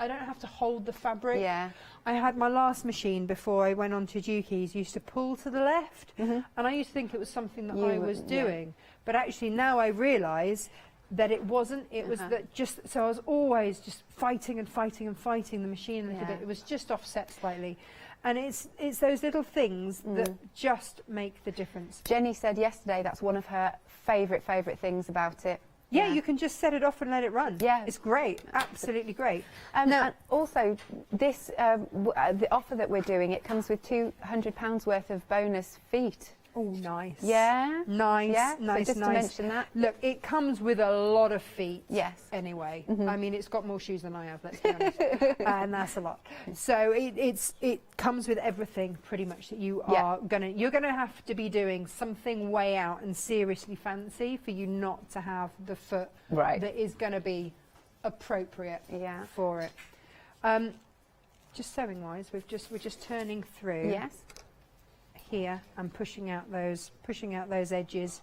don't have to hold the fabric. Yeah. I had my last machine before I went on to Dukey's used to pull to the left, and I used to think it was something that I was doing, but actually now I realise that it wasn't. It was that so I was always just fighting and fighting and fighting the machine a little bit. It was just offset slightly, and it's those little things that just make the difference. Jenny said yesterday that's one of her favourite things about it. Yeah, you can just set it off and let it run. Yeah, it's great, absolutely great. And also, this the offer that we're doing, it comes with £200 worth of bonus feet. Oh, nice. Yeah. Nice, Yeah. nice, so just nice. to mention that. Look, it comes with a lot of feet. Yes. Anyway, I mean, it's got more shoes than I have, let's be honest. And that's a lot. So it comes with everything pretty much that you are you're gonna have to be doing something way out and seriously fancy for you not to have the foot that is gonna be appropriate for it. Just sewing wise, we're just turning through. Yes. Here and pushing out those edges,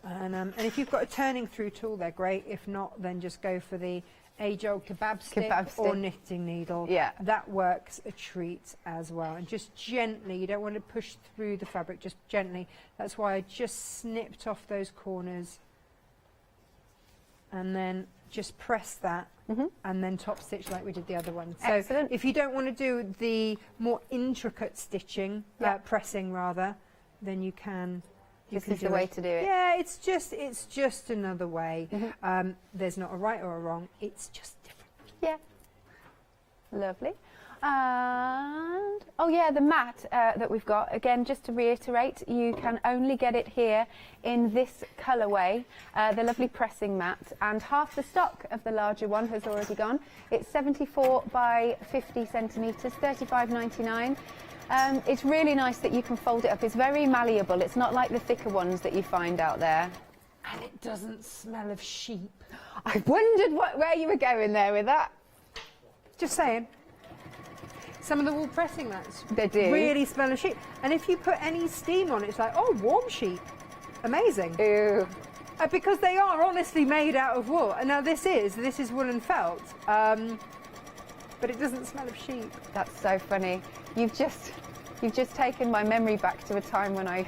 and if you've got a turning through tool, they're great. If not, then just go for the age-old kebab stick Kebab or stick. knitting needle. Yeah. That works a treat as well. And just gently, you don't want to push through the fabric, just gently. That's why I just snipped off those corners. And then just press that and then top stitch like we did the other one. So Excellent. if you don't want to do the more intricate stitching, pressing rather, then you can. This can is the do way it. to do it. Yeah, it's just another way. There's not a right or a wrong. It's just different. Yeah. Lovely. And oh yeah, the mat that we've got, again, just to reiterate, you can only get it here in this colourway, the lovely pressing mat, and half the stock of the larger one has already gone. It's 74 by 50 centimetres, $35.99. It's really nice that you can fold it up. It's very malleable. It's not like the thicker ones that you find out there. And it doesn't smell of sheep. I wondered where you were going there with that. Just saying. Some of the wool pressing mats really smell of sheep. And if you put any steam on it, it's like, oh, warm sheep. Amazing. Ew. Because they are honestly made out of wool. And now this is woolen felt. But it doesn't smell of sheep. That's so funny. You've just taken my memory back to a time when I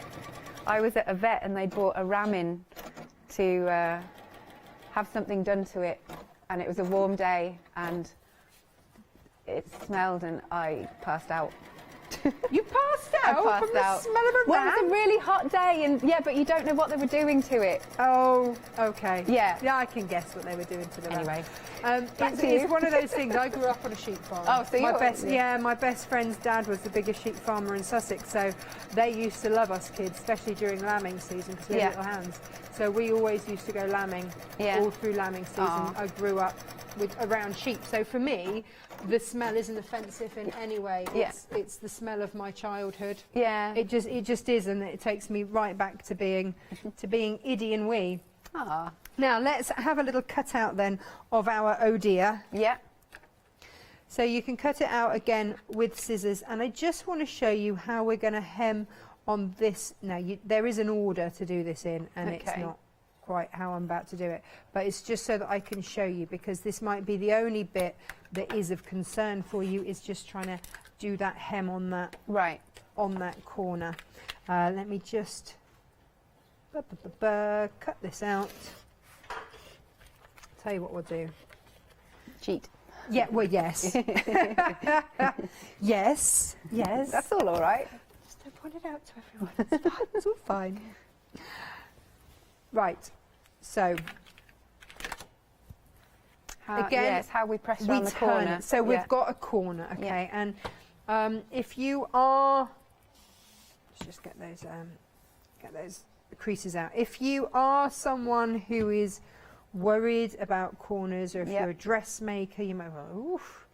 was at a vet and they brought a ram in to have something done to it, and it was a warm day and it smelled and I passed out. You passed out? I passed from the out. smell of a Well, ram? it was a really hot day, and yeah, but you don't know what they were doing to it. Oh, okay. Yeah. Yeah, I can guess what they were doing to the ram. Anyway, it's one of those things. I grew up on a sheep farm. Oh, so my best friend's dad was the biggest sheep farmer in Sussex, so they used to love us kids, especially during lambing season because we had little hands. So we always used to go lambing all through lambing season. I grew up around sheep, so for me, the smell isn't offensive in any way. It's the smell of my childhood. Yeah. It just is, and it takes me right back to being Iddy and wee. Ah. Now let's have a little cutout then of our oh dear. Yeah. So you can cut it out again with scissors, and I just want to show you how we're going to hem on this. Now there is an order to do this in, and it's not quite how I'm about to do it, but it's just so that I can show you, because this might be the only bit that is of concern for you, is just trying to do that hem on that on that corner. Let me just cut this out. Tell you what we'll do. Cheat. Yeah, well, yes. yes. That's all right. Just don't point it out to everyone. It's fine. It's all fine. Right. So again, how we press around the corner. It. So we've got a corner, okay, and if you are, let's just get those creases out. If you are someone who is worried about corners, or if you're a dressmaker, you might go, oof,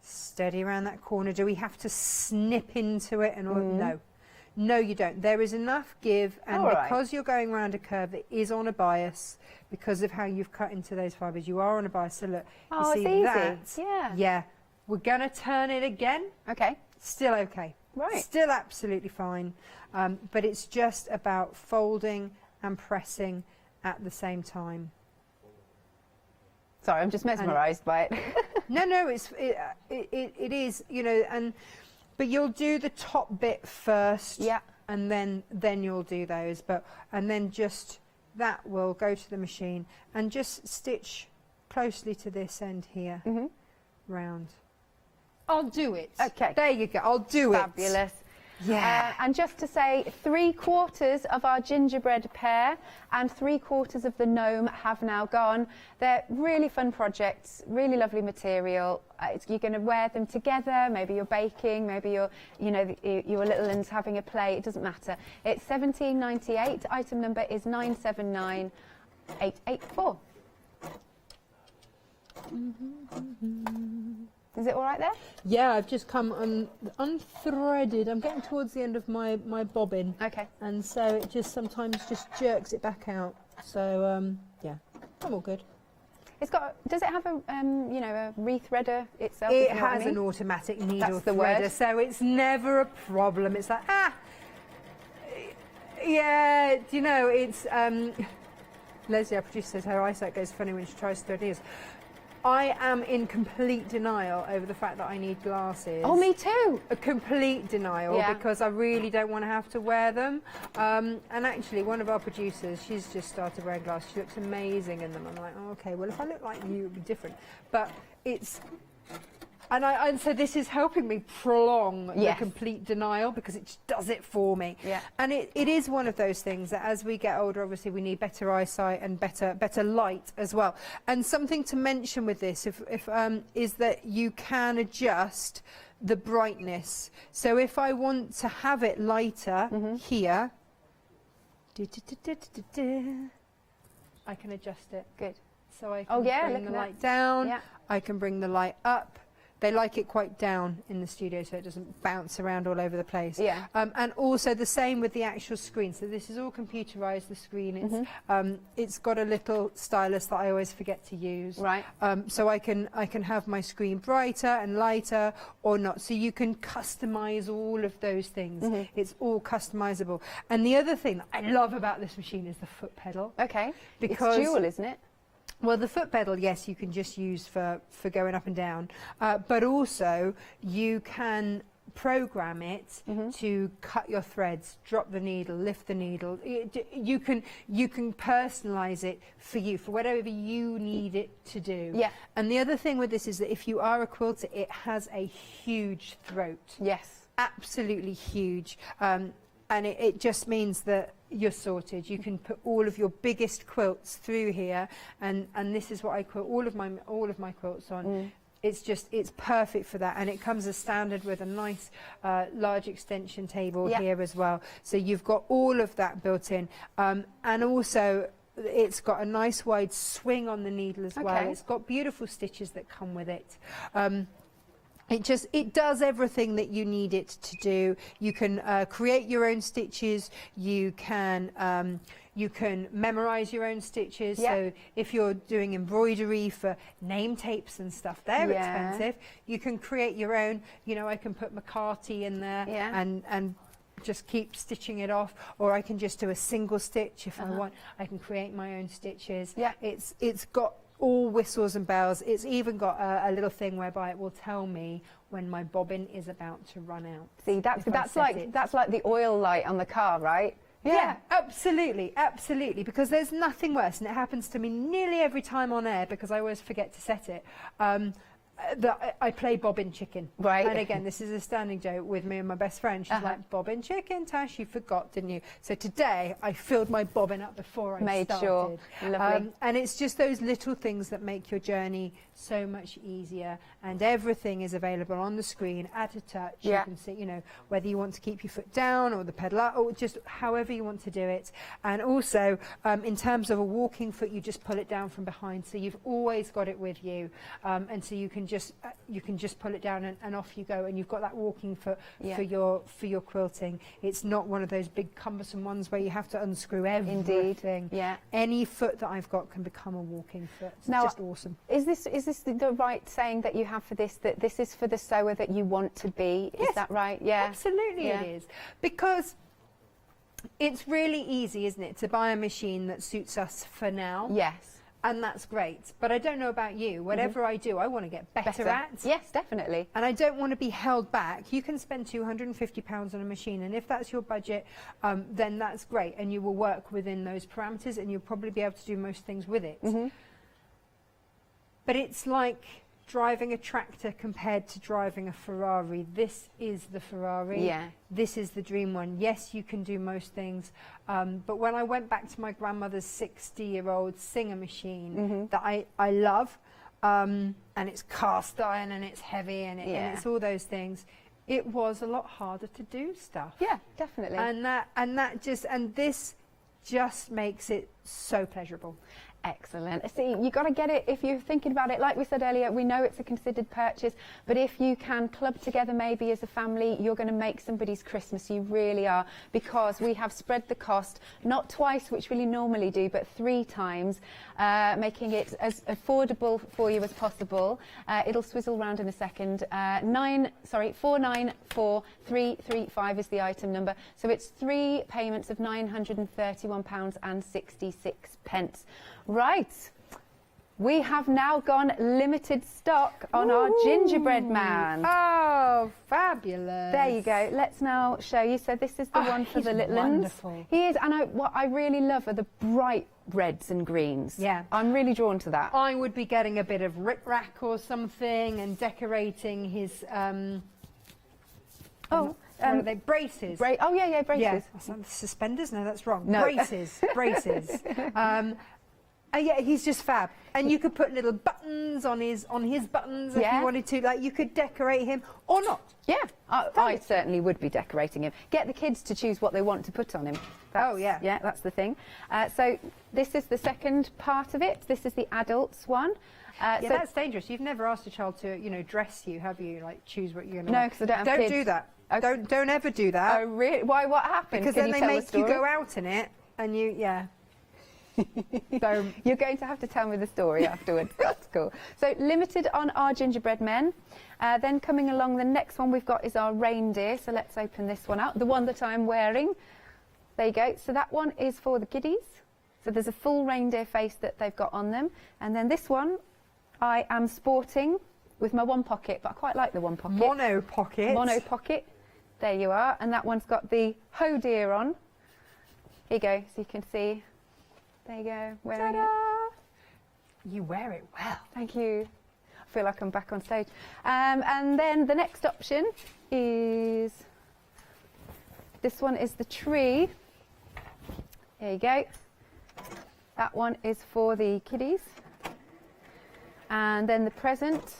steady around that corner. Do we have to snip into it? And all? No, you don't. There is enough give, and because you're going around a curve that is on a bias, because of how you've cut into those fibres, you are on a bias. So look, you see it's easy. that? Yeah. We're going to turn it again. Okay. Still okay. Right. Still absolutely fine. But it's just about folding and pressing at the same time. Sorry, I'm just mesmerised by it. No, it is, you know, but you'll do the top bit first, and then you'll do those, and then just that will go to the machine and just stitch closely to this end here, round. I'll do it. Okay. There you go. I'll do it. Fabulous. Yeah. And just to say, 3/4 of our gingerbread pear and 3/4 of the gnome have now gone. They're really fun projects, really lovely material. You're going to wear them together. Maybe you're baking, maybe you're little ones having a play. It doesn't matter. It's $17.98. Item number is 979884. Is it all right there? Yeah, I've just come unthreaded. I'm getting towards the end of my bobbin. Okay. And so it just sometimes just jerks it back out. So yeah, I'm all good. It's got. Does it have a a rethreader itself? It has an automatic needle threader, so it's never a problem. It's like yeah. Do you know it's Leslie, our producer, says her eyesight goes funny when she tries to thread needles. I am in complete denial over the fact that I need glasses. Oh, me too. A complete denial, because I really don't want to have to wear them. And actually, one of our producers, she's just started wearing glasses. She looks amazing in them. I'm like, oh, okay, well, if I look like you, it would be different. But it's... And so this is helping me prolong the complete denial, because it just does it for me. Yeah. And it is one of those things that as we get older, obviously we need better eyesight and better light as well. And something to mention with this is that you can adjust the brightness. So if I want to have it lighter here, I can adjust it. Good. So I can bring the light down, I can bring the light up. They like it quite down in the studio so it doesn't bounce around all over the place. Yeah. And also the same with the actual screen. So this is all computerized, the screen. It's got a little stylus that I always forget to use. Right. So I can have my screen brighter and lighter or not. So you can customize all of those things. It's all customizable. And the other thing that I love about this machine is the foot pedal. Okay. Because it's dual, isn't it? Well, the foot pedal, yes, you can just use for going up and down, but also you can program it to cut your threads, drop the needle, lift the needle. You can personalize it for you, for whatever you need it to do. Yeah. And the other thing with this is that if you are a quilter, it has a huge throat. Yes. Absolutely huge. And it just means that you're sorted. You can put all of your biggest quilts through here, and this is what I quilt all of my quilts on. It's perfect for that, and it comes as standard with a nice large extension table here as well. So you've got all of that built in, and also it's got a nice wide swing on the needle as well. It's got beautiful stitches that come with it. It does everything that you need it to do. You can create your own stitches. You can memorize your own stitches. So if you're doing embroidery for name tapes and stuff, they're expensive. You can create your own. You know, I can put McCarty in there and just keep stitching it off, or I can just do a single stitch if I want. I can create my own stitches. It's got all whistles and bells. It's even got a little thing whereby it will tell me when my bobbin is about to run out. See, that's like the oil light on the car, right? Yeah, absolutely, absolutely. Because there's nothing worse, and it happens to me nearly every time on air because I always forget to set it. That I play bobbin chicken. Right. And again, this is a standing joke with me and my best friend. She's like, bobbin chicken, Tash, you forgot, didn't you? So today, I filled my bobbin up before I started. Sure. Lovely. And it's just those little things that make your journey so much easier. And everything is available on the screen at a touch. You can see, you know, whether you want to keep your foot down or the pedal up, or just however you want to do it. And also, in terms of a walking foot, you just pull it down from behind. So you've always got it with you. And so you can just pull it down and off you go, and you've got that walking foot for your quilting. It's not one of those big cumbersome ones where you have to unscrew everything. Indeed. Yeah. Any foot that I've got can become a walking foot. It's just awesome. Is this the right saying that you have for this, that this is for the sewer that you want to be? Is that right? Yeah. Absolutely it is. Because it's really easy, isn't it, to buy a machine that suits us for now. Yes. And that's great. But I don't know about you. Whatever I do, I want to get better at. Yes, definitely. And I don't want to be held back. You can spend £250 on a machine, and if that's your budget, then that's great. And you will work within those parameters, and you'll probably be able to do most things with it. But it's like driving a tractor compared to driving a Ferrari. This is the Ferrari. Yeah. This is the dream one. Yes, you can do most things. But when I went back to my grandmother's 60-year-old Singer machine that I love, and it's cast iron and it's heavy and it's all those things, it was a lot harder to do stuff. Yeah, definitely. And this just makes it so pleasurable. Excellent. See, you got to get it if you're thinking about it. Like we said earlier, we know it's a considered purchase, but if you can club together maybe as a family, you're going to make somebody's Christmas. You really are, because we have spread the cost, not twice, which we normally do, but 3 times, making it as affordable for you as possible. It'll swizzle round in a second. 494335 is the item number. So it's 3 payments of £931.66. Right. We have now gone limited stock on our gingerbread man. Oh, fabulous. There you go. Let's now show you. So this is the one for the little ones. Wonderful. He is, and what I really love are the bright reds and greens. Yeah. I'm really drawn to that. I would be getting a bit of rick-rack or something and decorating his, what are they? Braces. Oh, yeah, braces. Yeah. Suspenders? No, that's wrong. No. Braces. Braces. Yeah, he's just fab. And you could put little buttons on his buttons if you wanted to. Like, you could decorate him or not. Yeah, I certainly would be decorating him. Get the kids to choose what they want to put on him. Yeah, that's the thing. So this is the second part of it. This is the adults one. So that's dangerous. You've never asked a child to, dress you, have you? Like, choose what you're going to No, because I don't have kids. Don't do that. Okay. Don't ever do that. Oh, really? Why? What happens? Because then they make you go out in it, and So you're going to have to tell me the story afterwards. That's cool. So limited on our gingerbread men. Then coming along, the next one we've got is our reindeer. So let's open this one out. The one that I'm wearing. There you go. So that one is for the kiddies. So there's a full reindeer face that they've got on them. And then this one I am sporting with my one pocket, but I quite like the one pocket. Mono pocket. Mono pocket. There you are. And that one's got the ho deer on. Here you go, so you can see. There you go, wearing it. You wear it well. Thank you. I feel like I'm back on stage. And then the next option is, this one is the tree. There you go. That one is for the kiddies. And then the present,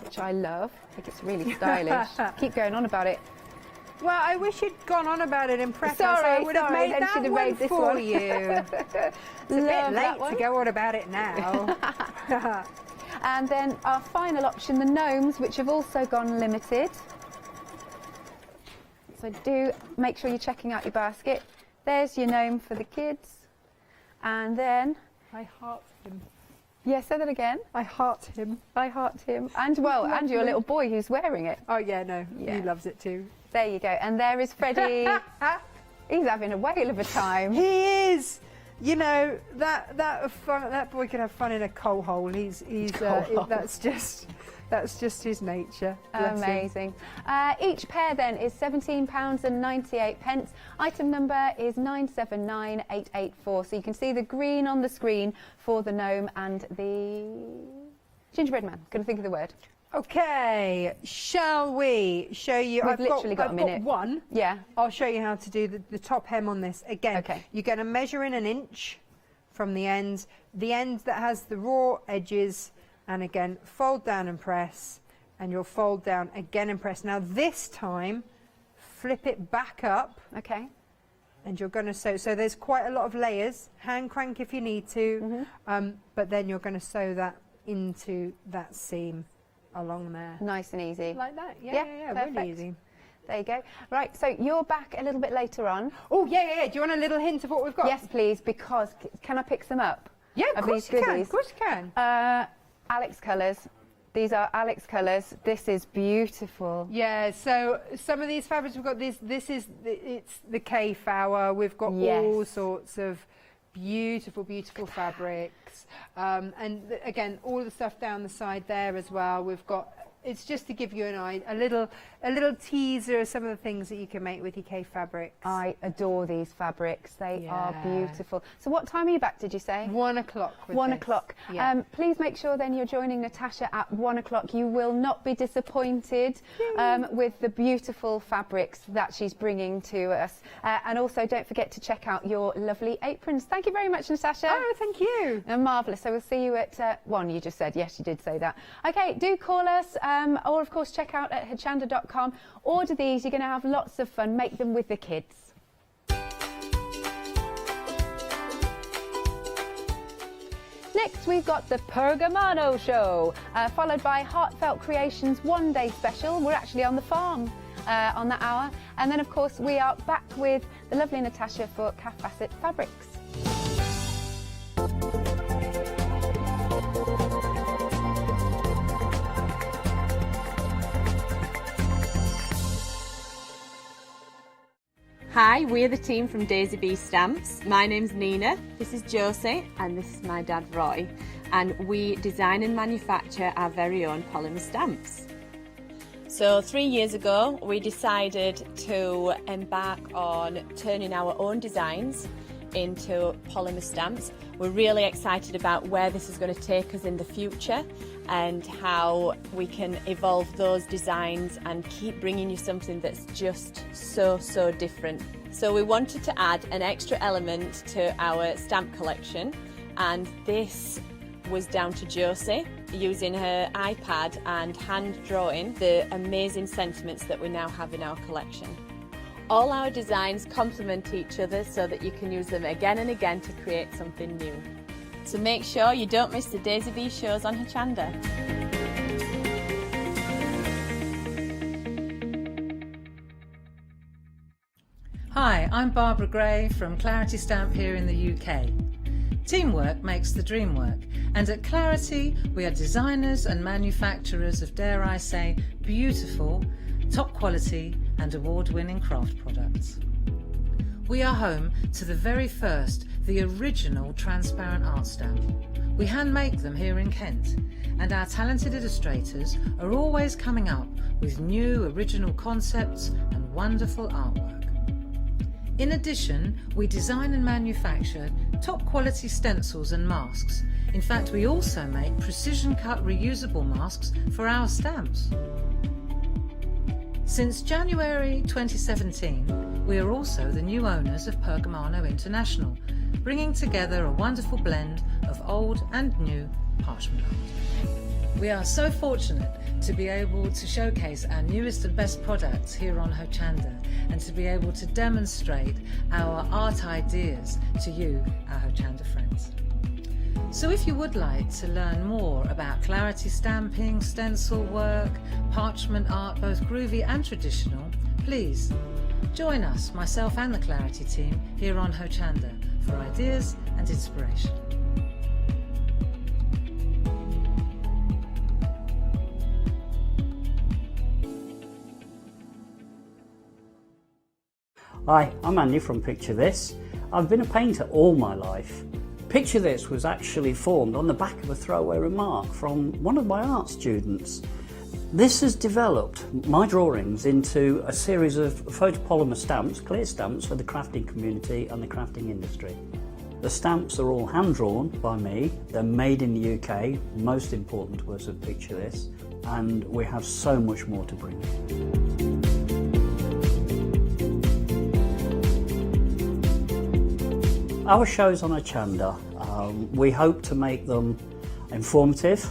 which I love. I think it's really stylish. Keep going on about it. Well, I wish you'd gone on about it in prep. Sorry, I would have made then that should have one made this for one. you. It's a bit late to go on about it now. And then our final option, the gnomes, which have also gone limited. So do make sure you're checking out your basket. There's your gnome for the kids. And then... I heart him. Yeah, say that again. I heart him. I heart him. And, well, and your little boy who's wearing it. Oh, yeah, no. Yeah. He loves it too. There you go. And there is Freddie. He's having a whale of a time. He is. You know, that boy can have fun in a coal hole. That's just his nature. Amazing. Each pair then is £17.98. Item number is 979884. So you can see the green on the screen for the gnome and the gingerbread man. Couldn't think of the word. Okay, shall we show you? We've literally got a minute. I've got one. Yeah. I'll show you how to do the top hem on this. Again, you're going to measure in 1 inch from the end that has the raw edges, and again, fold down and press, and you'll fold down again and press. Now this time, flip it back up. Okay. And you're going to sew. So there's quite a lot of layers. Hand crank if you need to, but then you're going to sew that into that seam along there. Nice and easy. Like that? Yeah, perfect. Really easy. There you go. Right, so you're back a little bit later on. Oh, yeah. Do you want a little hint of what we've got? Yes, please, because can I pick some up? Yeah, of course you can. Of course you can. Alex colours. These are Alex colours. This is beautiful. Yeah, so some of these fabrics we've got it's the K-Flower. We've got all sorts of beautiful fabrics. And again, all the stuff down the side there as well. We've got, it's just to give you an eye, a little teaser of some of the things that you can make with your K fabrics. I adore these fabrics. They are beautiful. So what time are you back, did you say? 1 o'clock. 1 o'clock. Yeah. Please make sure then you're joining Natasha at 1 o'clock. You will not be disappointed with the beautiful fabrics that she's bringing to us. And also don't forget to check out your lovely aprons. Thank you very much, Natasha. Oh, thank you. Marvellous. So we'll see you at 1, you just said. Yes, you did say that. Okay, do call us or of course check out at hochanda.com. Order these. You're going to have lots of fun. Make them with the kids. Next, we've got the Pergamano Show, followed by Heartfelt Creations one-day special. We're actually on the farm on that hour. And then, of course, we are back with the lovely Natasha for Calf Bassett Fabrics. Hi, we're the team from Daisy Bee Stamps. My name's Nina, this is Josie, and this is my dad Roy. And we design and manufacture our very own polymer stamps. So 3 years ago, we decided to embark on turning our own designs into polymer stamps. We're really excited about where this is going to take us in the future and how we can evolve those designs and keep bringing you something that's just so different. So we wanted to add an extra element to our stamp collection, and this was down to Josie using her iPad and hand drawing the amazing sentiments that we now have in our collection. All our designs complement each other so that you can use them again and again to create something new. So make sure you don't miss the Daisy Bee shows on Hochanda. Hi, I'm Barbara Gray from Clarity Stamp here in the UK. Teamwork makes the dream work, and at Clarity we are designers and manufacturers of, dare I say, beautiful, top quality and award-winning craft products. We are home to the very first, the original transparent art stamp. We hand make them here in Kent, and our talented illustrators are always coming up with new original concepts and wonderful artwork. In addition, we design and manufacture top quality stencils and masks. In fact, we also make precision cut reusable masks for our stamps. Since January 2017, we are also the new owners of Pergamano International, bringing together a wonderful blend of old and new parchment art. We are so fortunate to be able to showcase our newest and best products here on Hochanda, and to be able to demonstrate our art ideas to you, our Hochanda friends. So if you would like to learn more about Clarity stamping, stencil work, parchment art, both groovy and traditional, please join us, myself and the Clarity team, here on Hochanda for ideas and inspiration. Hi, I'm Andy from Picture This. I've been a painter all my life. Picture This was actually formed on the back of a throwaway remark from one of my art students. This has developed my drawings into a series of photopolymer stamps, clear stamps for the crafting community and the crafting industry. The stamps are all hand drawn by me, they're made in the UK, most important to us at Picture This, and we have so much more to bring. Our shows on Hochanda, we hope to make them informative,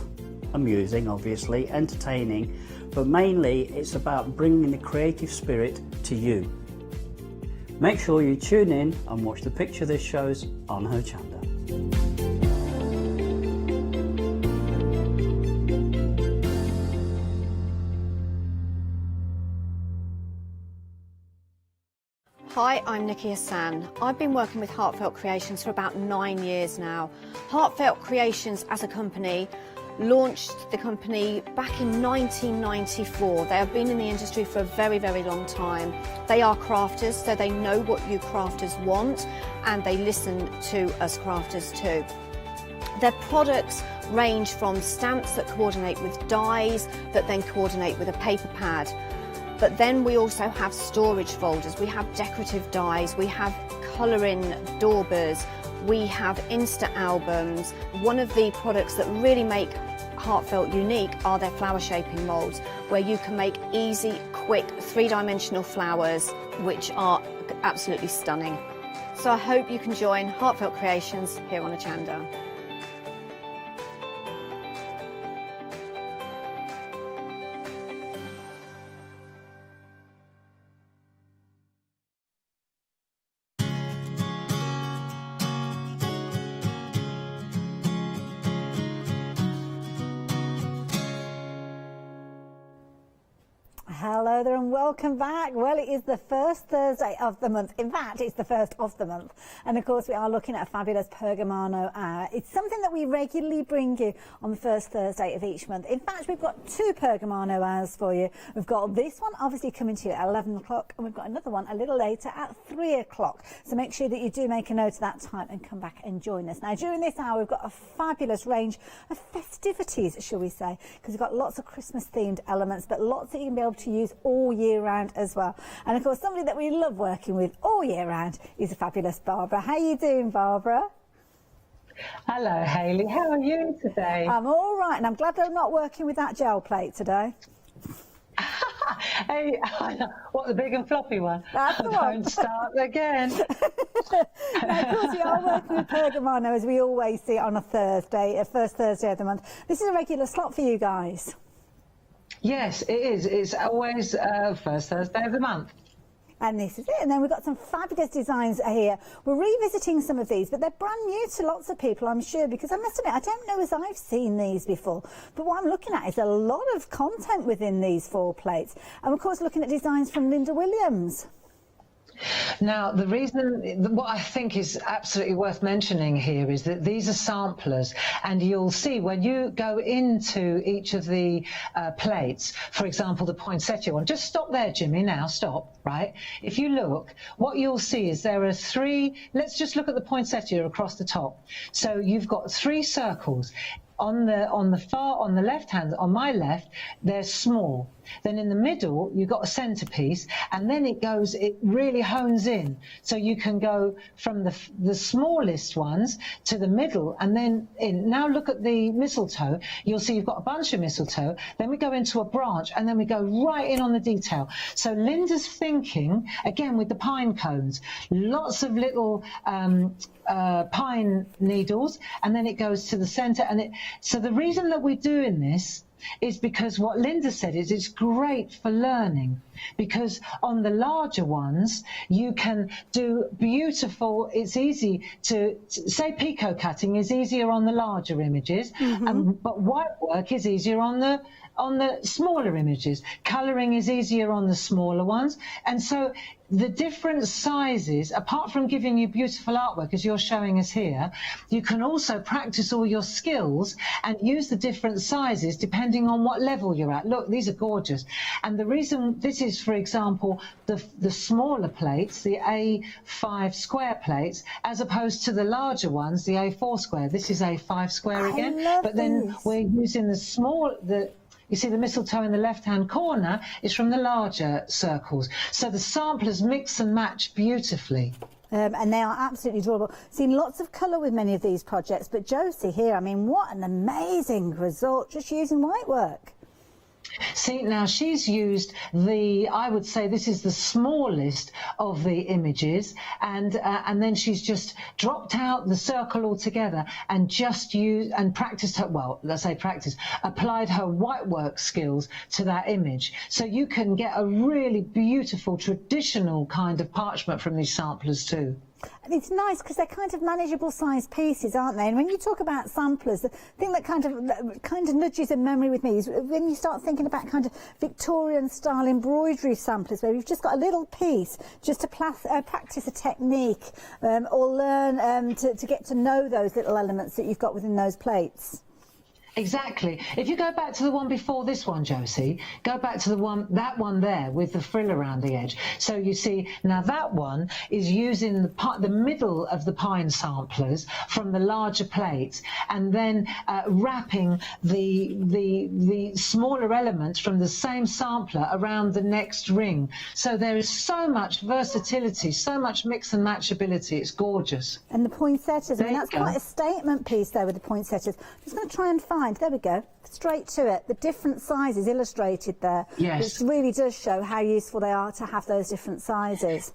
amusing obviously, entertaining, but mainly it's about bringing the creative spirit to you. Make sure you tune in and watch the Picture This shows on Hochanda. Hi, I'm Nikki Hassan. I've been working with Heartfelt Creations for about 9 years now. Heartfelt Creations as a company launched the company back in 1994. They have been in the industry for a very long time. They are crafters, so they know what you crafters want, and they listen to us crafters too. Their products range from stamps that coordinate with dies that then coordinate with a paper pad. But then we also have storage folders, we have decorative dies, we have colouring daubers, we have Insta albums. One of the products that really make Heartfelt unique are their flower shaping moulds, where you can make easy, quick, three-dimensional flowers, which are absolutely stunning. So I hope you can join Heartfelt Creations here on Hochanda. Hello there and welcome back. Well, it is the first Thursday of the month. In fact, it's the first of the month. And of course, we are looking at a fabulous Pergamano hour. It's something that we regularly bring you on the first Thursday of each month. In fact, we've got 2 Pergamano hours for you. We've got this one obviously coming to you at 11 o'clock, and we've got another one a little later at 3 o'clock. So make sure that you do make a note of that time and come back and join us. Now, during this hour, we've got a fabulous range of festivities, shall we say, because we've got lots of Christmas themed elements, but lots that you can be able to use all year round as well. And of course, somebody that we love working with all year round is a fabulous Barbara. How are you doing, Barbara? Hello, Hayley. How are you today? I'm all right, and I'm glad I'm not working with that gel plate today. Hey, what, the big and floppy one? That's the one. Don't start again. Now, of course, we are working with Pergamano, as we always see on a Thursday, first Thursday of the month. This is a regular slot for you guys. Yes, it is. It's always first Thursday of the month. And this is it. And then we've got some fabulous designs here. We're revisiting some of these, but they're brand new to lots of people, I'm sure, because I must admit, I don't know as I've seen these before. But what I'm looking at is a lot of content within these 4 plates. And of course, looking at designs from Linda Williams. Now, the reason, what I think is absolutely worth mentioning here is that these are samplers, and you'll see when you go into each of the plates, for example, the poinsettia one, just stop there, Jimmy, now, stop, right? If you look, what you'll see is there are 3, let's just look at the poinsettia across the top. So you've got 3 circles. On the left hand, on my left, they're small. Then in the middle, you've got a centerpiece, and then it really hones in. So you can go from the smallest ones to the middle, and then in. Now look at the mistletoe. You'll see you've got a bunch of mistletoe. Then we go into a branch, and then we go right in on the detail. So Linda's thinking, again, with the pine cones, lots of little pine needles, and then it goes to the center. So the reason that we're doing this is because what Linda said is it's great for learning, because on the larger ones you can do beautiful, it's easy to say picot cutting is easier on the larger images, but white work is easier on the smaller images. Colouring is easier on the smaller ones. And so the different sizes, apart from giving you beautiful artwork as you're showing us here, you can also practice all your skills and use the different sizes depending on what level you're at. Look, these are gorgeous. And the reason this is, for example, the smaller plates, the A5 square plates, as opposed to the larger ones, the A4 square. This is A5 square again. But then we're using you see the mistletoe in the left-hand corner is from the larger circles. So the samplers mix and match beautifully. And they are absolutely adorable. Seen lots of colour with many of these projects, but Josie here, I mean, what an amazing result just using white work. See, now she's used I would say this is the smallest of the images, and then she's just dropped out the circle altogether and just practiced applied her white work skills to that image. So you can get a really beautiful traditional kind of parchment from these samplers too. And it's nice because they're kind of manageable size pieces, aren't they? And when you talk about samplers, the thing that kind of nudges a memory with me is when you start thinking about kind of Victorian style embroidery samplers, where you've just got a little piece just to practice a technique or learn to get to know those little elements that you've got within those plates. Exactly. If you go back to the one before this one, Josie, go back to that one there with the frill around the edge. So you see, now that one is using the middle of the pine samplers from the larger plates, and then wrapping the smaller elements from the same sampler around the next ring. So there is so much versatility, so much mix and matchability. It's gorgeous. And the poinsettias, I mean, that's quite a statement piece there with the poinsettias. I'm just going to try and find, there we go, straight to it, the different sizes illustrated there. Yes. Which really does show how useful they are to have those different sizes.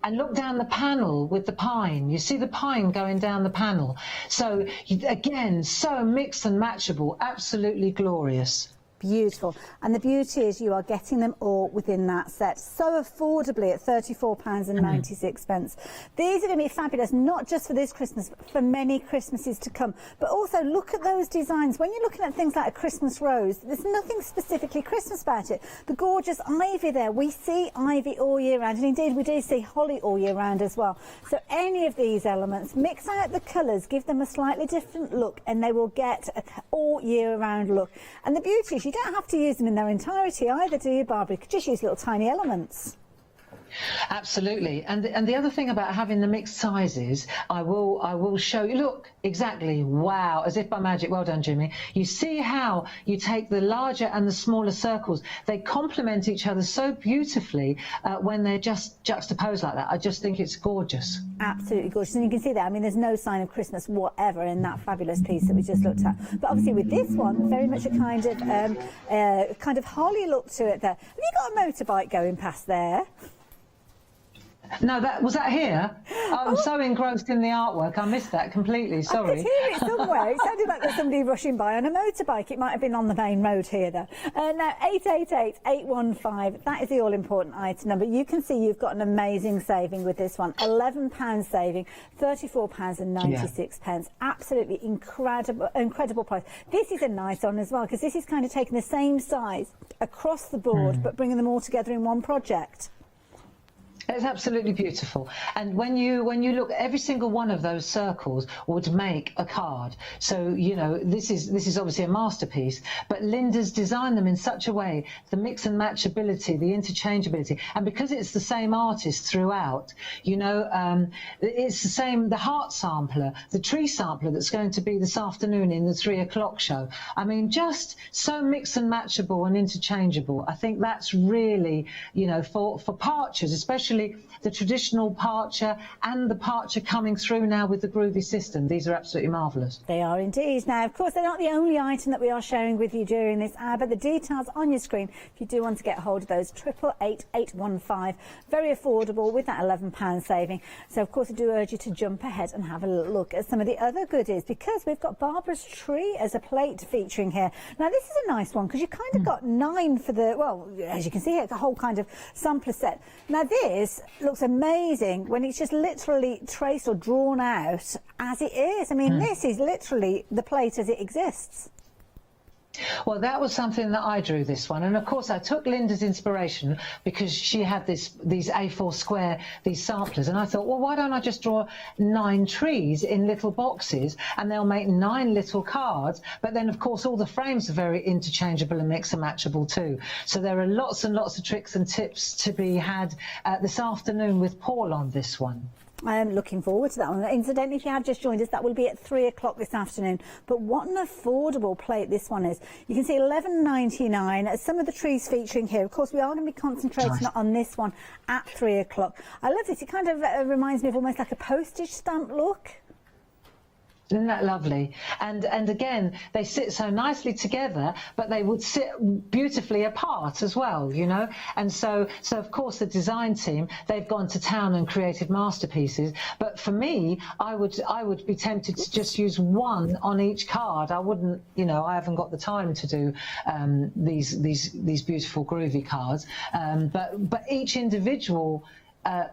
And look down the panel with the pine. You see the pine going down the panel. So, again, so mixed and matchable, absolutely glorious. beautiful. And the beauty is you are getting them all within that set so affordably at £34.96. These are going to be fabulous, not just for this Christmas, but for many Christmases to come. But also look at those designs. When you're looking at things like a Christmas rose, there's nothing specifically Christmas about it. The gorgeous ivy there, we see ivy all year round, and indeed we do see holly all year round as well. So any of these elements, mix out the colours, give them a slightly different look, and they will get an all year round look. And the beauty is you don't have to use them in their entirety either, do you, Barbara? You could just use little tiny elements. Absolutely, and the other thing about having the mixed sizes, I will show you. Look, exactly. Wow, as if by magic. Well done, Jimmy. You see how you take the larger and the smaller circles. They complement each other so beautifully when they're just juxtaposed like that. I just think it's gorgeous. Absolutely gorgeous, and you can see that. I mean, there's no sign of Christmas whatever in that fabulous piece that we just looked at. But obviously, with this one, very much a kind of holly look to it. There, have you got a motorbike going past there? No, was that here? I'm so engrossed in the artwork, I missed that completely. Sorry. I could hear it somewhere. It sounded like there's somebody rushing by on a motorbike. It might have been on the main road here, though. Now, 888-815, that is the all-important item number. You can see you've got an amazing saving with this one. £11 saving, £34.96. Yeah. Absolutely incredible price. This is a nice one as well, because this is kind of taking the same size across the board, but bringing them all together in one project. It's absolutely beautiful, and when you look, every single one of those circles would make a card. So you know this is obviously a masterpiece, but Linda's designed them in such a way, the mix and match ability, the interchangeability, and because it's the same artist throughout, you know, it's the same. The heart sampler, the tree sampler that's going to be this afternoon in the 3 o'clock show. I mean, just so mix and matchable and interchangeable. I think that's really, you know, for parchers, especially the traditional parcher and the parcher coming through now with the groovy system. These are absolutely marvellous. They are indeed. Now, of course, they're not the only item that we are sharing with you during this hour, but the details on your screen, if you do want to get hold of those, 888-815. Very affordable with that £11 saving. So, of course, I do urge you to jump ahead and have a look at some of the other goodies, because we've got Barbara's tree as a plate featuring here. Now, this is a nice one, because you kind of got 9 for the, well, as you can see here, the whole kind of sampler set. Now, this looks amazing when it's just literally traced or drawn out as it is. I mean, this is literally the plate as it exists. Well, that was something that I drew, this one, and of course I took Linda's inspiration because she had these A4 square, these samplers, and I thought, well, why don't I just draw 9 trees in little boxes and they'll make 9 little cards. But then of course all the frames are very interchangeable and mix and matchable too. So there are lots and lots of tricks and tips to be had this afternoon with Paul on this one. I'm looking forward to that one. Incidentally, if you have just joined us, that will be at 3 o'clock this afternoon. But what an affordable plate this one is. You can see £11.99. Some of the trees featuring here. Of course, we are going to be concentrating on this one at 3 o'clock. I love this. It kind of reminds me of almost like a postage stamp look. Isn't that lovely? And again, they sit so nicely together, but they would sit beautifully apart as well, you know. And so of course the design team, they've gone to town and created masterpieces. But for me, I would be tempted to just use one on each card. I wouldn't, you know, I haven't got the time to do these beautiful groovy cards. But each individual.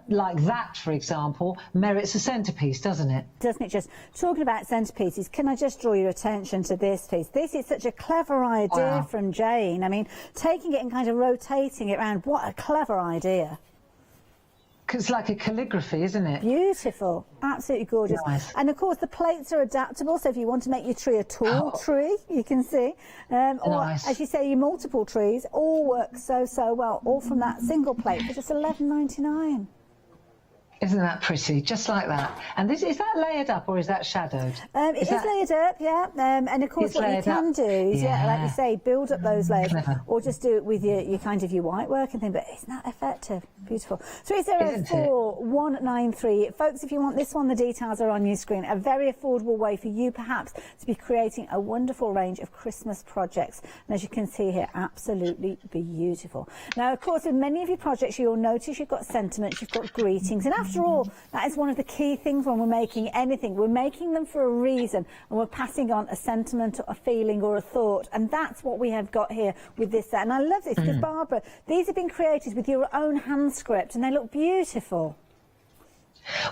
Like that, for example, merits a centrepiece, doesn't it? Doesn't it just? Talking about centrepieces, can I just draw your attention to this piece? This is such a clever idea from Jane. I mean, taking it and kind of rotating it around, what a clever idea. It's like a calligraphy, isn't it? Beautiful, absolutely gorgeous. Nice. And of course the plates are adaptable, so if you want to make your tree a tall tree, you can see. Or as you say, your multiple trees, all work so well, all from that single plate for just £11.99. Isn't that pretty? Just like that. And this, is that layered up or is that shadowed? It is layered up, yeah. And of course, what you can do is, like you say, build up those layers, or just do it with your kind of your white work and thing. But isn't that effective? Beautiful. 304-193. Folks, if you want this one, the details are on your screen. A very affordable way for you, perhaps, to be creating a wonderful range of Christmas projects. And as you can see here, absolutely beautiful. Now, of course, with many of your projects, you'll notice you've got sentiments, you've got greetings, and after after all, that is one of the key things when we're making anything. We're making them for a reason, and we're passing on a sentiment, a feeling or a thought, and that's what we have got here with this set. And I love this because, Barbara, these have been created with your own hand script, and they look beautiful.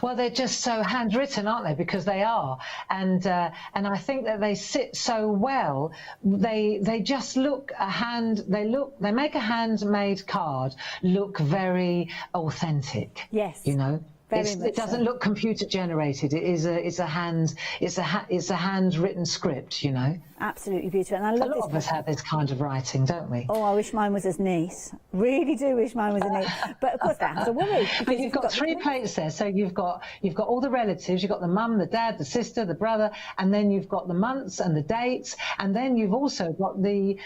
Well, they're just so handwritten, aren't they? Because they are, and I think that they sit so well. They just look they make a handmade card look very authentic. Yes. You know. It doesn't look computer generated. It's a handwritten script, you know. Absolutely beautiful, and I love this. A lot of us have this kind of writing, don't we? Oh, I wish mine was as neat. Really do wish mine was as neat. But of course, that's a worry. But you've got 3 plates there, so you've got all the relatives. You've got the mum, the dad, the sister, the brother, and then you've got the months and the dates, and then you've also got the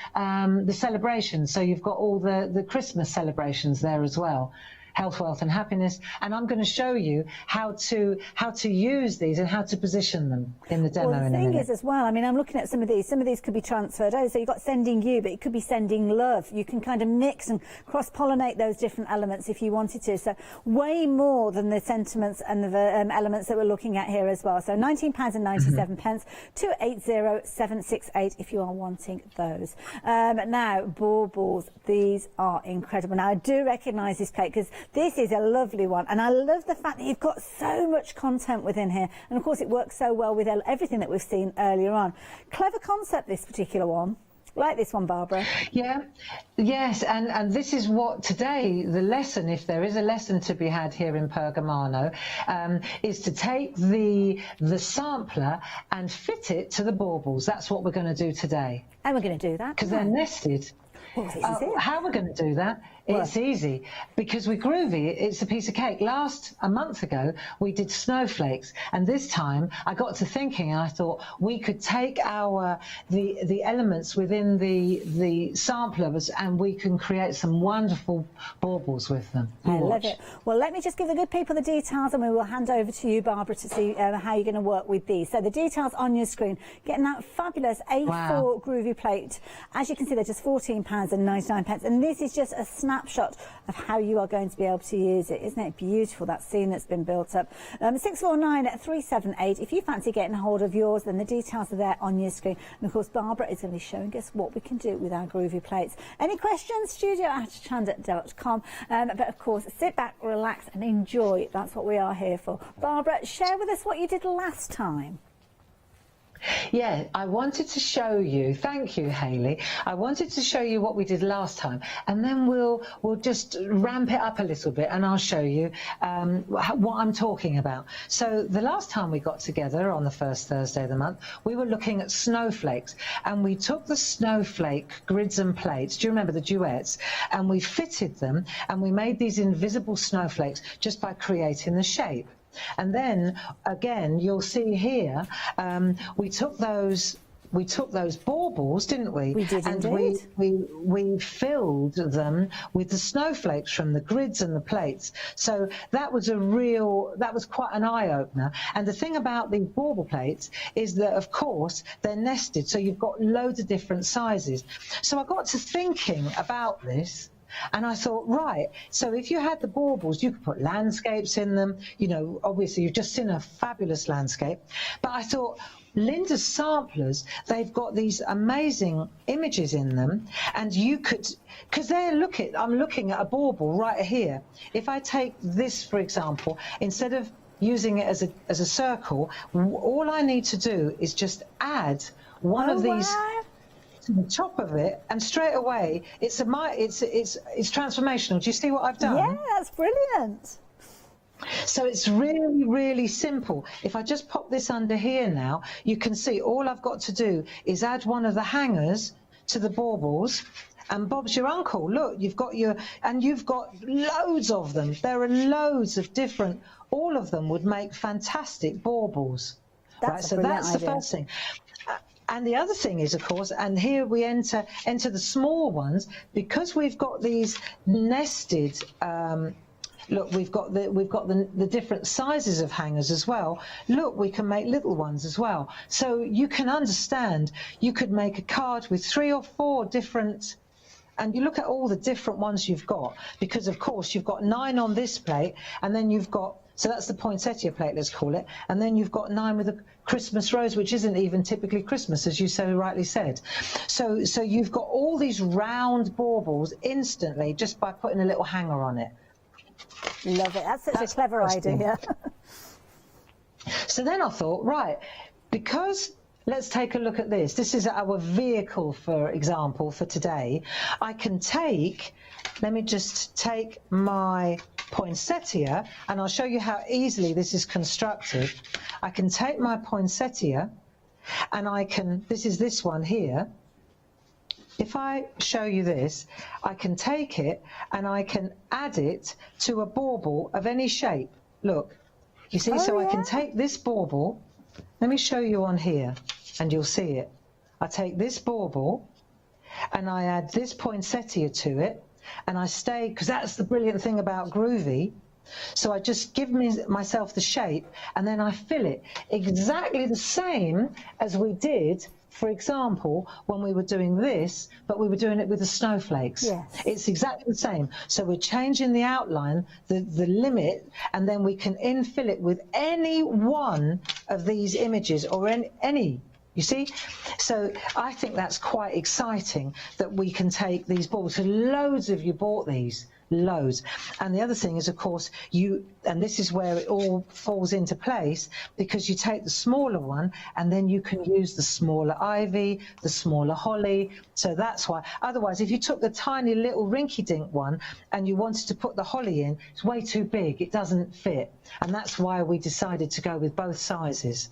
celebrations. So you've got all the Christmas celebrations there as well. Health, wealth and happiness, and I'm going to show you how to use these and how to position them in the demo in a minute. Well, the thing is as well, I mean, I'm looking at some of these could be transferred over, so you've got sending you, but it could be sending love. You can kind of mix and cross-pollinate those different elements if you wanted to, so way more than the sentiments and the elements that we're looking at here as well. So £19.97, 280768 if you are wanting those. Now, baubles, these are incredible. Now, I do recognise this plate because this is a lovely one, and I love the fact that you've got so much content within here, and of course it works so well with everything that we've seen earlier on. Clever concept, this particular one. Like this one, Barbara. Yeah, yes, and this is what today, the lesson, if there is a lesson to be had here in Pergamano, is to take the sampler and fit it to the baubles. That's what we're going to do today. And we're going to do that. Because they're nested. How we're going to do that? It's easy, because with Groovy, it's a piece of cake. A month ago, we did snowflakes, and this time I got to thinking, and I thought we could take the elements within the samplers, and we can create some wonderful baubles with them. I love it. Well, let me just give the good people the details, and we will hand over to you, Barbara, to see how you're going to work with these. So the details on your screen, getting that fabulous A4 Groovy plate. As you can see, they're just £14.99, and this is just a snapshot of how you are going to be able to use it. Isn't it beautiful, that scene that's been built up? 649378. If you fancy getting hold of yours, then the details are there on your screen. And of course, Barbara is going to be showing us what we can do with our Groovy plates. Any questions? studio@hochanda.com. But of course, sit back, relax and enjoy. That's what we are here for. Barbara, share with us what you did last time. Yeah, I wanted to show you, thank you, Hayley. I wanted to show you what we did last time, and then we'll just ramp it up a little bit, and I'll show you what I'm talking about. So the last time we got together on the first Thursday of the month, we were looking at snowflakes, and we took the snowflake grids and plates, do you remember the duets, and we fitted them, and we made these invisible snowflakes just by creating the shape. And then again, you'll see here, we took those baubles, didn't we? We did, and indeed. we filled them with the snowflakes from the grids and the plates. So that was quite an eye-opener. And the thing about these bauble plates is that, of course, they're nested, so you've got loads of different sizes. So I got to thinking about this, and I thought, right, so if you had the baubles, you could put landscapes in them. You know, obviously, you've just seen a fabulous landscape. But I thought, Linda's samplers, they've got these amazing images in them, and you could, because I'm looking at a bauble right here. If I take this, for example, instead of using it as a circle, all I need to do is just add one of these to the top of it, and straight away it's transformational. Do you see what I've done? Yeah, that's brilliant. So it's really, really simple. If I just pop this under here now, you can see all I've got to do is add one of the hangers to the baubles, and Bob's your uncle. Look, you've got loads of them. There are loads of different, all of them would make fantastic baubles. That's the first thing. And the other thing is, of course, and here we enter the small ones, because we've got these nested. Look, we've got the different sizes of hangers as well. Look, we can make little ones as well. So you can understand, you could make a card with 3 or 4 different. And you look at all the different ones you've got, because of course you've got 9 on this plate, and then you've got So that's the poinsettia plate, let's call it. And then you've got 9 with a Christmas rose, which isn't even typically Christmas, as you so rightly said. So you've got all these round baubles instantly just by putting a little hanger on it. Love it. That's such a clever idea. So then I thought, right, because let's take a look at this. This is our vehicle, for example, for today. I can take, let me just take my poinsettia, and I'll show you how easily this is constructed. I can take my poinsettia, and I can, this is this one here. If I show you this, I can take it and I can add it to a bauble of any shape. Look, you see, so I can take this bauble, let me show you on here, and you'll see it. I take this bauble and I add this poinsettia to it, and I stay, because that's the brilliant thing about Groovy. So I just give myself the shape, and then I fill it exactly the same as we did, for example, when we were doing this, but we were doing it with the snowflakes. Yes. It's exactly the same. So we're changing the outline, the limit, and then we can infill it with any one of these images, or any. You see? So I think that's quite exciting, that we can take these balls. So loads of you bought these, loads. And the other thing is, of course, and this is where it all falls into place, because you take the smaller one and then you can use the smaller ivy, the smaller holly. So that's why. Otherwise, if you took the tiny little rinky-dink one and you wanted to put the holly in, it's way too big. It doesn't fit. And that's why we decided to go with both sizes.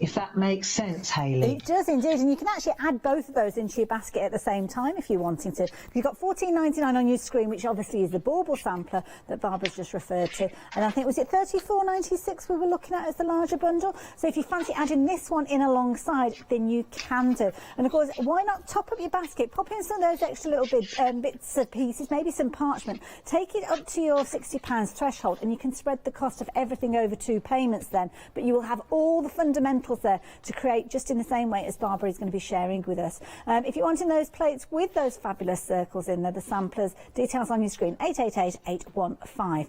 If that makes sense, Hayley. It does indeed, and you can actually add both of those into your basket at the same time if you're wanting to. You've got $14.99 on your screen, which obviously is the bauble sampler that Barbara's just referred to, and I think, was it $34.96 we were looking at as the larger bundle? So if you fancy adding this one in alongside, then you can do. And of course, why not top up your basket, pop in some of those extra little bits of pieces, maybe some parchment, take it up to your £60 threshold, and you can spread the cost of everything over 2 payments then, but you will have all the fundamentals there to create just in the same way as Barbara is going to be sharing with us. If you're wanting those plates with those fabulous circles in there, the samplers, details on your screen, 888-815.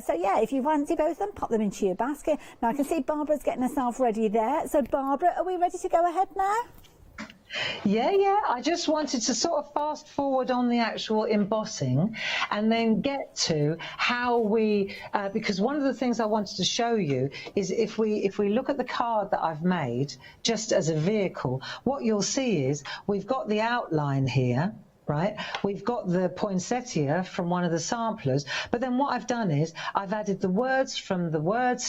So yeah, if you fancy both of them, pop them into your basket. Now I can see Barbara's getting herself ready there. So Barbara, are we ready to go ahead now? Yeah. I just wanted to sort of fast forward on the actual embossing and then get to how we, because one of the things I wanted to show you is if we look at the card that I've made just as a vehicle, what you'll see is we've got the outline here. Right, we've got the poinsettia from one of the samplers, but then what I've done is I've added the words from the word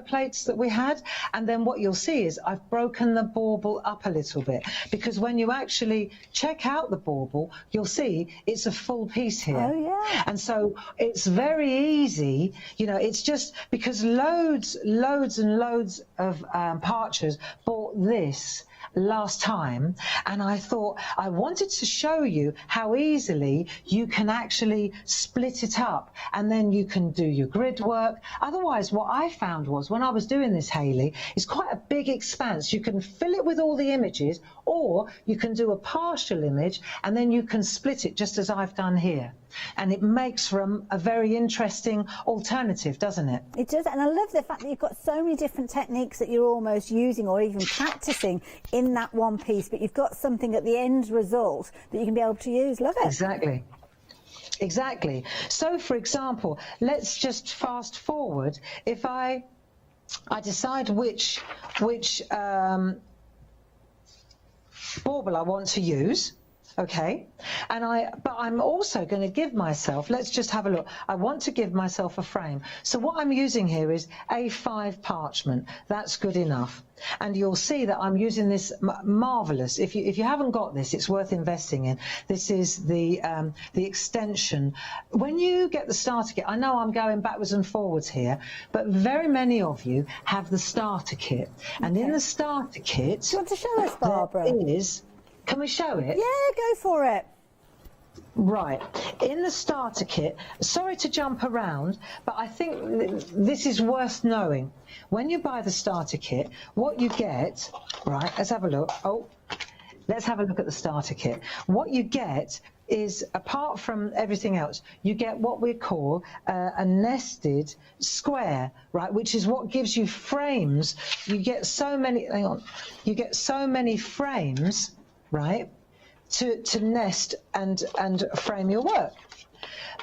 plates that we had, and then what you'll see is I've broken the bauble up a little bit, because when you actually check out the bauble, you'll see it's a full piece here. Oh yeah. And so it's very easy, you know, it's just because loads and loads of parchers bought this last time, and I thought I wanted to show you how easily you can actually split it up, and then you can do your grid work. Otherwise, what I found was when I was doing this, Hayley, it's quite a big expanse. You can fill it with all the images, or you can do a partial image and then you can split it just as I've done here. And it makes for a very interesting alternative, doesn't it? It does, and I love the fact that you've got so many different techniques that you're almost using or even practicing in that one piece, but you've got something at the end result that you can be able to use. Love it. Exactly. So, for example, let's just fast forward. If I decide which bauble I want to use, okay, but I'm also going to give myself, let's just have a look, I want to give myself a frame. So what I'm using here is A5 parchment. That's good enough. And you'll see that I'm using this marvellous, if you haven't got this, it's worth investing in. This is the extension. When you get the starter kit, I know I'm going backwards and forwards here, but very many of you have the starter kit. And in the starter kit, do you want to show us, Barbara? Can we show it? Yeah, go for it. Right. In the starter kit, sorry to jump around, but I think this is worth knowing. When you buy the starter kit, what you get, right, let's have a look. Let's have a look at the starter kit. What you get is, apart from everything else, you get what we call a nested square, right, which is what gives you frames. You get so many, hang on, you get so many frames, right, to nest and frame your work.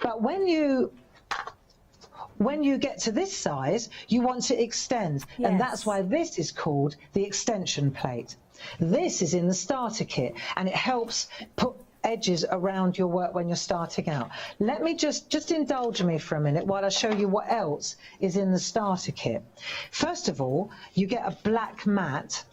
But when you get to this size, you want to extend, and that's why this is called the extension plate. This is in the starter kit, and it helps put edges around your work when you're starting out. Let me just indulge me for a minute while I show you what else is in the starter kit. First of all, you get a black mat,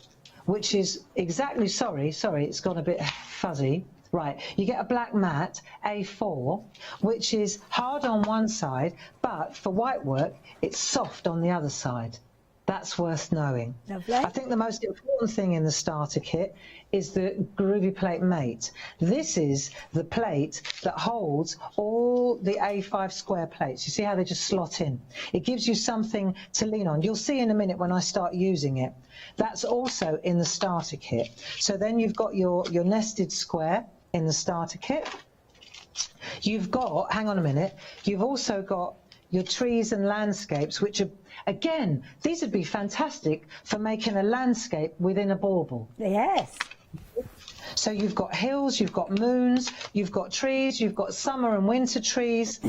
which is exactly, sorry, it's gone a bit fuzzy. Right, you get a black mat, A4, which is hard on one side, but for white work, it's soft on the other side. That's worth knowing. Lovely. I think the most important thing in the starter kit is the Groovy Plate Mate. This is the plate that holds all the A5 square plates. You see how they just slot in? It gives you something to lean on. You'll see in a minute when I start using it. That's also in the starter kit. So then you've got your nested square in the starter kit. You've got, hang on a minute, you've also got your trees and landscapes, which are, again, these would be fantastic for making a landscape within a bauble. Yes. So you've got hills, you've got moons, you've got trees, you've got summer and winter trees.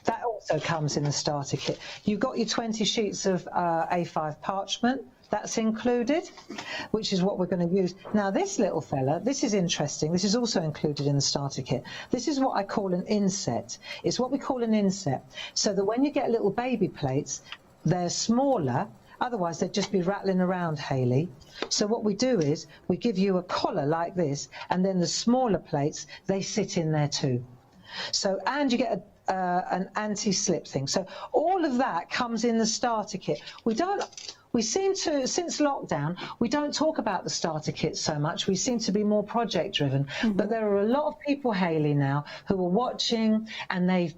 That also comes in the starter kit. You've got your 20 sheets of A5 parchment. That's included, which is what we're going to use. Now, this little fella, this is interesting. This is also included in the starter kit. This is what I call an inset. It's what we call an inset, so that when you get little baby plates, they're smaller. Otherwise, they'd just be rattling around, Hayley. So what we do is we give you a collar like this, and then the smaller plates, they sit in there too. So, and you get an anti-slip thing. So all of that comes in the starter kit. We seem to, since lockdown, we don't talk about the starter kit so much. We seem to be more project driven. But there are a lot of people, Hayley, now who are watching, and they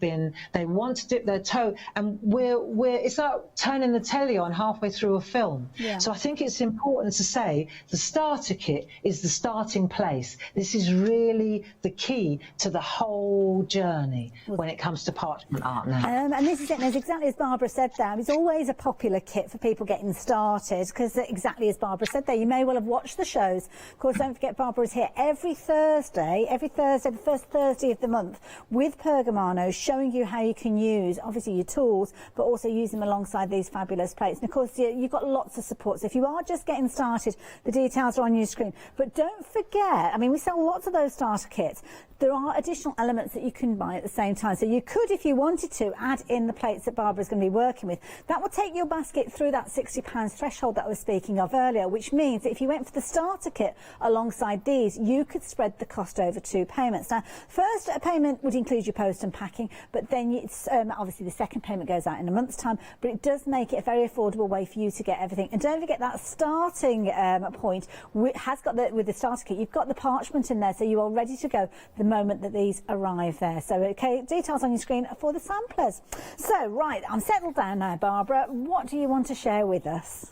want to dip their toe, and it's like turning the telly on halfway through a film. Yeah. So I think it's important to say the starter kit is the starting place. This is really the key to the whole journey when it comes to parchment art now. And this is it, and it's exactly as Barbara said there. It's always a popular kit for people getting started, because exactly as Barbara said there, you may well have watched the shows. Of course, don't forget Barbara's here every Thursday, the first Thursday of the month, with Pergamano, showing you how you can use, obviously, your tools, but also use them alongside these fabulous plates. And of course, you've got lots of support. So if you are just getting started, the details are on your screen. But don't forget, I mean, we sell lots of those starter kits. There are additional elements that you can buy at the same time. So you could, if you wanted to, add in the plates that Barbara's going to be working with. That will take your basket through that £60 threshold that I was speaking of earlier, which means that if you went for the starter kit alongside these, you could spread the cost over 2 payments. Now, first payment would include your post and packing, but then it's, obviously the second payment goes out in a month's time, but it does make it a very affordable way for you to get everything. And don't forget that starting point has got with the starter kit, you've got the parchment in there, so you are ready to go the moment that these arrive there. So, okay, details on your screen for the samplers. So, right, I'm settled down now, Barbara. What do you want to share with us?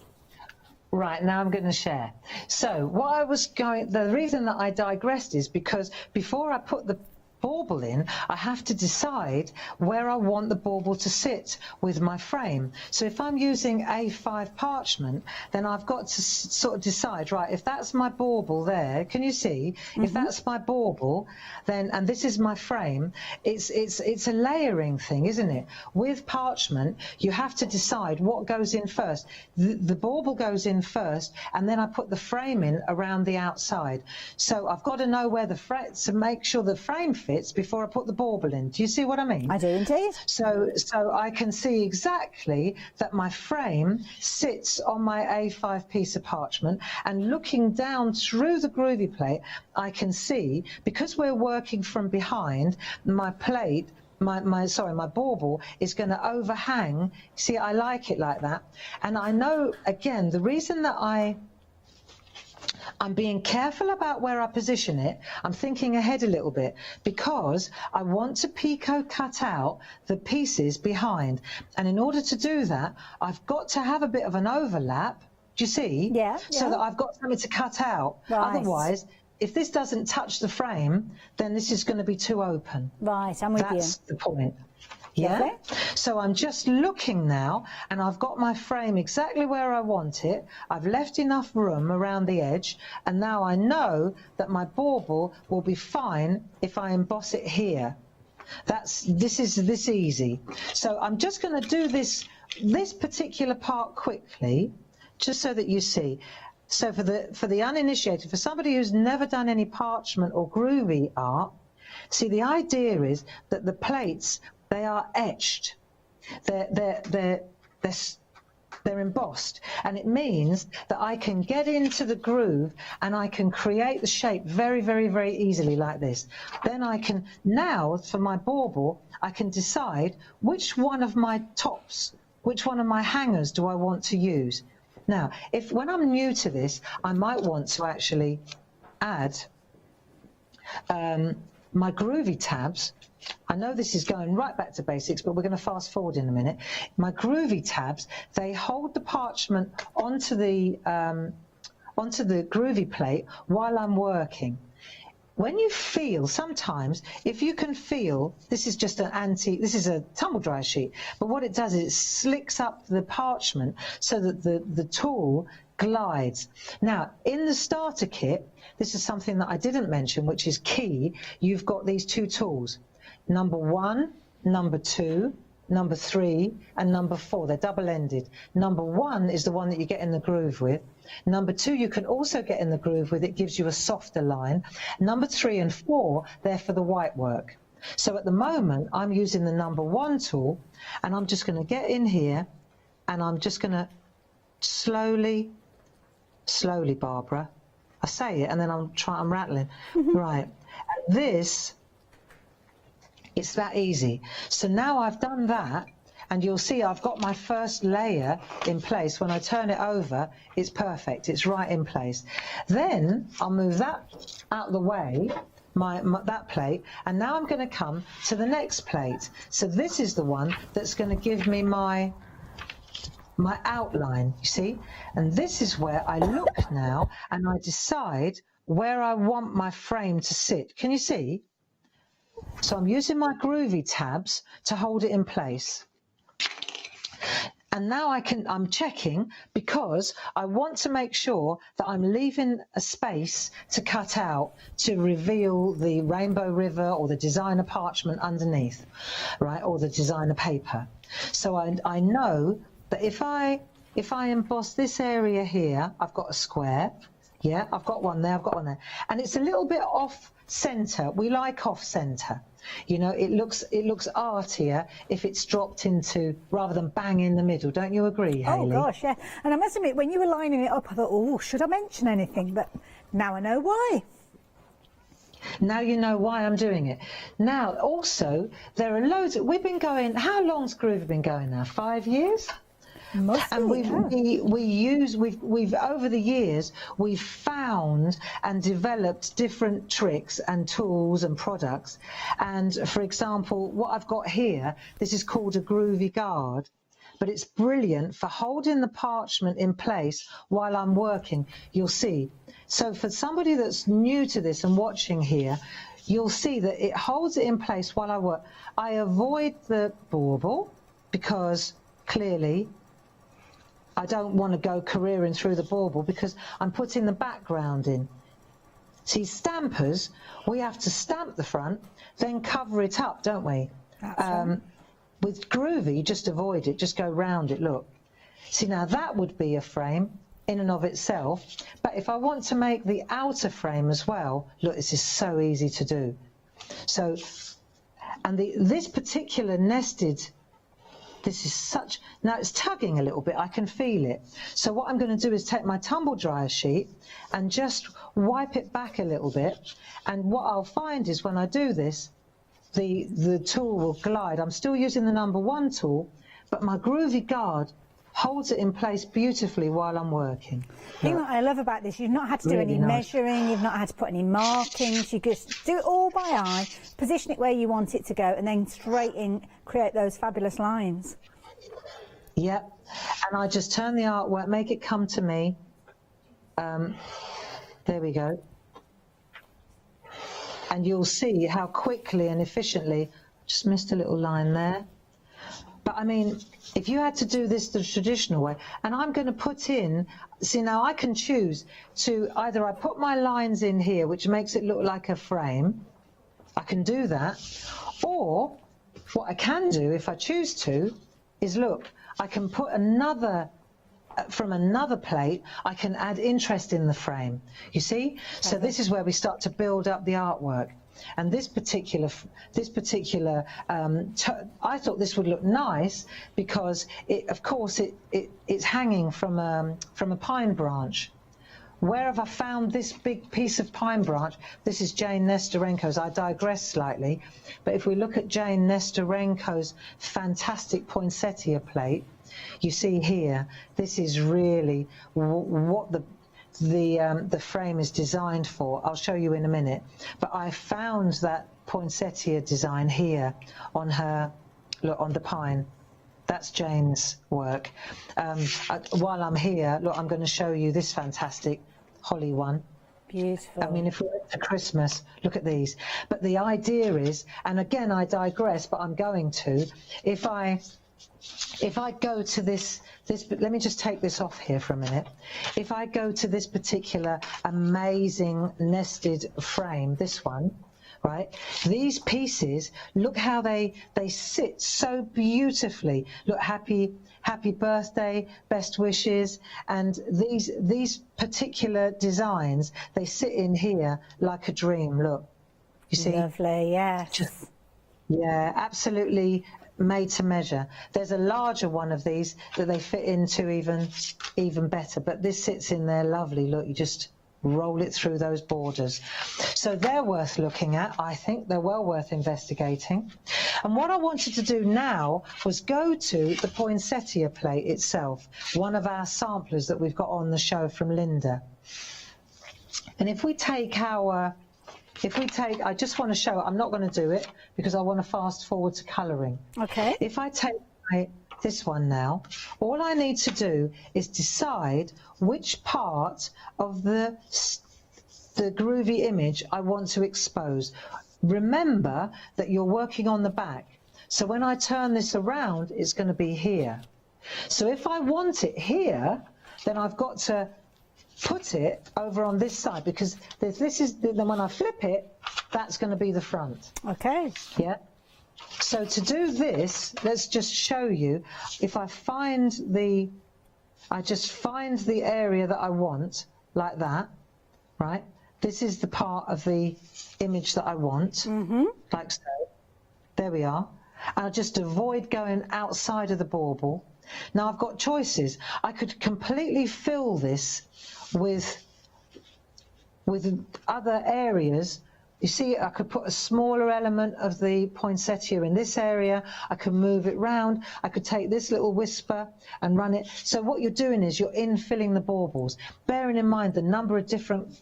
Right, now I'm going to share. So the reason that I digressed is because before I put the bauble in, I have to decide where I want the bauble to sit with my frame. So if I'm using A5 parchment, then I've got to sort of decide, right, if that's my bauble there, can you see? If that's my bauble, then, and this is my frame, it's a layering thing, isn't it? With parchment, you have to decide what goes in first. The bauble goes in first, and then I put the frame in around the outside. So I've got to know where the frame, to make sure the frame fits before I put the bauble in. Do you see what I mean? I do indeed. So I can see exactly that my frame sits on my A5 piece of parchment, and looking down through the groovy plate, I can see, because we're working from behind, my plate, my bauble is going to overhang. See, I like it like that. And I know, again, the reason that I'm being careful about where I position it. I'm thinking ahead a little bit, because I want to picot cut out the pieces behind. And in order to do that, I've got to have a bit of an overlap. Do you see? Yeah. So that I've got something to cut out. Right. Otherwise, if this doesn't touch the frame, then this is going to be too open. Right, I'm with you. That's the point. Yeah. Lovely. So I'm just looking now, and I've got my frame exactly where I want it. I've left enough room around the edge, and now I know that my bauble will be fine if I emboss it here. This is this easy. So I'm just going to do this particular part quickly, just so that you see. So for the uninitiated, for somebody who's never done any parchment or groovy art, see, the idea is that the plates, they are etched, they're embossed, and it means that I can get into the groove and I can create the shape very, very, very easily like this. Then I can, now for my bauble, I can decide which one of my tops, which one of my hangers do I want to use. Now, when I'm new to this, I might want to actually add my groovy tabs. I know this is going right back to basics, but we're going to fast forward in a minute. My groovy tabs, they hold the parchment onto the groovy plate while I'm working. When you feel, sometimes, if you can feel, this is just this is a tumble dryer sheet, but what it does is it slicks up the parchment so that the tool glides. Now, in the starter kit, this is something that I didn't mention, which is key. You've got these two tools. Number 1, number 2, number 3, and number 4. They're double-ended. Number 1 is the one that you get in the groove with. Number 2 you can also get in the groove with. It gives you a softer line. Number 3 and 4, they're for the white work. So at the moment, I'm using the number 1 tool, and I'm just going to get in here, and I'm just going to slowly, Barbara. I say it, and then I'm rattling. Right. And this... it's that easy. So now I've done that, and you'll see I've got my first layer in place. When I turn it over, it's perfect. It's right in place. Then I'll move that out of the way, that plate, and now I'm going to come to the next plate. So this is the one that's going to give me my outline, you see? And this is where I look now, and I decide where I want my frame to sit. Can you see? So I'm using my groovy tabs to hold it in place. And now I'm checking, because I want to make sure that I'm leaving a space to cut out to reveal the Rainbow River or the designer parchment underneath, right, or the designer paper. So I know that if I emboss this area here, I've got a square. Yeah, I've got one there, I've got one there. And it's a little bit off centre. We like off centre. You know, it looks artier if it's dropped into, rather than bang in the middle. Don't you agree, Hayley? Oh gosh, yeah. And I must admit, when you were lining it up, I thought, oh, should I mention anything? But now I know why. Now you know why I'm doing it. Now, also, there are loads. We've been going, how long's Groove been going now? 5 years? And we've over the years, we've found and developed different tricks and tools and products. And for example, what I've got here, this is called a groovy guard, but it's brilliant for holding the parchment in place while I'm working. You'll see. So for somebody that's new to this and watching here, you'll see that it holds it in place while I work. I avoid the bauble because clearly I don't want to go careering through the bauble because I'm putting the background in. See, stampers, we have to stamp the front, then cover it up, don't we? Right. With groovy, just avoid it, just go round it, look. See, now that would be a frame in and of itself, but if I want to make the outer frame as well, look, this is so easy to do. So, and this particular nested, this is such, now it's tugging a little bit, I can feel it. So what I'm going to do is take my tumble dryer sheet and just wipe it back a little bit, and what I'll find is when I do this, the tool will glide. I'm still using the number 1 tool, but my groovy guard holds it in place beautifully while I'm working. You know what I love about this, you've not had to do any measuring, you've not had to put any markings, you just do it all by eye, position it where you want it to go, and then straight in create those fabulous lines. Yep, and I just turn the artwork, make it come to me. There we go. and you'll see how quickly and efficiently, just missed a little line there. But I mean, if you had to do this the traditional way, and I'm going to put in, see now I can choose to either I put my lines in here, which makes it look like a frame, I can do that, or what I can do if I choose to is look, I can put another, from another plate, I can add interest in the frame, you see? So this is where we start to build up the artwork. And this particular, I thought this would look nice because, of course, it's hanging from a pine branch. Where have I found this big piece of pine branch? This is Jane Nestorenko's. I digress slightly, but if we look at Jane Nestorenko's fantastic poinsettia plate, you see here, this is really what the frame is designed for. I'll show you in a minute. But I found that poinsettia design here on her, look, on the pine. That's Jane's work. While I'm here, look, I'm going to show you this fantastic holly one. Beautiful. I mean, if we went to Christmas, look at these. But the idea is, and again, I digress, but I'm going to, if I go to this, let me just take this off here for a minute. If I go to this particular amazing nested frame, this one, right? These pieces, look how they sit so beautifully. Look, happy birthday, best wishes, and these particular designs, they sit in here like a dream. Look, you see? Lovely, yes. Yeah, absolutely made to measure. There's a larger one of these that they fit into even better, but this sits in there lovely. Look, you just roll it through those borders. So they're worth looking at. I think they're well worth investigating. And what I wanted to do now was go to the poinsettia plate itself, one of our samplers that we've got on the show from Linda. And if we take, I just want to show it, I'm not going to do it because I want to fast forward to colouring. Okay. If I take this one now, all I need to do is decide which part of the groovy image I want to expose. Remember that you're working on the back. So when I turn this around, it's going to be here. So if I want it here, then I've got to put it over on this side because then when I flip it, that's going to be the front. Okay. Yeah. So to do this, let's just show you. If I just find the area that I want, like that, right? This is the part of the image that I want, like so. There we are. I'll just avoid going outside of the bauble. Now I've got choices. I could completely fill this with other areas. You see, I could put a smaller element of the poinsettia in this area. I could move it round. I could take this little whisper and run it. So what you're doing is you're infilling the baubles, bearing in mind the number of different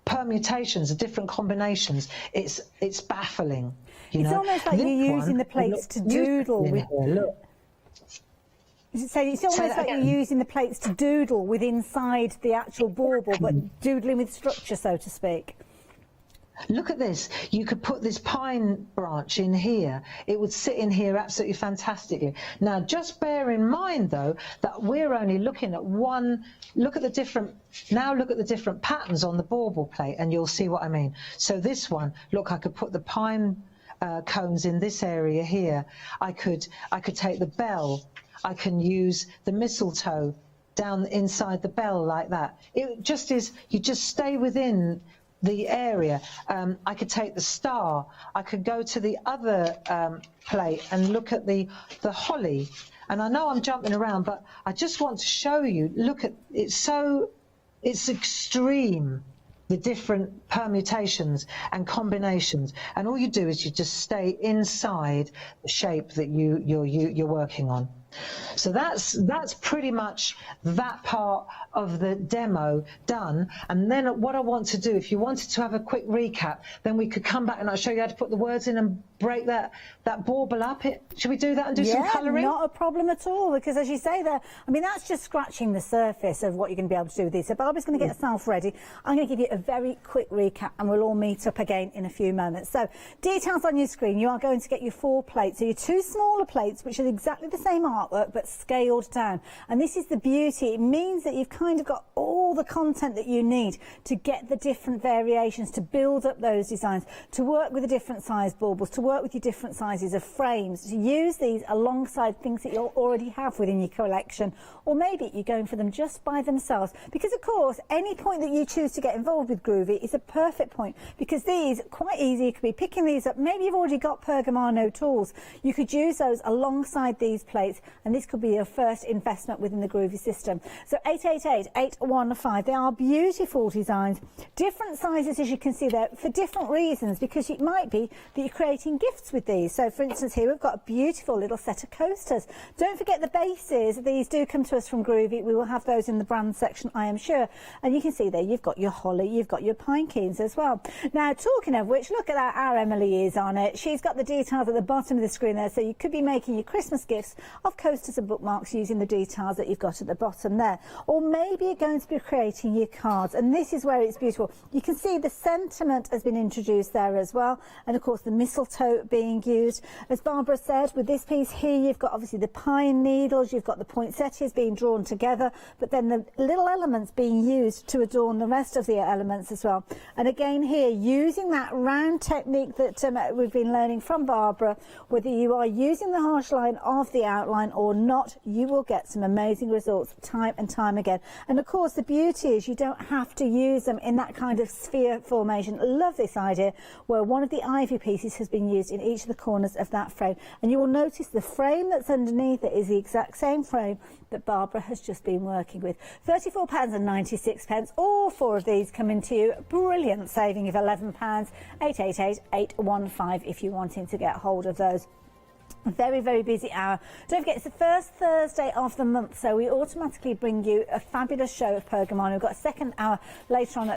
permutations, the different combinations. It's baffling. It's almost like you're using the plates to doodle with. Look. So it's almost like you're using the plates to doodle with inside the actual bauble, but doodling with structure, so to speak. Look at this. You could put this pine branch in here. It would sit in here absolutely fantastically. Now, just bear in mind, though, that we're only looking at one. Look at the different patterns on the bauble plate, and you'll see what I mean. So this one, look, I could put the pine cones in this area here. I could take the bell. I can use the mistletoe down inside the bell like that. It just is. You just stay within the area. I could take the star. I could go to the other plate and look at the holly. And I know I'm jumping around, but I just want to show you. Look at it's extreme, the different permutations and combinations. And all you do is you just stay inside the shape that you're working on. So that's pretty much that part of the demo done. And then what I want to do, if you wanted to have a quick recap, then we could come back and I'll show you how to put the words in and break that bauble up. Should we do that and do some colouring? Not a problem at all, because as you say there, I mean, that's just scratching the surface of what you're going to be able to do with this. So Barbara's going to get herself ready. I'm going to give you a very quick recap and we'll all meet up again in a few moments. So details on your screen, you are going to get your 4 plates. So your 2 smaller plates, which are exactly the same artwork but scaled down. And this is the beauty. It means that you've kind of got all the content that you need to get the different variations, to build up those designs, to work with the different size baubles, to work with your different sizes of frames, to use these alongside things that you already have within your collection, or maybe you're going for them just by themselves, because of course any point that you choose to get involved with Groovy is a perfect point, because these quite easy, you could be picking these up. Maybe you've already got Pergamano tools, you could use those alongside these plates, and this could be your first investment within the Groovy system. So 888-815, they are beautiful designs, different sizes as you can see there, for different reasons, because it might be that you're creating gifts with these. So for instance here we've got a beautiful little set of coasters. Don't forget the bases, these do come to us from Groovy. We will have those in the brand section, I am sure. And you can see there you've got your holly, you've got your pine cones as well. Now talking of which, look at that, our Emily is on it. She's got the details at the bottom of the screen there, so you could be making your Christmas gifts of coasters and bookmarks using the details that you've got at the bottom there. Or maybe you're going to be creating your cards, and this is where it's beautiful. You can see the sentiment has been introduced there as well, and of course the mistletoe being used. As Barbara said, with this piece here you've got obviously the pine needles, you've got the poinsettias being drawn together, but then the little elements being used to adorn the rest of the elements as well. And again here, using that round technique that we've been learning from Barbara, whether you are using the harsh line of the outline or not, you will get some amazing results time and time again. And of course the beauty is you don't have to use them in that kind of sphere formation. Love this idea where one of the ivy pieces has been used in each of the corners of that frame, and you will notice the frame that's underneath it is the exact same frame that Barbara has just been working with. £34.96, all 4 of these coming to you, brilliant saving of £11. 888-815 if you're wanting to get hold of those. Very, very busy hour. Don't forget, it's the first Thursday of the month, so we automatically bring you a fabulous show of Pergamano. We've got a second hour later on at